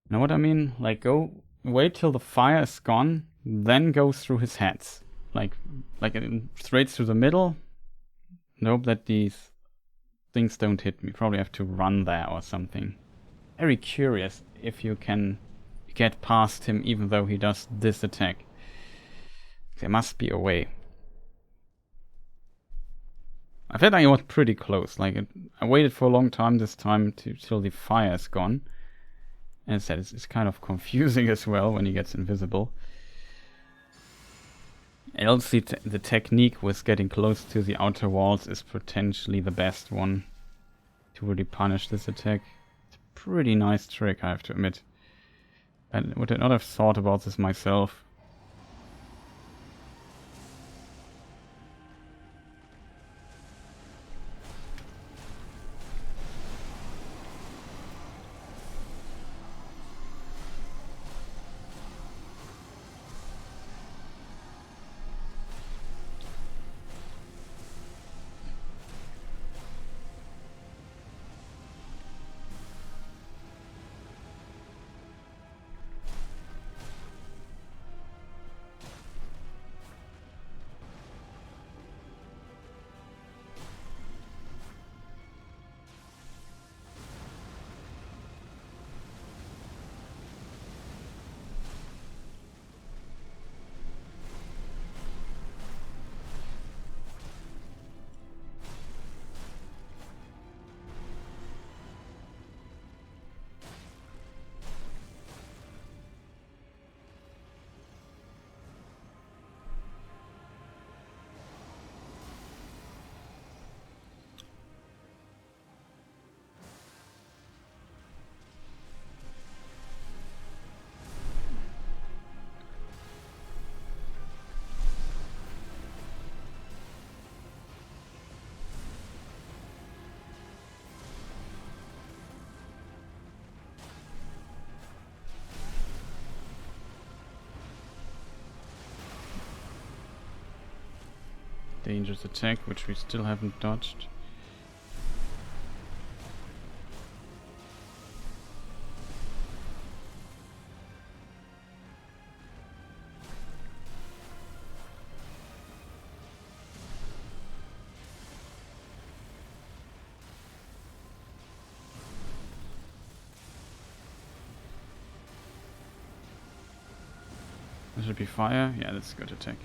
Know what I mean? Like, go wait till the fire is gone, then go through his heads. Like straight through the middle. Nope, that these things don't hit me. Probably have to run there or something. Very curious if you can get past him even though he does this attack. There must be a way. I felt like I was pretty close. Like, I waited for a long time this time till the fire is gone. And as I said, it's kind of confusing as well when he gets invisible. And also the technique with getting close to the outer walls is potentially the best one to really punish this attack. It's a pretty nice trick, I have to admit. I would not have thought about this myself. dangerous attack, which we still haven't dodged. That should be fire. Yeah, that's a good attack.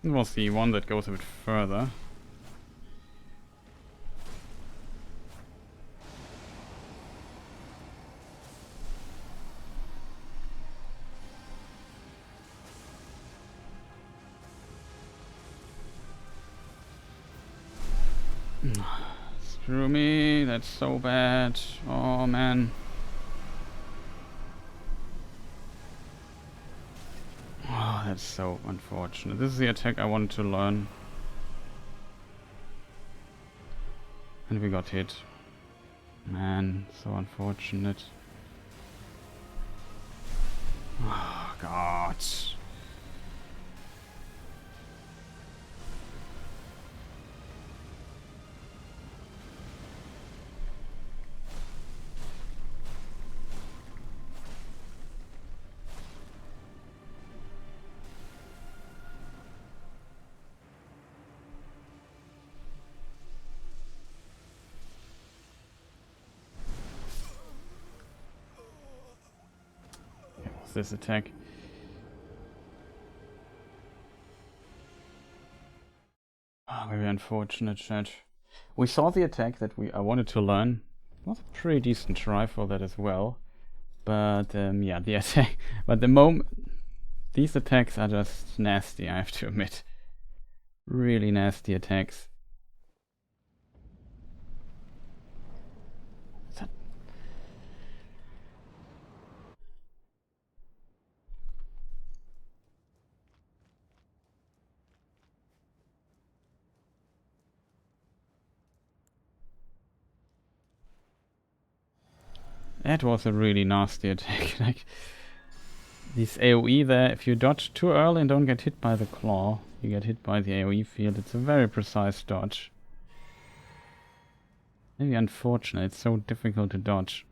It was the one that goes a bit further. Screw me, that's so bad. Oh man. Oh, that's so unfortunate. This is the attack I wanted to learn. And we got hit. Man, so unfortunate. Oh god. This attack. Very unfortunate, chat. We saw the attack that I wanted to learn. It was a pretty decent try for that as well. But yeah, the attack. But the moment these attacks are just nasty, I have to admit. Really nasty attacks. That was a really nasty attack. Like this AoE there, if you dodge too early and don't get hit by the claw, you get hit by the AoE field. It's a very precise dodge. Maybe unfortunate, it's so difficult to dodge.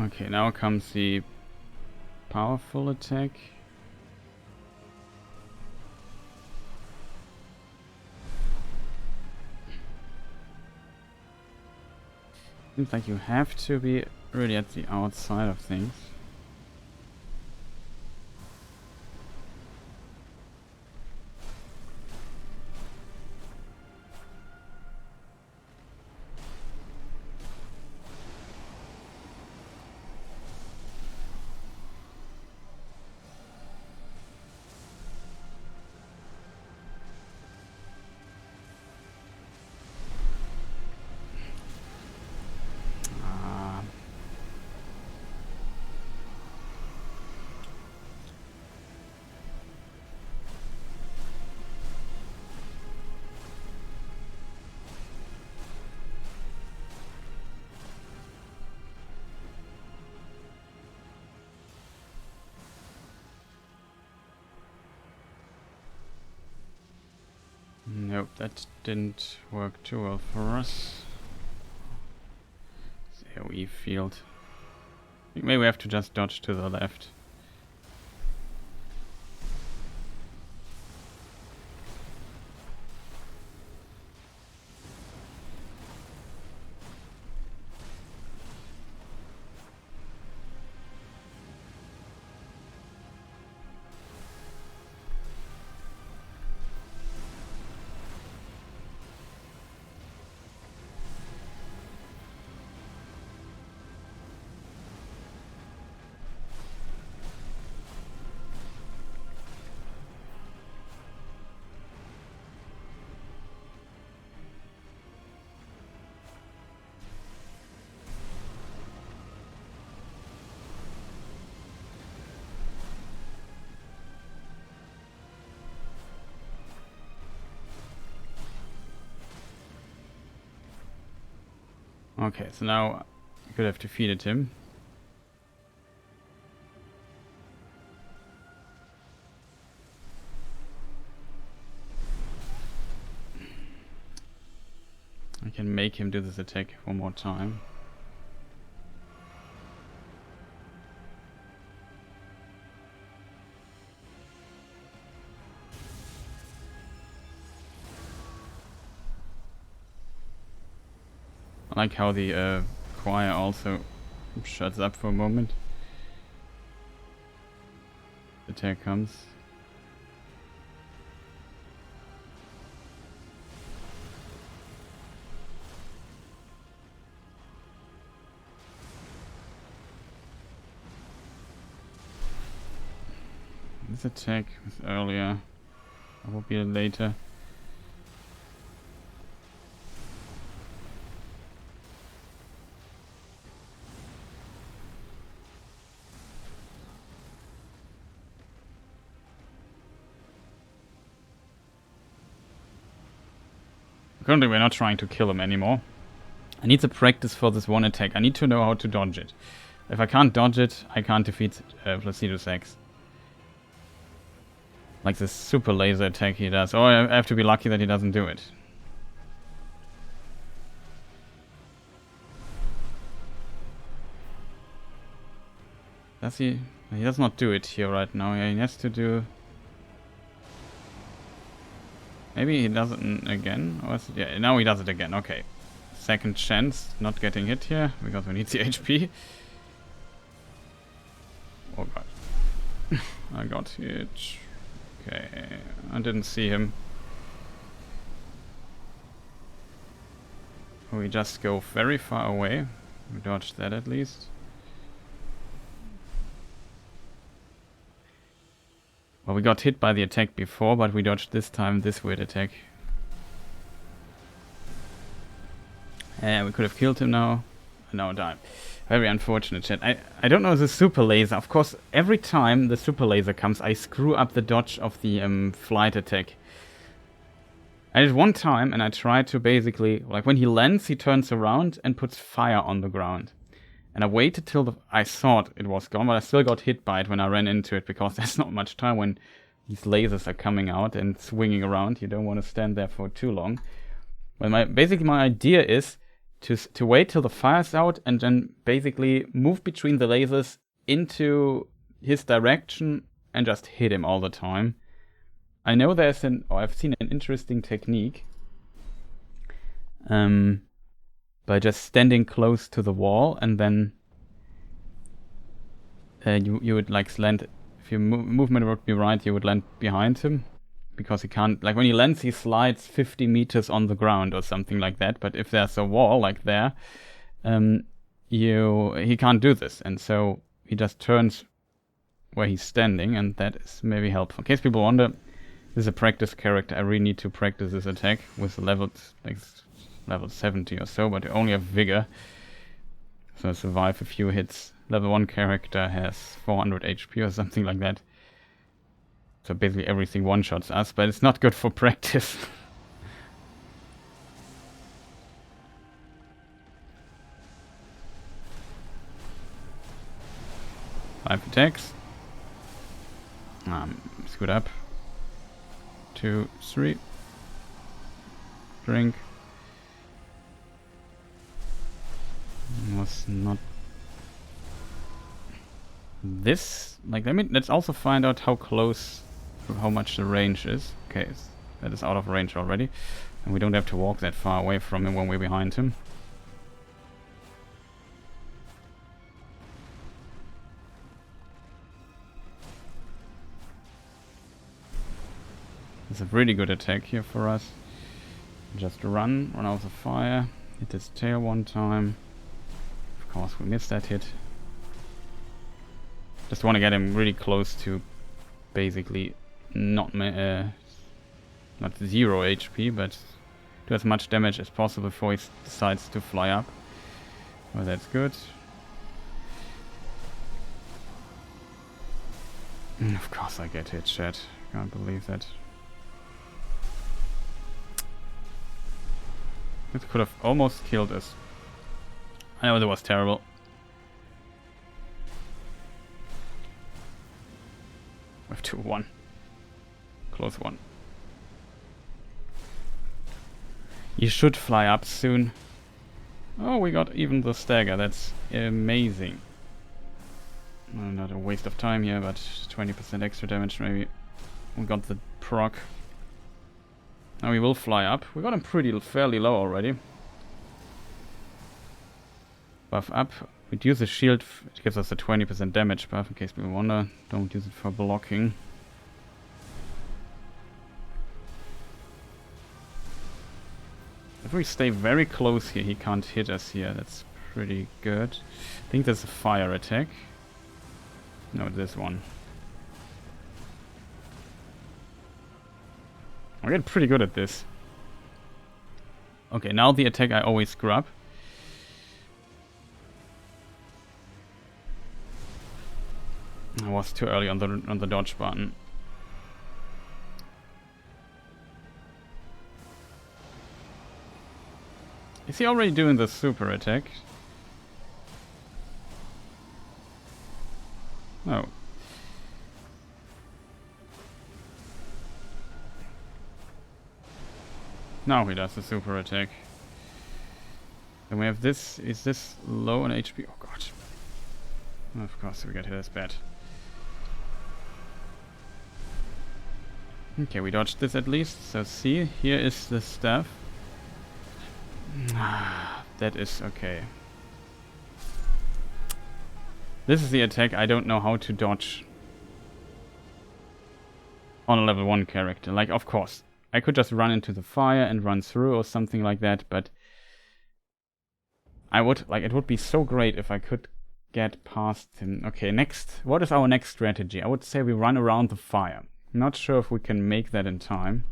Okay, now comes the powerful attack. Seems like you have to be really at the outside of things. Nope, that didn't work too well for us. AoE field. I think maybe we have to just dodge to the left. Okay, so now I could have defeated him. I can make him do this attack one more time. I like how the choir also shuts up for a moment. The attack comes. This attack was earlier. I will be later. Currently we're not trying to kill him anymore. I need to practice for this one attack. I need to know how to dodge it. If I can't dodge it, I can't defeat Placidusax. Like this super laser attack he does. Oh, I have to be lucky that he doesn't do it. Does he? He does not do it here right now. He has to do... Maybe he does it again? Or is it... Yeah, now he does it again. Okay. Second chance not getting hit here because we need the HP. Oh god. I got hit. Okay. I didn't see him. We just go very far away. We dodged that at least. Well, we got hit by the attack before, but we dodged this time this weird attack. Yeah, we could have killed him now. No, died. Very unfortunate, chat. I don't know the super laser. Of course, every time the super laser comes, I screw up the dodge of the flight attack. I did one time, and I tried to basically... Like, when he lands, he turns around and puts fire on the ground. And I waited till I thought it was gone, but I still got hit by it when I ran into it, because there's not much time when these lasers are coming out and swinging around. You don't want to stand there for too long. But basically my idea is to wait till the fire's out and then basically move between the lasers into his direction and just hit him all the time. I know I've seen an interesting technique by just standing close to the wall and then you would like land, if your movement would be right, you would land behind him, because he can't, like when he lands he slides 50 meters on the ground or something like that, but if there's a wall like there, he can't do this, and so he just turns where he's standing, and that is maybe helpful. In case people wonder, this is a practice character. I really need to practice this attack with levels, like level 70 or so, but I only have Vigor, so I survive a few hits. Level 1 character has 400 HP or something like that. So basically everything one-shots us, but it's not good for practice. 5 attacks. Scoot up. 2, 3. Drink. Was not this. Like, let's also find out how close, how much the range is. Okay, that is out of range already, and we don't have to walk that far away from him when we're behind him. It's a really good attack here for us. Just run out of the fire, hit his tail one time. Of course, we missed that hit. Just want to get him really close to basically not 0 HP, but do as much damage as possible before he decides to fly up. Well, that's good. Of course I get hit, chat. Can't believe that. It could have almost killed us. I know that was terrible. We have 2-1. Close one. You should fly up soon. Oh, we got even the stagger. That's amazing. Not a waste of time here, but 20% extra damage maybe. We got the proc. Now we will fly up. We got him fairly low already. Buff up. We'd use the shield. It gives us a 20% damage buff, in case people wonder. Don't use it for blocking. If we stay very close here, he can't hit us here. That's pretty good. I think there's a fire attack. No, this one. I get pretty good at this. Okay, now the attack I always screw up. I was too early on the dodge button. Is he already doing the super attack? No. Now he does the super attack. Then we have this. Is this low on HP? Oh god. Of course we get hit as bad. Okay, we dodged this at least. So see, here is the staff. That is okay. This is the attack I don't know how to dodge on a level 1 character. Like, of course, I could just run into the fire and run through or something like that, but I would, like, it would be so great if I could get past him. Okay, next, what is our next strategy? I would say we run around the fire. Not sure if we can make that in time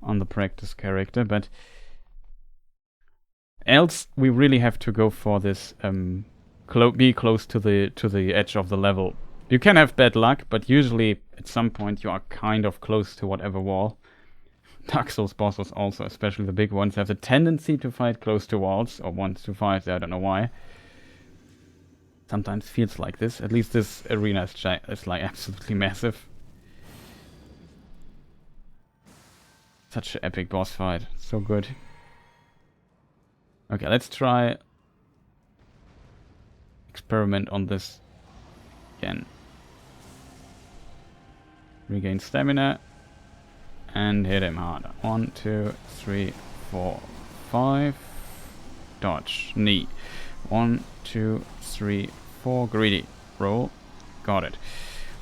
on the practice character, but else we really have to go for this be close to the edge of the level. You can have bad luck, but usually at some point you are kind of close to whatever wall. Dark Souls bosses also, especially the big ones, have the tendency to fight close to walls, or want to fight, I don't know why. Sometimes feels like this. At least this arena is like absolutely massive. Such an epic boss fight. So good. Okay, let's try experiment on this again. Regain stamina and hit him harder. 1, 2, 3, 4, 5. Dodge. Knee. 1, 2, 3, 4. Greedy. Roll. Got it.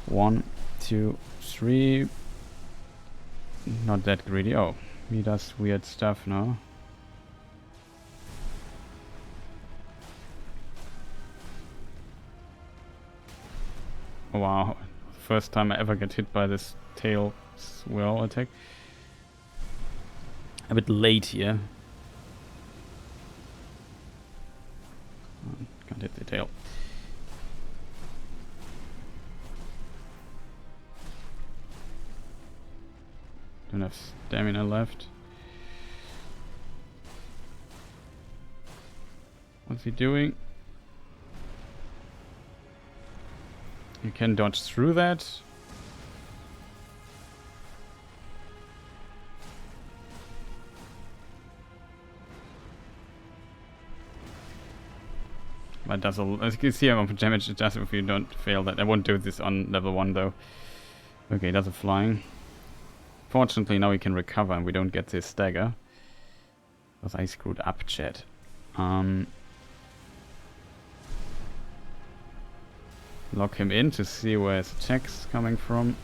1, 2, 3. Not that greedy. Oh, he does weird stuff now. Wow. First time I ever get hit by this tail swirl attack. A bit late here. Can't hit the tail. Don't have stamina left. What's he doing? You can dodge through that. That does as you can see how much damage it does if you don't fail that. I won't do this on level 1 though. Okay, does a flying. Fortunately now we can recover and we don't get this dagger. Because I screwed up, chat. Lock him in to see where his attack's coming from.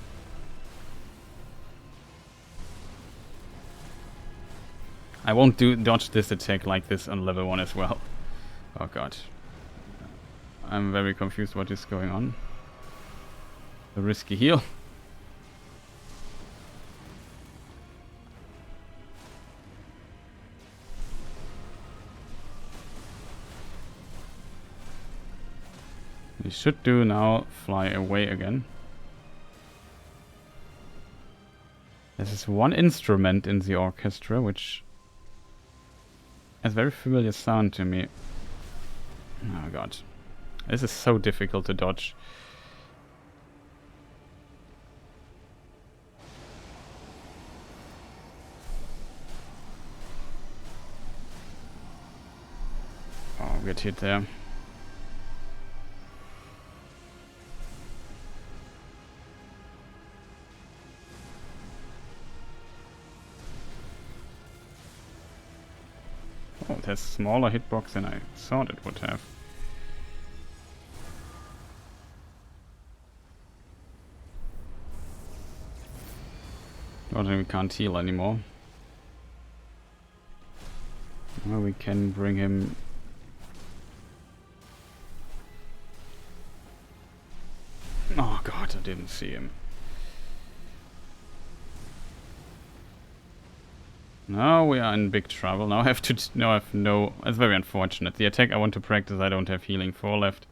I won't dodge this attack like this on level 1 as well. Oh god. I'm very confused what is going on. A risky heal. We should do now fly away again. This is one instrument in the orchestra which has very familiar sound to me. Oh god. This is so difficult to dodge. Oh, get hit there. Oh, it has smaller hitbox than I thought it would have. We can't heal anymore. Well, we can bring him. Oh god, I didn't see him. Now we are in big trouble. Now I have to. Now I have no. It's very unfortunate. The attack I want to practice, I don't have healing 4 left.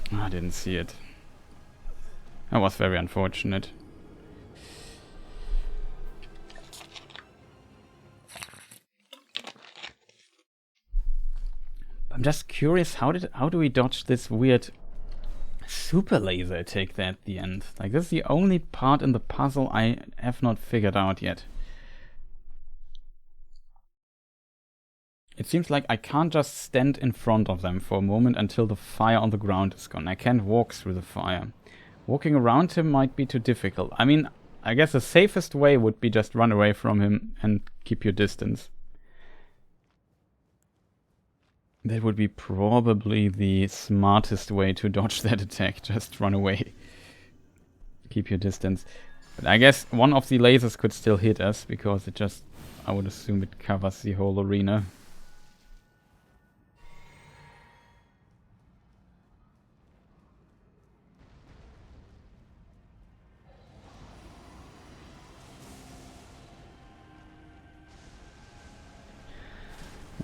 I didn't see it. That was very unfortunate. I'm just curious, how do we dodge this weird super laser attack there at the end? Like, this is the only part in the puzzle I have not figured out yet. It seems like I can't just stand in front of them for a moment until the fire on the ground is gone. I can't walk through the fire. Walking around him might be too difficult. I mean, I guess the safest way would be just run away from him and keep your distance. That would be probably the smartest way to dodge that attack. Just run away. Keep your distance. But I guess one of the lasers could still hit us, because it just, I would assume it covers the whole arena.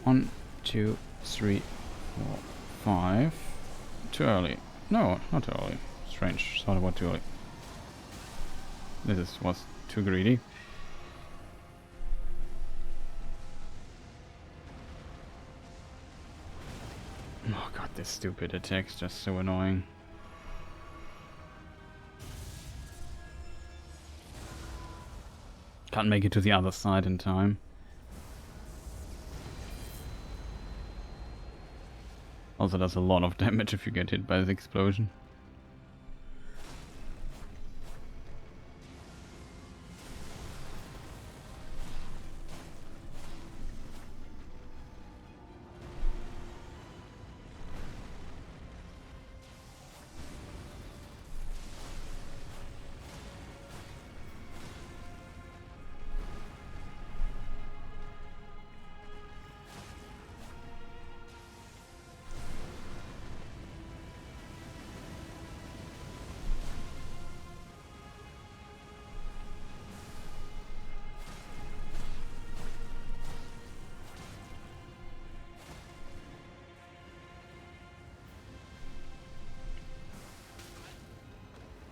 One, 2, 3, 4, 5. Too early. No, not too early. Strange. Thought about too early. This was too greedy. Oh god, this stupid attack's just so annoying. Can't make it to the other side in time. Also does a lot of damage if you get hit by this explosion.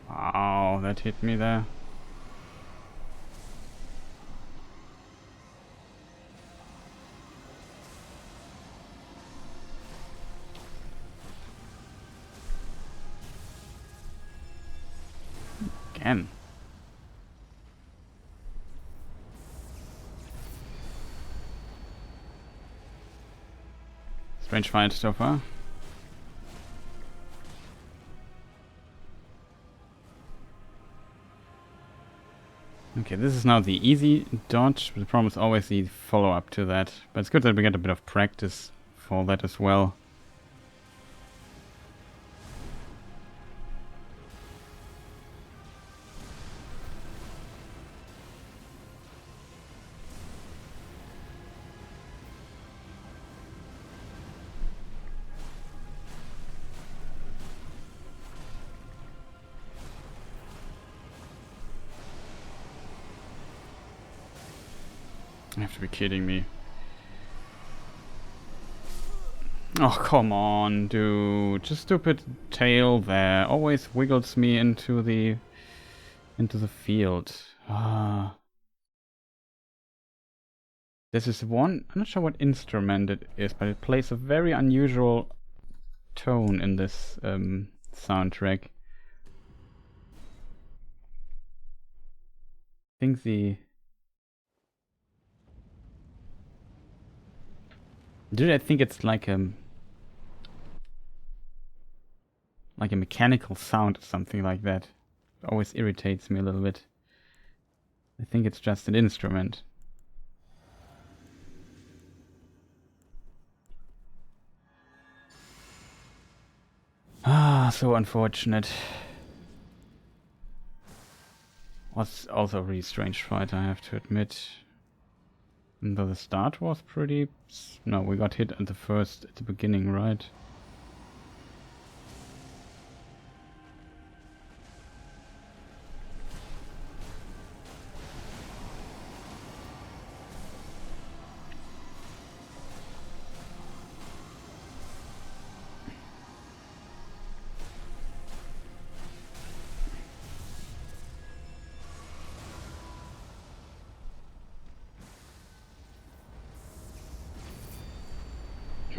Wow, that hit me there. Again. Strange fight so far. Okay, this is now the easy dodge. The problem is always the follow-up to that. But it's good that we get a bit of practice for that as well. You have to be kidding me. Oh, come on, dude. Just stupid tail there. Always wiggles me into the field. Ah. This is one, I'm not sure what instrument it is, but it plays a very unusual tone in this soundtrack. I think I think it's like a mechanical sound or something like that. It always irritates me a little bit. I think it's just an instrument. Ah, so unfortunate. Was also a really strange fight, I have to admit. Even though the start was pretty... No, we got hit at the beginning, right?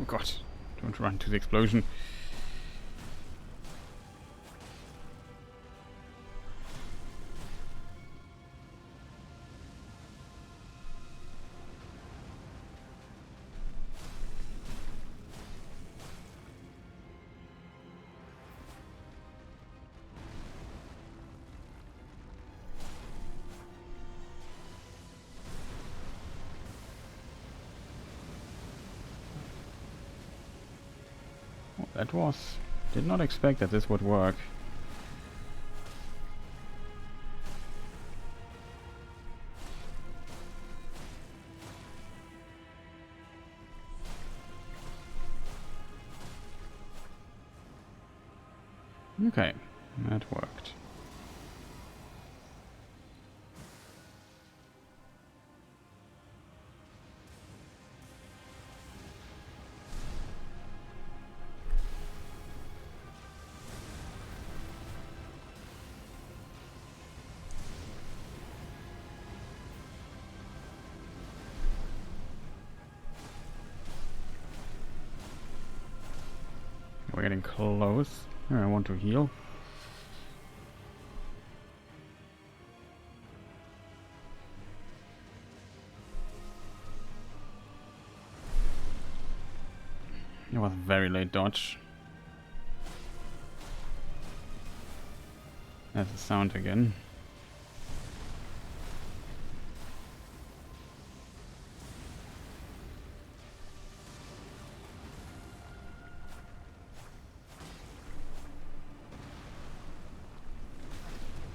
Oh god, don't run to the explosion. That was... Did not expect that this would work. Okay, that worked. We're getting close. I want to heal. was a very late dodge. There's the sound again.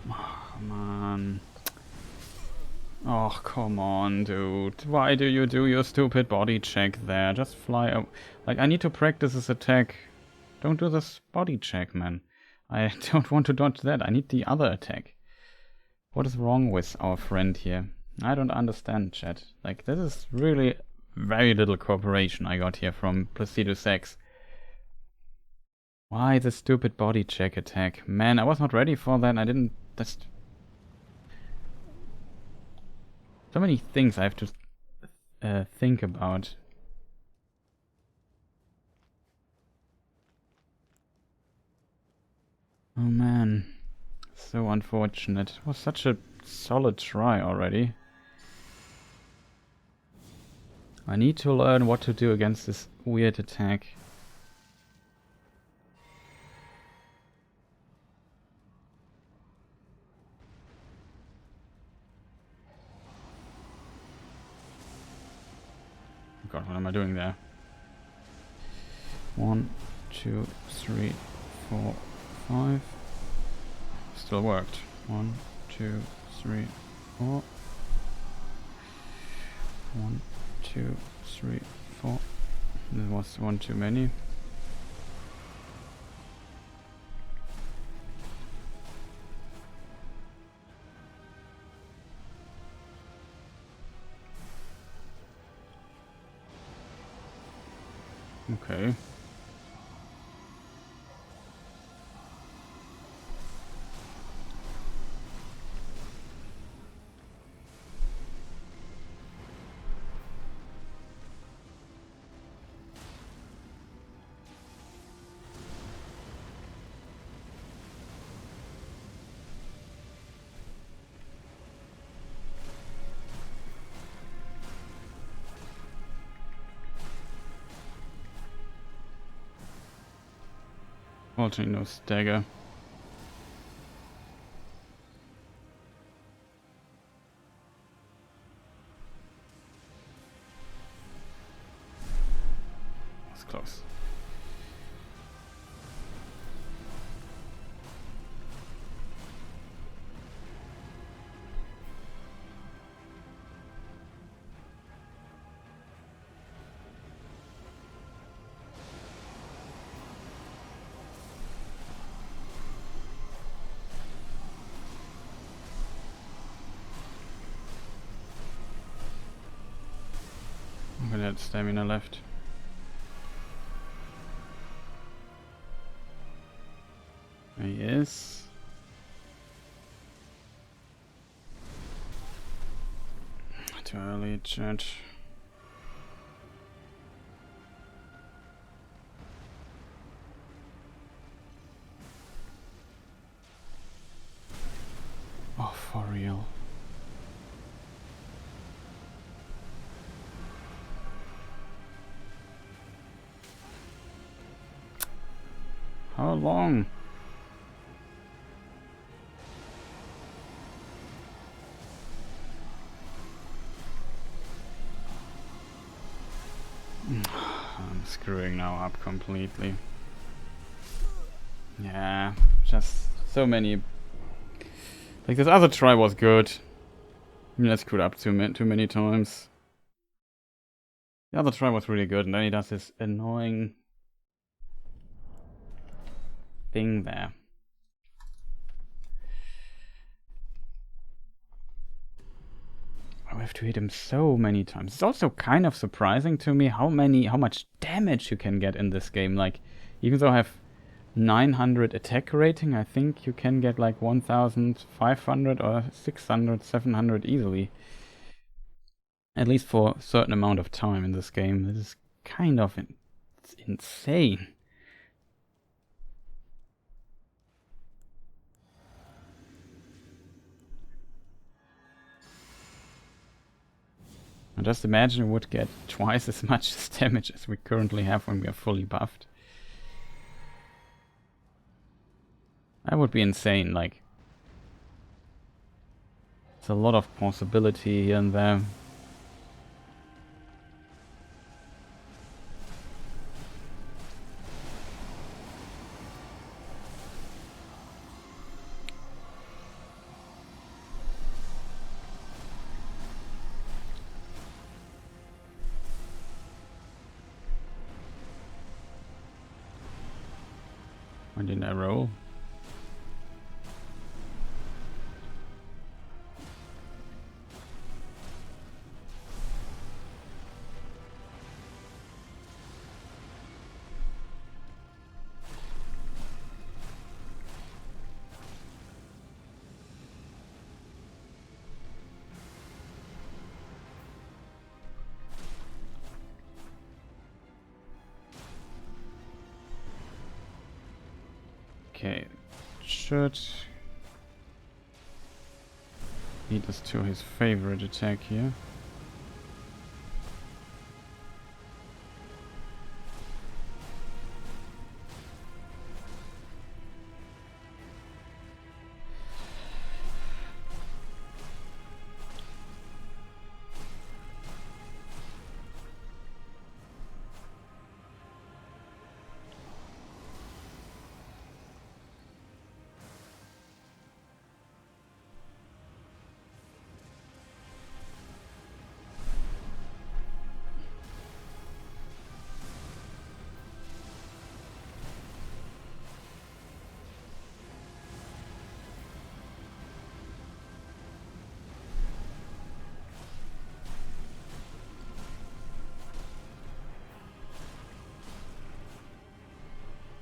Come on. Oh, come on, dude. Why do you do your stupid body check there? Just fly up. Like, I need to practice this attack. Don't do this body check, man. I don't want to dodge that. I need the other attack. What is wrong with our friend here? I don't understand, chat. Like, this is really very little cooperation I got here from Placidusax. Why the stupid body check attack? Man, I was not ready for that. I didn't... That's... So many things I have to think about. Oh man, so unfortunate. It was such a solid try already. I need to learn what to do against this weird attack. God, what am I doing there? 1, 2, 3, 4, 5. Still worked. 1, 2, 3, 4. 1, 2, 3, 4. There was one too many. Okay. Fortunately, no stagger. That's close. I'm gonna have stamina left. There he is. Too early, chat. Oh, for real. How long? I'm screwing now up completely. Yeah, just so many. Like, this other try was good. I mean, I screwed up too many times. The other try was really good, and then he does this annoying thing there. I have to hit him so many times. It's also kind of surprising to me how much damage you can get in this game. Like, even though I have 900 attack rating, I think you can get like 1500 or 600, 700 easily. At least for a certain amount of time in this game. This is kind of it's insane. I just imagine we would get twice as much damage as we currently have when we are fully buffed. That would be insane, like... It's a lot of possibility here and there. Why didn't I roll? Okay, should lead us to his favorite attack here.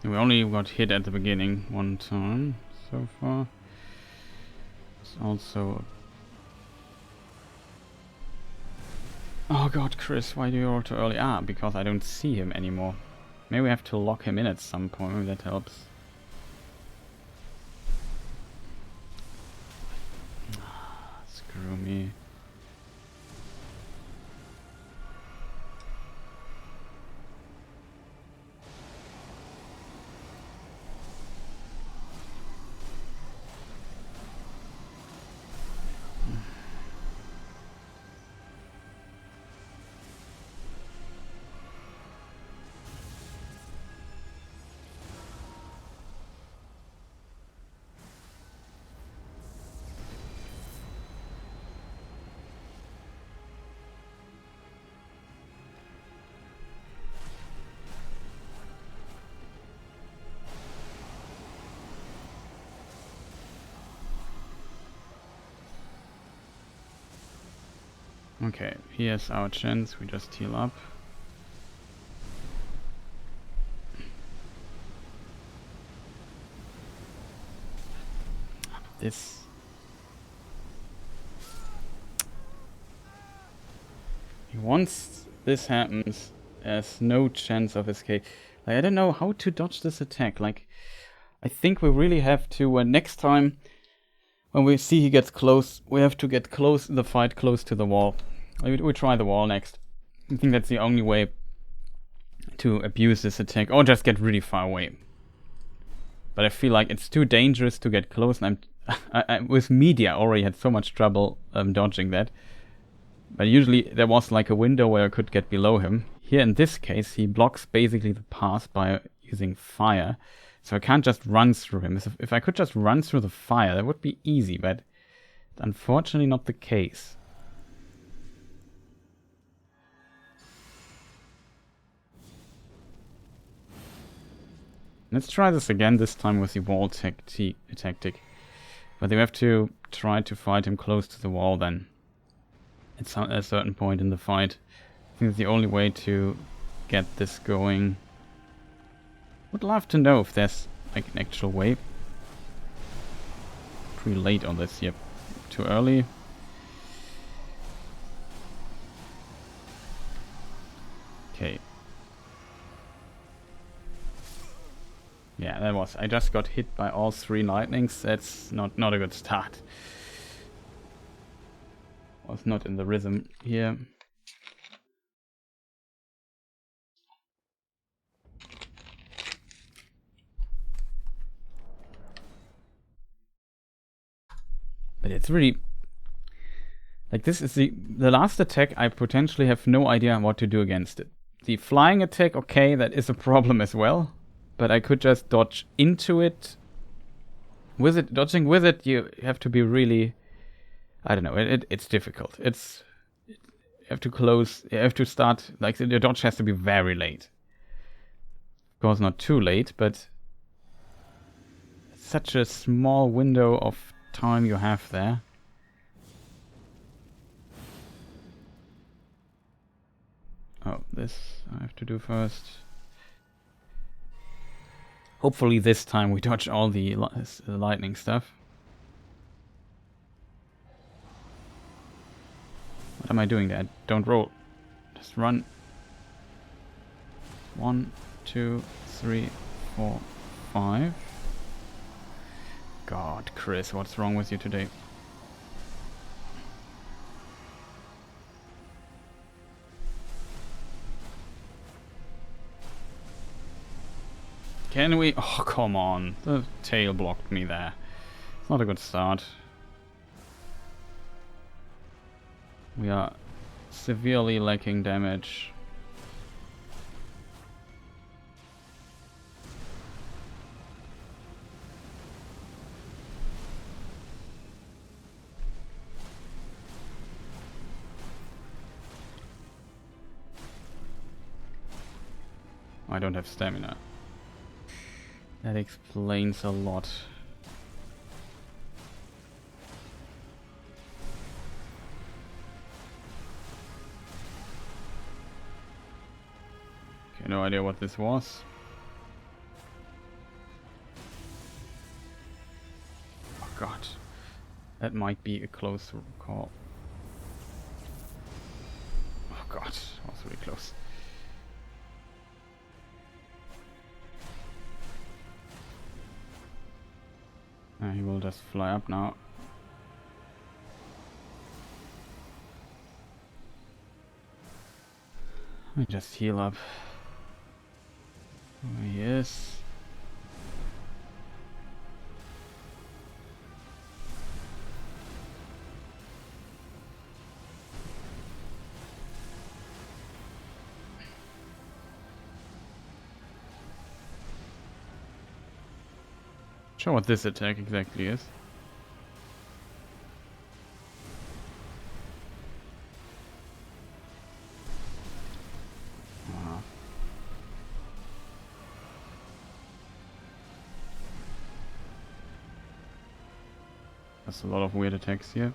We only got hit at the beginning one time so far. It's also... Oh god, Chris, why do you roll too early? Ah, because I don't see him anymore. Maybe we have to lock him in at some point, maybe that helps. Screw me. Okay, here's our chance, we just heal up. This... Once this happens, there's no chance of escape. Like, I don't know how to dodge this attack. Like, I think we really have to, next time, when we see he gets close, we have to get close in the fight, close to the wall. We try the wall next. I think that's the only way to abuse this attack, or just get really far away. But I feel like it's too dangerous to get close, and I with media I already had so much trouble dodging that. But usually there was like a window where I could get below him. Here in this case, he blocks basically the path by using fire. So I can't just run through him. If I could just run through the fire, that would be easy, but unfortunately not the case. Let's try this again, this time with the wall tactic. But you have to try to fight him close to the wall then. At a certain point in the fight. I think it's the only way to get this going. Would love to know if there's like an actual way. Pretty late on this, yep. Too early. Okay. Yeah, that was... I just got hit by all 3 lightnings. That's not a good start. Was not in the rhythm here. But it's really... Like, this is the last attack. I potentially have no idea what to do against it. The flying attack, okay, that is a problem as well. But I could just dodge into it. With it, dodging with it, you have to be really... I don't know, it's difficult. You have to close, you have to start, like, the dodge has to be very late. Of course, not too late, but... Such a small window of time you have there. Oh, this I have to do first. Hopefully this time we dodge all the lightning stuff. What am I doing there? Don't roll. Just run. 1, 2, 3, 4, 5. God, Chris, what's wrong with you today? Can we? Oh, come on. The tail blocked me there. It's not a good start. We are severely lacking damage. I don't have stamina. That explains a lot. Okay, no idea what this was. Oh god. That might be a close call. Oh god, that was really close. He will just fly up now. Let me just heal up. There he is. Sure what this attack exactly is. There's a lot of weird attacks here.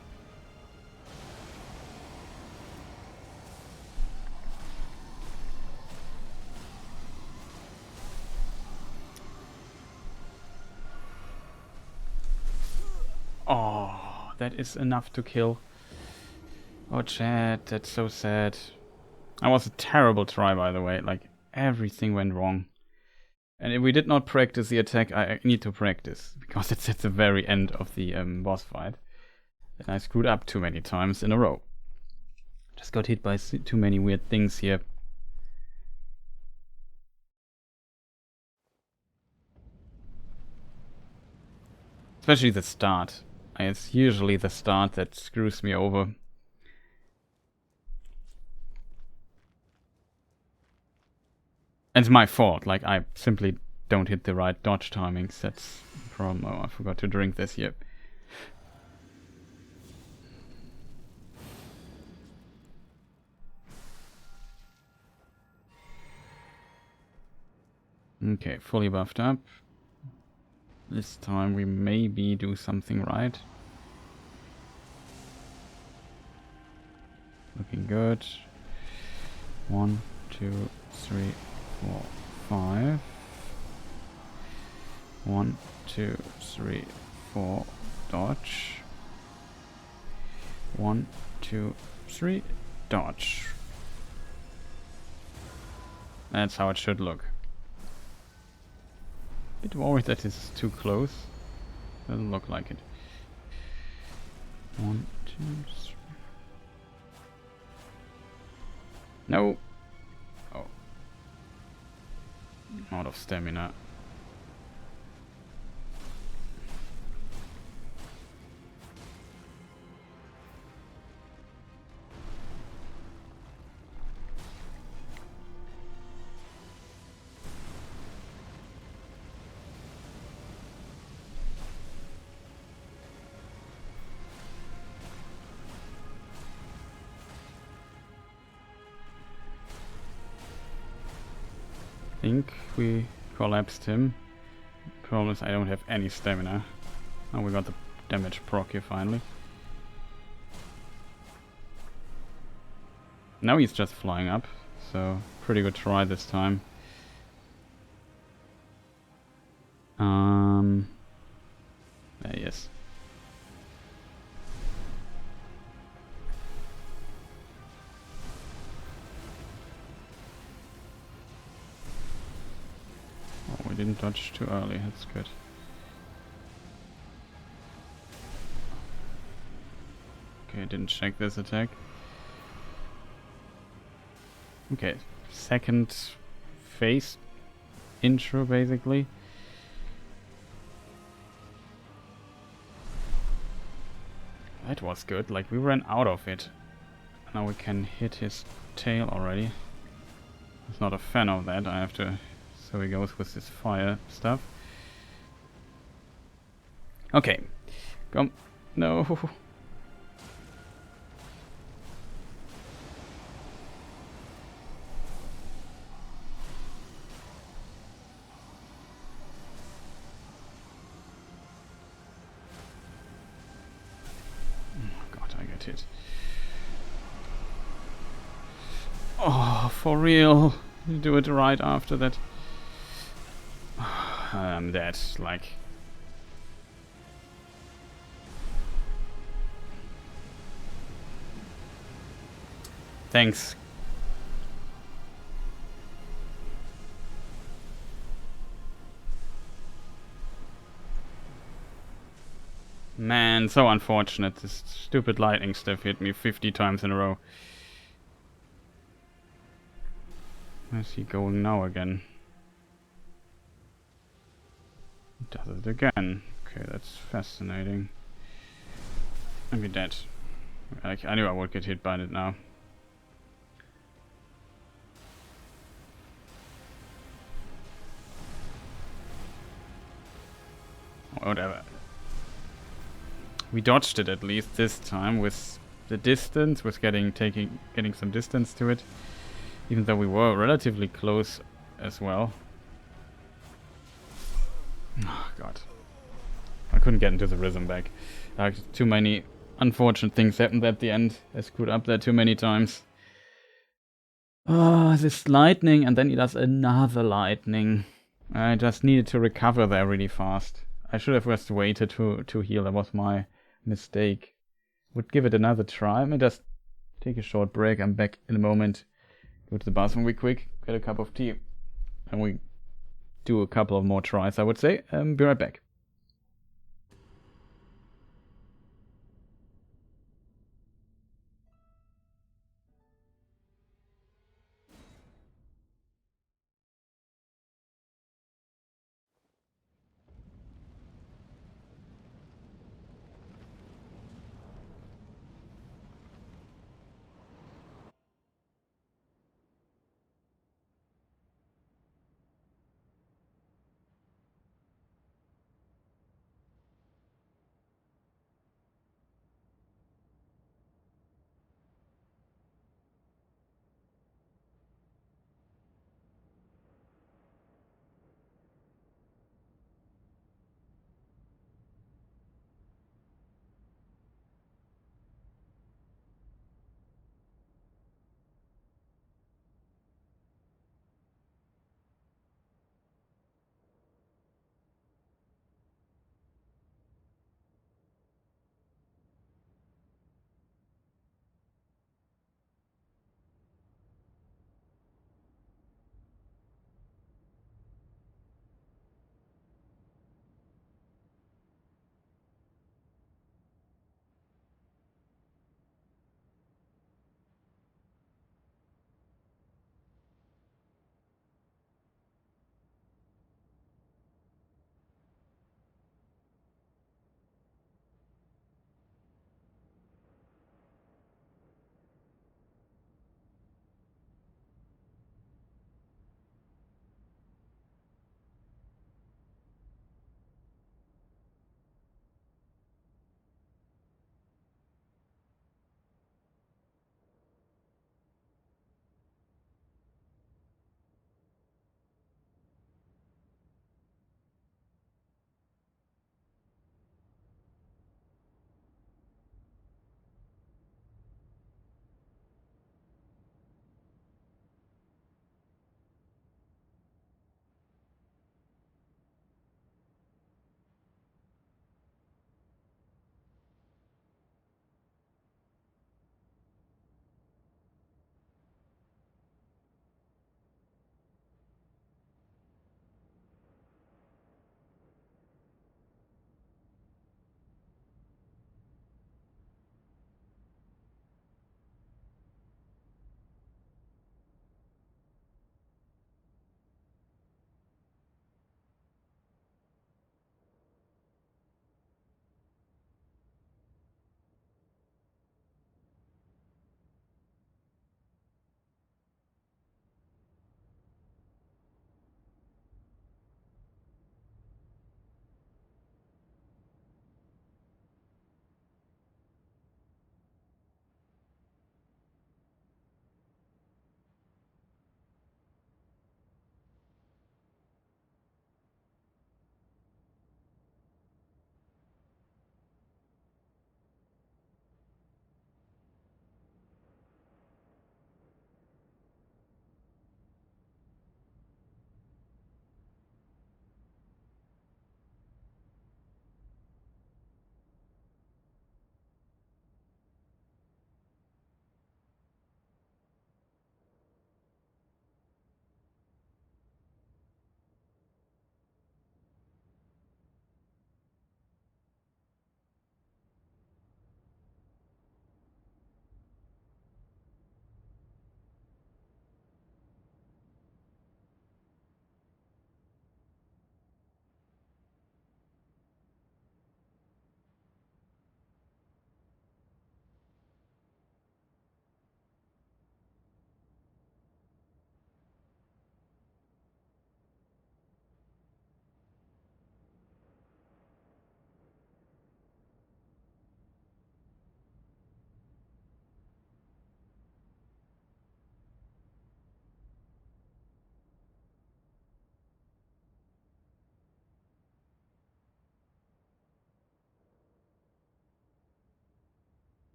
Oh, that is enough to kill. Oh, chat, that's so sad. That was a terrible try, by the way. Like, everything went wrong. And if we did not practice the attack, I need to practice. Because it's at the very end of the boss fight. And I screwed up too many times in a row. Just got hit by too many weird things here. Especially the start. It's usually the start that screws me over. And it's my fault, like I simply don't hit the right dodge timings, that's the problem. Oh, I forgot to drink this here. Okay, fully buffed up. This time we maybe do something right. Looking good. 1, 2, 3, 4, 5. 1, 2, 3, 4. Dodge. 1, 2, 3. Dodge. That's how it should look. Bit worried that it's too close. Doesn't look like it. 1, 2, 3. No. Oh. Out of stamina. think we collapsed him. Problem is I don't have any stamina. Oh, we got the damage proc here finally. Now he's just flying up, so pretty good try this time. There he is. Oh, we didn't dodge too early, that's good. Okay, didn't check this attack. Okay, second phase intro basically. That was good, like we ran out of it. Now we can hit his tail already. I was not a fan of that, I have to... So he goes with this fire stuff. Okay, come... No! It. Oh, for real. You do it right after that. I'm dead, like. Thanks. Man, so unfortunate. This stupid lightning stuff hit me 50 times in a row. Where's he going now again? Does it again. Okay, that's fascinating. I'm dead. I knew I would get hit by it now. Whatever. We dodged it at least this time with the distance, with getting some distance to it, even though we were relatively close as well. Oh god, I couldn't get into the rhythm back. Like, too many unfortunate things happened at the end. I screwed up there too many times. Oh, this lightning, and then he does another lightning. I just needed to recover there really fast. I should have just waited to heal. That was my mistake. Would give it another try. Let me just take a short break. I'm back in a moment. Go to the bathroom real quick, get a cup of tea, and we do a couple of more tries, I would say. Be right back.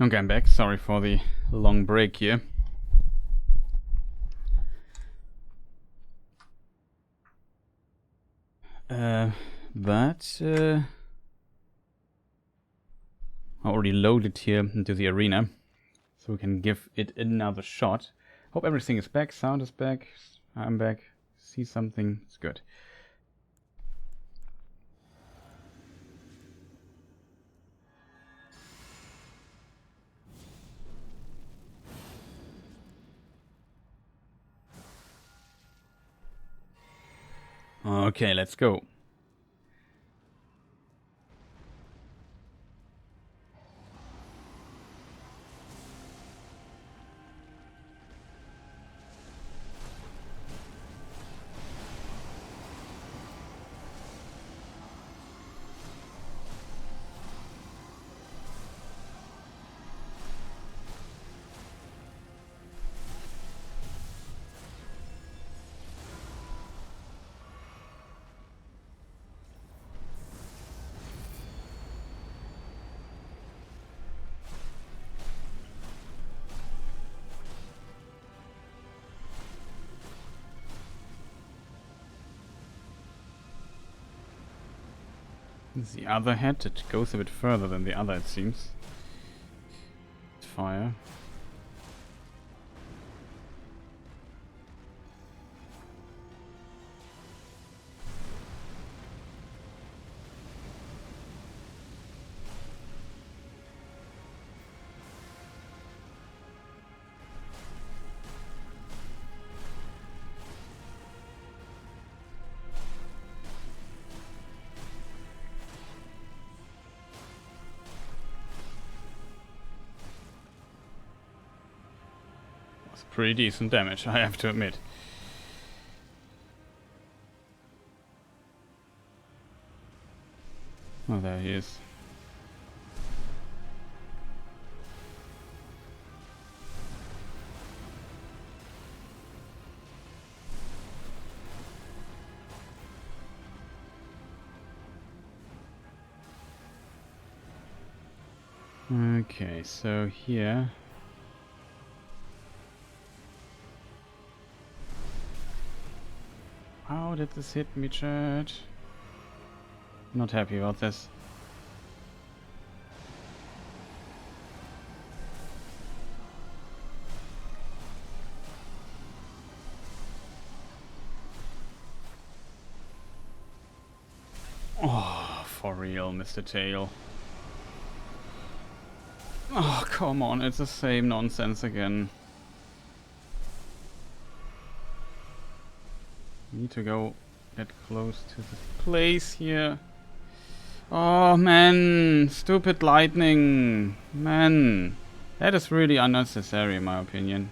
Okay, I'm back. Sorry for the long break here. But I already loaded here into the arena, so we can give it another shot. Hope everything is back. Sound is back. I'm back. See something. It's good. Okay, let's go. The other head, it goes a bit further than the other, it seems. Fire. Pretty decent damage, I have to admit. Oh, there he is. Okay, so here... How did this hit me, chat? Not happy about this. Oh, for real, Mr. Tail. Oh, come on, it's the same nonsense again. Need to go get close to the place here. Oh man, stupid lightning. Man, that is really unnecessary in my opinion.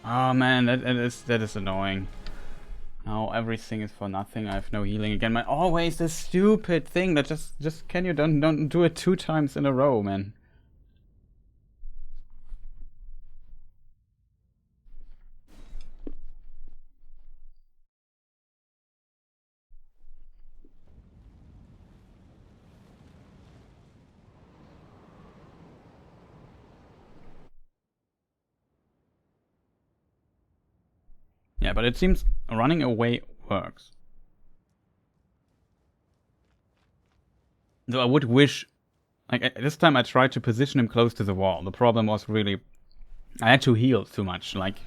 Oh man, that is annoying. Now everything is for nothing. I have no healing again. Always this stupid thing that just can you don't do it 2 times in a row, man. Yeah, but it seems running away works. Though I would wish, like this time I tried to position him close to the wall. The problem was really, I had to heal too much. Like,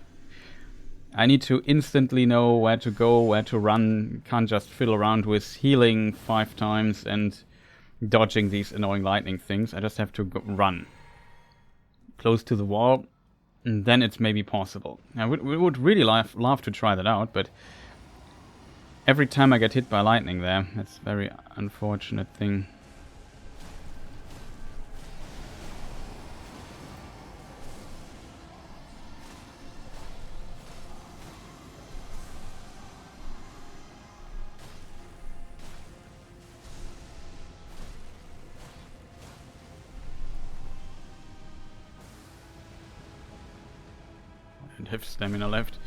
I need to instantly know where to go, where to run. Can't just fiddle around with healing 5 times and dodging these annoying lightning things. I just have to run close to the wall. And then it's maybe possible. We would really love to try that out, but every time I get hit by lightning there, that's a very unfortunate thing. I don't have stamina left.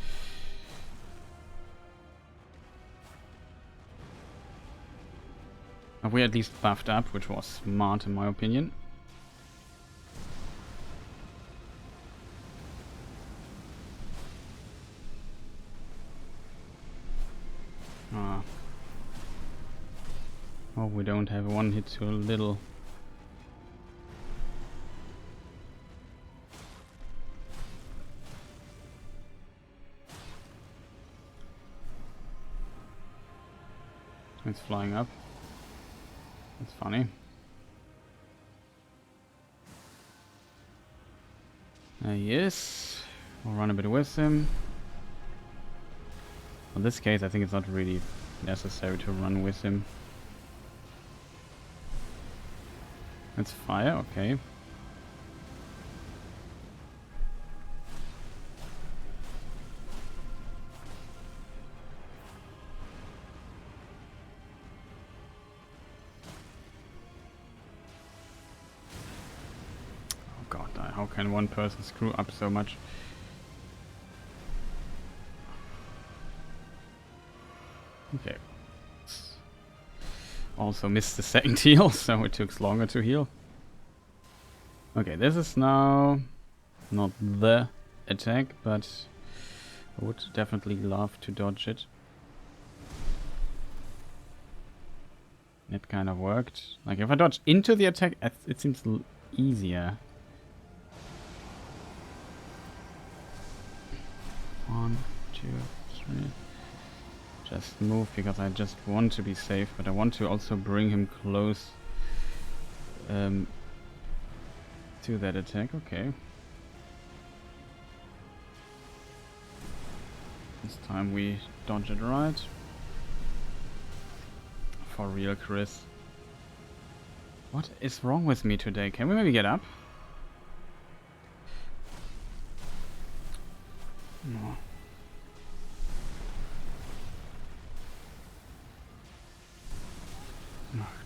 But we at least buffed up, which was smart in my opinion. Ah. Oh, we don't have one hit too little. It's flying up. That's funny. Yes. We'll run a bit with him. In this case, I think it's not really necessary to run with him. It's fire, okay. Oh god, how can one person screw up so much? Okay. Also missed the second heal, so it took longer to heal. Okay, this is now not the attack, but I would definitely love to dodge it. It kind of worked. Like if I dodge into the attack, it seems easier. 1, 2, 3. Just move because I just want to be safe, but I want to also bring him close to that attack. Okay. This time we dodge it right. For real, Chris. What is wrong with me today? Can we maybe get up? No.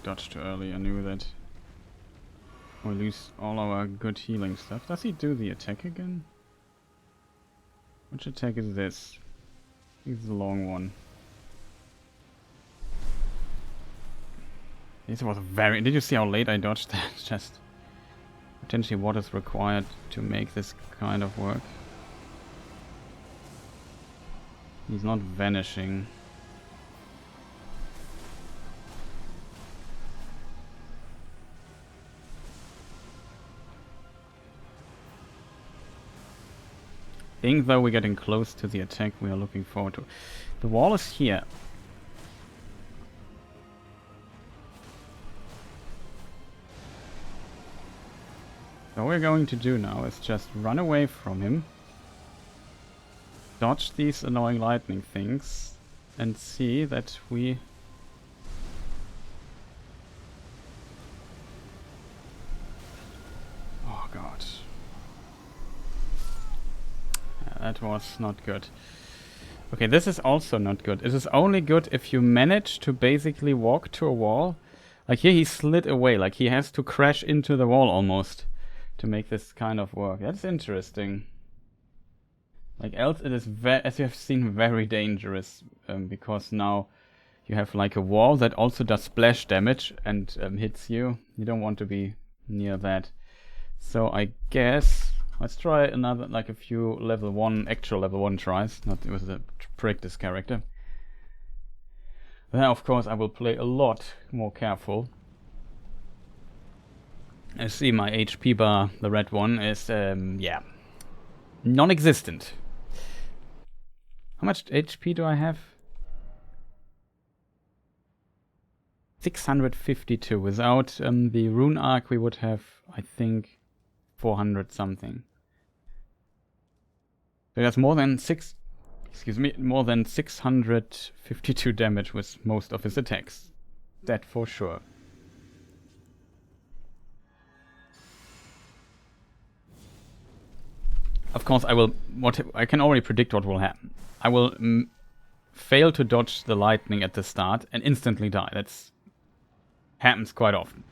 Dodged too early, I knew that. We lose all our good healing stuff. Does he do the attack again? Which attack is this? It's the long one. This was very... Did you see how late I dodged that? Just potentially what is required to make this kind of work. He's not vanishing. I think though we're getting close to the attack we are looking forward to. The wall is here. So what we're going to do now is just run away from him, dodge these annoying lightning things, and see that we... Oh god. That was not good. Okay, this is also not good. It is only good if you manage to basically walk to a wall. Like here he slid away, like he has to crash into the wall almost to make this kind of work. That's interesting. Like else it is, as you have seen, very dangerous because now you have like a wall that also does splash damage and hits you. You don't want to be near that. So I guess let's try another, like a few actual level 1 tries, not with a practice character. Then of course I will play a lot more careful. I see my HP bar, the red one, is, yeah, non-existent. How much HP do I have? 652. Without the Rune arc we would have, I think, 400 something. So that's more than more than 652 damage with most of his attacks. That for sure. Of course, I can already predict what will happen. I will fail to dodge the lightning at the start and instantly die. That's happens quite often.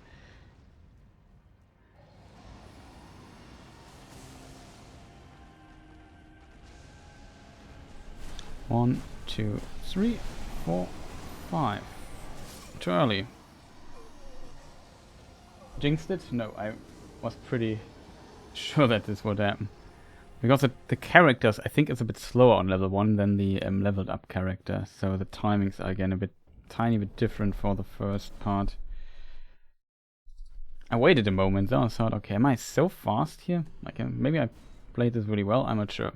One, two, three, four, five. Too early. jinxed it? No, I was pretty sure that this would happen. Because the characters, I think, is a bit slower on level 1 than the leveled up character. So the timings are again a tiny bit different for the first part. I waited a moment though, I thought, okay, am I so fast here? Like, maybe I played this really well, I'm not sure.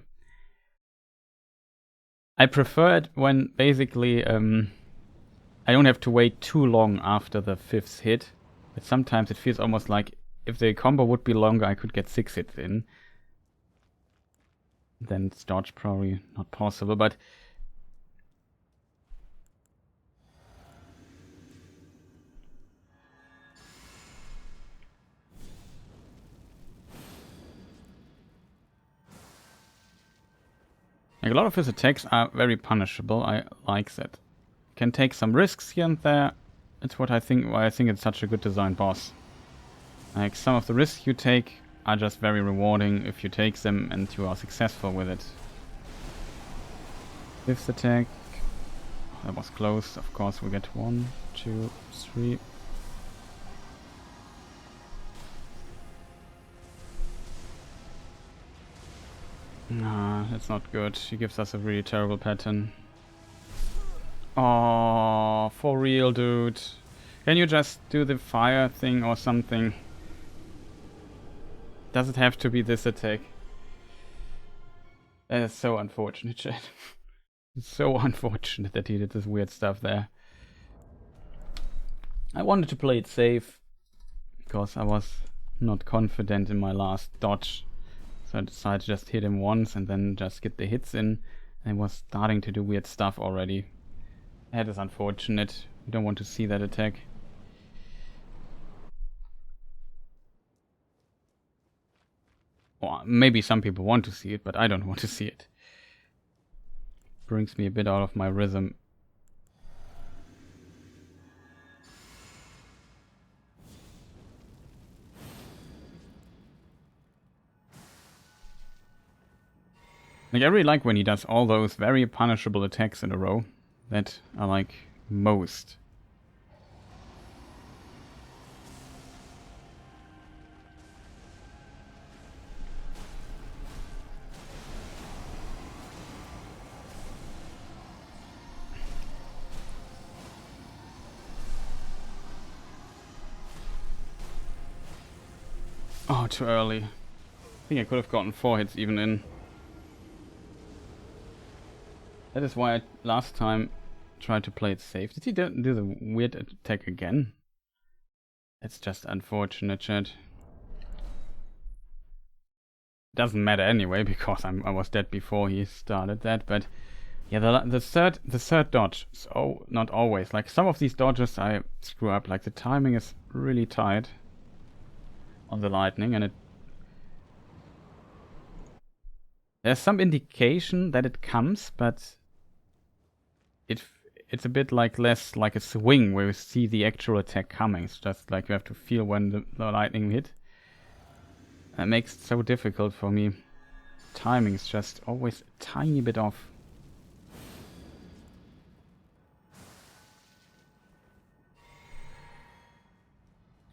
I prefer it when basically I don't have to wait too long after the 5th hit. But sometimes it feels almost like if the combo would be longer, I could get 6 hits in. Then it's dodge probably not possible, but like a lot of his attacks are very punishable. I like that. Can take some risks here and there. It's why I think it's such a good design boss. Like some of the risks you take are just very rewarding if you take them and you are successful with it. 5th attack. That was close. Of course we get 1, 2, 3. Nah, that's not good. She gives us a really terrible pattern. Oh, for real, dude. Can you just do the fire thing or something? Does it have to be this attack? That is so unfortunate, chat. It's so unfortunate that he did this weird stuff there. I wanted to play it safe because I was not confident in my last dodge. So I decided to just hit him once and then just get the hits in. And he was starting to do weird stuff already. That is unfortunate. You don't want to see that attack. Or maybe some people want to see it, but I don't want to see it. Brings me a bit out of my rhythm. Like, I really like when he does all those very punishable attacks in a row. That I like most. Oh, too early. I think I could have gotten 4 hits even in. That is why I last time tried to play it safe. Did he do the weird attack again? It's just unfortunate, chat. Doesn't matter anyway because I was dead before he started that. But yeah, the third dodge. So not always. Like some of these dodges I screw up. Like the timing is really tight on the lightning, and there's some indication that it comes, but it's a bit like less like a swing where you see the actual attack coming. It's just like you have to feel when the lightning hit. That makes it so difficult for me. Timing is just always a tiny bit off.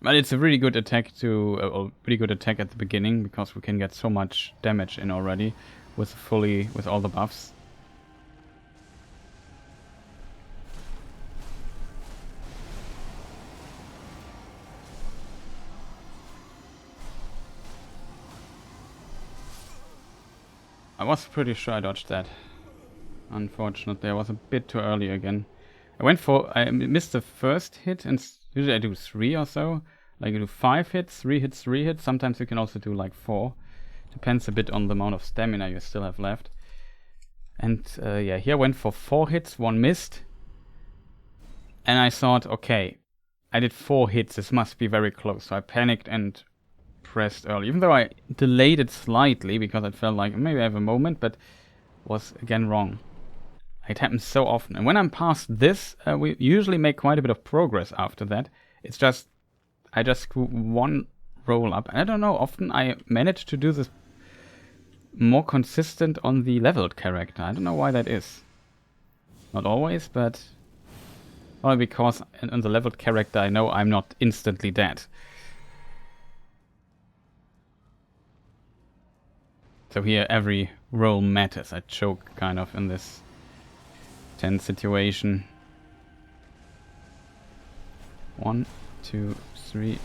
But it's a really good attack a pretty good attack at the beginning because we can get so much damage in already with all the buffs. I was pretty sure I dodged that. Unfortunately, I was a bit too early again. I missed the first hit, and usually I do 3 or so. Like I do 5 hits, 3 hits, 3 hits. Sometimes you can also do like 4. Depends a bit on the amount of stamina you still have left. And yeah, here I went for 4 hits, 1 missed. And I thought, okay, I did 4 hits, this must be very close. So I panicked and pressed early. Even though I delayed it slightly because I felt like maybe I have a moment, but was again wrong. It happens so often. And when I'm past this, we usually make quite a bit of progress after that. It's just, I just screw 1 roll up. And I don't know, often I manage to do this more consistent on the leveled character. I don't know why that is. Not always, but probably because on the leveled character I know I'm not instantly dead. So here every roll matters. I choke kind of in this tense situation. 1, 2, 3,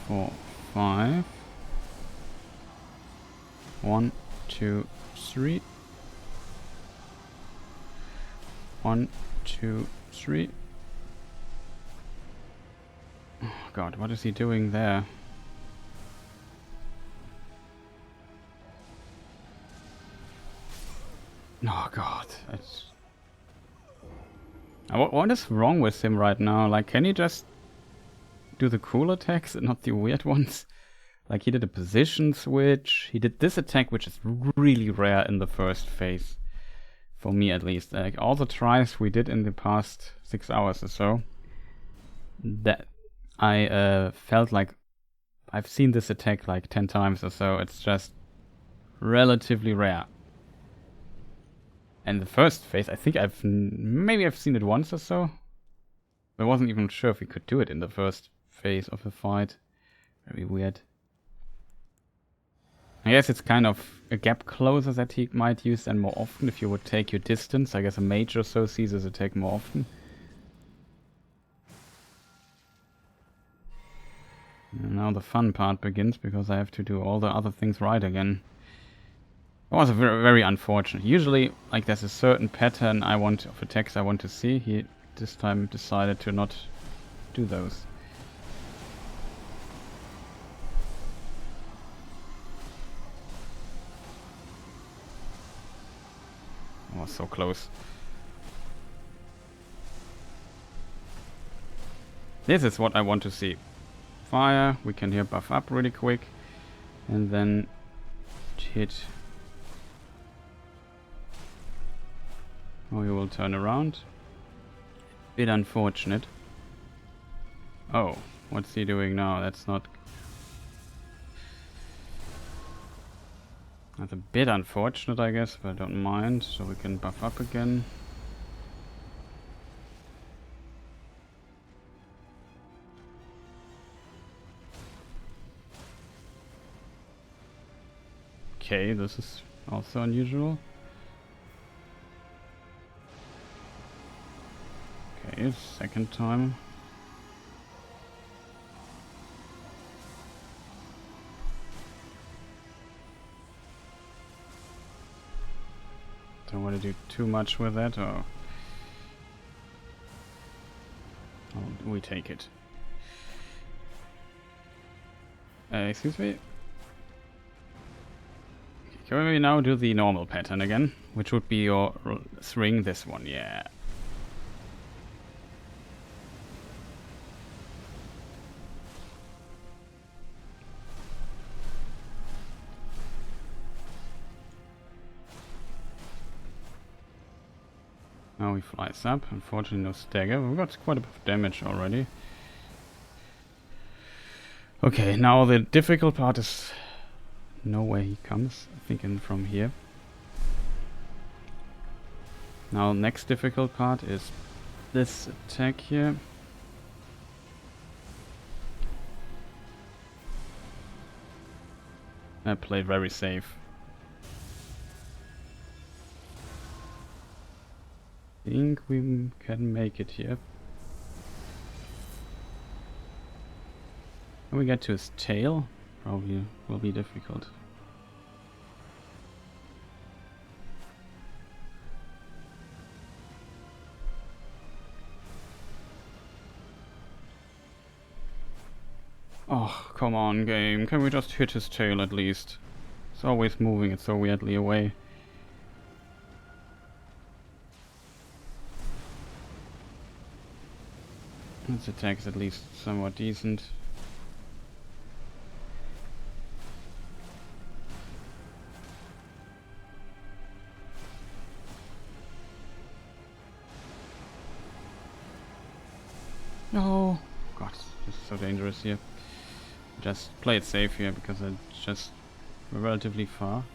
4, 5. 1, 2, 3. 1, 2, 3. Oh god, what is he doing there? Oh god, what is wrong with him right now? Like, can he just do the cool attacks and not the weird ones? Like, he did a position switch. He did this attack, which is really rare in the first phase. For me, at least. Like, all the tries we did in the past 6 hours or so, that I felt like I've seen this attack like 10 times or so. It's just relatively rare. And the first phase, I think maybe I've seen it once or so. I wasn't even sure if we could do it in the first phase of the fight. Very weird. I guess it's kind of a gap closer that he might use then more often if you would take your distance. I guess a mage or so sees this attack more often. And now the fun part begins because I have to do all the other things right again. It was very, very unfortunate. Usually, like, there's a certain pattern of attacks I want to see. He this time decided to not do those. I was so close. This is what I want to see. Fire, we can here buff up really quick. And then hit. Oh, you will turn around. Bit unfortunate. Oh, what's he doing now? That's not... That's a bit unfortunate, I guess, but I don't mind. So we can buff up again. Okay, this is also unusual. Okay, second time. Don't want to do too much with that, or... Oh, we take it. Excuse me? Can we now do the normal pattern again? Which would be your swing this one, yeah. Now he flies up. Unfortunately, no stagger. We've got quite a bit of damage already. Okay, now the difficult part is know where he comes. I think in from here. Now, next difficult part is this attack here. I played very safe. I think we can make it here. When we get to his tail, probably will be difficult. Oh, come on, game. Can we just hit his tail at least? It's always moving it so weirdly away. This attack is at least somewhat decent. No! God, this is so dangerous here. Just play it safe here because it's just relatively far.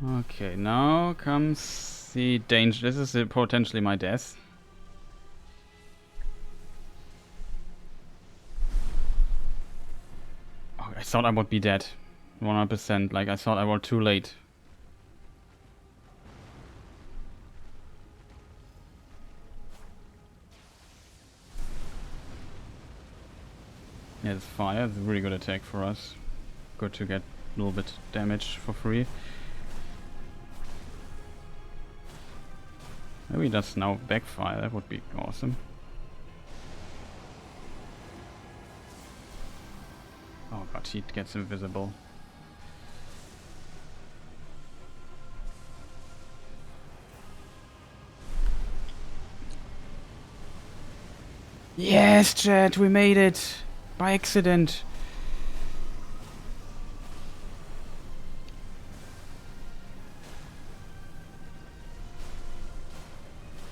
Okay, now comes See, danger. This is potentially my death. Oh, I thought I would be dead. 100%. Like, I thought I was too late. Yeah, this fire is a really good attack for us. Good to get a little bit damage for free. Maybe that's now backfire, that would be awesome. Oh god, he gets invisible. Yes, chat, we made it! By accident!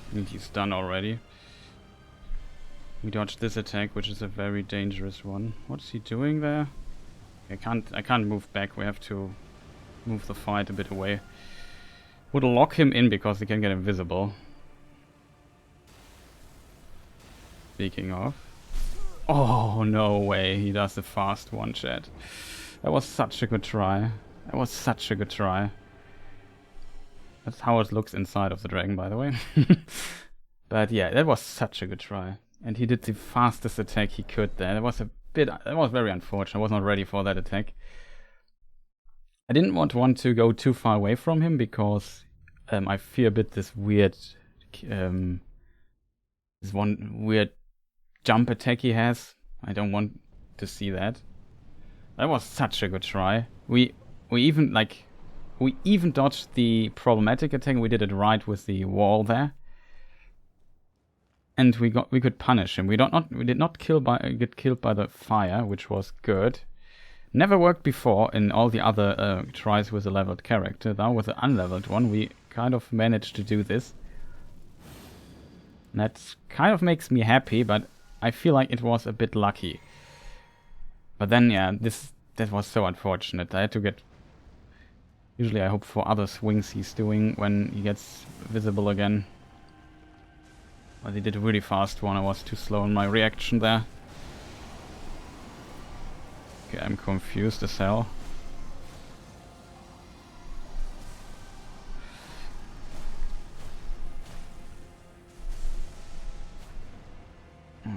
I think he's done already. We dodged this attack, which is a very dangerous one. What's he doing there? I can't move back. We have to move the fight a bit away. Would lock him in because he can get invisible. Speaking of. Oh, no way. He does the fast one, chat. That was such a good try. That was such a good try. That's how it looks inside of the dragon, by the way. But yeah, that was such a good try. And he did the fastest attack he could there. That was very unfortunate. I was not ready for that attack. I didn't want to go too far away from him because I fear a bit this weird jump attack he has. I don't want to see that. That was such a good try. We even dodged the problematic attack. We did it right with the wall there. And we could punish him. We did not get killed by the fire, which was good. Never worked before in all the other tries with a leveled character. Now with the unleveled one, we kind of managed to do this. And that kind of makes me happy, but I feel like it was a bit lucky. But then, yeah, that was so unfortunate. I had to get... Usually I hope for other swings he's doing when he gets visible again. But he did a really fast one. I was too slow in my reaction there. Okay, I'm confused as hell.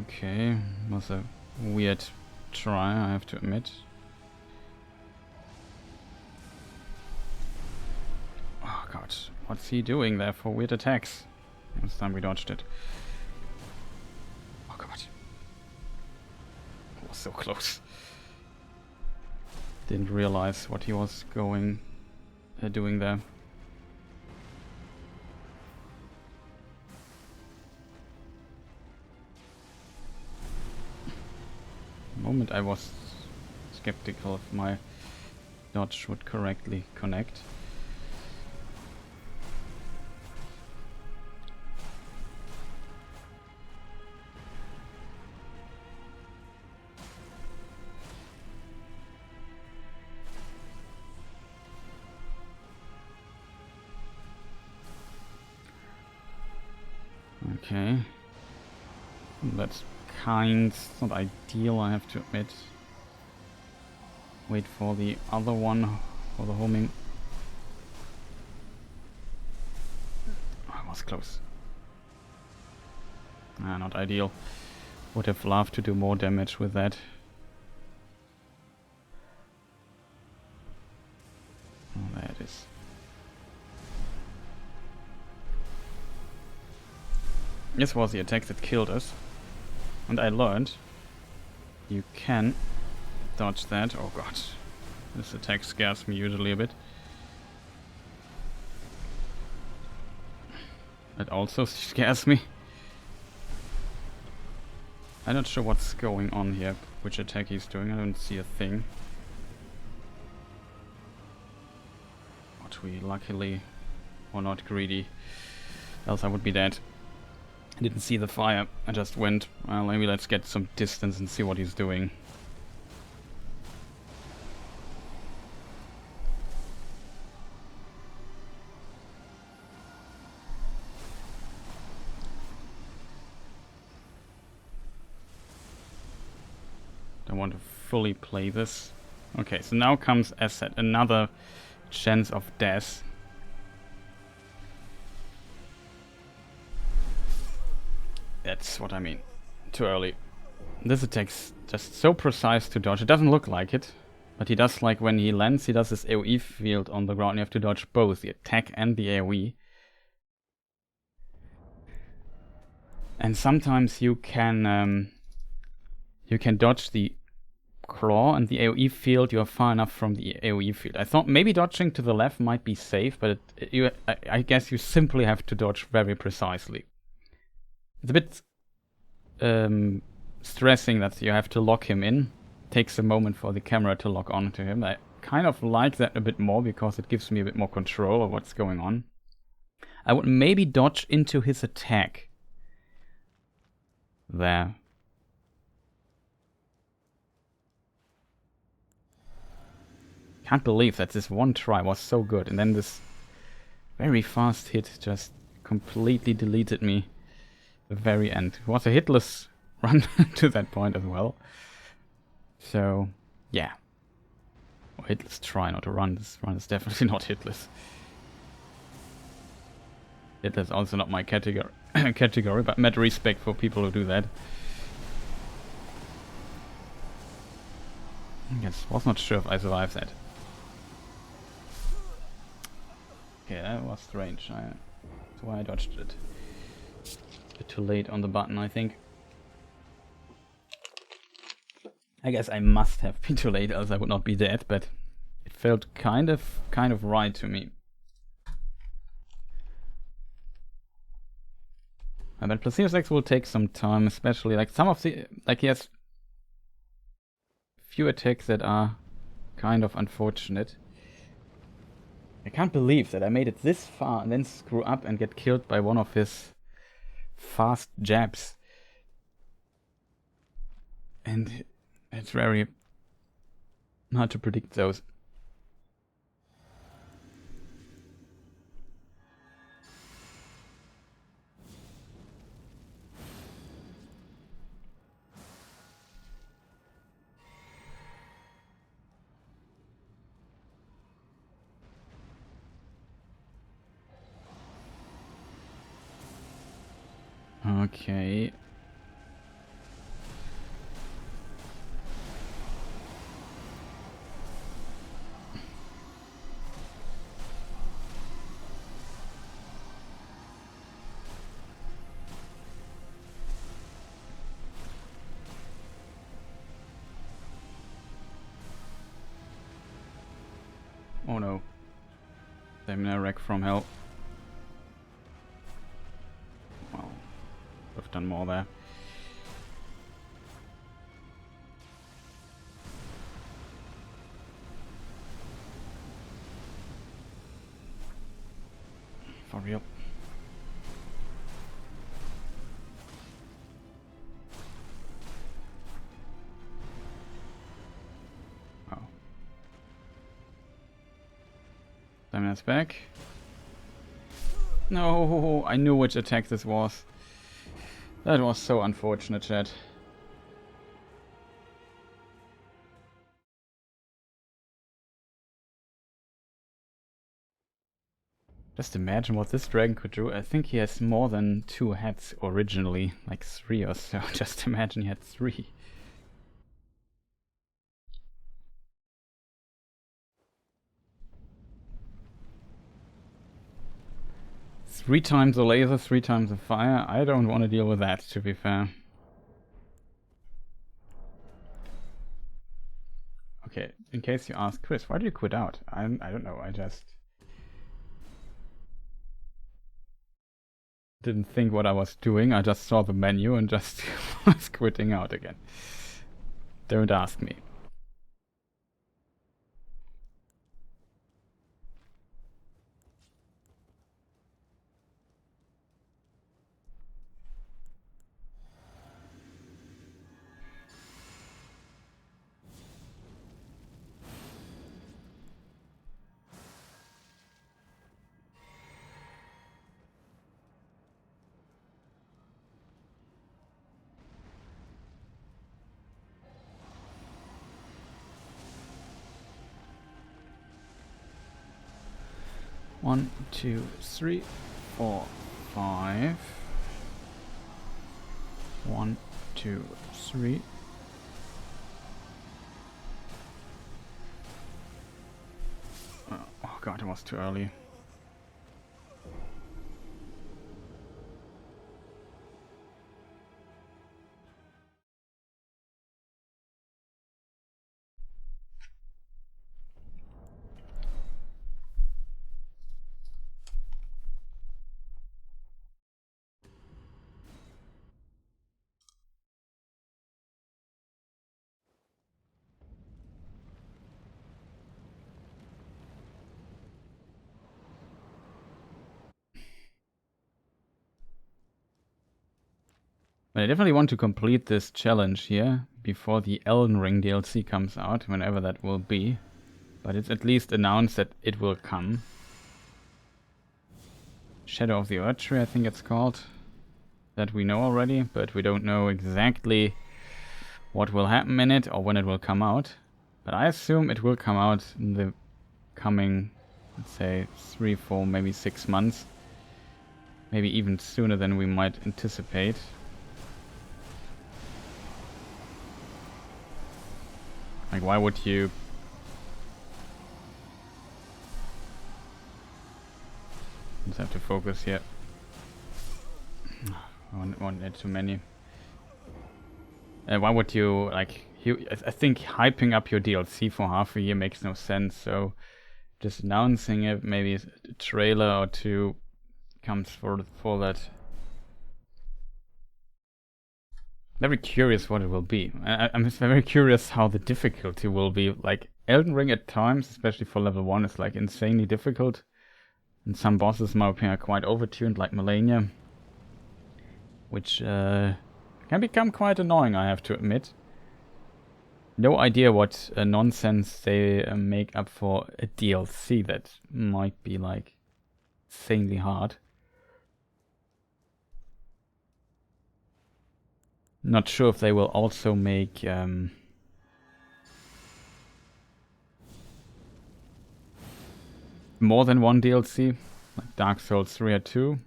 Okay, was a weird try, I have to admit. Oh god, what's he doing there for weird attacks? This time we dodged it. Oh god. It was so close. Didn't realize what he was doing there. The moment I was skeptical if my dodge would correctly connect. Okay. That's not ideal, I have to admit. Wait for the other one, for the homing. Oh, I was close. Not ideal. Would have loved to do more damage with that. Oh, there it is. This was the attack that killed us. And I learned you can dodge that. Oh god. This attack scares me usually a bit. It also scares me. I'm not sure what's going on here, which attack he's doing. I don't see a thing. But we luckily were not greedy. Else I would be dead. I didn't see the fire, I just went, well, maybe let's get some distance and see what he's doing. want to fully play this. Okay, so now comes, as said, another chance of death. That's what I mean. Too early. This attack's just so precise to dodge. It doesn't look like it, but he does, like when he lands, he does this AoE field on the ground. You have to dodge both, the attack and the AoE. And sometimes you can dodge the claw and the AoE field. You are far enough from the AoE field. I thought maybe dodging to the left might be safe, but I guess you simply have to dodge very precisely. It's a bit stressing that you have to lock him in. Takes a moment for the camera to lock on to him. I kind of like that a bit more because it gives me a bit more control of what's going on. I would maybe dodge into his attack. There. Can't believe that this one try was so good, and then this very fast hit just completely deleted me at the very end. It was a hitless run to that point as well. So, yeah. Or hitless try, not a run. This run is definitely not hitless. Hitless also not my category, but mad respect for people who do that. Yes, was not sure if I survived that. Okay, that was strange. That's why I dodged it. A bit too late on the button, I think. I guess I must have been too late, else I would not be dead, but it felt kind of right to me. But Placidusax will take some time, especially like some of the, like he has few attacks that are kind of unfortunate. I can't believe that I made it this far and then screw up and get killed by one of his fast jabs. And it's very hard to predict those. Okay. Oh no. Albinauric from hell. Well, could have done more there. For real. Oh. Stamina's back. No, I knew which attack this was. That was so unfortunate, chat. Just imagine what this dragon could do. I think he has more than 2 heads originally, like 3 or so. Just imagine he had 3. Three times a laser, 3 times a fire. I don't want to deal with that, to be fair. Okay, in case you ask, Chris, why did you quit out? I don't know, I just didn't think what I was doing. I just saw the menu and just was quitting out again. Don't ask me. 1, 2, 3, 4, 5. 1, 2, 3. Oh god, it was too early. But I definitely want to complete this challenge here before the Elden Ring DLC comes out, whenever that will be. But it's at least announced that it will come. Shadow of the Erdtree, I think it's called. That we know already, but we don't know exactly what will happen in it or when it will come out. But I assume it will come out in the coming, let's say, 3, 4, maybe 6 months. Maybe even sooner than we might anticipate. Like, why would you... Just have to focus here. One net too many. Why would you, like... I think hyping up your DLC for half a year makes no sense, so... Just announcing it, maybe a trailer or two comes for that. Very curious what it will be. I'm very curious how the difficulty will be. Like, Elden Ring at times, especially for level 1, is like insanely difficult. And some bosses, in my opinion, are quite overtuned, like Malenia. Which can become quite annoying, I have to admit. No idea what nonsense they make up for a DLC that might be, like, insanely hard. Not sure if they will also make more than one DLC, like Dark Souls 3 had 2,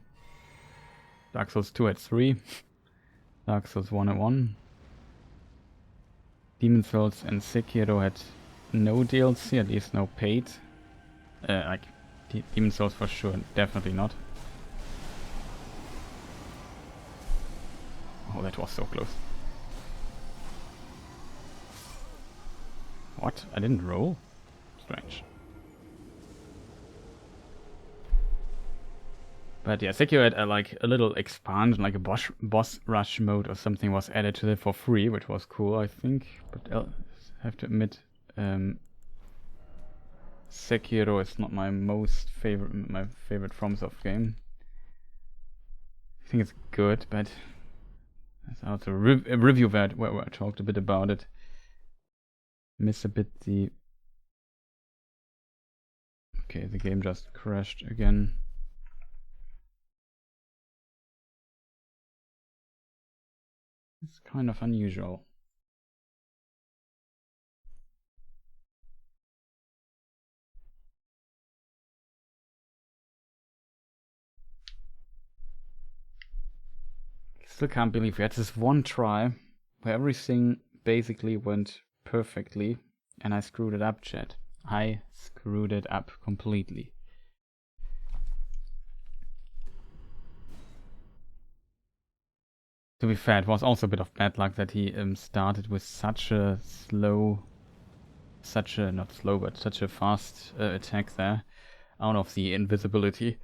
Dark Souls 2 had 3, Dark Souls 1 had 1, Demon Souls and Sekiro had no DLC, at least no paid. Like Demon Souls for sure, definitely not. Oh, that was so close. What? I didn't roll? Strange. But yeah, Sekiro had like a little expansion, like a boss rush mode or something was added to it for free, which was cool, I think. But I have to admit, Sekiro is not my favorite FromSoft game. I think it's good, but there's also a review where I talked a bit about it. Miss a bit the... Okay, the game just crashed again. It's kind of unusual. Still can't believe we had this one try where everything basically went perfectly and I screwed it up, chat. I screwed it up completely. To be fair, it was also a bit of bad luck that he started with such a not slow, but such a fast attack there out of the invisibility.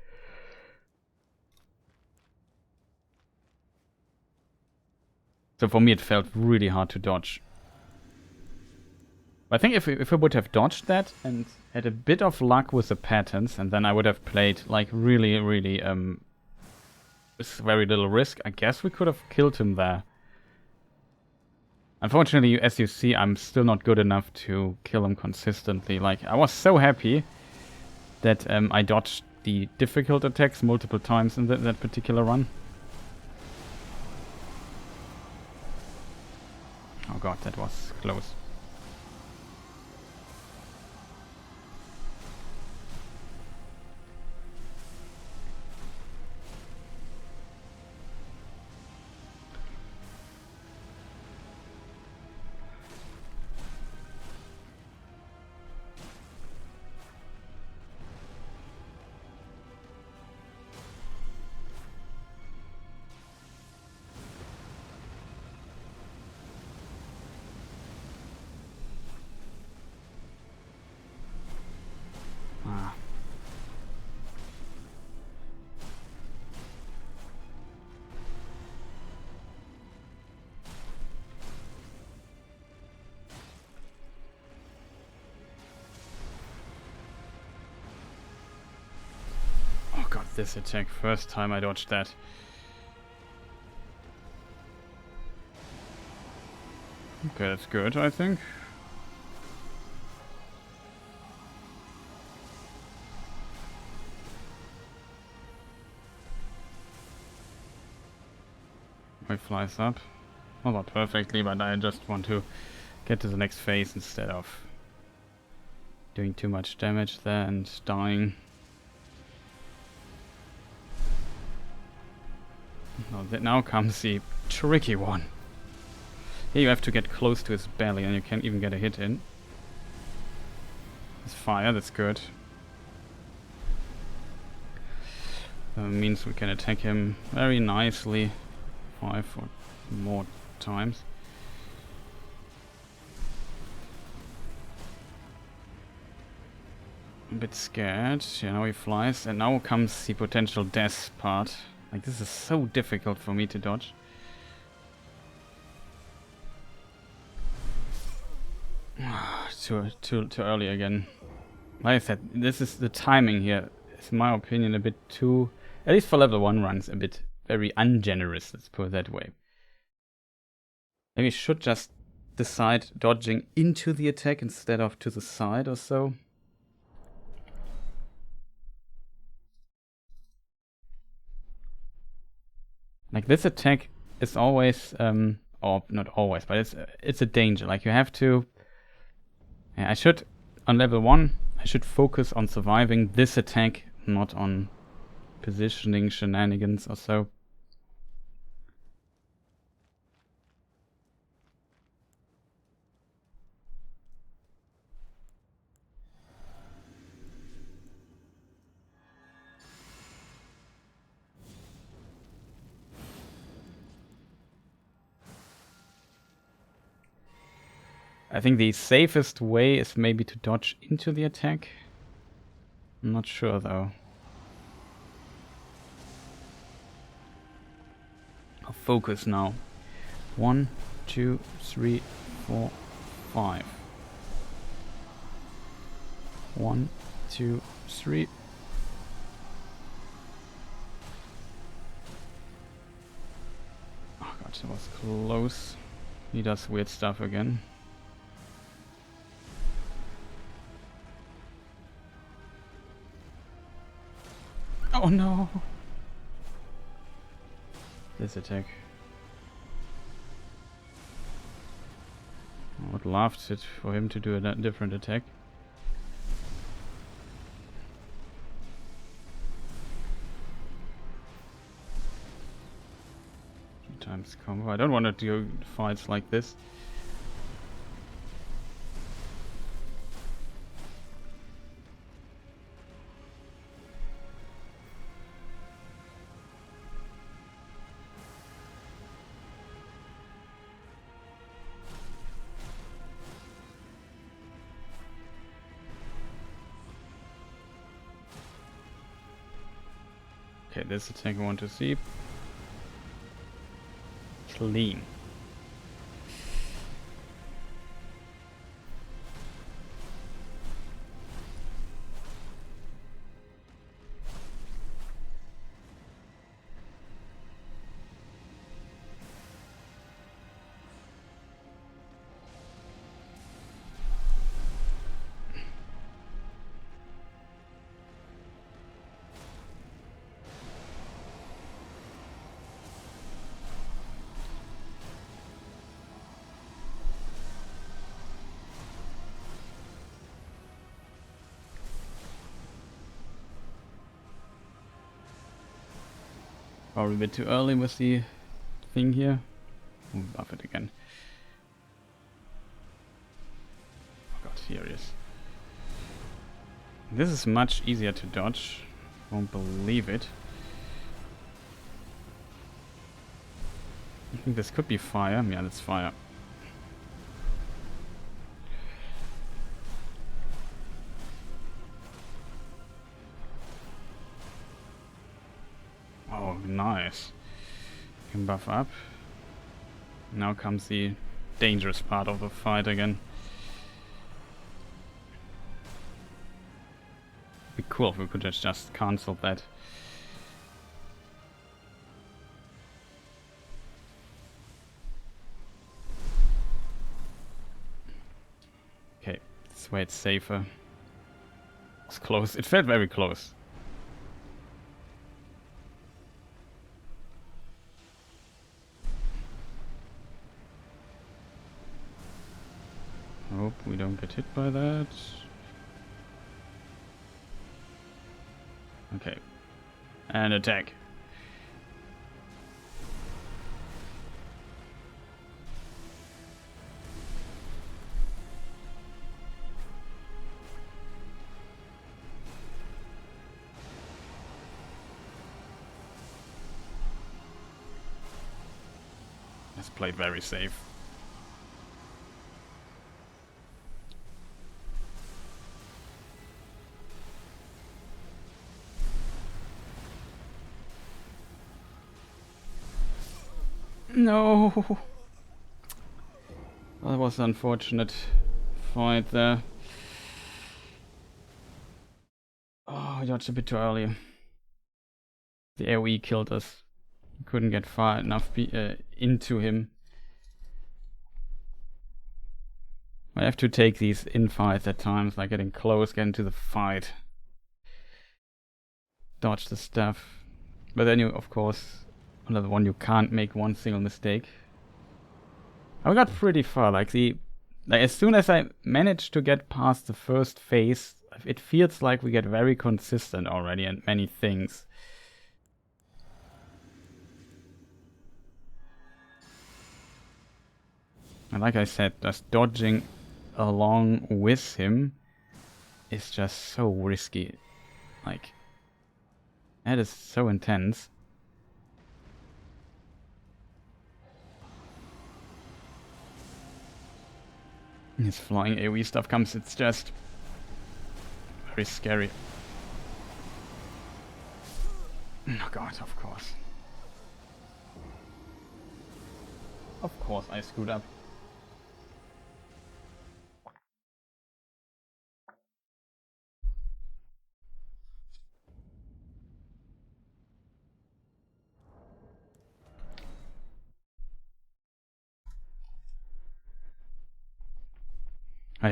So for me it felt really hard to dodge. I think if I would have dodged that and had a bit of luck with the patterns, and then I would have played like really with very little risk, I guess we could have killed him there. Unfortunately, as you see, I'm still not good enough to kill him consistently. Like, I was so happy that I dodged the difficult attacks multiple times in that particular run. Oh god, that was close. this attack. First time I dodged that. Okay, that's good, I think. It flies up. Well, not perfectly, but I just want to get to the next phase instead of doing too much damage there and dying. Now comes the tricky one. Here you have to get close to his belly and you can't even get a hit in. It's fire, that's good. Means we can attack him very nicely 5 or more times. A bit scared. Yeah, now he flies, and now comes the potential death part. Like, this is so difficult for me to dodge. Too early again. Like I said, this is the timing here. Is in my opinion a bit too, at least for level 1 runs, a bit very ungenerous, let's put it that way. Maybe I should just decide dodging into the attack instead of to the side or so. Like, this attack is always, or not always, but it's a danger. Like, you have to... Yeah, I should, on level 1, I should focus on surviving this attack, not on positioning shenanigans or so. I think the safest way is maybe to dodge into the attack. I'm not sure though. I'll focus now. 1, 2, 3, 4, 5. 1, 2, 3. Oh god, that was close. He does weird stuff again. Oh no! This attack. I would love for him to do a different attack. 2 times combo. I don't want to do fights like this. Okay, this attack I want to see. Clean. Probably a bit too early with the thing here. We'll buff it again. Oh god, here he is. This is much easier to dodge. Won't believe it. I think this could be fire. Yeah, that's fire. Oh, nice. Can buff up. Now comes the dangerous part of the fight again. Be cool if we could have just cancelled that. way it's safer. It's close. It felt very close. Hope we don't get hit by that. Okay. And attack. That's played very safe. No! That was an unfortunate fight there. Oh, I dodged a bit too early. The AoE killed us. Couldn't get far enough into him. I have to take these infights at times, like getting close, get into the fight. Dodge the stuff. But then you, of course, on level 1 you can't make one single mistake. I got pretty far, like as soon as I managed to get past the first phase, it feels like we get very consistent already and many things. And like I said, just dodging along with him is just so risky. Like, that is so intense. His flying AoE stuff comes, it's just very scary. Oh god, of course. Of course I screwed up.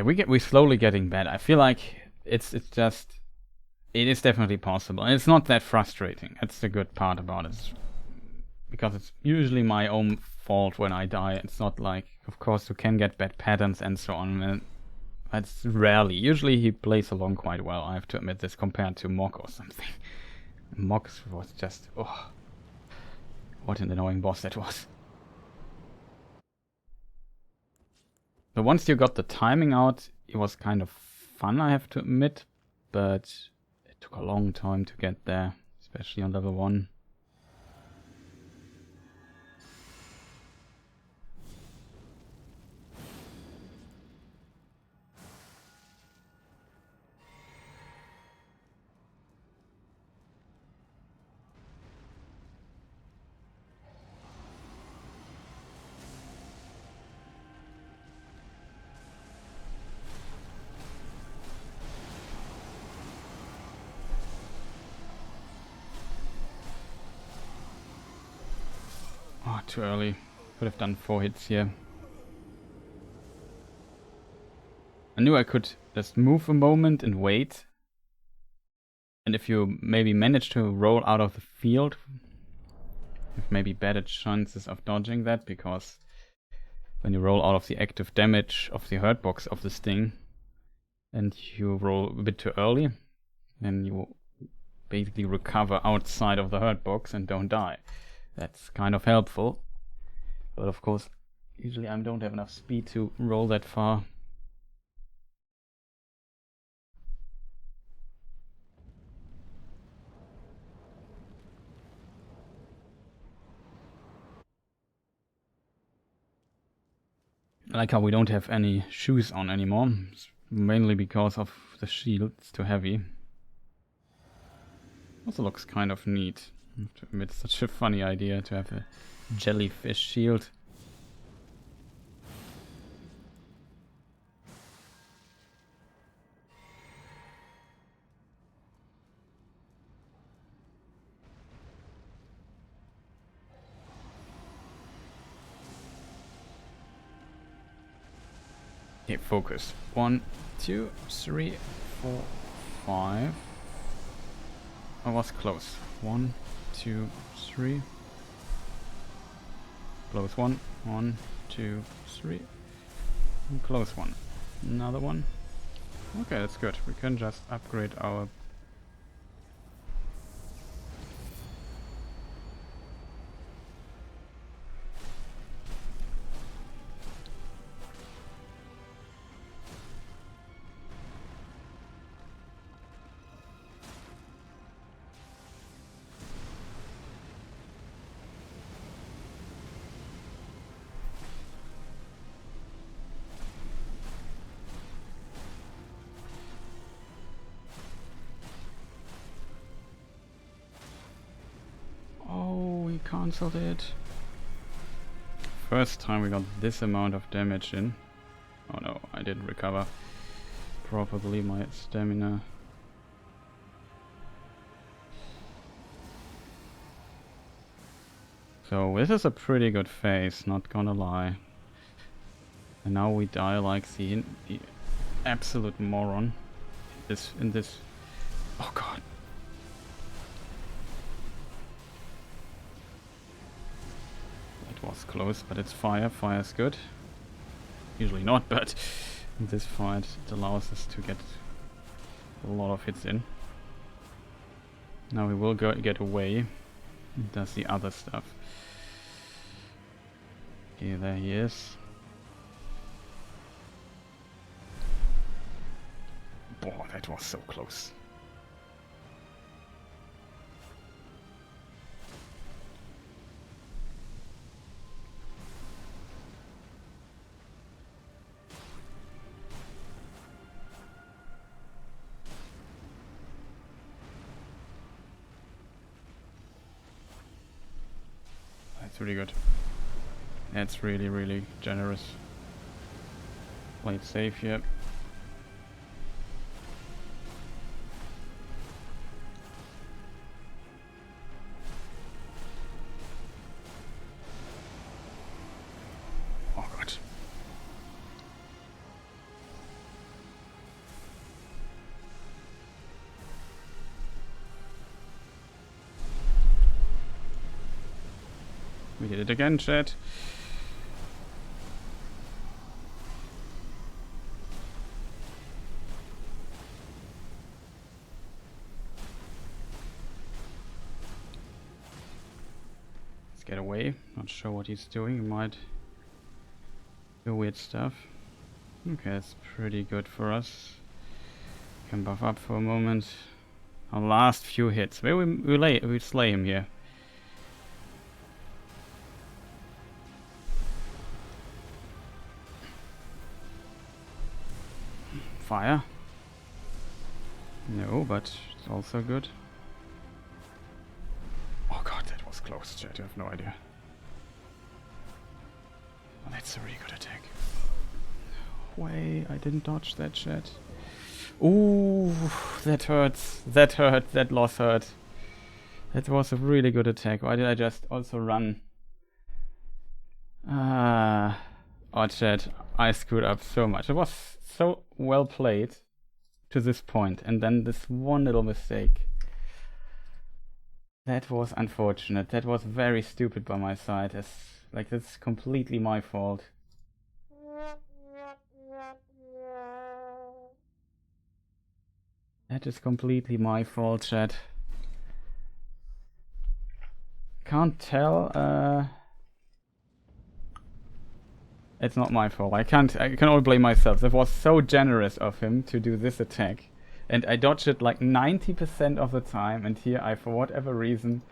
We're slowly getting better. I feel like it is definitely possible. And it's not that frustrating. That's the good part about it. Because it's usually my own fault when I die. It's not like, of course, you can get bad patterns and so on. That's rarely. Usually he plays along quite well, I have to admit this, compared to Mok or something. Mok was just, oh, what an annoying boss that was. But once you got the timing out, it was kind of fun, I have to admit. But it took a long time to get there, especially on level 1. Oh, too early. Could have done 4 hits here. I knew I could just move a moment and wait. And if you maybe manage to roll out of the field, you have maybe better chances of dodging that, because when you roll out of the active damage of the hurt box of this thing, and you roll a bit too early, then you basically recover outside of the hurt box and don't die. That's kind of helpful. But of course, usually I don't have enough speed to roll that far. I like how we don't have any shoes on anymore. It's mainly because of the shield. It's too heavy. Also looks kind of neat. I have to admit, it's such a funny idea to have a jellyfish shield. Okay, focus. 1, 2, 3, 4, 5. I was close. 1, 2, 3. Close 1. 1, 2, 3. And close 1. Another one. Okay, that's good. We can just upgrade our... Cancelled it. First time we got this amount of damage in. Oh no, I didn't recover properly my stamina. So this is a pretty good phase, not gonna lie. And now we die like the absolute moron. In this. Oh god. Was close, but it's fire. Fire's good. Usually not, but in this fight it allows us to get a lot of hits in. Now we will get away. He does the other stuff. Okay, there he is. Boy, that was so close. That's really good. That's really, really generous. Played safe here. Oh god. We did it again, chat. Let's get away. Not sure what he's doing. He might do weird stuff. Okay, that's pretty good for us. Can buff up for a moment. Our last few hits. Maybe we slay him here. Fire. No, but it's also good. Oh god, that was close, chat. You have no idea. Oh, that's a really good attack. No way, I didn't dodge that, chat. Ooh, that hurts. That hurt. That loss hurt. That was a really good attack. Why did I just also run? Oh, chat. I screwed up so much. It was so well played to this point, and then this one little mistake. That was unfortunate. That was very stupid by my side. That's completely my fault. That is completely my fault, chat. Can't tell. It's not my fault. I can only blame myself. That was so generous of him to do this attack. And I dodged it like 90% of the time, and here I, for whatever reason,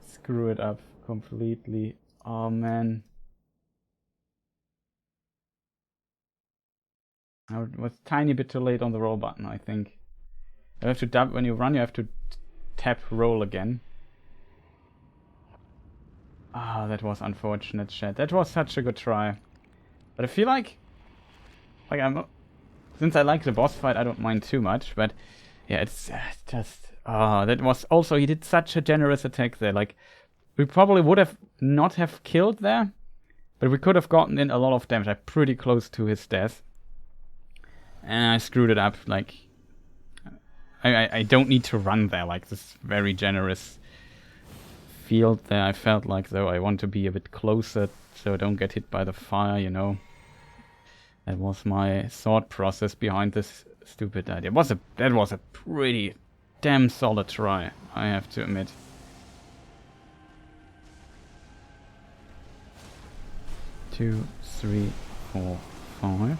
screw it up completely. Oh man. I was a tiny bit too late on the roll button, I think. You have to when you run, you have to tap roll again. Ah, that was unfortunate, chat. That was such a good try. But I feel like since I like the boss fight, I don't mind too much. But yeah, it's just that was also, he did such a generous attack there. Like, we probably would have not have killed there, But we could have gotten in a lot of damage. I'm pretty close to his death. And I screwed it up. Like, I don't need to run there. Like, this very generous field there. I felt like, though, I want to be a bit closer so I don't get hit by the fire, you know. That was my thought process behind this stupid idea. That was a pretty damn solid try, I have to admit. Two, three, four, five.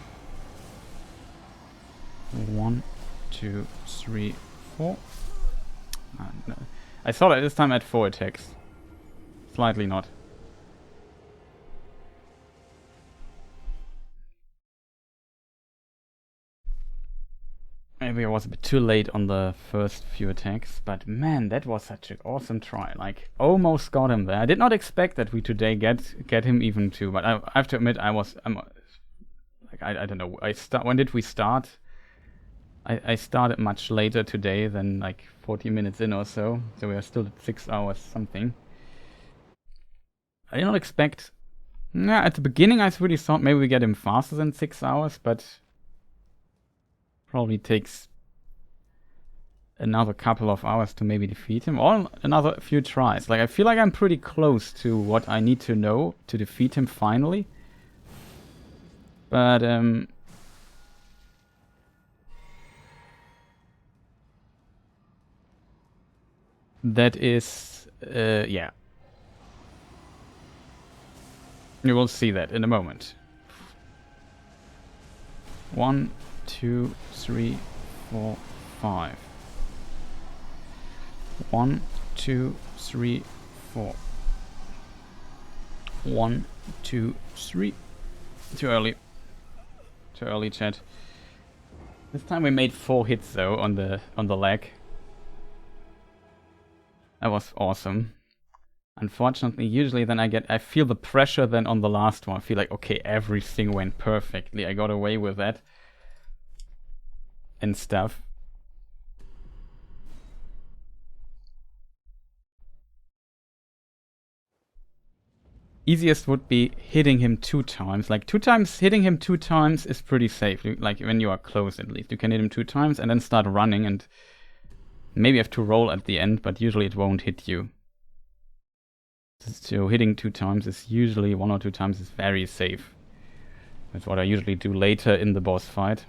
1, 2, 3, 4. No. I thought at this time I had 4 attacks. Slightly not. Maybe I was a bit too late on the first few attacks, but man, that was such an awesome try. Like, almost got him there. I did not expect that we today get him even too, but I have to admit I don't know. When did we start? I started much later today than like 40 minutes in or so. So we are still at 6 hours something. I did not expect... Nah, at the beginning I really thought maybe we get him faster than 6 hours, but... Probably takes another couple of hours to maybe defeat him. Or another few tries. Like, I feel like I'm pretty close to what I need to know to defeat him finally. But, that is, yeah. You will see that in a moment. 1, 2, 3, 4, 5. 1, 2, 3, 4. 1, 2, 3. Too early. Too early, chat. This time we made 4 hits though on the leg. That was awesome. Unfortunately, usually then I feel the pressure then on the last one. I feel like, okay, everything went perfectly. I got away with that. And stuff. Easiest would be hitting him 2 times. Like, hitting him 2 times is pretty safe. Like, when you are close at least. You can hit him 2 times and then start running and maybe have to roll at the end, but usually it won't hit you. So hitting 2 times is usually 1 or 2 times is very safe. That's what I usually do later in the boss fight.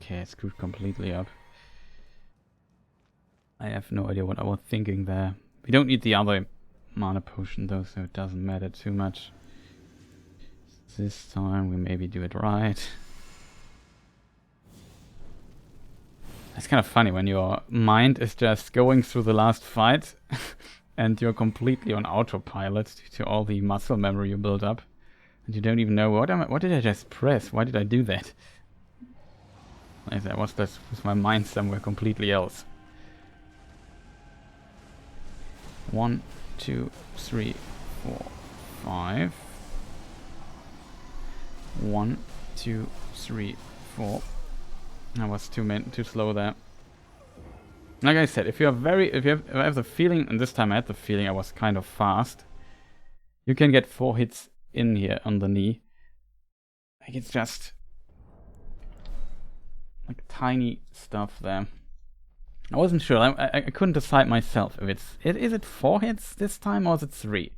Okay, I screwed completely up. I have no idea what I was thinking there. We don't need the other mana potion though, so it doesn't matter too much. This time we maybe do it right. It's kind of funny when your mind is just going through the last fight and you're completely on autopilot due to all the muscle memory you build up. And you don't even know what did I just press? Why did I do that? Like that was just with my mind somewhere completely else. 1, 2, 3, 4, 5. 1, 2, 3, 4. I was too slow there. Like I said, if I have the feeling, and this time I had the feeling I was kind of fast, you can get 4 hits in here on the knee. Like, it's just like tiny stuff there. I wasn't sure. I couldn't decide myself if is it 4 hits this time or is it 3?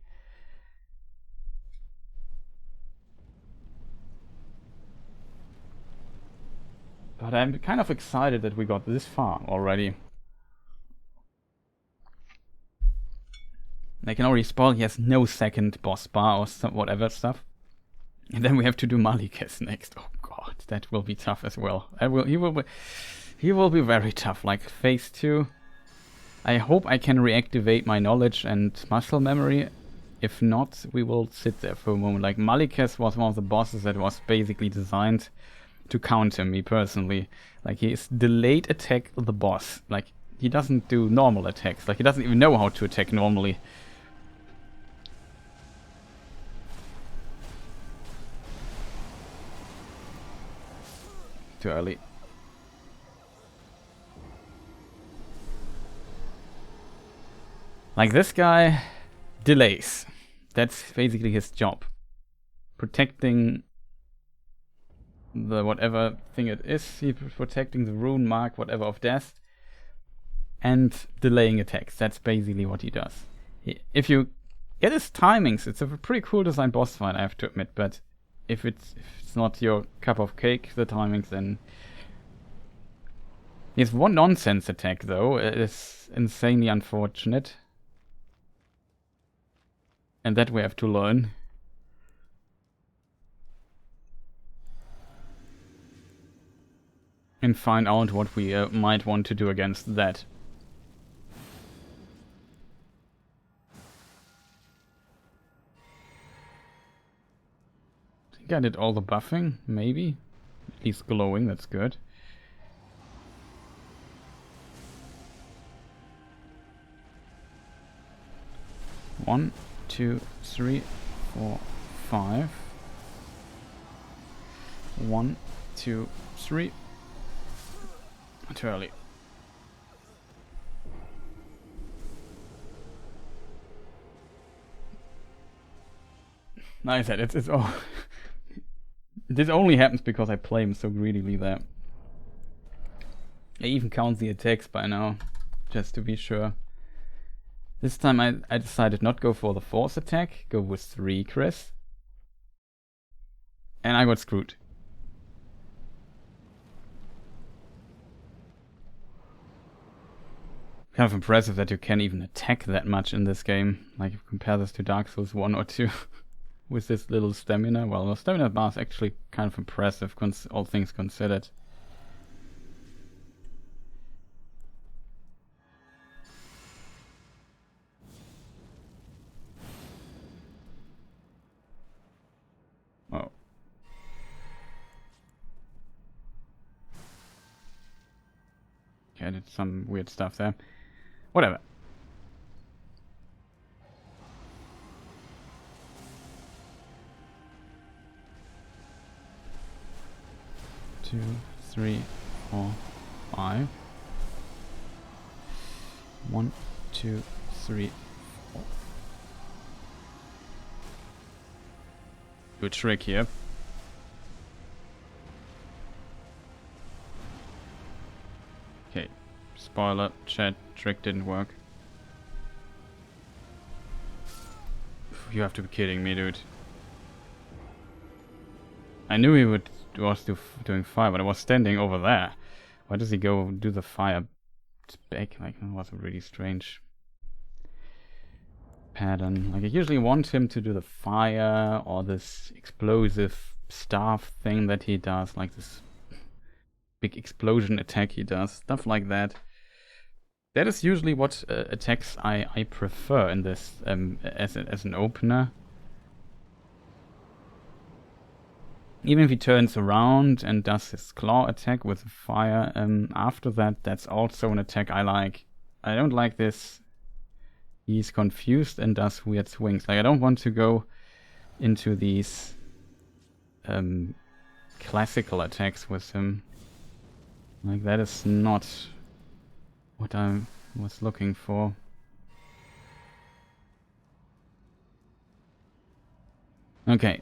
But I'm kind of excited that we got this far already. I can already spoil he has no second boss bar or whatever stuff. And then we have to do Maliketh next. Oh god, that will be tough as well. He will be very tough, like phase 2. I hope I can reactivate my knowledge and muscle memory. If not, we will sit there for a moment. Like, Maliketh was one of the bosses that was basically designed to counter me personally. Like, he is delayed attack the boss. Like, he doesn't do normal attacks. Like, he doesn't even know how to attack normally. too early. Like this guy delays. That's basically his job. Protecting the whatever thing it is, protecting the rune mark, whatever of death, and delaying attacks. That's basically what he does. If you get his timings, it's a pretty cool design boss fight, I have to admit, but if it's not your cup of cake, the timings, then... He has one nonsense attack though, it's insanely unfortunate. And that we have to learn. And find out what we might want to do against that. I think I did all the buffing, maybe. At least glowing, that's good. One, 2, 3, 4, 5. 1, 2, 3. Too early. Nice. It's all. This only happens because I play him so greedily there. I even count the attacks by now, just to be sure. This time I decided not go for the force attack, go with 3 Chris. And I got screwed. Kind of impressive that you can even attack that much in this game. Like, if you compare this to Dark Souls 1 or 2 with this little stamina. Well, the stamina bar is actually kind of impressive, all things considered. Oh. Okay, I did some weird stuff there. Whatever. Two, 3, 4, 5. 1, 2, 3, 4. Good trick here. Okay. Spoiler, chat, trick didn't work. You have to be kidding me, dude. I knew he was doing fire, but I was standing over there. Why does he go do the fire back? Like, that was a really strange pattern. Like, I usually want him to do the fire or this explosive staff thing that he does, like this big explosion attack he does, stuff like that. That is usually what attacks I prefer in this as an opener. Even if he turns around and does his claw attack with fire after that, that's also an attack I like. I don't like this. He's confused and does weird swings. Like, I don't want to go into these classical attacks with him. Like, that is not what I was looking for. Okay.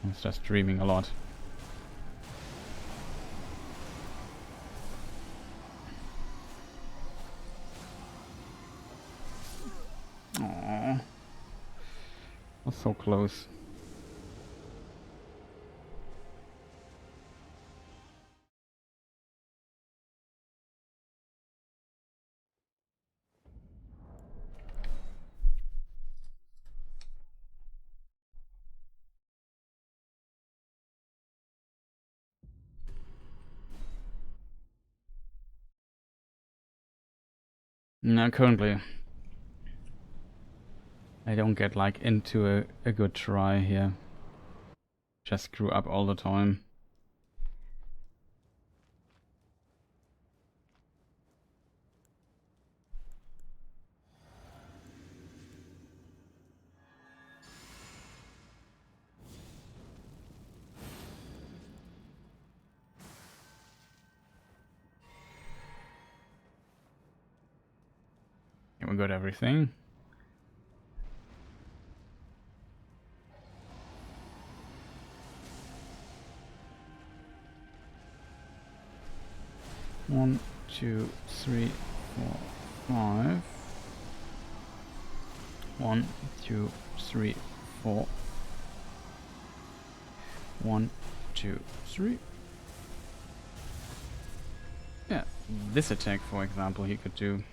I was just dreaming a lot. Aww. Was so close. No, currently I don't get like into a good try here. Just screw up all the time. we got everything. One, 2, 3, 4, 5. 1, 2, 3, 4. 1, 2, 3. Yeah, this attack, for example, he could do.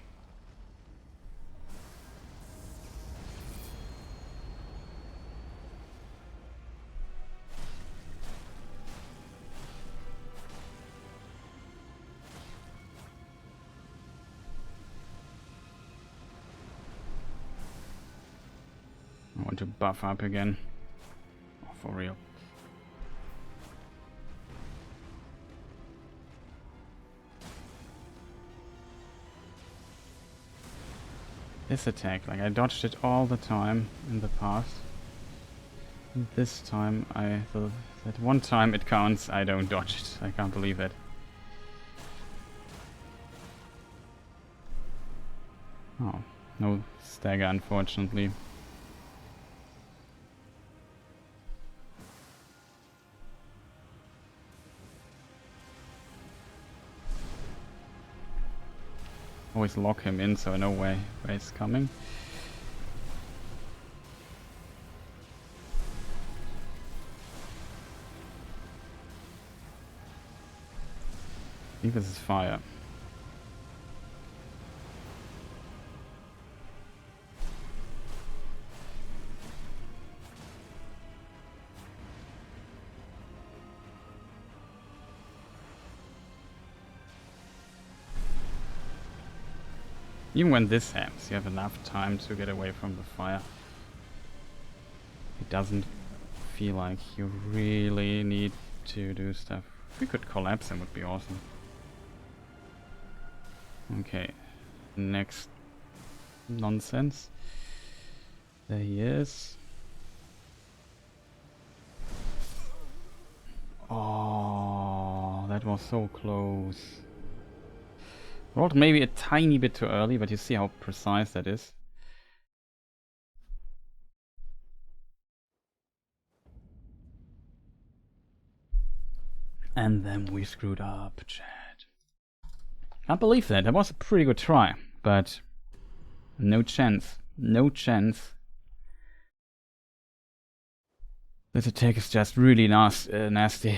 I want to buff up again. Oh, for real. This attack, like I dodged it all the time in the past. This time that one time it counts, I don't dodge it. I can't believe it. Oh, no stagger unfortunately. Always lock him in so I know where he's coming. I think this is fire. Even when this happens, you have enough time to get away from the fire. It doesn't feel like you really need to do stuff. If we could collapse him, would be awesome. Okay, next nonsense. There he is. Oh, that was so close. Rolled maybe a tiny bit too early, but you see how precise that is. And then we screwed up, Chad. Can't believe that. That was a pretty good try, but no chance. No chance. This attack is just really nasty.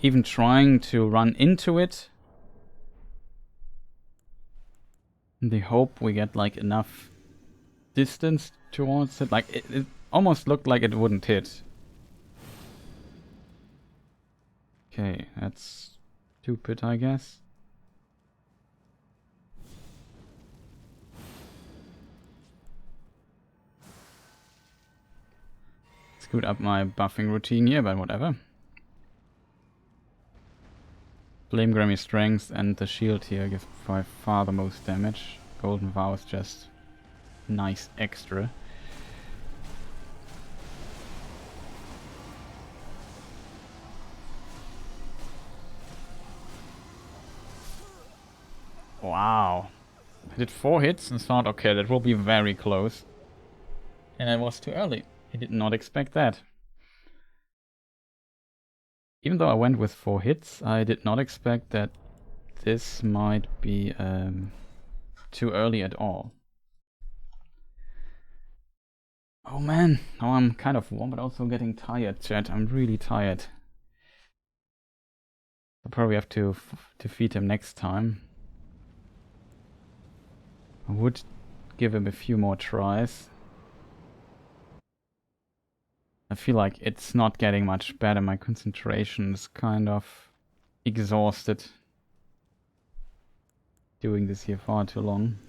Even trying to run into it in the hope we get like enough distance towards it. Like it almost looked like it wouldn't hit. Okay, that's stupid, I guess. Screwed up my buffing routine here, but whatever. Flame Grammy strength and the shield here give by far the most damage. Golden Vow is just nice extra. Wow. I did 4 hits and thought, okay, that will be very close. And I was too early. I did not expect that. Even though I went with 4 hits, I did not expect that this might be too early at all. Oh man, now I'm kind of warm but also getting tired, chat. I'm really tired. I'll probably have to defeat him next time. I would give him a few more tries. I feel like it's not getting much better. My concentration is kind of exhausted. Doing this here far too long.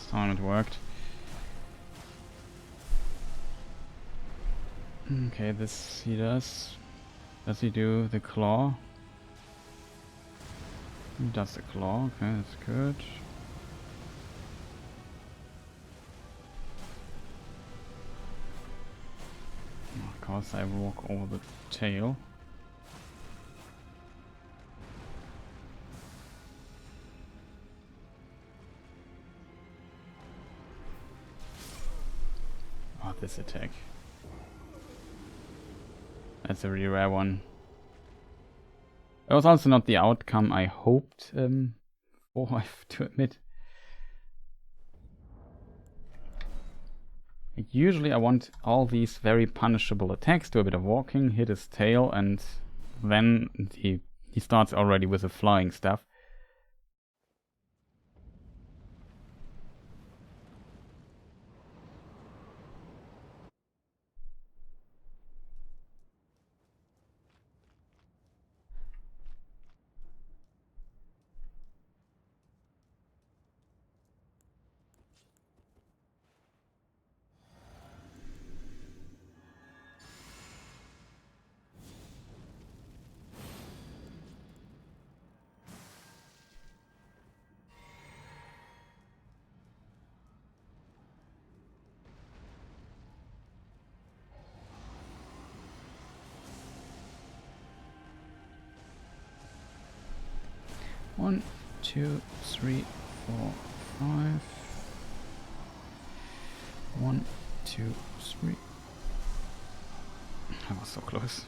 This time it worked. Okay, this he does. Does he do the claw? He does the claw, okay, that's good. Of course I walk over the tail. Oh, this attack. That's a really rare one. It was also not the outcome I hoped for, I have to admit. Usually I want all these very punishable attacks, do a bit of walking, hit his tail, and then he starts already with the flying stuff. One, 2, 3, 4, 5. 1, 2, 3. I was so close.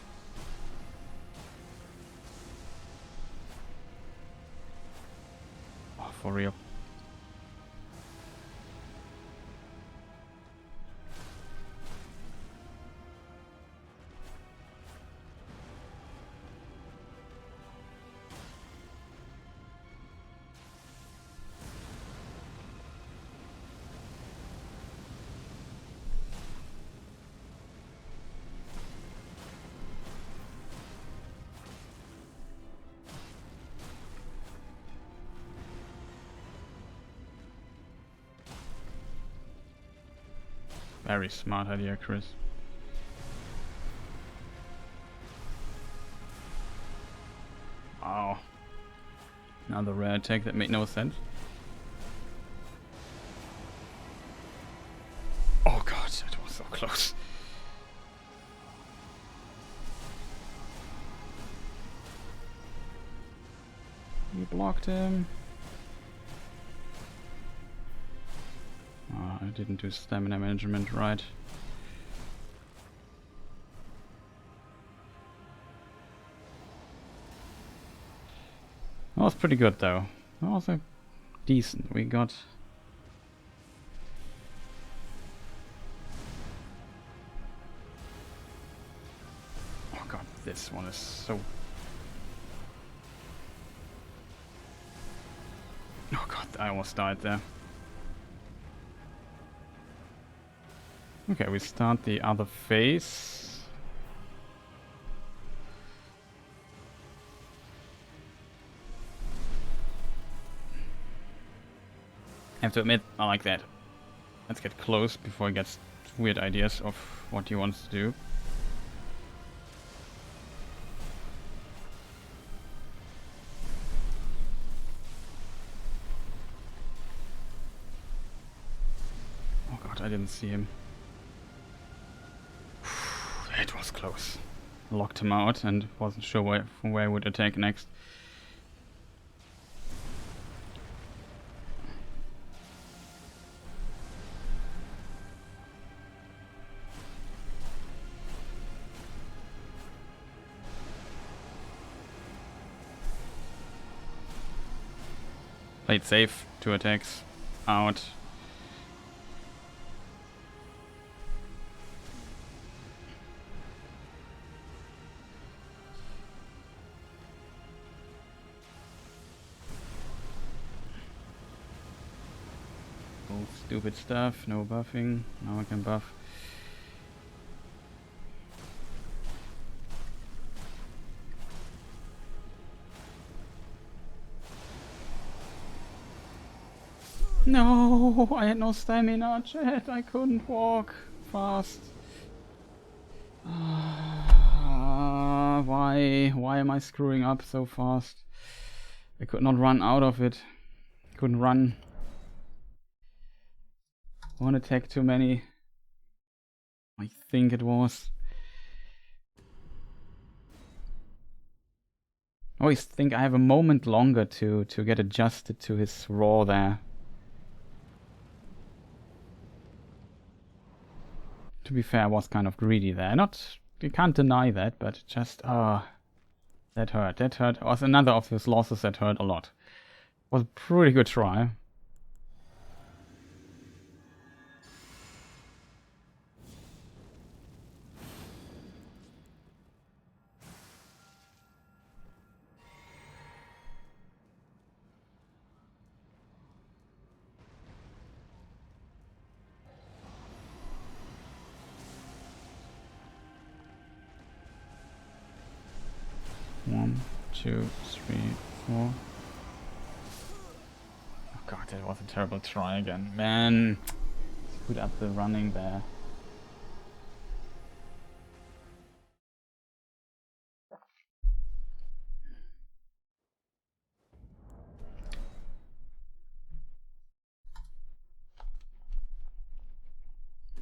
Oh, for real. Very smart idea, Chris. Wow. Another rare attack that made no sense. Oh god, that was so close. You blocked him. Oh, I didn't do stamina management right. That was pretty good though. That was a decent. We got... Oh god, this one is so... Oh god, I almost died there. Okay, we start the other phase. I have to admit, I like that. Let's get close before he gets weird ideas of what he wants to do. Oh god, I didn't see him. It was close. Locked him out and wasn't sure where he would attack next. Played safe, 2 attacks, out. Stupid stuff, no buffing, now I can buff. No, I had no stamina, chat. I couldn't walk fast. Why? Why am I screwing up so fast? I could not run out of it. Couldn't run. One attack too many. I think it was. I always think I have a moment longer to get adjusted to his roar there. To be fair, I was kind of greedy there. You can't deny that, but just, that hurt. That hurt. It was another of his losses that hurt a lot. It was a pretty good try. One, two, three, four. Oh god, that was a terrible try again. Man, screwed up the running there.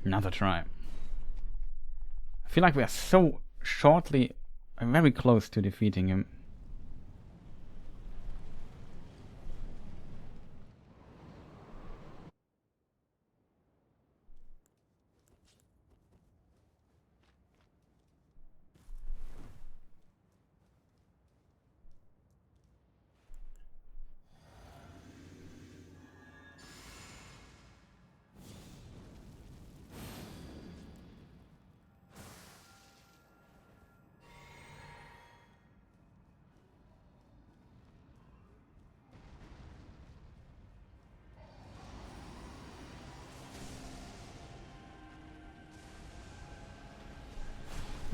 Another try. I feel like we are so shortly, very close to defeating him.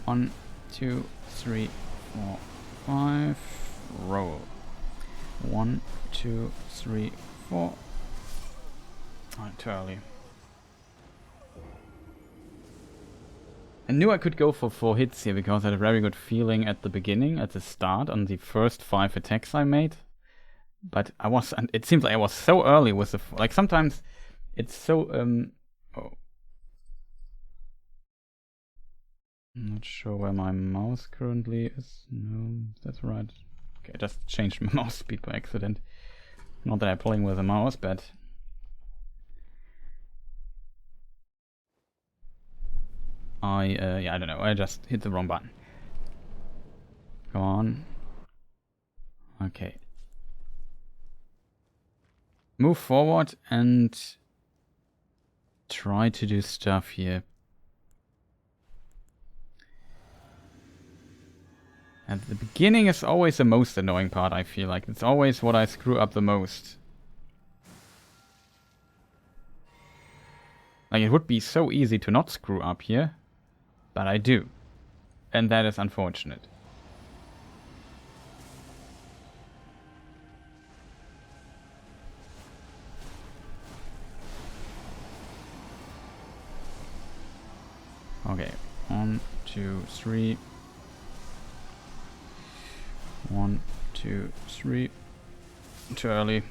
One, two, three, four, five. Roll. 1, 2, 3, 4. Oh, too early. I knew I could go for 4 hits here because I had a very good feeling at the beginning, at the start, on the first 5 attacks I made. But it seems like I was so early with the, like sometimes it's so, oh. I'm not sure where my mouse currently is. No, that's right. Okay, I just changed my mouse speed by accident. Not that I'm playing with a mouse, but yeah, I don't know. I just hit the wrong button. Go on. Okay. Move forward and try to do stuff here. And the beginning is always the most annoying part, I feel like. It's always what I screw up the most. Like, it would be so easy to not screw up here, but I do. And that is unfortunate. Okay, 1, 2, 3. 1, 2, 3. Too early.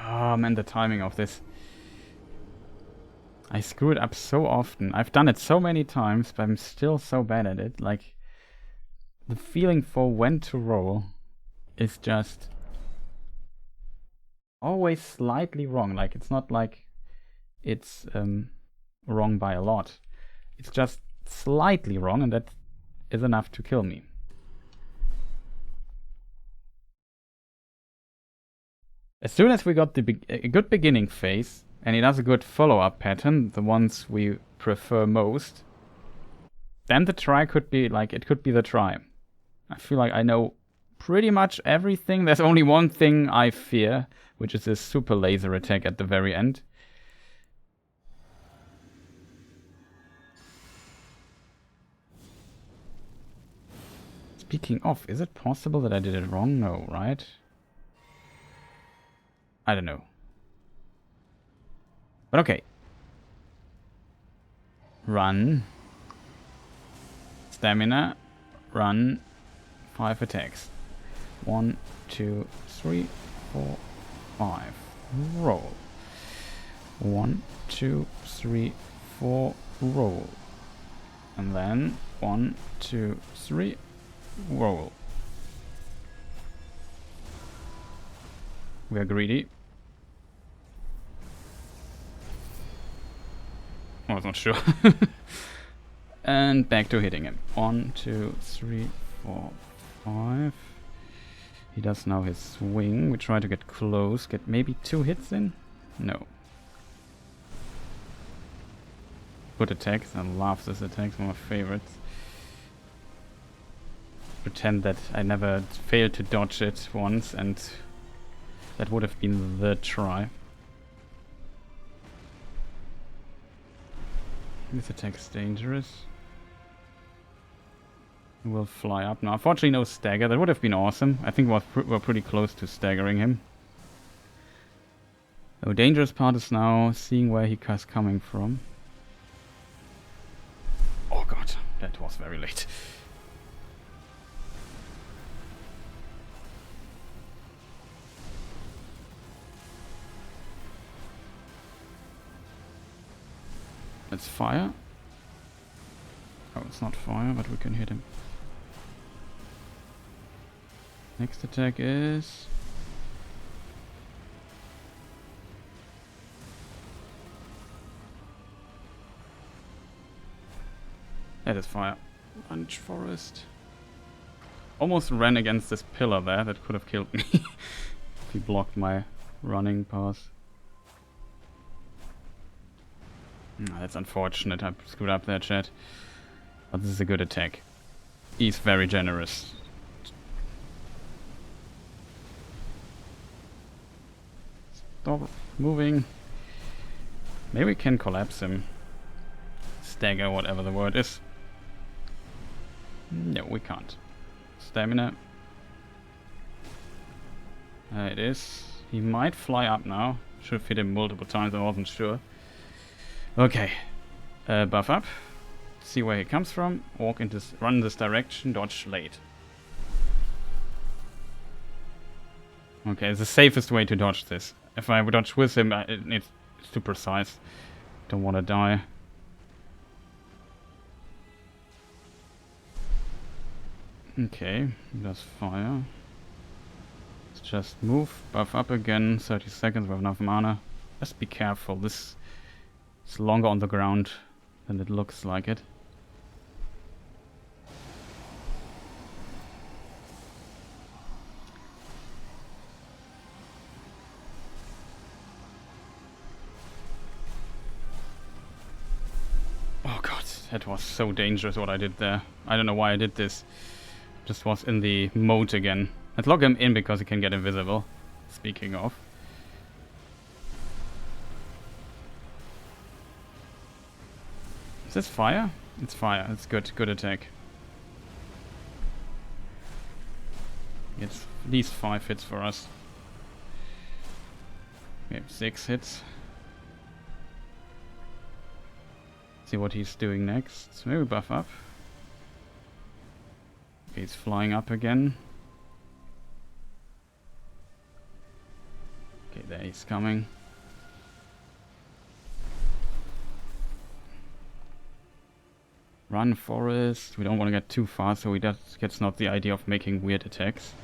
Oh man, the timing of this. I screw it up so often. I've done it so many times, but I'm still so bad at it. Like, the feeling for when to roll is just always slightly wrong. Like, it's not like it's wrong by a lot. It's just slightly wrong, and that is enough to kill me. As soon as we got a good beginning phase, and it has a good follow-up pattern, the ones we prefer most, then the try could be, like, it could be the try. I feel like I know pretty much everything. There's only one thing I fear, which is this super laser attack at the very end. Speaking of, is it possible that I did it wrong? No, right? I don't know. But okay. Run. Stamina. Run. 5 attacks. 1, 2, 3, 4, 5. Roll. 1, 2, 3, 4. Roll. And then 1, 2, 3. Roll. We are greedy. I was not sure. And back to hitting him. 1, 2, 3, 4, 5. He does now his swing. We try to get close. Get maybe 2 hits in? No. Good attacks. I love this attack. It's one of my favorites. Pretend that I never failed to dodge it once, and that would have been the try. This attack's dangerous. We'll fly up now. Unfortunately, no stagger. That would have been awesome. I think we're pretty close to staggering him. The dangerous part is now seeing where he is coming from. Oh god, that was very late. Let's fire. Oh, it's not fire, but we can hit him. Next attack is... that is fire. Lunch forest. Almost ran against this pillar there. That could have killed me. If he blocked my running path. That's unfortunate. I screwed up there, chat. But this is a good attack. He's very generous. Stop moving. Maybe we can collapse him. Stagger, whatever the word is. No, we can't. Stamina. It is. He might fly up now. Should have hit him multiple times, I wasn't sure. Okay. Buff up. See where he comes from. Walk into run this direction. Dodge late. Okay, it's the safest way to dodge this. If I would dodge with him, it's too precise. Don't want to die. Okay, does fire. Let's just move, buff up again. 30 seconds, we have enough mana. Just be careful. This is longer on the ground than it looks like it. That was so dangerous what I did there. I don't know why I did this. Just was in the moat again. Let's lock him in because he can get invisible. Speaking of. Is this fire? It's fire. It's good. Good attack. It's at least 5 hits for us. We have 6 hits. See what he's doing next. Maybe buff up. Okay, he's flying up again. Okay, there he's coming. Run, forest. We don't want to get too far, so gets not the idea of making weird attacks.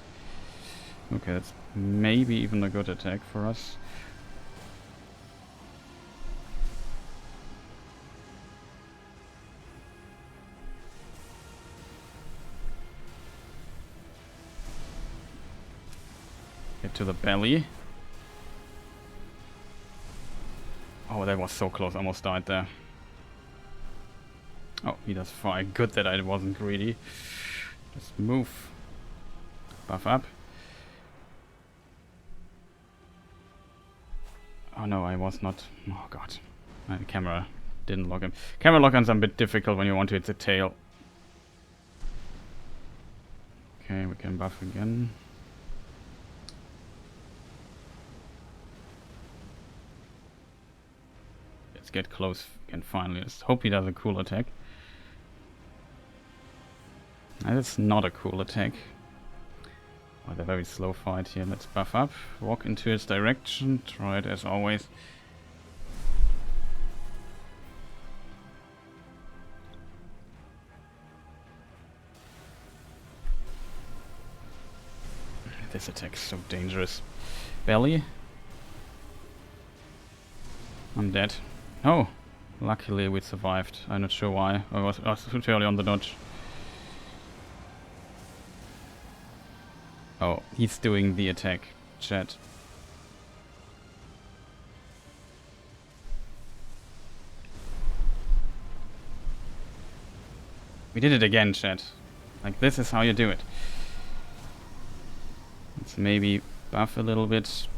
Okay, that's maybe even a good attack for us. Get to the belly. Oh, that was so close. I almost died there. Oh, he does fire. Good that I wasn't greedy. Just move. Buff up. Oh no, I was not. Oh god. My camera didn't lock him. Camera lock-on's a bit difficult when you want to hit the tail. Okay, we can buff again. Let's get close and finally. Let's hope he does a cool attack. That's not a cool attack. Oh, the very slow fight here. Let's buff up. Walk into its direction. Try it as always. This attack is so dangerous. Belly. I'm dead. Oh, luckily we survived. I'm not sure why. I was too early on the dodge. Oh, he's doing the attack, chat. We did it again, chat. Like, this is how you do it. Let's maybe buff a little bit.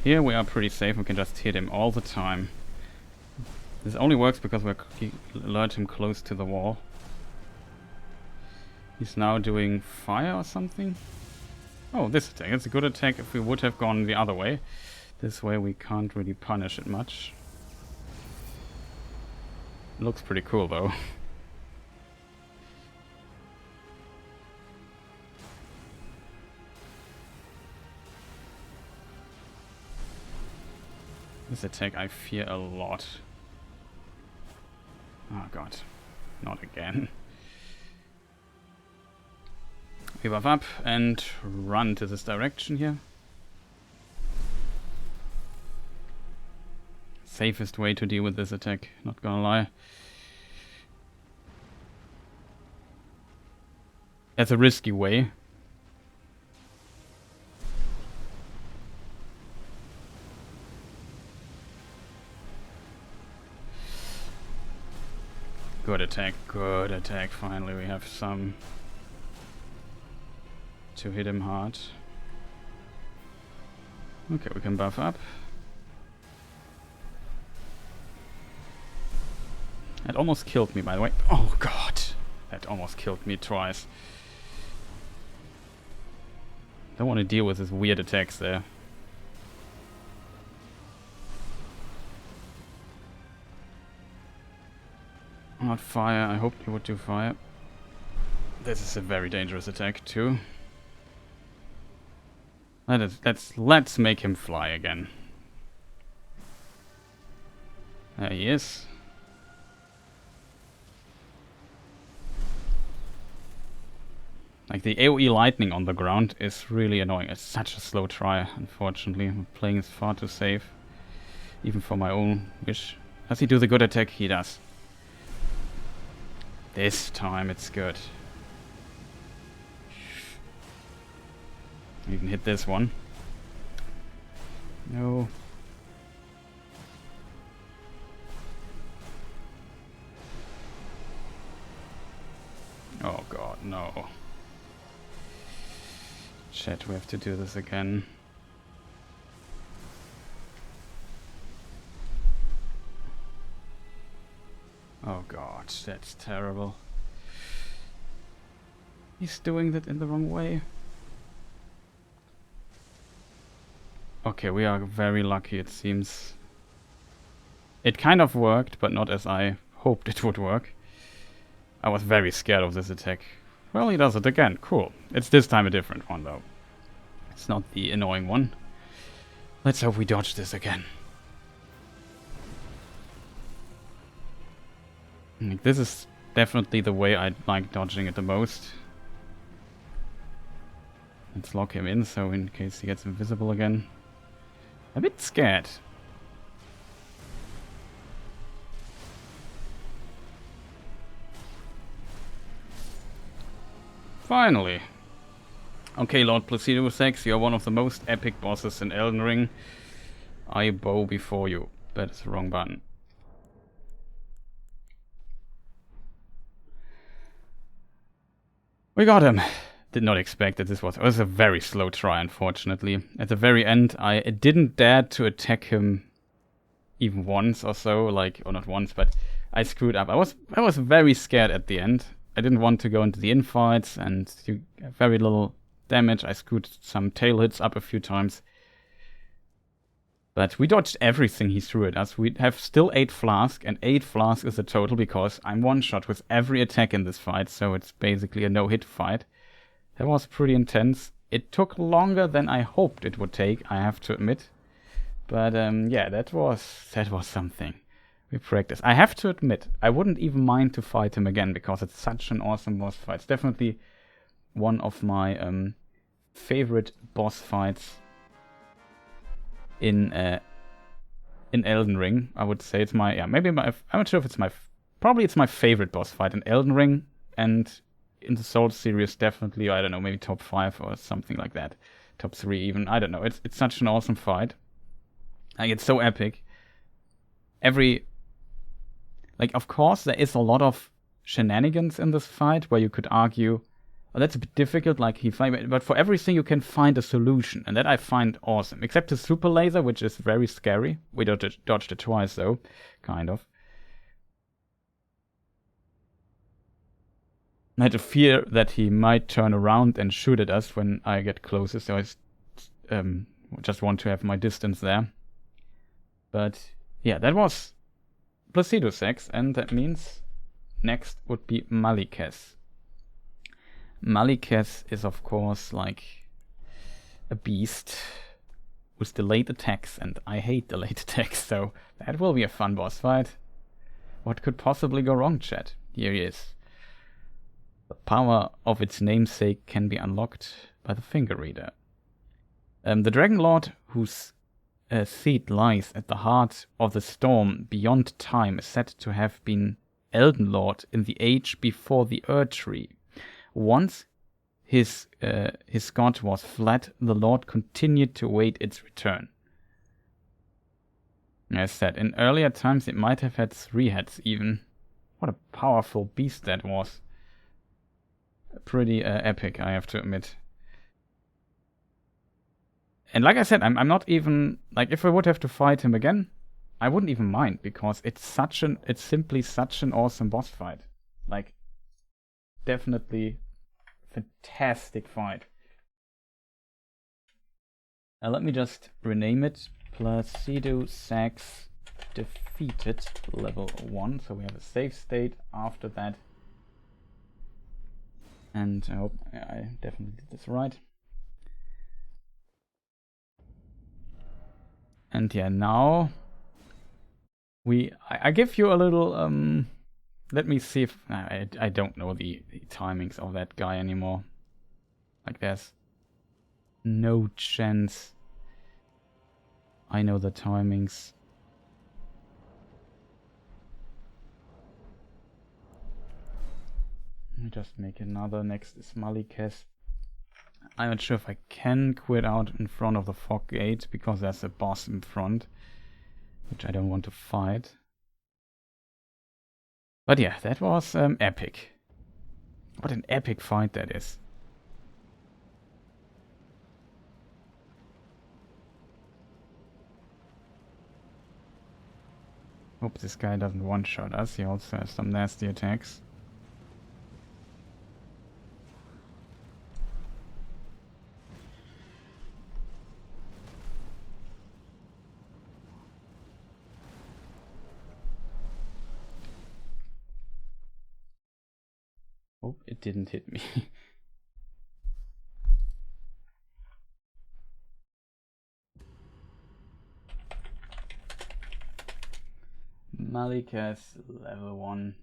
Here we are pretty safe. We can just hit him all the time. This only works because we lured him close to the wall. He's now doing fire or something. Oh, this attack. It's a good attack if we would have gone the other way. This way we can't really punish it much. Looks pretty cool though. This attack I fear a lot. Oh god, not again. We buff up and run to this direction here. Safest way to deal with this attack, not gonna lie. That's a risky way. Good attack, finally we have some to hit him hard. Okay, we can buff up. That almost killed me, by the way. Oh god, that almost killed me twice. Don't want to deal with his weird attacks there. Not fire, I hoped he would do fire. This is a very dangerous attack too. Let's make him fly again. There he is. Like, the AoE lightning on the ground is really annoying. It's such a slow try, unfortunately. I'm playing is far too safe. Even for my own wish. Does he do the good attack? He does. This time it's good. You can hit this one. No. Oh god, no. Shit, we have to do this again. Oh god, that's terrible. He's doing that in the wrong way. Okay, we are very lucky, it seems. It kind of worked, but not as I hoped it would work. I was very scared of this attack. Well, he does it again. Cool. It's this time a different one, though. It's not the annoying one. Let's hope we dodge this again. Like, this is definitely the way I like dodging it the most. Let's lock him in, so in case he gets invisible again. A bit scared. Finally. Okay, Lord Placidusax, you're one of the most epic bosses in Elden Ring. I bow before you. That is the wrong button. We got him. Did not expect that this was a very slow try, unfortunately. At the very end, I didn't dare to attack him even once or so, like, or not once, but I screwed up. I was very scared at the end. I didn't want to go into the infights and do very little damage. I screwed some tail hits up a few times. But we dodged everything he threw at us. We have still 8 Flask, and 8 Flask is the total because I'm one-shot with every attack in this fight, so it's basically a no-hit fight. That was pretty intense. It took longer than I hoped it would take, I have to admit. But yeah, that was something. We practiced. I have to admit, I wouldn't even mind to fight him again because it's such an awesome boss fight. It's definitely one of my favorite boss fights in Elden Ring. I would say it's my I'm not sure if it's probably it's my favorite boss fight in Elden Ring, and in the Souls series definitely, I don't know, maybe top 5 or something like that, top 3 even. I don't know. It's such an awesome fight. Like, it's so epic. Of course, there is a lot of shenanigans in this fight where you could argue, well, that's a bit difficult, but for everything you can find a solution, and that I find awesome. Except the super laser, which is very scary. We dodged it twice, though, kind of. I had a fear that he might turn around and shoot at us when I get closer, so I just want to have my distance there. But yeah, that was Placidusax, and that means next would be Maliketh. Maliketh is, of course, like a beast with delayed attacks, and I hate delayed attacks, so that will be a fun boss fight. What could possibly go wrong, chat? Here he is. The power of its namesake can be unlocked by the finger reader. The Dragonlord, whose seat lies at the heart of the storm beyond time, is said to have been Elden Lord in the age before the Erdtree. Once his god was fled, the Lord continued to await its return. As said, in earlier times it might have had 3 heads even. What a powerful beast that was. Pretty epic, I have to admit. And like I said, I'm not even, like, if I would have to fight him again, I wouldn't even mind, because it's simply such an awesome boss fight. Like, definitely fantastic fight. Let me just rename it. Placidusax defeated level 1. So we have a save state after that. And I hope I definitely did this right. And yeah, now I give you a little let me see if I don't know the timings of that guy anymore. Like, there's no chance I know the timings. Let me just make another. Next is Maliketh. I'm not sure if I can quit out in front of the fog gate, because there's a boss in front, which I don't want to fight. But yeah, that was epic. What an epic fight that is. Hope this guy doesn't one-shot us. He also has some nasty attacks. Hope it didn't hit me. Maliketh level 1.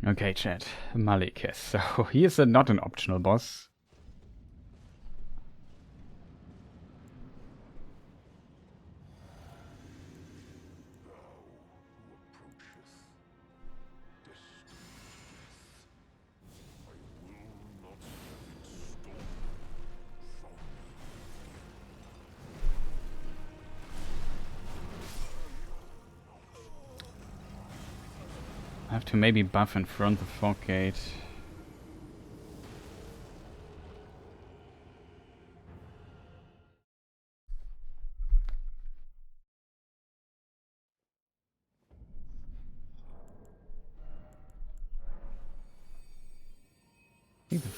Okay, chat. Maliketh. So he is not an optional boss. I have to maybe buff in front of fog gate.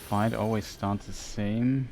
fight always starts the same.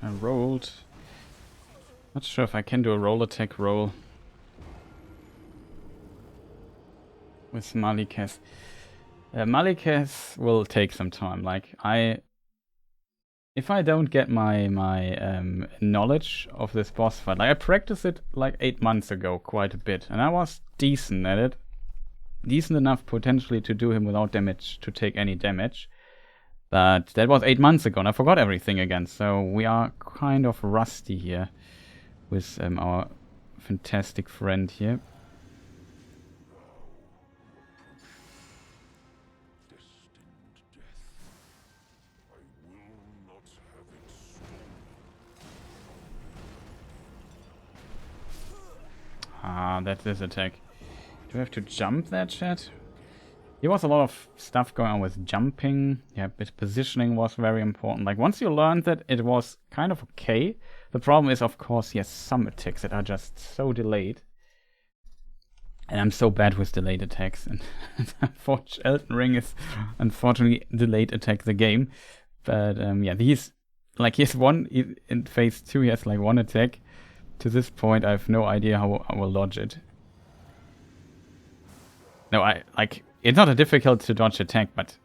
I rolled. Not sure if I can do a roll attack roll with Maliketh. Maliketh will take some time. Like if I don't get my knowledge of this boss fight, like I practiced it like 8 months ago quite a bit, and I was decent at it, decent enough potentially to do him without damage, to take any damage. But that was 8 months ago, and I forgot everything again. So we are kind of rusty here with our fantastic friend here. Ah, that's this attack. Do I have to jump that, chat? There was a lot of stuff going on with jumping. Yeah, but positioning was very important. Like, once you learned that, it was kind of okay. The problem is, of course, yes, some attacks that are just so delayed. And I'm so bad with delayed attacks. And Elden Ring is, unfortunately, delayed attack the game. But, yeah, he's one, in phase 2, he has, like, one attack. To this point, I have no idea how I will dodge it. No, it's not a difficult to dodge attack, but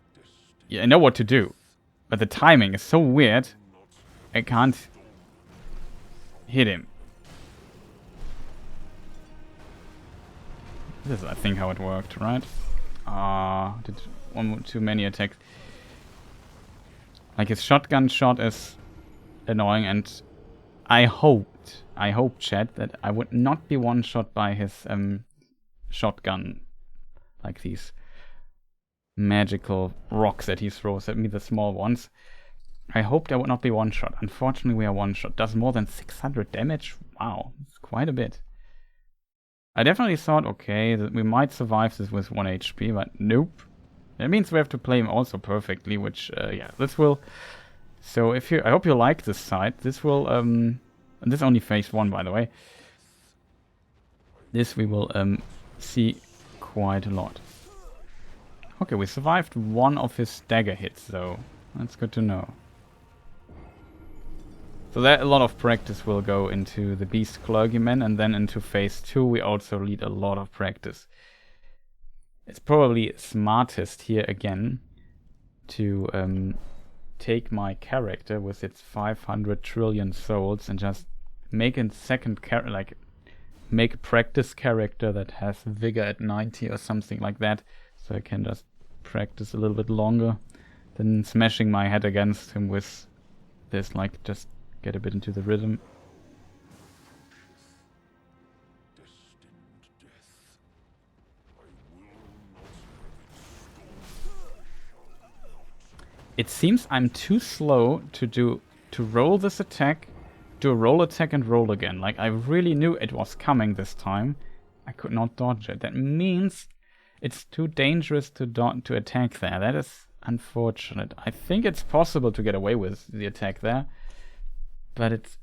yeah, I know what to do. But the timing is so weird, I can't hit him. This is, I think, how it worked, right? Did one too many attacks. Like, his shotgun shot is annoying, and I hope, chat, that I would not be one-shot by his shotgun. Like these magical rocks that he throws at me, the small ones. I hoped I would not be one-shot. Unfortunately, we are one-shot. Does more than 600 damage? Wow, it's quite a bit. I definitely thought, okay, that we might survive this with 1 HP, but nope. That means we have to play him also perfectly, which, yeah, this will... So, I hope you like this side. This will, this is only phase 1, by the way. This we will, see quite a lot. Okay, we survived one of his dagger hits, though. That's good to know. So that a lot of practice will go into the Beast Clergyman, and then into phase 2 we also need a lot of practice. It's probably smartest here again to take my character with its 500 trillion souls and just make a second character, like make a practice character that has Vigor at 90 or something like that, so I can just practice a little bit longer than smashing my head against him with this, like, just get a bit into the rhythm. It seems I'm too slow to roll this attack, do a roll attack and roll again. Like, I really knew it was coming this time. I could not dodge it. That means it's too dangerous to attack there. That is unfortunate. I think it's possible to get away with the attack there, but it's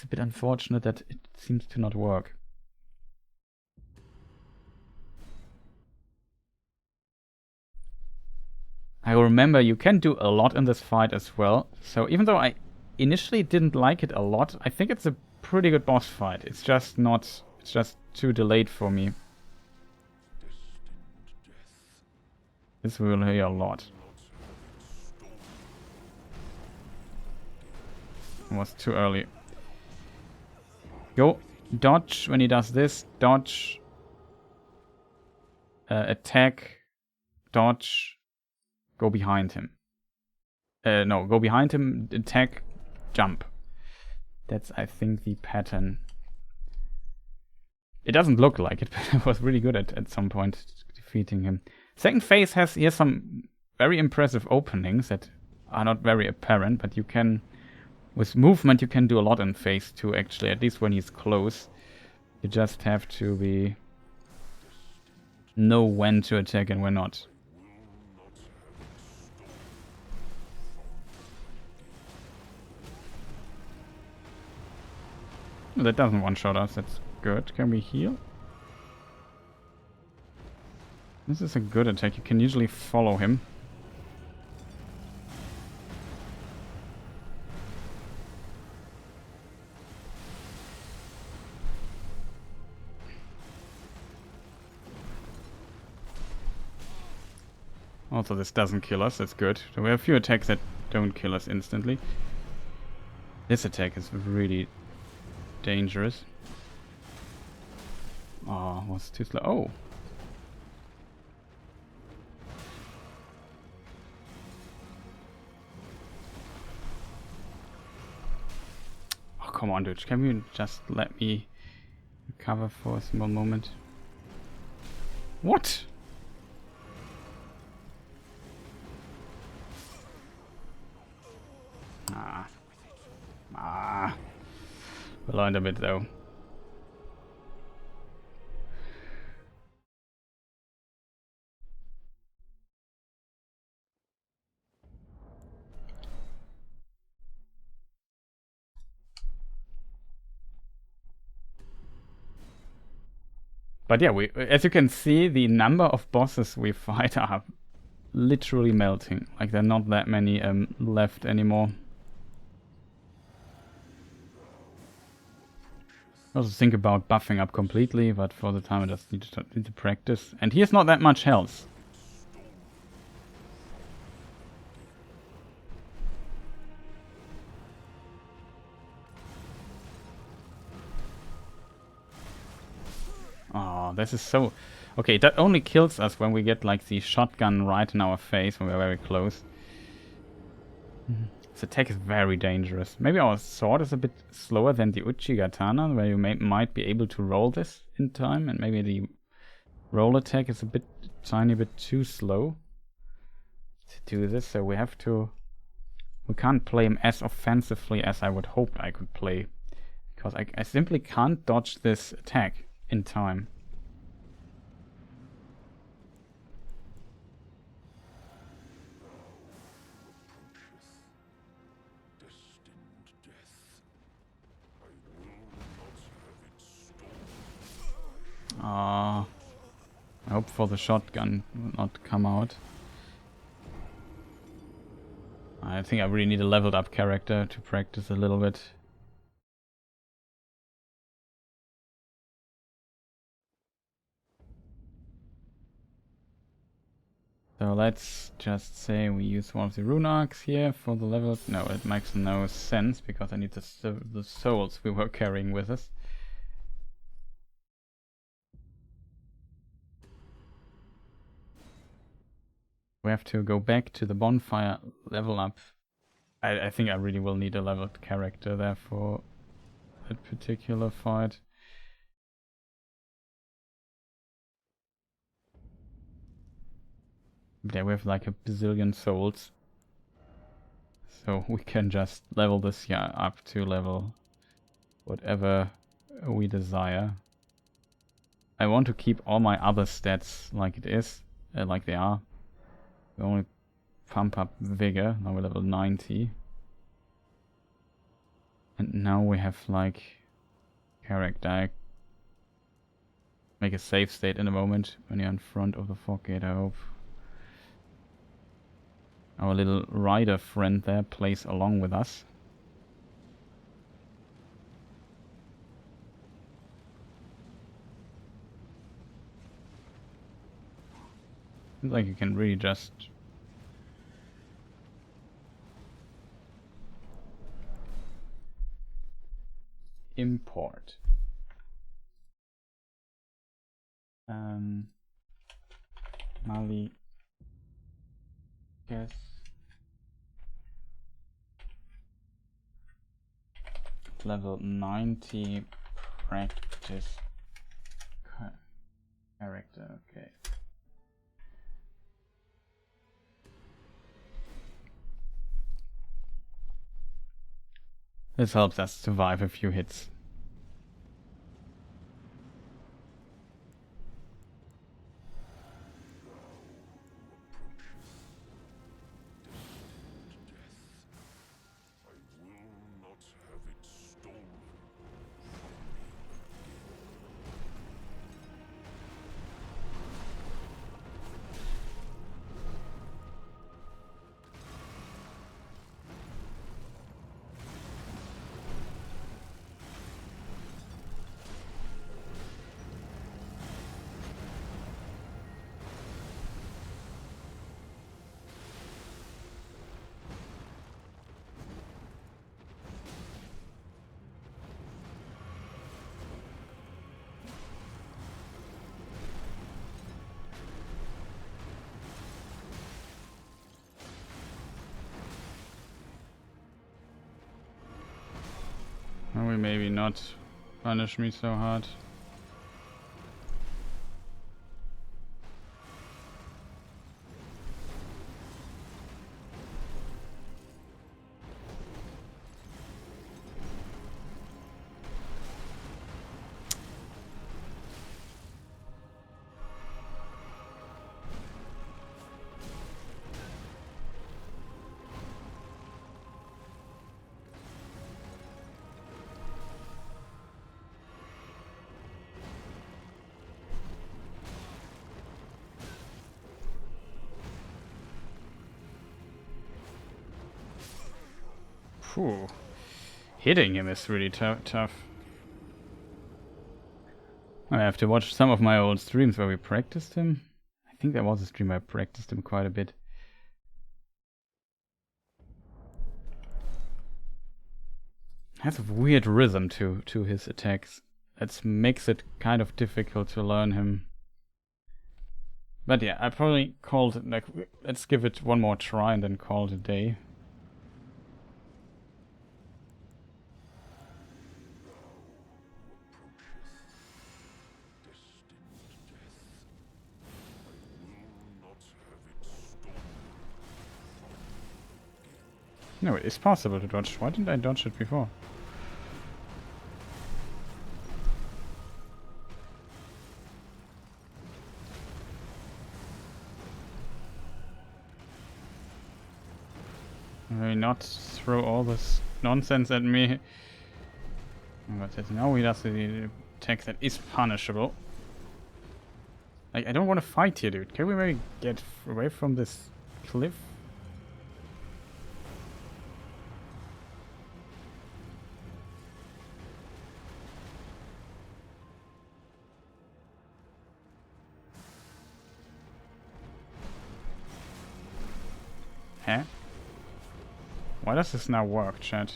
a bit unfortunate that it seems to not work. I remember you can do a lot in this fight as well. So even though I initially didn't like it a lot, I think it's a pretty good boss fight. It's just not, it's just too delayed for me. This we will hear a lot. It was too early. Go, dodge when he does this, dodge. attack, dodge, go behind him. No, go behind him, attack, jump. That's, I think, the pattern. It doesn't look like it, but I was really good at some point defeating him. Second phase has here some very impressive openings that are not very apparent, but you can, with movement, you can do a lot in phase 2 actually, at least when he's close. You just have to know when to attack and when not. That doesn't one-shot us, that's good. Can we heal? This is a good attack, you can usually follow him. Also, this doesn't kill us, that's good. So we have a few attacks that don't kill us instantly. This attack is really dangerous. Oh, was too slow. Oh! Oh, come on, dude. Can you just let me recover for a small moment? What? We learned a bit though. But yeah, as you can see, the number of bosses we fight are literally melting. Like, there are not that many left anymore. I also think about buffing up completely, but for the time I just need to practice. And he has not that much health. Oh, this is so... Okay, that only kills us when we get like the shotgun right in our face when we're very close. This attack is very dangerous. Maybe our sword is a bit slower than the Uchigatana, where you might be able to roll this in time, and maybe the roll attack is a tiny bit too slow to do this, so we have to... We can't play him as offensively as I would hope I could play, because I simply can't dodge this attack in time. I hope for the shotgun will not come out. I think I really need a leveled up character to practice a little bit. So let's just say we use one of the rune arcs here for the level. No, it makes no sense because I need the souls we were carrying with us. We have to go back to the bonfire, level up. I think I really will need a leveled character there for that particular fight. There we have like a bazillion souls. So we can just level this guy up to level whatever we desire. I want to keep all my other stats like it is, like they are. We only pump up Vigor, now we're level 90. And now we have like character. Make a save state in a moment when you're in front of the fog gate, I hope. Our little rider friend there plays along with us. Seems like you can really just... import. Maliketh. Level 90 practice character, okay. This helps us survive a few hits. Or we maybe not punish me so hard. Phew. Hitting him is really tough. I have to watch some of my old streams where we practiced him. I think there was a stream where I practiced him quite a bit. Has a weird rhythm to his attacks. That makes it kind of difficult to learn him. But yeah, I probably called it, like, let's give it one more try and then call it a day. No, it is possible to dodge. Why didn't I dodge it before? Will not throw all this nonsense at me. But now he does the attack that is punishable. Like, I don't want to fight here, dude. Can we maybe get away from this cliff? Huh? Why does this now work, chat?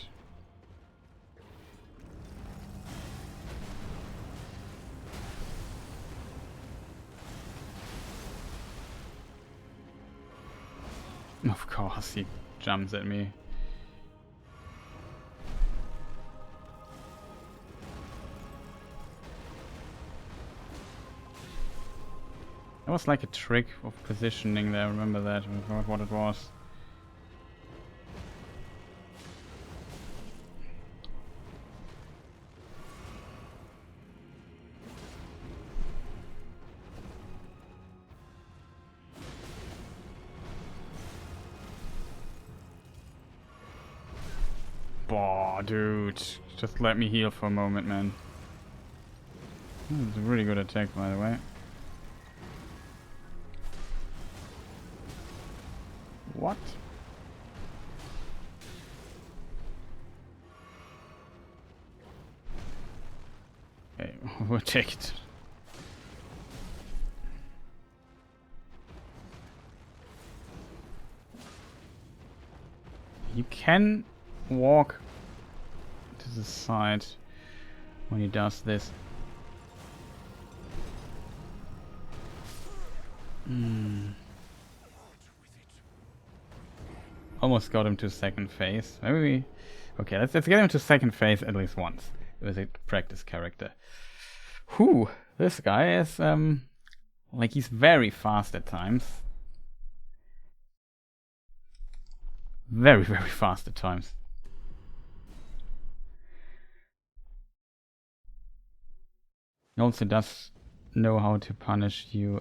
Of course, he jumps at me. That was like a trick of positioning there, remember that? I forgot what it was. Boah, dude. Just let me heal for a moment, man. It's a really good attack, by the way. What? Okay, we'll take it. You can walk to the side when he does this. Almost got him to second phase. Maybe we... Okay, let's get him to second phase at least once. With a practice character. Whew, this guy is like he's very fast at times. Very, very fast at times. He also does know how to punish you.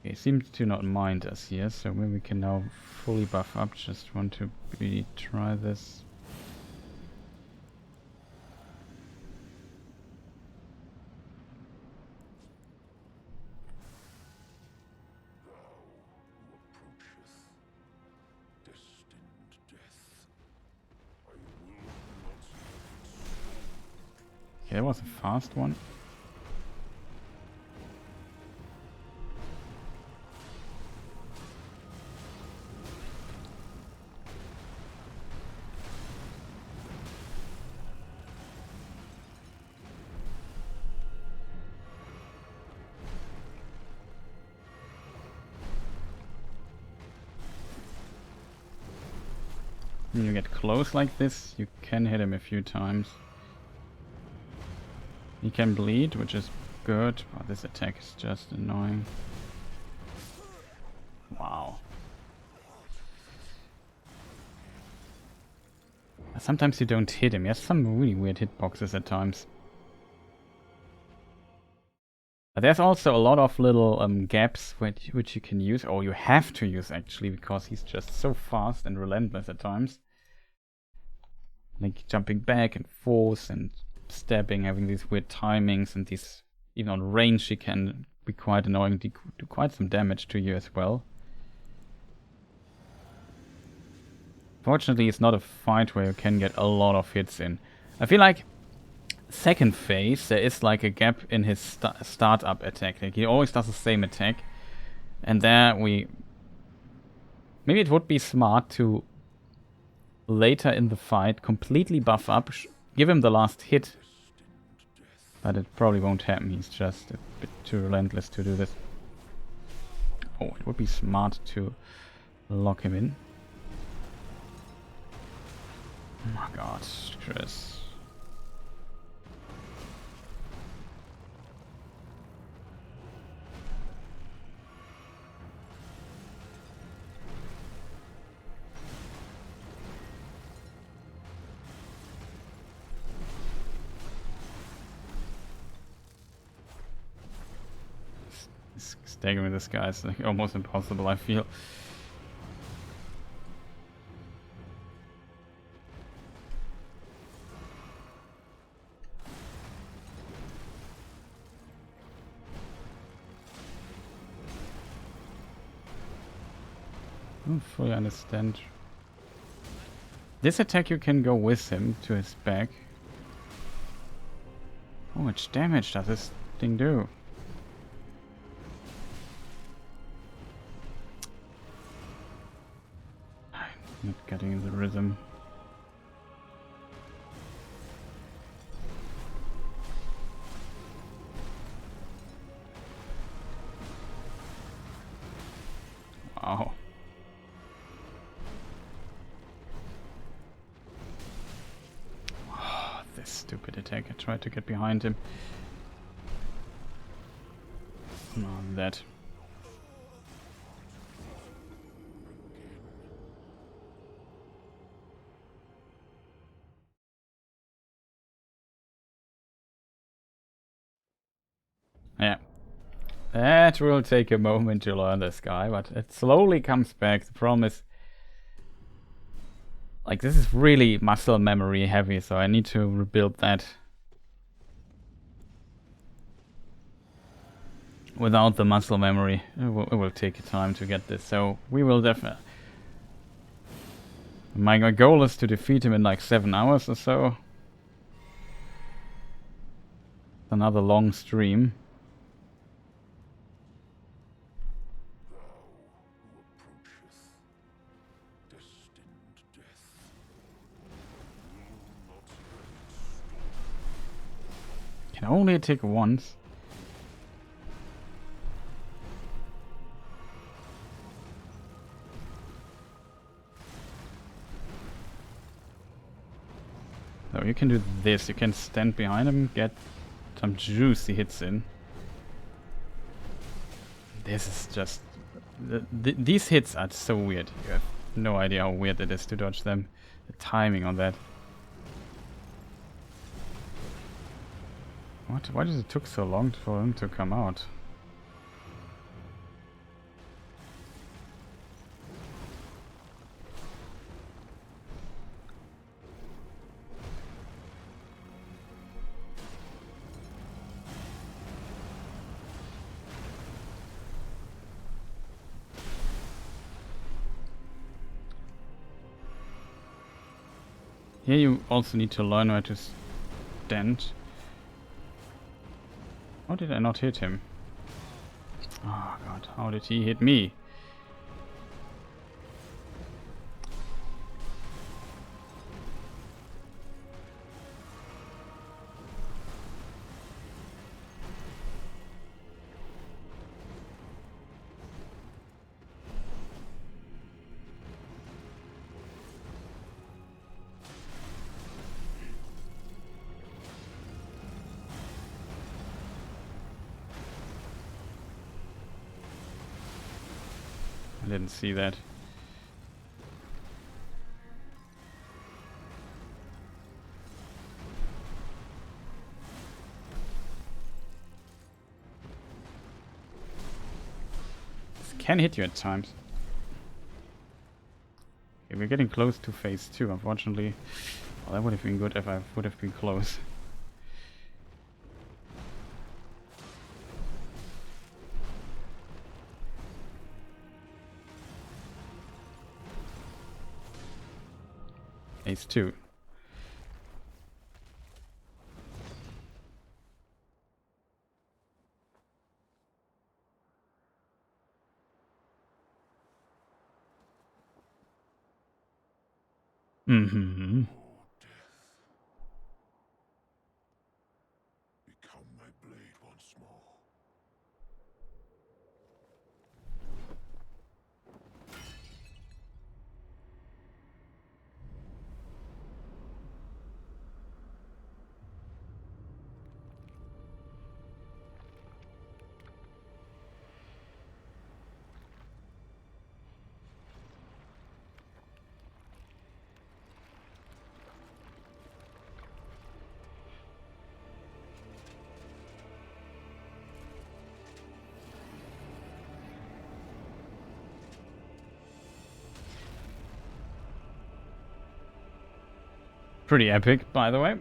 He seems to not mind us here, so maybe we can now fully buff up. Just want to really try this. Okay, that was a fast one. When you get close like this, you can hit him a few times. He can bleed, which is good, but this attack is just annoying. Wow. Sometimes you don't hit him. He has some really weird hitboxes at times. But there's also a lot of little gaps which you can use, or you have to use actually, because he's just so fast and relentless at times. Like jumping back and forth and stabbing, having these weird timings, and these, even on range, he can be quite annoying, do quite some damage to you as well. Fortunately, it's not a fight where you can get a lot of hits in. I feel like second phase, there is like a gap in his startup attack. Like he always does the same attack, and there maybe it would be smart to later in the fight completely buff up, give him the last hit, but it probably won't happen. He's just a bit too relentless to do this. Oh, it would be smart to lock him in. Oh my god, Chris. Staggering this guy is like almost impossible, I feel. I don't fully understand. This attack you can go with him to his back. How much damage does this thing do? Not getting in the rhythm. Wow. Oh, this stupid attack. I tried to get behind him. No, that. Yeah. That will take a moment to learn this guy, but it slowly comes back. The problem is, like, this is really muscle memory heavy, so I need to rebuild that. Without the muscle memory, it will take time to get this, so we will definitely... My goal is to defeat him in like 7 hours or so. Another long stream. Can only attack once. So you can do this. You can stand behind him, get some juicy hits in. This is just... these hits are so weird. You have no idea how weird it is to dodge them. The timing on that. What? Why does it took so long for him to come out? Here you also need to learn where to stand. How did I not hit him? Oh god, how did he hit me? I didn't see that. This can hit you at times. Okay, we're getting close to phase 2, unfortunately. Well, that would have been good if I would have been close. Phase 2. Mm-hmm. Become my blade once more. Pretty epic, by the way.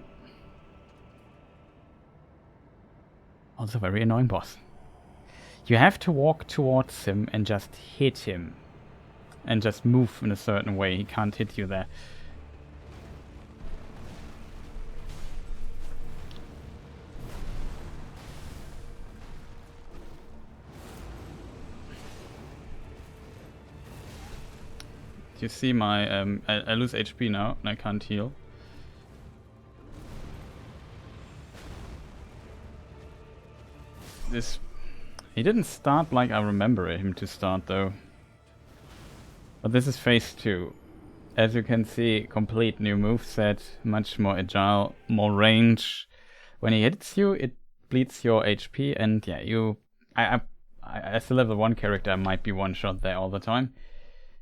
Also very annoying boss. You have to walk towards him and just hit him. And just move in a certain way. He can't hit you there. You see my... I lose HP now and I can't heal. This... He didn't start like I remember him to start though. But this is phase 2. As you can see, complete new moveset, much more agile, more range. When he hits you, it bleeds your HP and yeah, you... I as a level 1 character, I might be one-shot there all the time.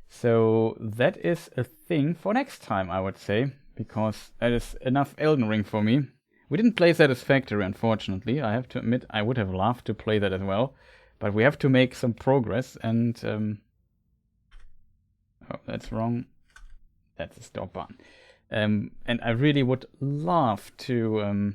So that is a thing for next time, I would say. Because that is enough Elden Ring for me. We didn't play Satisfactory, unfortunately. I have to admit, I would have loved to play that as well. But we have to make some progress and... oh, that's wrong. That's a stop button. And I really would love to...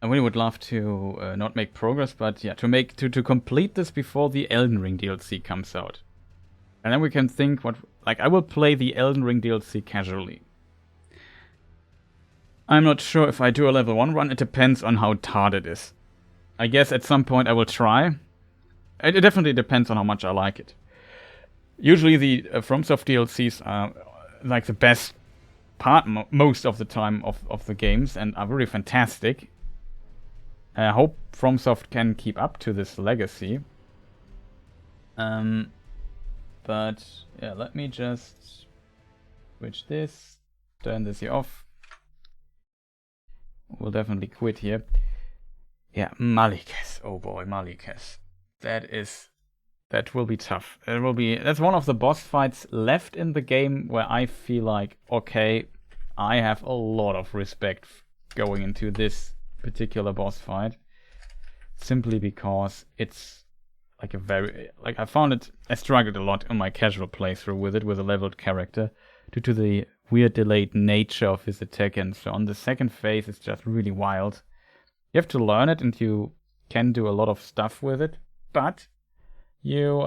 I really would love to not make progress, but yeah, to complete this before the Elden Ring DLC comes out. And then we can think what... Like, I will play the Elden Ring DLC casually. I'm not sure if I do a level 1 run. It depends on how hard it is. I guess at some point I will try. It definitely depends on how much I like it. Usually the FromSoft DLCs are like the best part most of the time of the games and are really fantastic. I hope FromSoft can keep up to this legacy. But yeah, let me just switch this, turn this here off. We'll definitely quit here. Yeah, Maliketh. Oh boy, Maliketh. That will be tough. That's one of the boss fights left in the game where I feel like, okay, I have a lot of respect going into this particular boss fight. Simply because it's like I struggled a lot in my casual playthrough with it, with a leveled character, due to the weird delayed nature of his attack, and so on the second phase it's just really wild. You have to learn it and you can do a lot of stuff with it, but you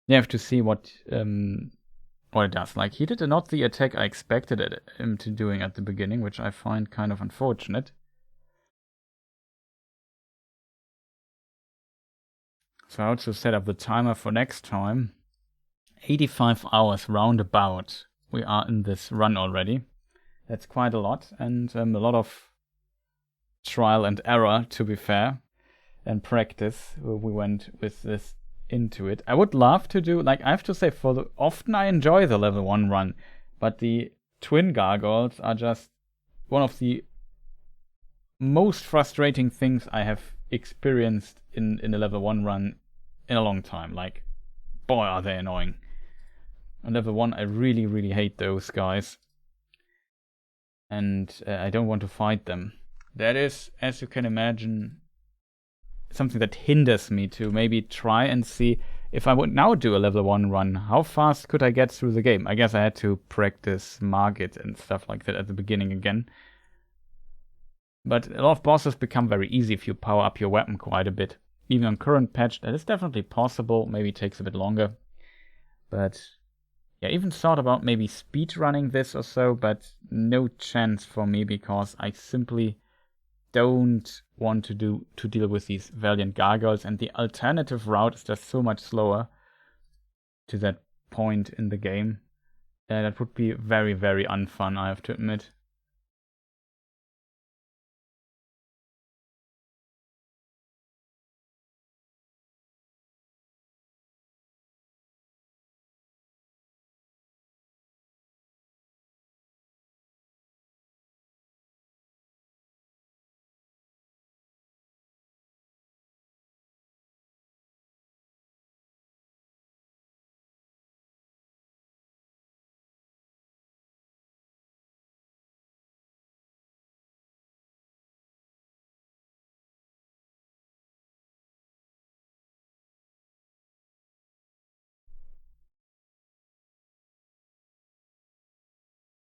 have to see what it does. Like, he did not the attack I expected him to doing at the beginning, which I find kind of unfortunate. So I also set up the timer for next time. 85 hours roundabout we are in this run already. That's quite a lot, and a lot of trial and error, to be fair, and practice. We went with this into it. I would love to do, like, I have to say, often I enjoy the level 1 run, but the twin gargoyles are just one of the most frustrating things I have experienced in a level 1 run in a long time. Like, boy, are they annoying. On level 1, I really, really hate those guys. And I don't want to fight them. That is, as you can imagine, something that hinders me to maybe try and see if I would now do a level 1 run, how fast could I get through the game? I guess I had to practice Margit and stuff like that at the beginning again. But a lot of bosses become very easy if you power up your weapon quite a bit. Even on current patch, that is definitely possible. Maybe it takes a bit longer. But yeah, even thought about maybe speed running this or so, but no chance for me because I simply don't want to deal with these valiant gargoyles, and the alternative route is just so much slower to that point in the game. That would be very, very unfun, I have to admit.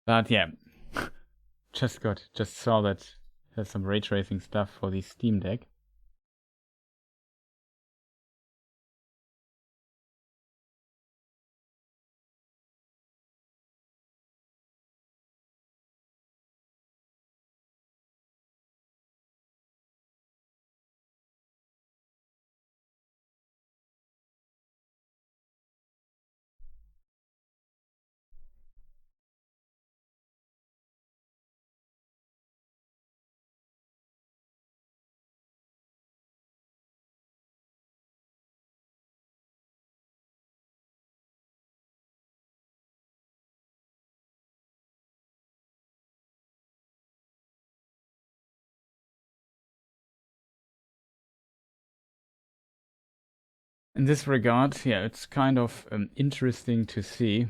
But yeah, just saw that there's some ray tracing stuff for the Steam Deck. In this regard, yeah, it's kind of interesting to see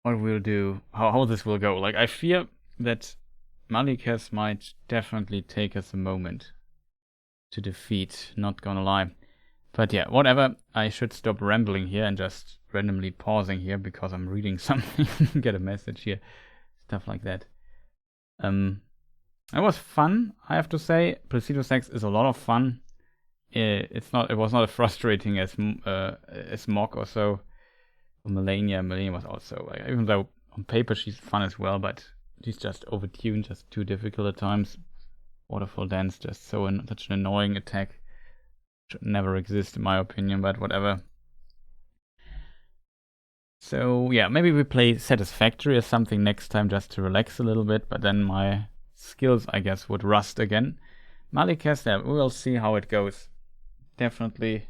what we'll do, how this will go. Like, I fear that Maliketh might definitely take us a moment to defeat, not gonna lie. But yeah, whatever, I should stop rambling here and just randomly pausing here because I'm reading something, get a message here, stuff like that. It was fun, I have to say. Placidusax is a lot of fun. It was not as frustrating as Mog or so. Malenia was also, even though on paper she's fun as well, but she's just overtuned, just too difficult at times. Waterfall Dance, just such an annoying attack. Should never exist in my opinion, but whatever. So yeah, maybe we play Satisfactory or something next time just to relax a little bit, but then my skills, I guess, would rust again. Maliketh, yeah, we'll see how it goes. Definitely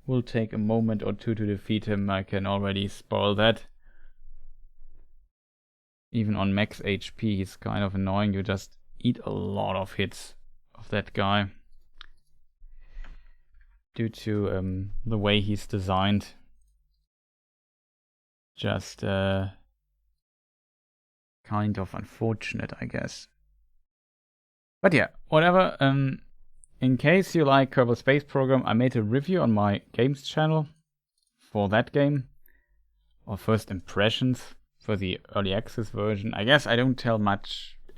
will take a moment or two to defeat him. I can already spoil that. Even on max HP, he's kind of annoying. You just eat a lot of hits of that guy. Due to the way he's designed. Just kind of unfortunate, I guess. But yeah, whatever. In case you like Kerbal Space Program, I made a review on my games channel for that game. Or first impressions for the early access version. I guess I don't tell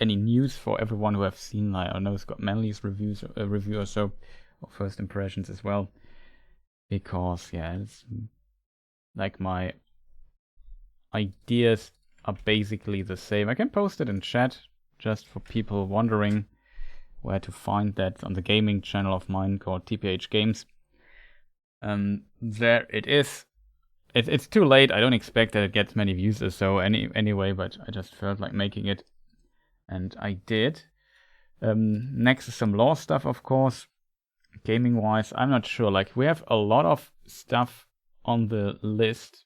any news for everyone who have seen, like, I don't know, Scott Manley's review or so, or first impressions as well. Because, yeah, it's like my ideas are basically the same. I can post it in chat just for people wondering where to find that on the gaming channel of mine called TPH Games. There it is. It's too late. I don't expect that it gets many views or so anyway, but I just felt like making it, and I did. Next is some lore stuff, of course. Gaming wise, I'm not sure. Like, we have a lot of stuff on the list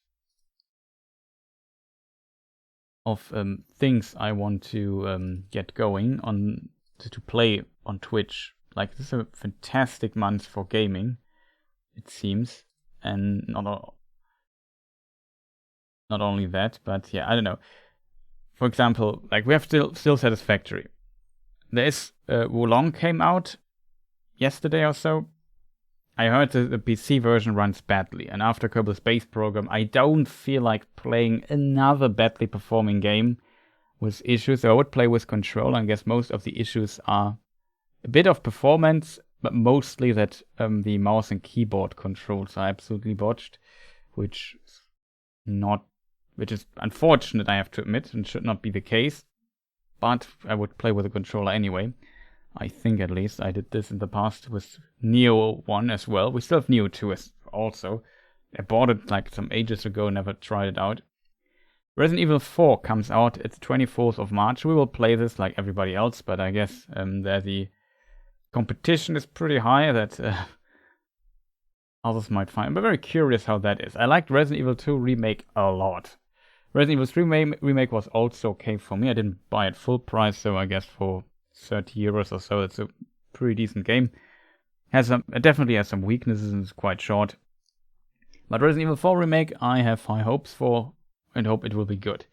of things I want to get going on to play on Twitch. Like, this is a fantastic month for gaming, it seems, and not only that, but yeah, I don't know. For example, like, we have still Satisfactory. There is Wulong came out yesterday or so. I heard the PC version runs badly, and after Kerbal Space Program, I don't feel like playing another badly performing game with issues. So I would play with control. I guess most of the issues are a bit of performance, but mostly that the mouse and keyboard controls are absolutely botched, which is unfortunate, I have to admit, and should not be the case. But I would play with a controller anyway. I think, at least. I did this in the past with Neo 1 as well. We still have Neo 2 also. I bought it like some ages ago, never tried it out. Resident Evil 4 comes out at the 24th of March. We will play this like everybody else, but I guess there the competition is pretty high that others might find. I'm very curious how that is. I liked Resident Evil 2 Remake a lot. Resident Evil 3 Remake was also okay for me. I didn't buy it full price, so I guess for 30 euros or so, it's a pretty decent game. It definitely has some weaknesses and it's quite short. But Resident Evil 4 Remake, I have high hopes for and hope it will be good.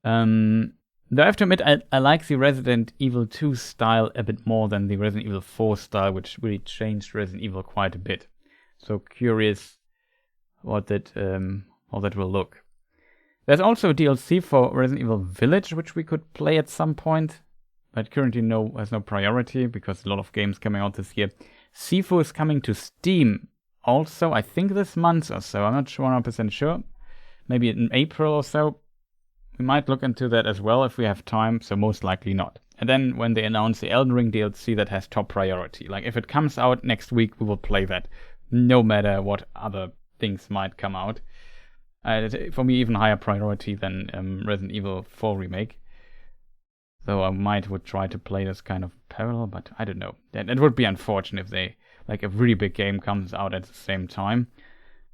Though I have to admit, I like the Resident Evil 2 style a bit more than the Resident Evil 4 style, which really changed Resident Evil quite a bit. So curious how that will look. There's also a DLC for Resident Evil Village, which we could play at some point, but currently has no priority because a lot of games coming out this year. Sifu is coming to Steam also, I think this month or so. I'm not 100% sure. Maybe in April or so. We might look into that as well if we have time, so most likely not. And then when they announce the Elden Ring DLC, that has top priority. Like, if it comes out next week, we will play that, no matter what other things might come out. For me, even higher priority than Resident Evil 4 Remake. Though I would try to play this kind of parallel, but I don't know. It would be unfortunate if a really big game comes out at the same time.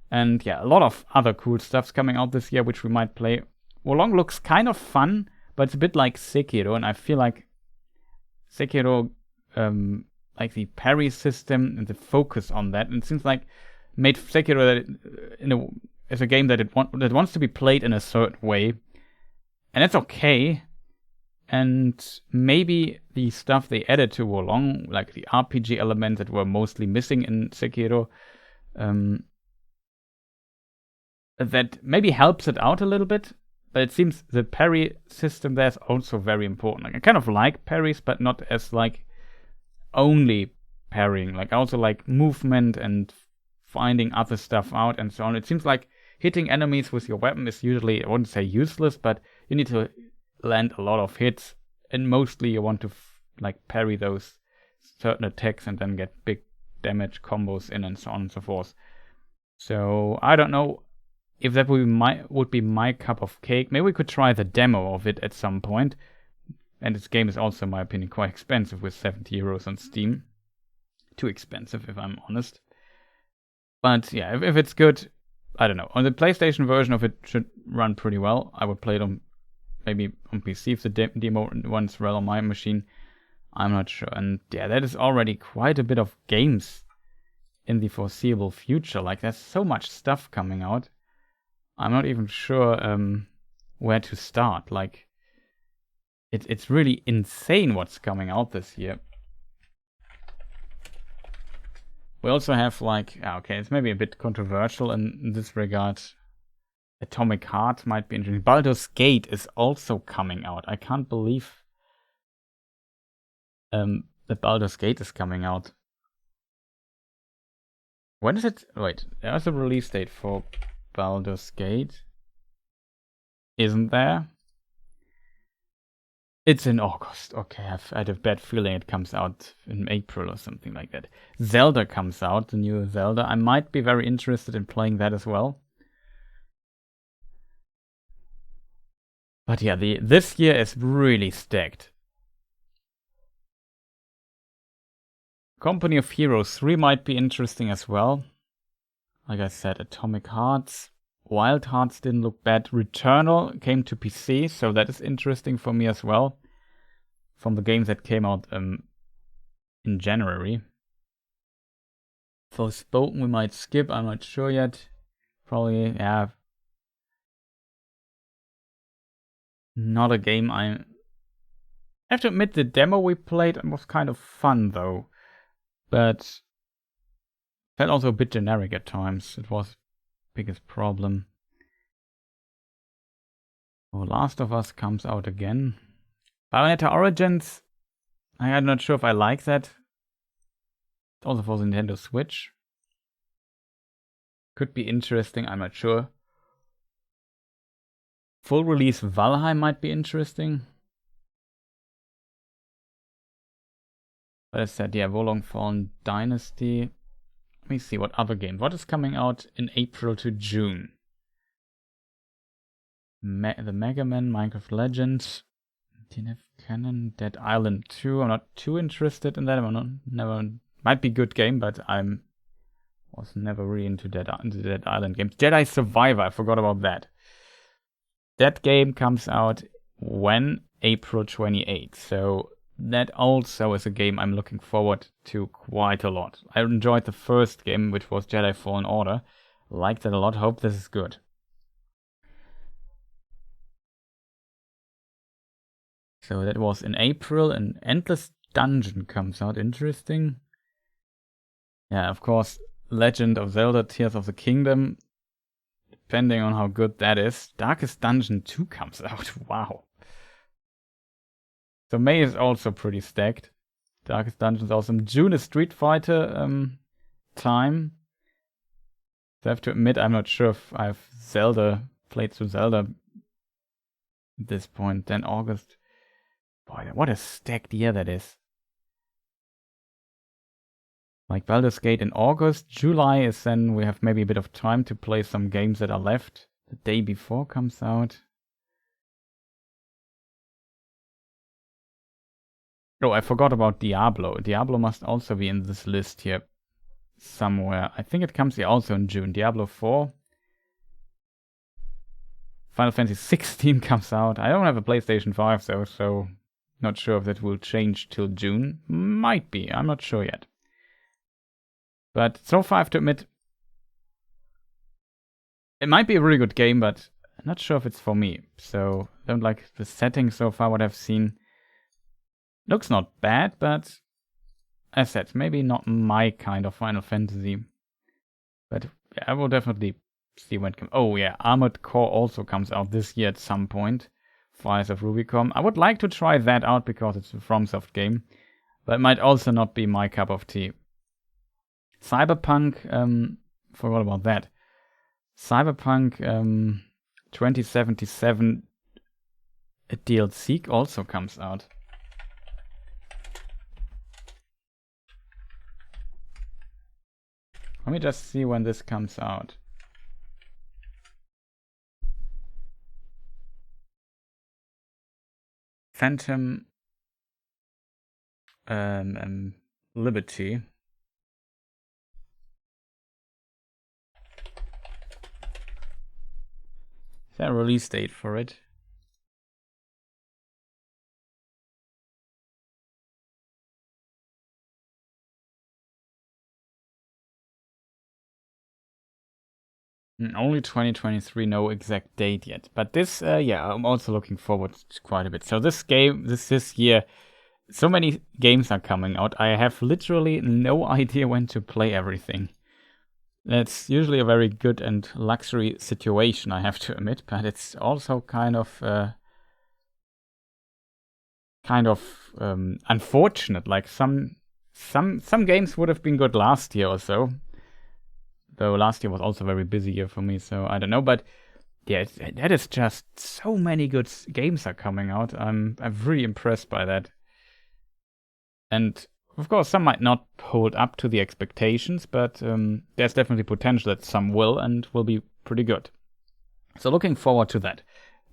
And yeah, a lot of other cool stuff's coming out this year, which we might play. Wolong looks kind of fun, but it's a bit like Sekiro, and I feel like Sekiro, like the parry system and the focus on that, and it seems like made Sekiro as a game that wants to be played in a certain way, and it's okay. And maybe the stuff they added to Wolong, like the RPG elements that were mostly missing in Sekiro, that maybe helps it out a little bit. But it seems the parry system there is also very important. Like, I kind of like parries, but not as like only parrying. Like, I also like movement and finding other stuff out and so on. It seems like hitting enemies with your weapon is usually, I wouldn't say useless, but you need to land a lot of hits, and mostly you want to parry those certain attacks and then get big damage combos in and so on and so forth. So I don't know if that would be my cup of cake. Maybe we could try the demo of it at some point. And this game is also, in my opinion, quite expensive with 70 euros on Steam. too expensive, if I'm honest. But yeah, if it's good, I don't know. On the PlayStation version of it should run pretty well. I would play it on maybe on PC if the demo runs well on my machine. I'm not sure. And yeah, that is already quite a bit of games in the foreseeable future. Like, there's so much stuff coming out. I'm not even sure where to start. Like, it's really insane what's coming out this year. We also have, like, okay, it's maybe a bit controversial in this regard. Atomic Heart might be interesting. Baldur's Gate is also coming out. I can't believe that Baldur's Gate is coming out. When is it? Wait, there's a release date for Baldur's Gate. Isn't there? It's in August. Okay, I had a bad feeling it comes out in April or something like that. Zelda comes out, the new Zelda. I might be very interested in playing that as well. But yeah, this year is really stacked. Company of Heroes 3 might be interesting as well. Like I said, Atomic Hearts. Wild Hearts didn't look bad. Returnal came to PC, so that is interesting for me as well. From the games that came out in January. Forspoken we might skip, I'm not sure yet. Probably, yeah. Not a game I have to admit, the demo we played was kind of fun though. But felt also a bit generic at times. It was the biggest problem. Oh, Last of Us comes out again. Bayonetta Origins, I'm not sure if I like that. It's also for the Nintendo Switch. Could be interesting, I'm not sure. Full release Valheim might be interesting. But I said, yeah, Wolong Fallen Dynasty. Let me see what other game. What is coming out in April to June? The Mega Man, Minecraft Legends, TNF Canon, Dead Island 2. I'm not too interested in that. Might be a good game, but was never really into Dead Island games. Jedi Survivor, I forgot about that. That game comes out when? April 28th. So that also is a game I'm looking forward to quite a lot. I enjoyed the first game, which was Jedi Fallen Order. Liked it a lot. Hope this is good. So that was in April. An Endless Dungeon comes out. Interesting. Yeah, of course, Legend of Zelda Tears of the Kingdom. Depending on how good that is. Darkest Dungeon 2 comes out. Wow. So May is also pretty stacked. Darkest Dungeon is awesome. June is Street Fighter time. So I have to admit, I'm not sure if I've played through Zelda at this point. Then August. Boy, what a stacked year that is. Like Baldur's Gate in August. July is then we have maybe a bit of time to play some games that are left. The day before comes out. Oh, I forgot about Diablo. Diablo must also be in this list here somewhere. I think it comes here also in June. Diablo 4. Final Fantasy 16 comes out. I don't have a PlayStation 5 though, so not sure if that will change till June. Might be. I'm not sure yet. But so far I have to admit, it might be a really good game, but I'm not sure if it's for me. So I don't like the setting so far, what I've seen. Looks not bad, but as I said, maybe not my kind of Final Fantasy. But yeah, I will definitely see when it comes. Oh yeah, Armored Core also comes out this year at some point. Fires of Rubicon. I would like to try that out because it's a FromSoft game. But it might also not be my cup of tea. Cyberpunk, forgot about that. Cyberpunk 2077, a DLC also comes out. Let me just see when this comes out. Phantom Liberty. there a release date for it? Only 2023, no exact date yet. But this, yeah, I'm also looking forward to quite a bit. So this game, this year, so many games are coming out. I have literally no idea when to play everything. That's usually a very good and luxury situation, I have to admit. But it's also kind of unfortunate. Like some games would have been good last year or so. Though last year was also a very busy year for me, so I don't know. But yeah, that is just so many good games are coming out. I'm really impressed by that. And of course, some might not hold up to the expectations, but there's definitely potential that some will and will be pretty good. So looking forward to that.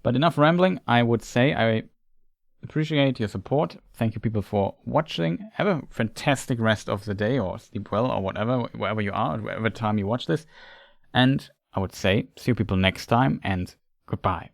But enough rambling. I would say I appreciate your support. Thank you, people, for watching. Have a fantastic rest of the day, or sleep well, or whatever, wherever you are, whatever time you watch this. And I would say, see you people next time, and goodbye.